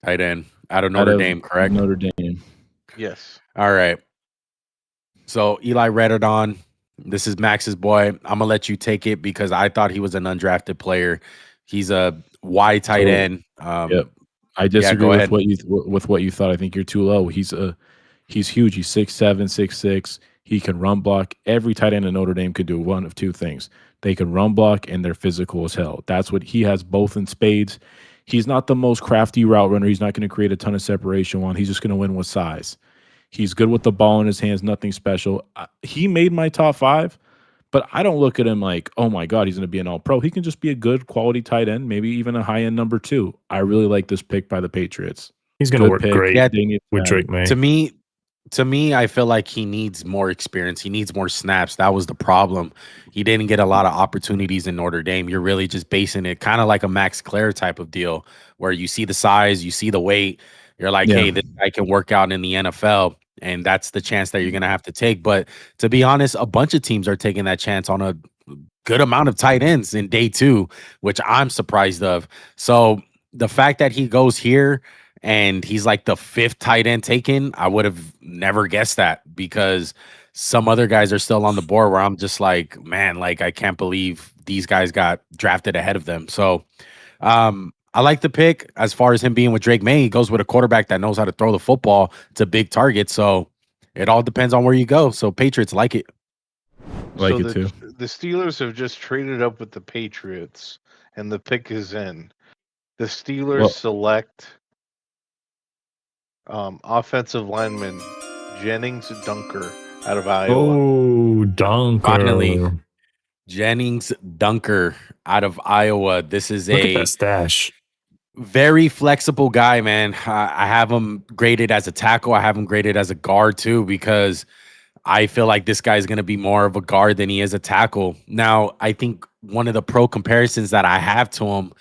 Tight end out of out Notre of Dame, correct? Notre Dame. Yes. All right. So Eli Redardon, this is Max's boy. I'm gonna let you take it because I thought he was an undrafted player. He's a wide tight So, end. Yep. I disagree go with ahead. what you thought. I think you're too low. He's huge. He's 6'7", 6'6". He can run block. Every tight end in Notre Dame could do one of two things. They can run block and they're physical as hell. That's what he has, both in spades. He's not the most crafty route runner. He's not going to create a ton of separation one. He's just going to win with size. He's good with the ball in his hands, nothing special. He made my top 5, but I don't look at him like, oh my God, he's going to be an all-pro. He can just be a good quality tight end, maybe even a high-end number 2. I really like this pick by the Patriots. He's going to Good work pick. great Yeah, with Drake May. To me, I feel like he needs more experience. He needs more snaps. That was the problem. He didn't get a lot of opportunities in Notre Dame. You're really just basing it kind of like a Max Clare type of deal where you see the size, you see the weight. You're like, hey, this guy can work out in the NFL. And that's the chance that you're going to have to take. But to be honest, a bunch of teams are taking that chance on a good amount of tight ends in day 2, which I'm surprised of. So the fact that he goes here and he's like the 5th tight end taken, I would have never guessed that because some other guys are still on the board where I'm just like, man, like I can't believe these guys got drafted ahead of them. So I like the pick as far as him being with Drake May. He goes with a quarterback that knows how to throw the football to big targets. So it all depends on where you go. So Patriots like it. Like it too. The Steelers have just traded up with the Patriots, and the pick is in. The Steelers select offensive lineman Jennings Dunker out of Iowa. Oh, Dunker. Finally, Jennings Dunker out of Iowa. This is Look at that stash. Very flexible guy, man. I have him graded as a tackle. I have him graded as a guard too because I feel like this guy is going to be more of a guard than he is a tackle. Now, I think one of the pro comparisons that I have to him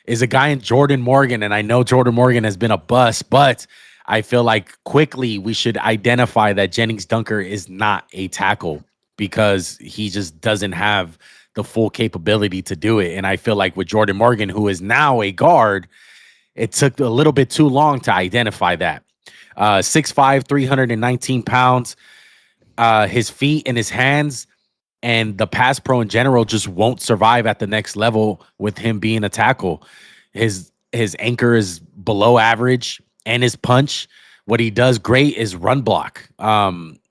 is a guy in Jordan Morgan, and I know Jordan Morgan has been a bust, but I feel like quickly we should identify that Jennings Dunker is not a tackle because he just doesn't have the full capability to do it. And I feel like with Jordan Morgan, who is now a guard, it took a little bit too long to identify that. 6'5", 319 pounds. His feet and his hands and the pass pro in general just won't survive at the next level with him being a tackle. His anchor is below average and his punch. What he does great is run block.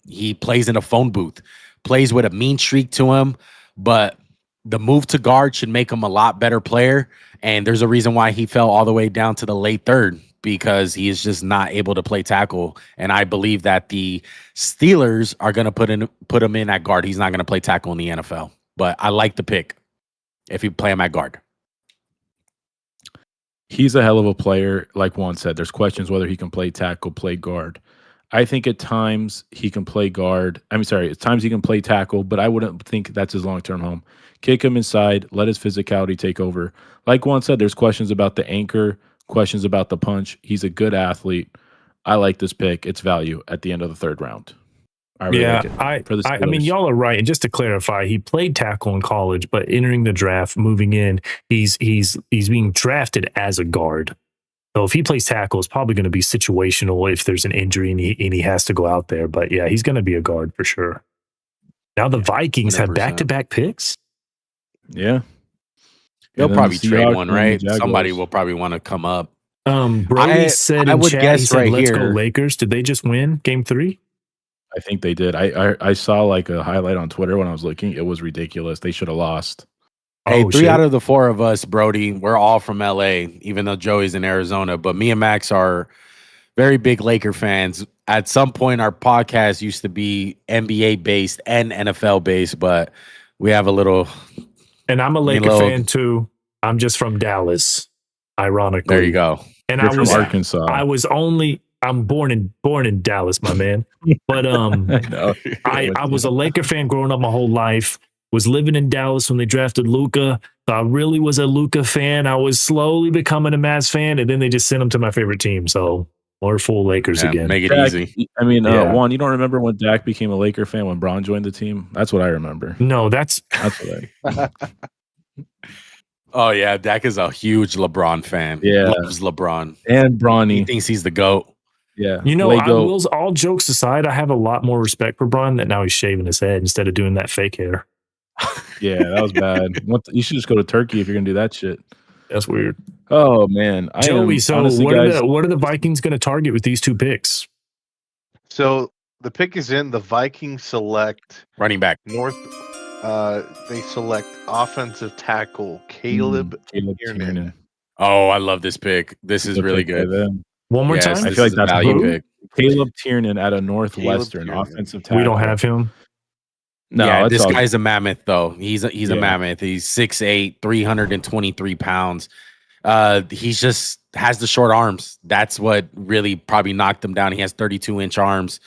He plays in a phone booth, plays with a mean streak to him, but the move to guard should make him a lot better player. And there's a reason why he fell all the way down to the late 3rd because he is just not able to play tackle. And I believe that the Steelers are going to put him in at guard. He's not going to play tackle in the NFL. But I like the pick if you play him at guard. He's a hell of a player. Like Juan said, there's questions whether he can play tackle, play guard. I think at times he can play guard. At times he can play tackle, but I wouldn't think that's his long-term home. Kick him inside, let his physicality take over. Like Juan said, there's questions about the anchor, questions about the punch. He's a good athlete. I like this pick. It's value at the end of the 3rd round. I really like it. I mean, y'all are right. And just to clarify, he played tackle in college, but entering the draft, moving in, he's being drafted as a guard. So if he plays tackle, it's probably going to be situational if there's an injury and he has to go out there. But yeah, he's going to be a guard for sure. Now the Vikings 100%. Have back-to-back picks. Yeah. They'll probably trade one, right? Somebody will probably want to come up. Brody said in chat, he said, let's go Lakers. Did they just win game 3? I think they did. I saw like a highlight on Twitter when I was looking. It was ridiculous. They should have lost. Hey, 3 out of the 4 of us, Brody, we're all from LA, even though Joey's in Arizona. But me and Max are very big Laker fans. At some point, our podcast used to be NBA based and NFL based, but we have a little. And I'm a Laker fan too. I'm just from Dallas, ironically. There you go. And You're from Arkansas. I'm born in Dallas, my man. But I was a Laker fan growing up my whole life. Was living in Dallas when they drafted Luka. So I really was a Luka fan. I was slowly becoming a Mavs fan, and then they just sent him to my favorite team. So Or full Lakers Yeah, again. make it Dak, easy. I mean, Yeah. Juan, you don't remember when Dak became a Laker fan when Bron joined the team? That's what I remember. No, that's That's what I. Oh yeah, Dak is a huge LeBron fan. Yeah. Loves LeBron. And He Bronny. thinks he's the GOAT. Yeah. you know, Lego. all jokes aside, I have a lot more respect for Bron that now he's shaving his head instead of doing that fake hair. Yeah, that was bad. You should just go to Turkey if you're gonna do that shit. That's weird. Oh man, Joey, so honestly, what guys, are the Vikings going to target with these 2 picks? So the pick is in. The Vikings select Running back. North. They select offensive tackle Caleb Tiernan. Tiernan. Oh, I love this pick. This is Good really pick by good. them. One more Yes, time. I this feel like is a that's value who? pick. Caleb Tiernan out of Northwestern, Tiernan. offensive tackle. We don't have him. No, yeah, it's this all guy's a mammoth though. He's a Yeah. mammoth. He's 6'8", 323 pounds. He's just has the short arms. That's what really probably knocked him down. He has 32-inch arms,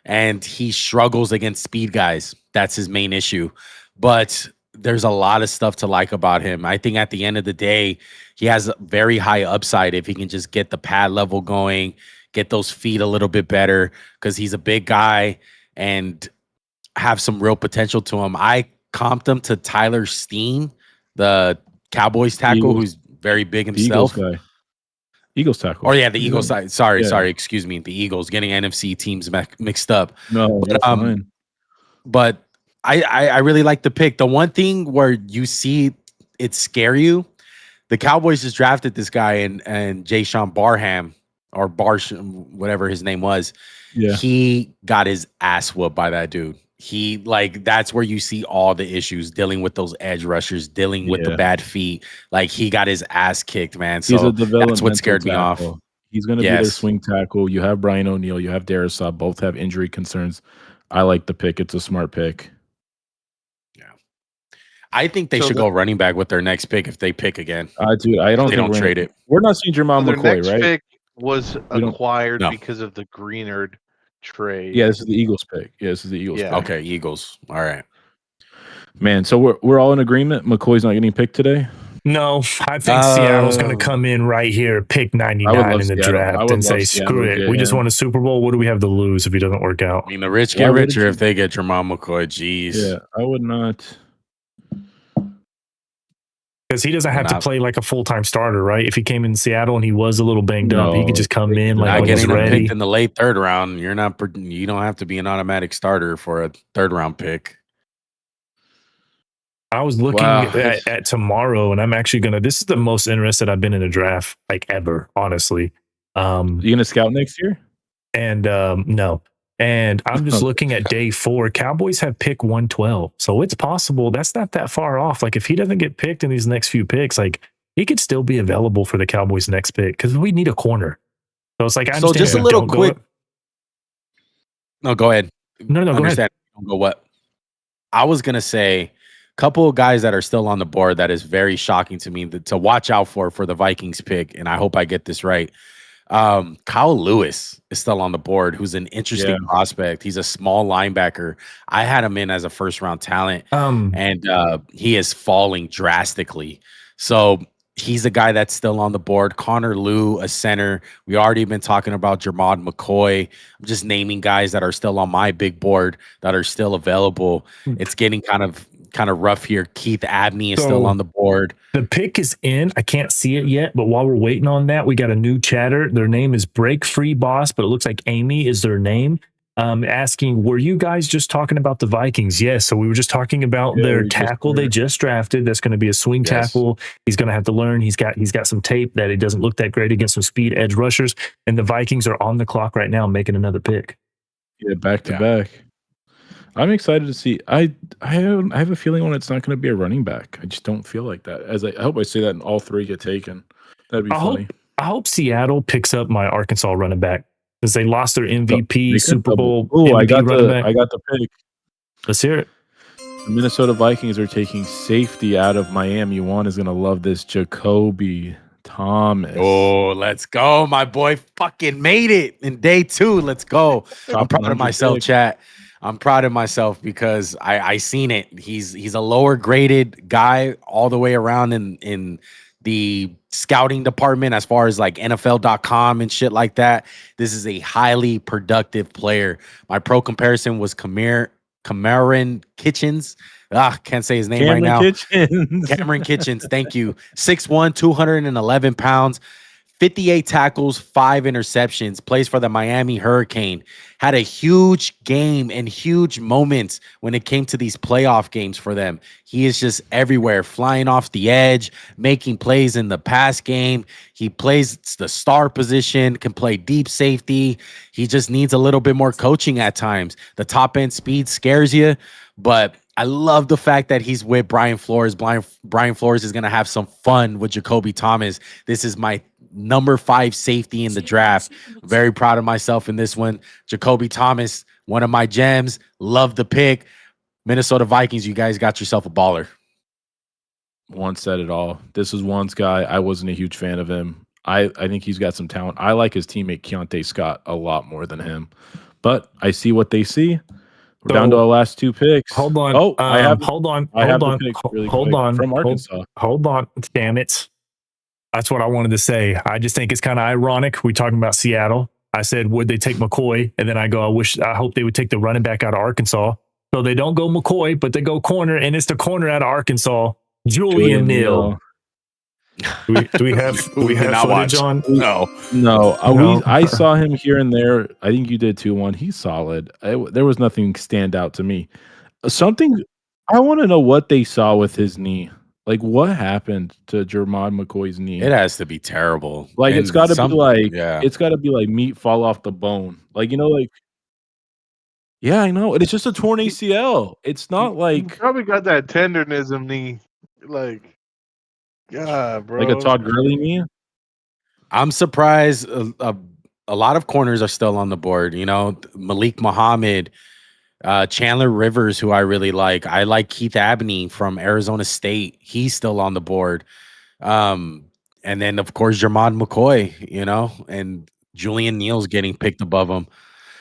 and he struggles against speed guys. That's his main issue. But there's a lot of stuff to like about him. I think at the end of the day, he has a very high upside if he can just get the pad level going, get those feet a little bit better, because he's a big guy and have some real potential to him. I comped him to Tyler Steen, the Cowboys tackle, Eagles. who's very big the Eagles himself. guy. Eagles tackle. Or yeah, the Eagles side. Sorry, Yeah. excuse me. The Eagles, getting NFC teams mixed up. No, that's fine. But I really like the pick. The one thing where you see it scare you, the Cowboys just drafted this guy and Jayshon Barham or whatever his name was. Yeah. He got his ass whooped by that dude. That's where you see all the issues, dealing with those edge rushers, dealing with the Yeah. bad feet. Like, he got his ass kicked, man. He's a So developmental that's what scared me off. tackle. He's going to be their swing tackle. You have Brian O'Neill. You have Darisaw. Both have injury concerns. I like the pick. It's a smart pick. I think they should go running back with their next pick if they pick again. Dude, I don't They think don't trade it. We're not seeing Jermod Their McCoy, next right? pick was acquired No. because of the Greenard trade. Yeah, this is the Eagles pick. Yeah, this is the Eagles Yeah. pick. Okay, Eagles. All right. Man, so we're all in agreement. McCoy's not getting picked today. No, I think Seattle's going to come in right here, pick 99 love in the Seattle. I draft, would and say, love Seattle screw to it. get We just him. won a Super Bowl. What do we have to lose if he doesn't work out? I mean, the rich Why get would richer you- if they get Jermod McCoy. Jeez. Yeah, I would not. Because he doesn't have to Not- play like a full-time starter, right? If he came in Seattle and he was a little banged up, he No, could just come in not like Not when he's getting him ready. picked in the late third round. You don't have to be an automatic starter for a third round pick. I was looking Wow. at tomorrow, and I'm actually going to – this is the most interested I've been in a draft like ever, honestly. You gonna scout next year? And no. And I'm just looking at day 4. Cowboys have pick 112. So it's possible. That's not that far off. Like, if he doesn't get picked in these next few picks, like, he could still be available for the Cowboys' next pick because we need a corner. So it's like, I So understand just a if little don't go quick. up. No, go ahead. No, go ahead. Understand. Don't go what? I was gonna say a couple of guys that are still on the board that is very shocking to me to watch out for the Vikings pick, and I hope I get this right. Kyle Lewis is still on the board, who's an interesting prospect. He's a small linebacker. I had him in as a first round talent, and he is falling drastically. So he's a guy that's still on the board. Connor Liu, a center. We already been talking about Jermod McCoy. I'm just naming guys that are still on my big board that are still available. It's getting kind of rough here. Keith Abney is still on the board. The pick is in. I can't see it yet, but while we're waiting on that, we got a new chatter. Their name is Break Free Boss, but it looks like Amy is their name. Asking, were you guys just talking about the Vikings? Yes. So we were just talking about their tackle they just drafted. That's going to be a swing tackle. He's going to have to learn. He's got some tape that it doesn't look that great against some speed edge rushers. And the Vikings are on the clock right now making another pick. Yeah, back to back. I'm excited to see. I have a feeling when it's not going to be a running back. I just don't feel like that. I hope I say that and all 3 get taken. That'd be funny. I hope Seattle picks up my Arkansas running back because they lost their MVP Super Bowl. Oh, MVP I got back. the pick. Let's hear it. The Minnesota Vikings are taking safety out of Miami. Juan is going to love this. Jacoby Thomas. Oh, let's go. My boy fucking made it in day 2. Let's go. I'm proud of myself, chat. I'm proud of myself because I seen it. He's a lower graded guy all the way around in the scouting department as far as like NFL.com and shit like that. This is a highly productive player. My pro comparison was Cameron Kitchens. Can't say his name right now. Kitchens. Cameron Kitchens, thank you. 6'1", 211 pounds, 58 tackles, 5 interceptions, plays for the Miami Hurricane. Had a huge game and huge moments when it came to these playoff games for them. He is just everywhere, flying off the edge, making plays in the pass game. He plays the star position, can play deep safety. He just needs a little bit more coaching at times. The top end speed scares you, but I love the fact that he's with Brian Flores. Brian Flores is going to have some fun with Jacoby Thomas. This is my number 5 safety in the draft. Very proud of myself in this one. Jacoby Thomas, one of my gems. Love the pick. Minnesota Vikings, you guys got yourself a baller. Juan said it all. This is Juan's guy. I wasn't a huge fan of him. I think he's got some talent. I like his teammate Keontae Scott a lot more than him. But I see what they see. We're down to our last 2 picks. Hold on. Oh, I have hold on. the pick really Hold quick on. from Arkansas. Hold on. Damn it. That's what I wanted to say. I just think it's kind of ironic. We're talking about Seattle. I said, would they take McCoy? And then I go, I hope they would take the running back out of Arkansas. So they don't go McCoy, but they go corner, and it's the corner out of Arkansas, Julian Neal. Do we have footage on? No. I saw him here and there. I think you did too. He's solid. There was nothing stand out to me. I want to know what they saw with his knee. Like, what happened to Jermod McCoy's knee? It has to be terrible. Like, And it's got to be like, yeah. it's got to be like meat fall off the bone. Like, yeah, I know. It's just a torn ACL. It's not You like probably got that tenderness in knee. Like, God, bro. a Todd Gurley knee. I'm surprised a lot of corners are still on the board. Malik Muhammad, Chandler Rivers, who I really like. I like Keith Abney from Arizona State. He's still on the board. And then, of course, Jermod McCoy, and Julian Neal's getting picked above him.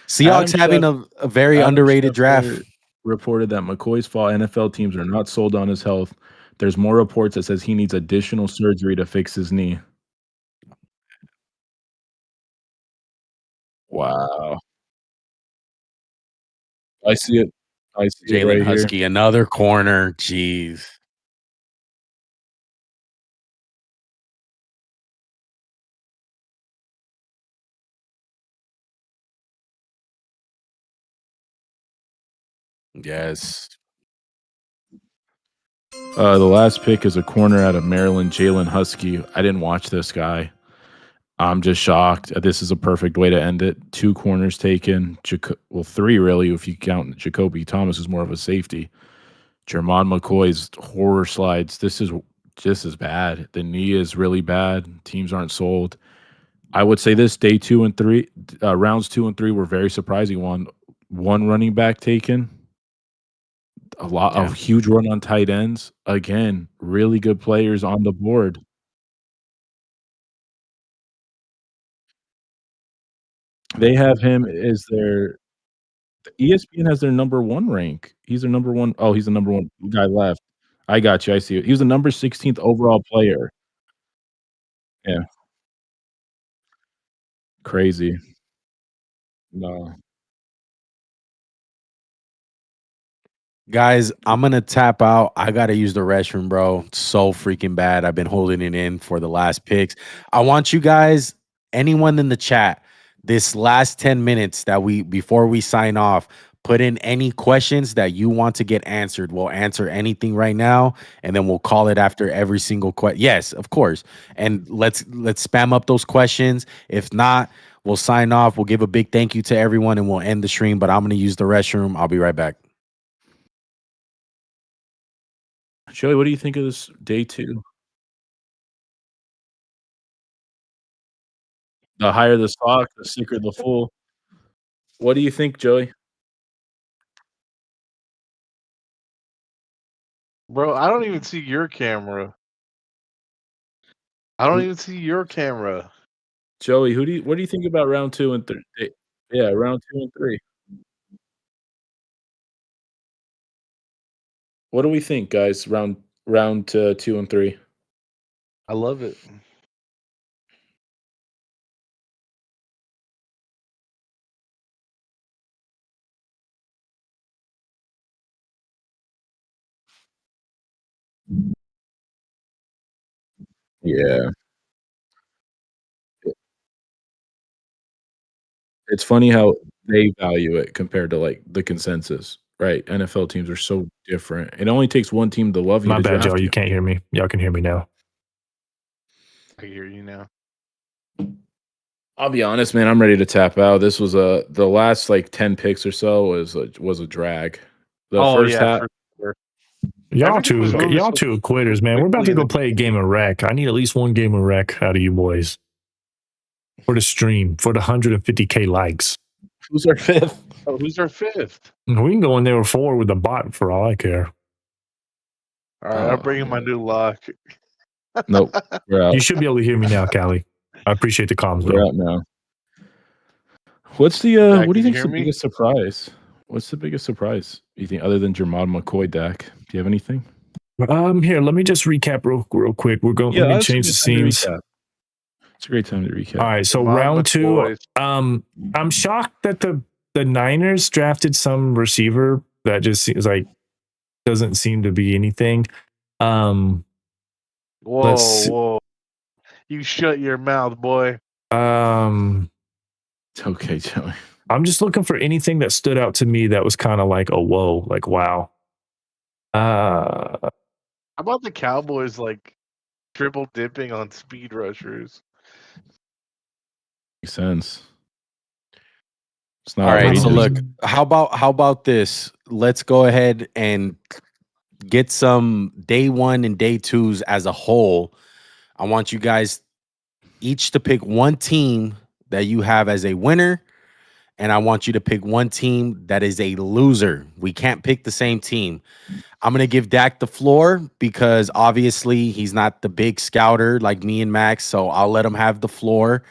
Seahawks having a very underrated draft. Reported that McCoy's fault. NFL teams are not sold on his health. There's more reports that says he needs additional surgery to fix his knee. Wow. I see it. Jalen right Husky, here. another corner. Jeez. Yes. The last pick is a corner out of Maryland, Jalen Husky. I didn't watch this guy. I'm just shocked. This is a perfect way to end it. 2 corners taken. 3 really, if you count Jacoby Thomas is more of a safety. Jermod McCoy's horror slides. This is bad. The knee is really bad. Teams aren't sold. I would say this day 2 and 3, rounds 2 and 3 were very surprising. One running back taken. A huge run on tight ends. Again, really good players on the board. They have him as ESPN has their number 1 rank. He's their number 1. Oh, he's the number 1 guy left. I got you. I see it. He was the number 16th overall player. Yeah. Crazy. No. Guys, I'm going to tap out. I got to use the restroom, bro. It's so freaking bad. I've been holding it in for the last picks. I want you guys, anyone in the chat, this last 10 minutes before we sign off, put in any questions that you want to get answered. We'll answer anything right now, and then we'll call it after every single question. Yes, of course. And let's spam up those questions. If not, we'll sign off. We'll give a big thank you to everyone, and we'll end the stream. But I'm going to use the restroom. I'll be right back. Joey, what do you think of this day 2? The higher the stock, the sicker the fool. What do you think, Joey? Bro, I don't even see your camera. I don't even see your camera. Joey, what do you think about round 2 and 3? Yeah, round 2 and 3. What do we think, guys? Round 2 and 3. I love it. Yeah. It's funny how they value it compared to, like, the consensus, right? NFL teams are so different. It only takes one team to love you My to bad, draft y'all. You you. can't hear me. Y'all can hear me now. I hear you now. I'll be honest, man, I'm ready to tap out. This was the last, like, 10 picks or so was a drag. The first half for sure. Y'all Everything was two, moving y'all so two quitters, man. We're about to quickly in go the play a beginning. game of rec. I need at least one game of rec out of you boys for the stream for the 150K likes. Who's our fifth? Oh, who's our fifth? We can go in there with 4 with a bot for all I care. All right, I'm bringing my new lock. Nope. We're out. You should be able to hear me now, Callie. I appreciate the comms, We're though. out now. What's the Dak, what do you can you think's hear the me? biggest surprise? What's the biggest surprise you think other than Jermod McCoy, Dak? Do you have anything? Here, let me just recap real quick. We're going. Yeah, let me that's a change the good time to scenes. recap. It's a great time to recap. All right, so Jermod round 2. McCoy. I'm shocked that the Niners drafted some receiver that just seems like doesn't seem to be anything. Let's see. Whoa. You shut your mouth, boy. It's okay, Joey. I'm just looking for anything that stood out to me that was kind of like, oh, whoa, like, wow. How about the Cowboys like triple dipping on speed rushers? Makes sense. It's not All right, so outrageous. look, how about this? Let's go ahead and get some day 1 and day 2s as a whole. I want you guys each to pick one team that you have as a winner, and I want you to pick one team that is a loser. We can't pick the same team. I'm going to give Dak the floor because obviously he's not the big scouter like me and Max, so I'll let him have the floor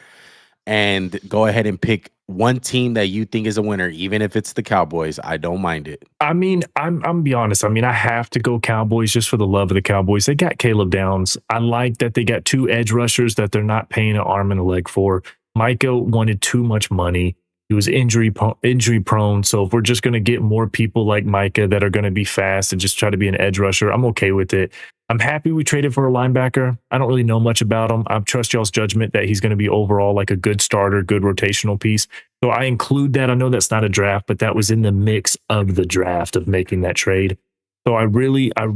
and go ahead and pick one team that you think is a winner, even if it's the Cowboys. I don't mind it. I mean, I'm gonna be honest. I mean, I have to go Cowboys just for the love of the Cowboys. They got Caleb Downs. I like that they got 2 edge rushers that they're not paying an arm and a leg for. Micah wanted too much money. He was injury prone. So if we're just going to get more people like Micah that are going to be fast and just try to be an edge rusher, I'm okay with it. I'm happy we traded for a linebacker. I don't really know much about him. I trust y'all's judgment that he's going to be overall like a good starter, good rotational piece. So I include that. I know that's not a draft, but that was in the mix of the draft of making that trade. So I really, I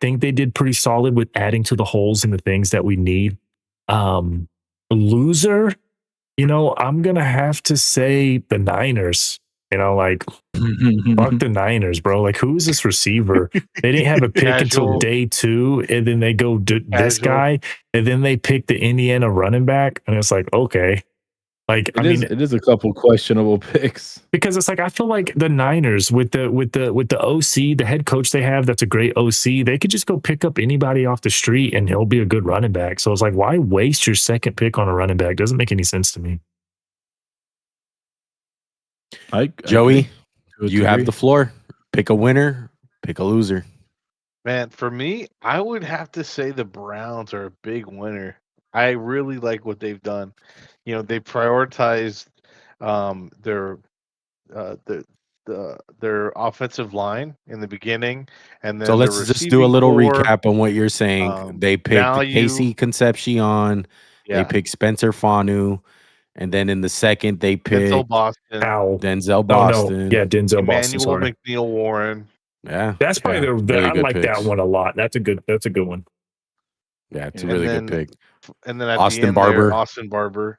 think they did pretty solid with adding to the holes and the things that we need. Loser, I'm going to have to say the Niners. Like, fuck the Niners, bro. Like, who is this receiver? They didn't have a pick until day 2, and then they go this guy, and then they pick the Indiana running back, and it's like, okay. Like, it is a couple questionable picks because it's like I feel like the Niners with the OC, the head coach they have, that's a great OC. They could just go pick up anybody off the street and he'll be a good running back. So it's like, why waste your second pick on a running back? Doesn't make any sense to me. Joey, you have the floor. Pick a winner, pick a loser. Man, for me, I would have to say the Browns are a big winner. I really like what they've done. They prioritized their their offensive line in the beginning, and then So let's just do a little recap on what you're saying. They picked Casey Concepcion, they picked Spencer Fanu, and then in the second they picked Denzel Boston. Denzel Boston. Yeah, Denzel Boston. Emmanuel McNeil Warren. Yeah, that's probably really I like picks. that one a lot. That's a good one. Yeah, it's a really good pick. And then at Austin the end Barber. there, Austin Barber.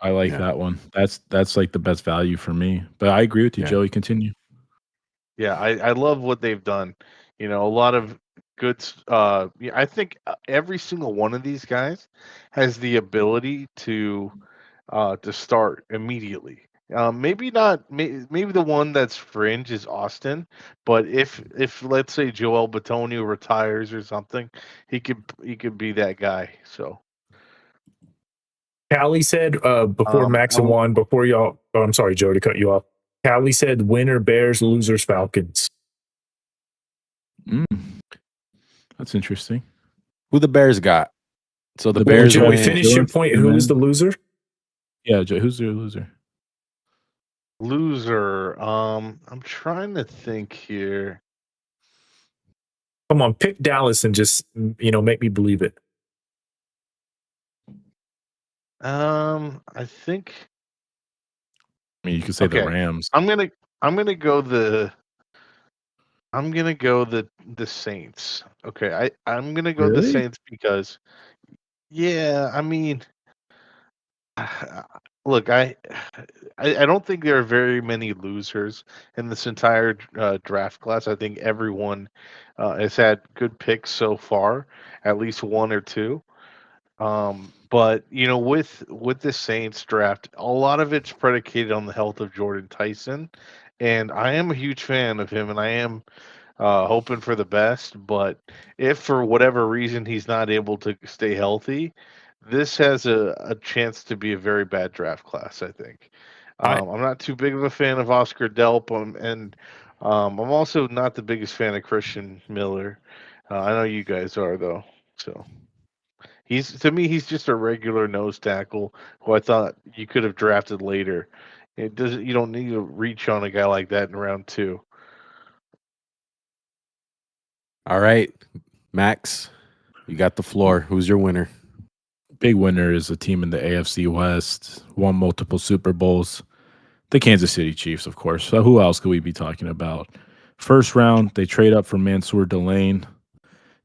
I like that one. That's like the best value for me. But I agree with you, Joey. Continue. Yeah, I love what they've done. A lot of good. I think every single one of these guys has the ability to start immediately. Maybe not. Maybe the one that's fringe is Austin, but if let's say Joel Bitonio retires or something, he could be that guy. So. Callie said before Max and Juan, before y'all. Oh, I'm sorry, Joe, to cut you off. Callie said winner Bears, losers Falcons. That's interesting. Who the Bears got? So the The Bears Joey, win. finish your point. Who was the loser? Yeah, who's your loser? Loser. I'm trying to think here. Come on, pick Dallas and just make me believe it. I think. I mean, you could say the Okay. Rams. I'm gonna go the Saints. Okay, I'm gonna go the Really? Saints because yeah, I mean, look, I don't think there are very many losers in this entire draft class. I think everyone has had good picks so far, at least one or two. But with the Saints draft, a lot of it's predicated on the health of Jordan Tyson, and I am a huge fan of him, and I am hoping for the best. But if for whatever reason he's not able to stay healthy, this has a chance to be a very bad draft class, I think. I'm not too big of a fan of Oscar Delp, and I'm also not the biggest fan of Christian Miller. I know you guys are, though. So he's just a regular nose tackle who I thought you could have drafted later. You don't need to reach on a guy like that in round 2. All right, Max, you got the floor. Who's your winner? Big winner is a team in the AFC West, won multiple Super Bowls. The Kansas City Chiefs, of course. So who else could we be talking about? First round, they trade up for Mansour Delane.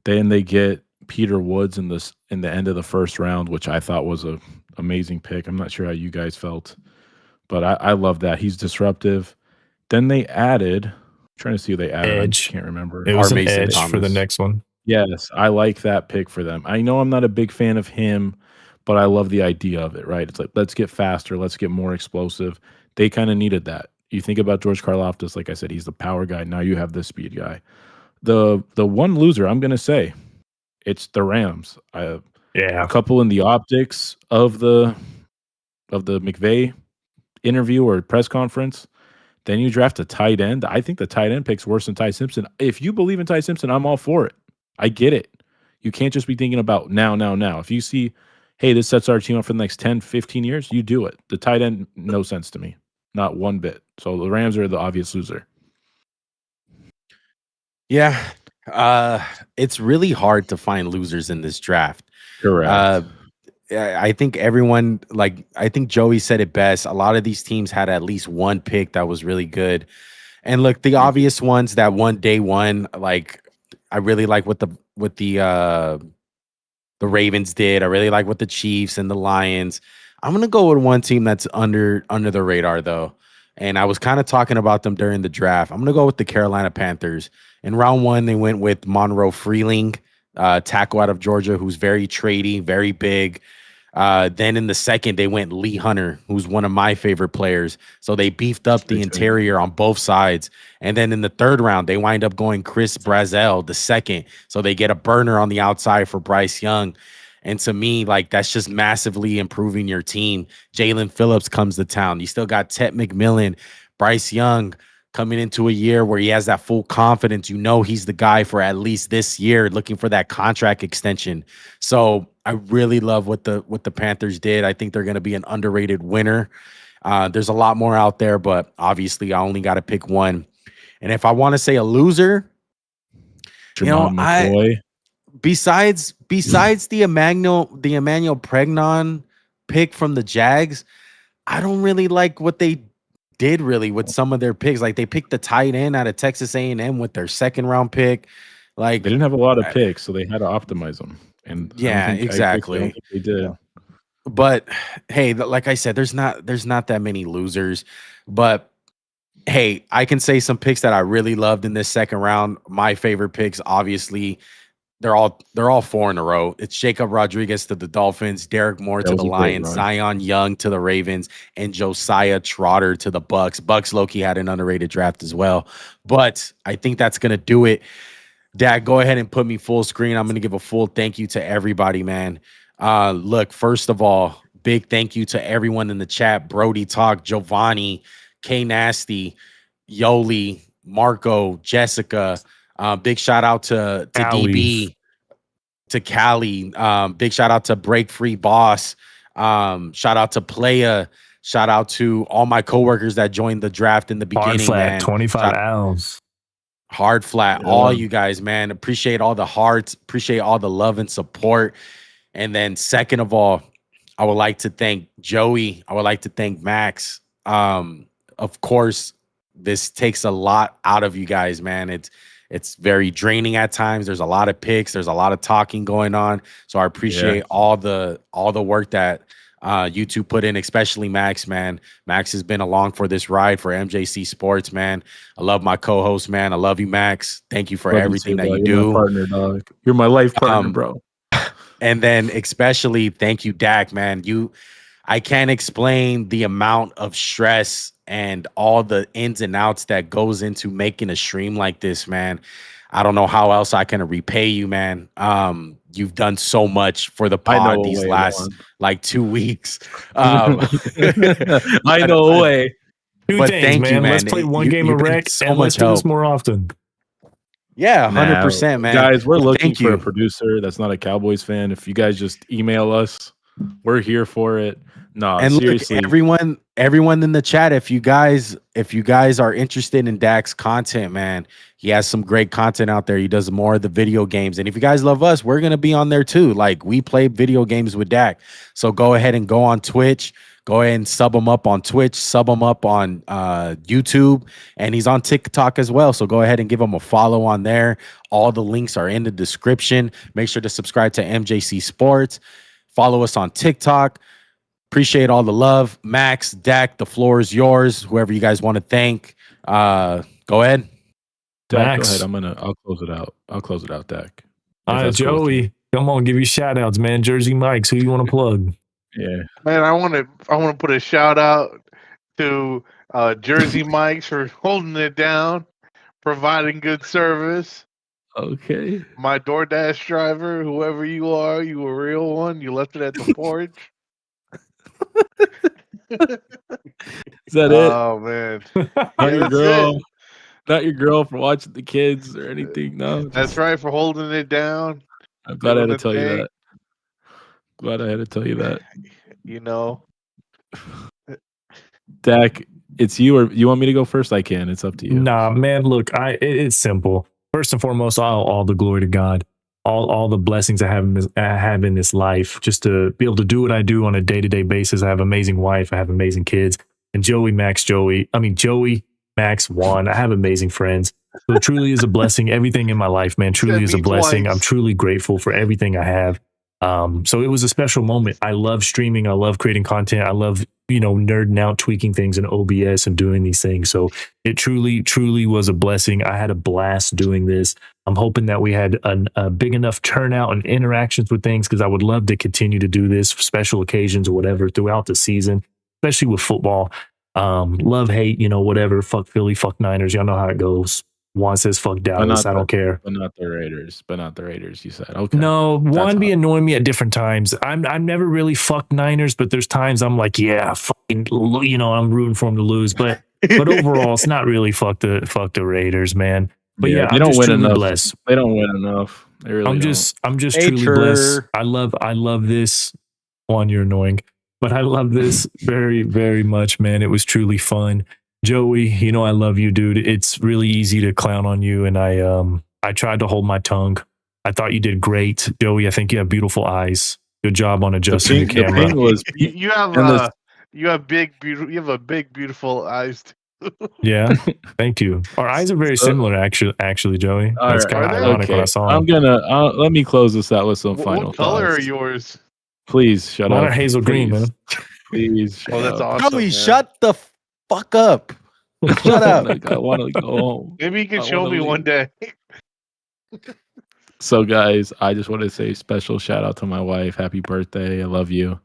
Then they get Peter Woods in the end of the first round, which I thought was a amazing pick. I'm not sure how you guys felt, but I love that. He's disruptive. Then they added, I'm trying to see who they added. Edge. I can't remember. It was an Mason edge for the Thomas. next one. Yes, I like that pick for them. I know I'm not a big fan of him, but I love the idea of it, right? It's like, let's get faster, let's get more explosive. They kind of needed that. You think about George Karlaftis, like I said, he's the power guy. Now you have the speed guy. The one loser, I'm going to say, it's the Rams. A couple in the optics of the McVay interview or press conference. Then you draft a tight end. I think the tight end pick's worse than Ty Simpson. If you believe in Ty Simpson, I'm all for it. I get it. You can't just be thinking about now. If you see, hey, this sets our team up for the next 10, 15 years, you do it. The tight end, no sense to me. Not one bit. So the Rams are the obvious loser. Yeah. It's really hard to find losers in this draft. Correct. I think everyone, I think Joey said it best. A lot of these teams had at least one pick that was really good. And look, the obvious ones that won day one, I really like what the Ravens did. I really like what the Chiefs and the Lions. I'm gonna go with one team that's under the radar though. And I was kind of talking about them during the draft. I'm gonna go with the Carolina Panthers. In round 1, they went with Monroe Freeling, tackle out of Georgia, who's very tradey, very big. Then in the second, they went Lee Hunter, who's one of my favorite players. So they beefed up the interior on both sides. And then in the third round, they wind up going Chris Brazzell, the second. So they get a burner on the outside for Bryce Young. And to me, that's just massively improving your team. Jalen Phillips comes to town. You still got Ted McMillan, Bryce Young coming into a year where he has that full confidence. He's the guy for at least this year, looking for that contract extension. So I really love what the Panthers did. I think they're going to be an underrated winner. There's a lot more out there, but obviously I only got to pick one. And if I want to say a loser, Jermod McCoy. Besides the Emmanuel Pregnon pick from the Jags, I don't really like what they did really with some of their picks. They picked the tight end out of Texas A&M with their second round pick. They didn't have a lot of picks, so they had to optimize them. And yeah, exactly. I don't think they did. Yeah. But hey, like I said, there's not that many losers. But hey, I can say some picks that I really loved in this second round. My favorite picks, obviously, they're all 4 in a row. It's Jacob Rodriguez to the Dolphins, Derek Moore to the Lions, Zion Young to the Ravens, and Josiah Trotter to the Bucks. Bucks low-key had an underrated draft as well. But I think that's going to do it. Dad, go ahead and put me full screen. I'm going to give a full thank you to everybody, man. Look, first of all, big thank you to everyone in the chat. Brody Talk, Giovanni, K Nasty, Yoli, Marco, Jessica. Big shout out to DB. to Cali. Big shout out to Break Free Boss. Shout out to Playa. Shout out to all my coworkers that joined the draft in the Hard beginning, flat, man. 25 ounce. Hard flat, all you guys, man. Appreciate all the hearts. Appreciate all the love and support. And then second of all, I would like to thank Joey. I would like to thank Max. Of course, this takes a lot out of you guys, man. It's very draining at times. There's a lot of picks. There's a lot of talking going on. So I appreciate all the work that you two put in, especially Max, man. Max has been along for this ride for MJC Sports, man. I love my co-host, man. I love you, Max. Thank you for everything that you do. You're my partner, dog. You're my life partner, bro. And then especially thank you, Dak, man. I can't explain the amount of stress and all the ins and outs that goes into making a stream like this, man. I don't know how else I can repay you, man. You've done so much for the pod these last like 2 weeks. I know a way. Two things, man. Let's play one game of rec and let's do this more often. Yeah, 100%, man. Guys, we're looking for a producer that's not a Cowboys fan. If you guys just email us, we're here for it. No, and seriously, look, everyone in the chat, if you guys are interested in Dak's content, man, he has some great content out there. He does more of the video games. And if you guys love us, we're gonna be on there too. Like, we play video games with Dak. So go ahead and go on Twitch. Go ahead and sub him up on Twitch, sub him up on YouTube, and he's on TikTok as well. So go ahead and give him a follow on there. All the links are in the description. Make sure to subscribe to MJC Sports. Follow us on TikTok. Appreciate all the love. Max, Dak, the floor is yours. Whoever you guys want to thank. Go ahead. Dak, go ahead. I'll close it out. I'll close it out, Dak. Joey, come on, give you shout outs, man. Jersey Mike's, who you want to plug? Yeah, man, I want to put a shout out to Jersey Mike's for holding it down, providing good service. Okay. My DoorDash driver, whoever you are, you a real one. You left it at the porch. Is that it? Oh man, not your girl, not your girl for watching the kids or anything. No, that's right, for holding it down. I'm glad I had to tell you that. Glad I had to tell you that. You know, Dak, it's you, or you want me to go first? I can. It's up to you. Nah, man. Look, it's simple. First and foremost, all the glory to God. All the blessings I have in this life, just to be able to do what I do on a day-to-day basis. I have an amazing wife. I have amazing kids. And Joey, Max, Juan. I have amazing friends. So it truly is a blessing. Everything in my life, man, truly is a blessing. I'm truly grateful for everything I have. So it was a special moment. I love streaming. I love creating content. I love, nerding out, tweaking things in OBS and doing these things. So it truly, truly was a blessing. I had a blast doing this. I'm hoping that we had a big enough turnout and interactions with things, because I would love to continue to do this for special occasions or whatever throughout the season, especially with football. Love, hate, whatever. Fuck Philly, fuck Niners. Y'all know how it goes. Juan says fuck Dallas. I don't care. But not the Raiders, you said. Okay. No, Juan be annoying me at different times. I'm never really fucked Niners, but there's times I'm like, yeah, fucking, I'm rooting for them to lose. But overall, it's not really fuck the Raiders, man. But yeah, they don't win enough. Blessed. They don't win enough. They really I'm just truly blessed. I love this. Juan, you're annoying. But I love this very, very much, man. It was truly fun. Joey, I love you, dude. It's really easy to clown on you, and I tried to hold my tongue. I thought you did great, Joey. I think you have beautiful eyes. Good job on adjusting the camera. You have big, beautiful eyes too. Yeah, thank you. Our eyes are very similar, actually, Joey. That's kind of ironic when I saw them. Let me close this out with some final thoughts. What color are yours? Please shut up. Mine are hazel green, man. Please. That's awesome. Joey, shut the fuck up. Shut up. I want to go home. Maybe you can show me one day. So guys, I just want to say special shout out to my wife. Happy birthday. I love you.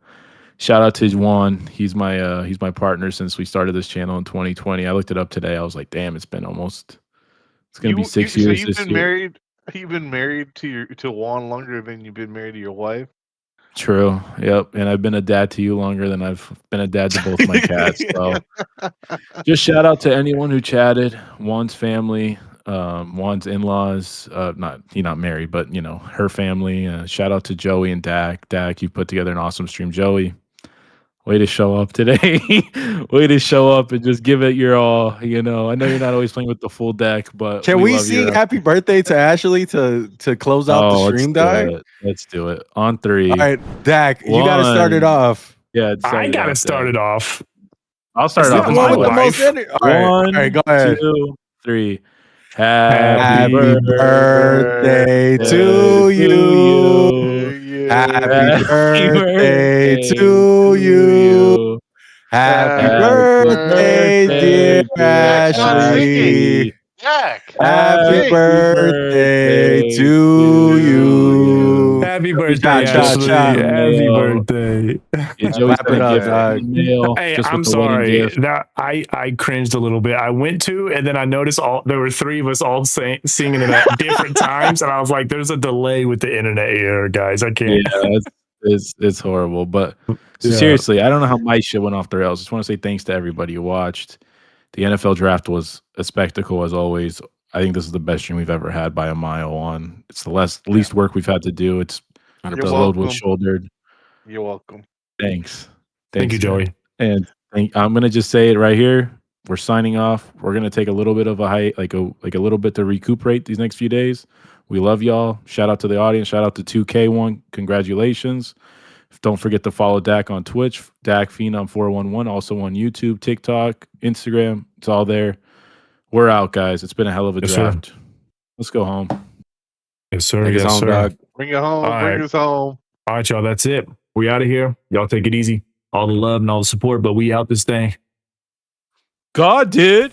Shout out to Juan. He's my partner since we started this channel in 2020. I looked it up today. I was like, damn, it's going to be 6 years. So you've been married to Juan longer than you've been married to your wife? True. Yep. And I've been a dad to you longer than I've been a dad to both my cats. So just shout out to anyone who chatted, Juan's family. Juan's in-laws. Not married, but her family. Shout out to Joey and Dak. Dak, you put together an awesome stream. Joey, way to show up today. Way to show up and just give it your all. I know you're not always playing with the full deck, but Can we love sing your happy birthday to Ashley to close out the stream, Dak? Let's do it. On 3. All right, Dak, you got to start it 1. off. Yeah, I gotta start it off. I'll start It's it off. not The one my with the most wife. energy. All right, go ahead. 2, 3. Happy Happy birthday to you. Happy birthday to you. Happy birthday, dear Ashley. Jack. Happy Hey. birthday to you. Happy birthday, Cha, cha, Ashley. cha. Happy birthday. Yeah, Joey's Clap got it a up, gift dog. in the mail. Hey, just I'm with the wedding sorry. gift. That I cringed a little bit. I went to, and then I noticed there were 3 of us all singing it at different times, and I was like, "There's a delay with the internet here, guys. I can't." Yeah, it's horrible. But Yeah. seriously, I don't know how my shit went off the rails. Just want to say thanks to everybody who watched. The NFL draft was a spectacle as always. I think this is the best stream we've ever had by a mile. It's the least work we've had to do. It's the You're load was welcome. shouldered. You're welcome. Thanks. Thank you, man. Joey. And I'm gonna just say it right here. We're signing off. We're gonna take a little bit of a height, like a little bit to recuperate these next few days. We love y'all. Shout out to the audience. Shout out to 2K1. Congratulations. Don't forget to follow Dak on Twitch, Dakphenom411, also on YouTube, TikTok, Instagram. It's all there. We're out, guys. It's been a hell of a Yes, sir. draft. Let's go home. Yes, sir. Take us Yes, home, sir. dog. Bring it home. All Bring right. us home. All right, y'all. That's it. We out of here. Y'all take it easy. All the love and all the support, but we out this thing. God did.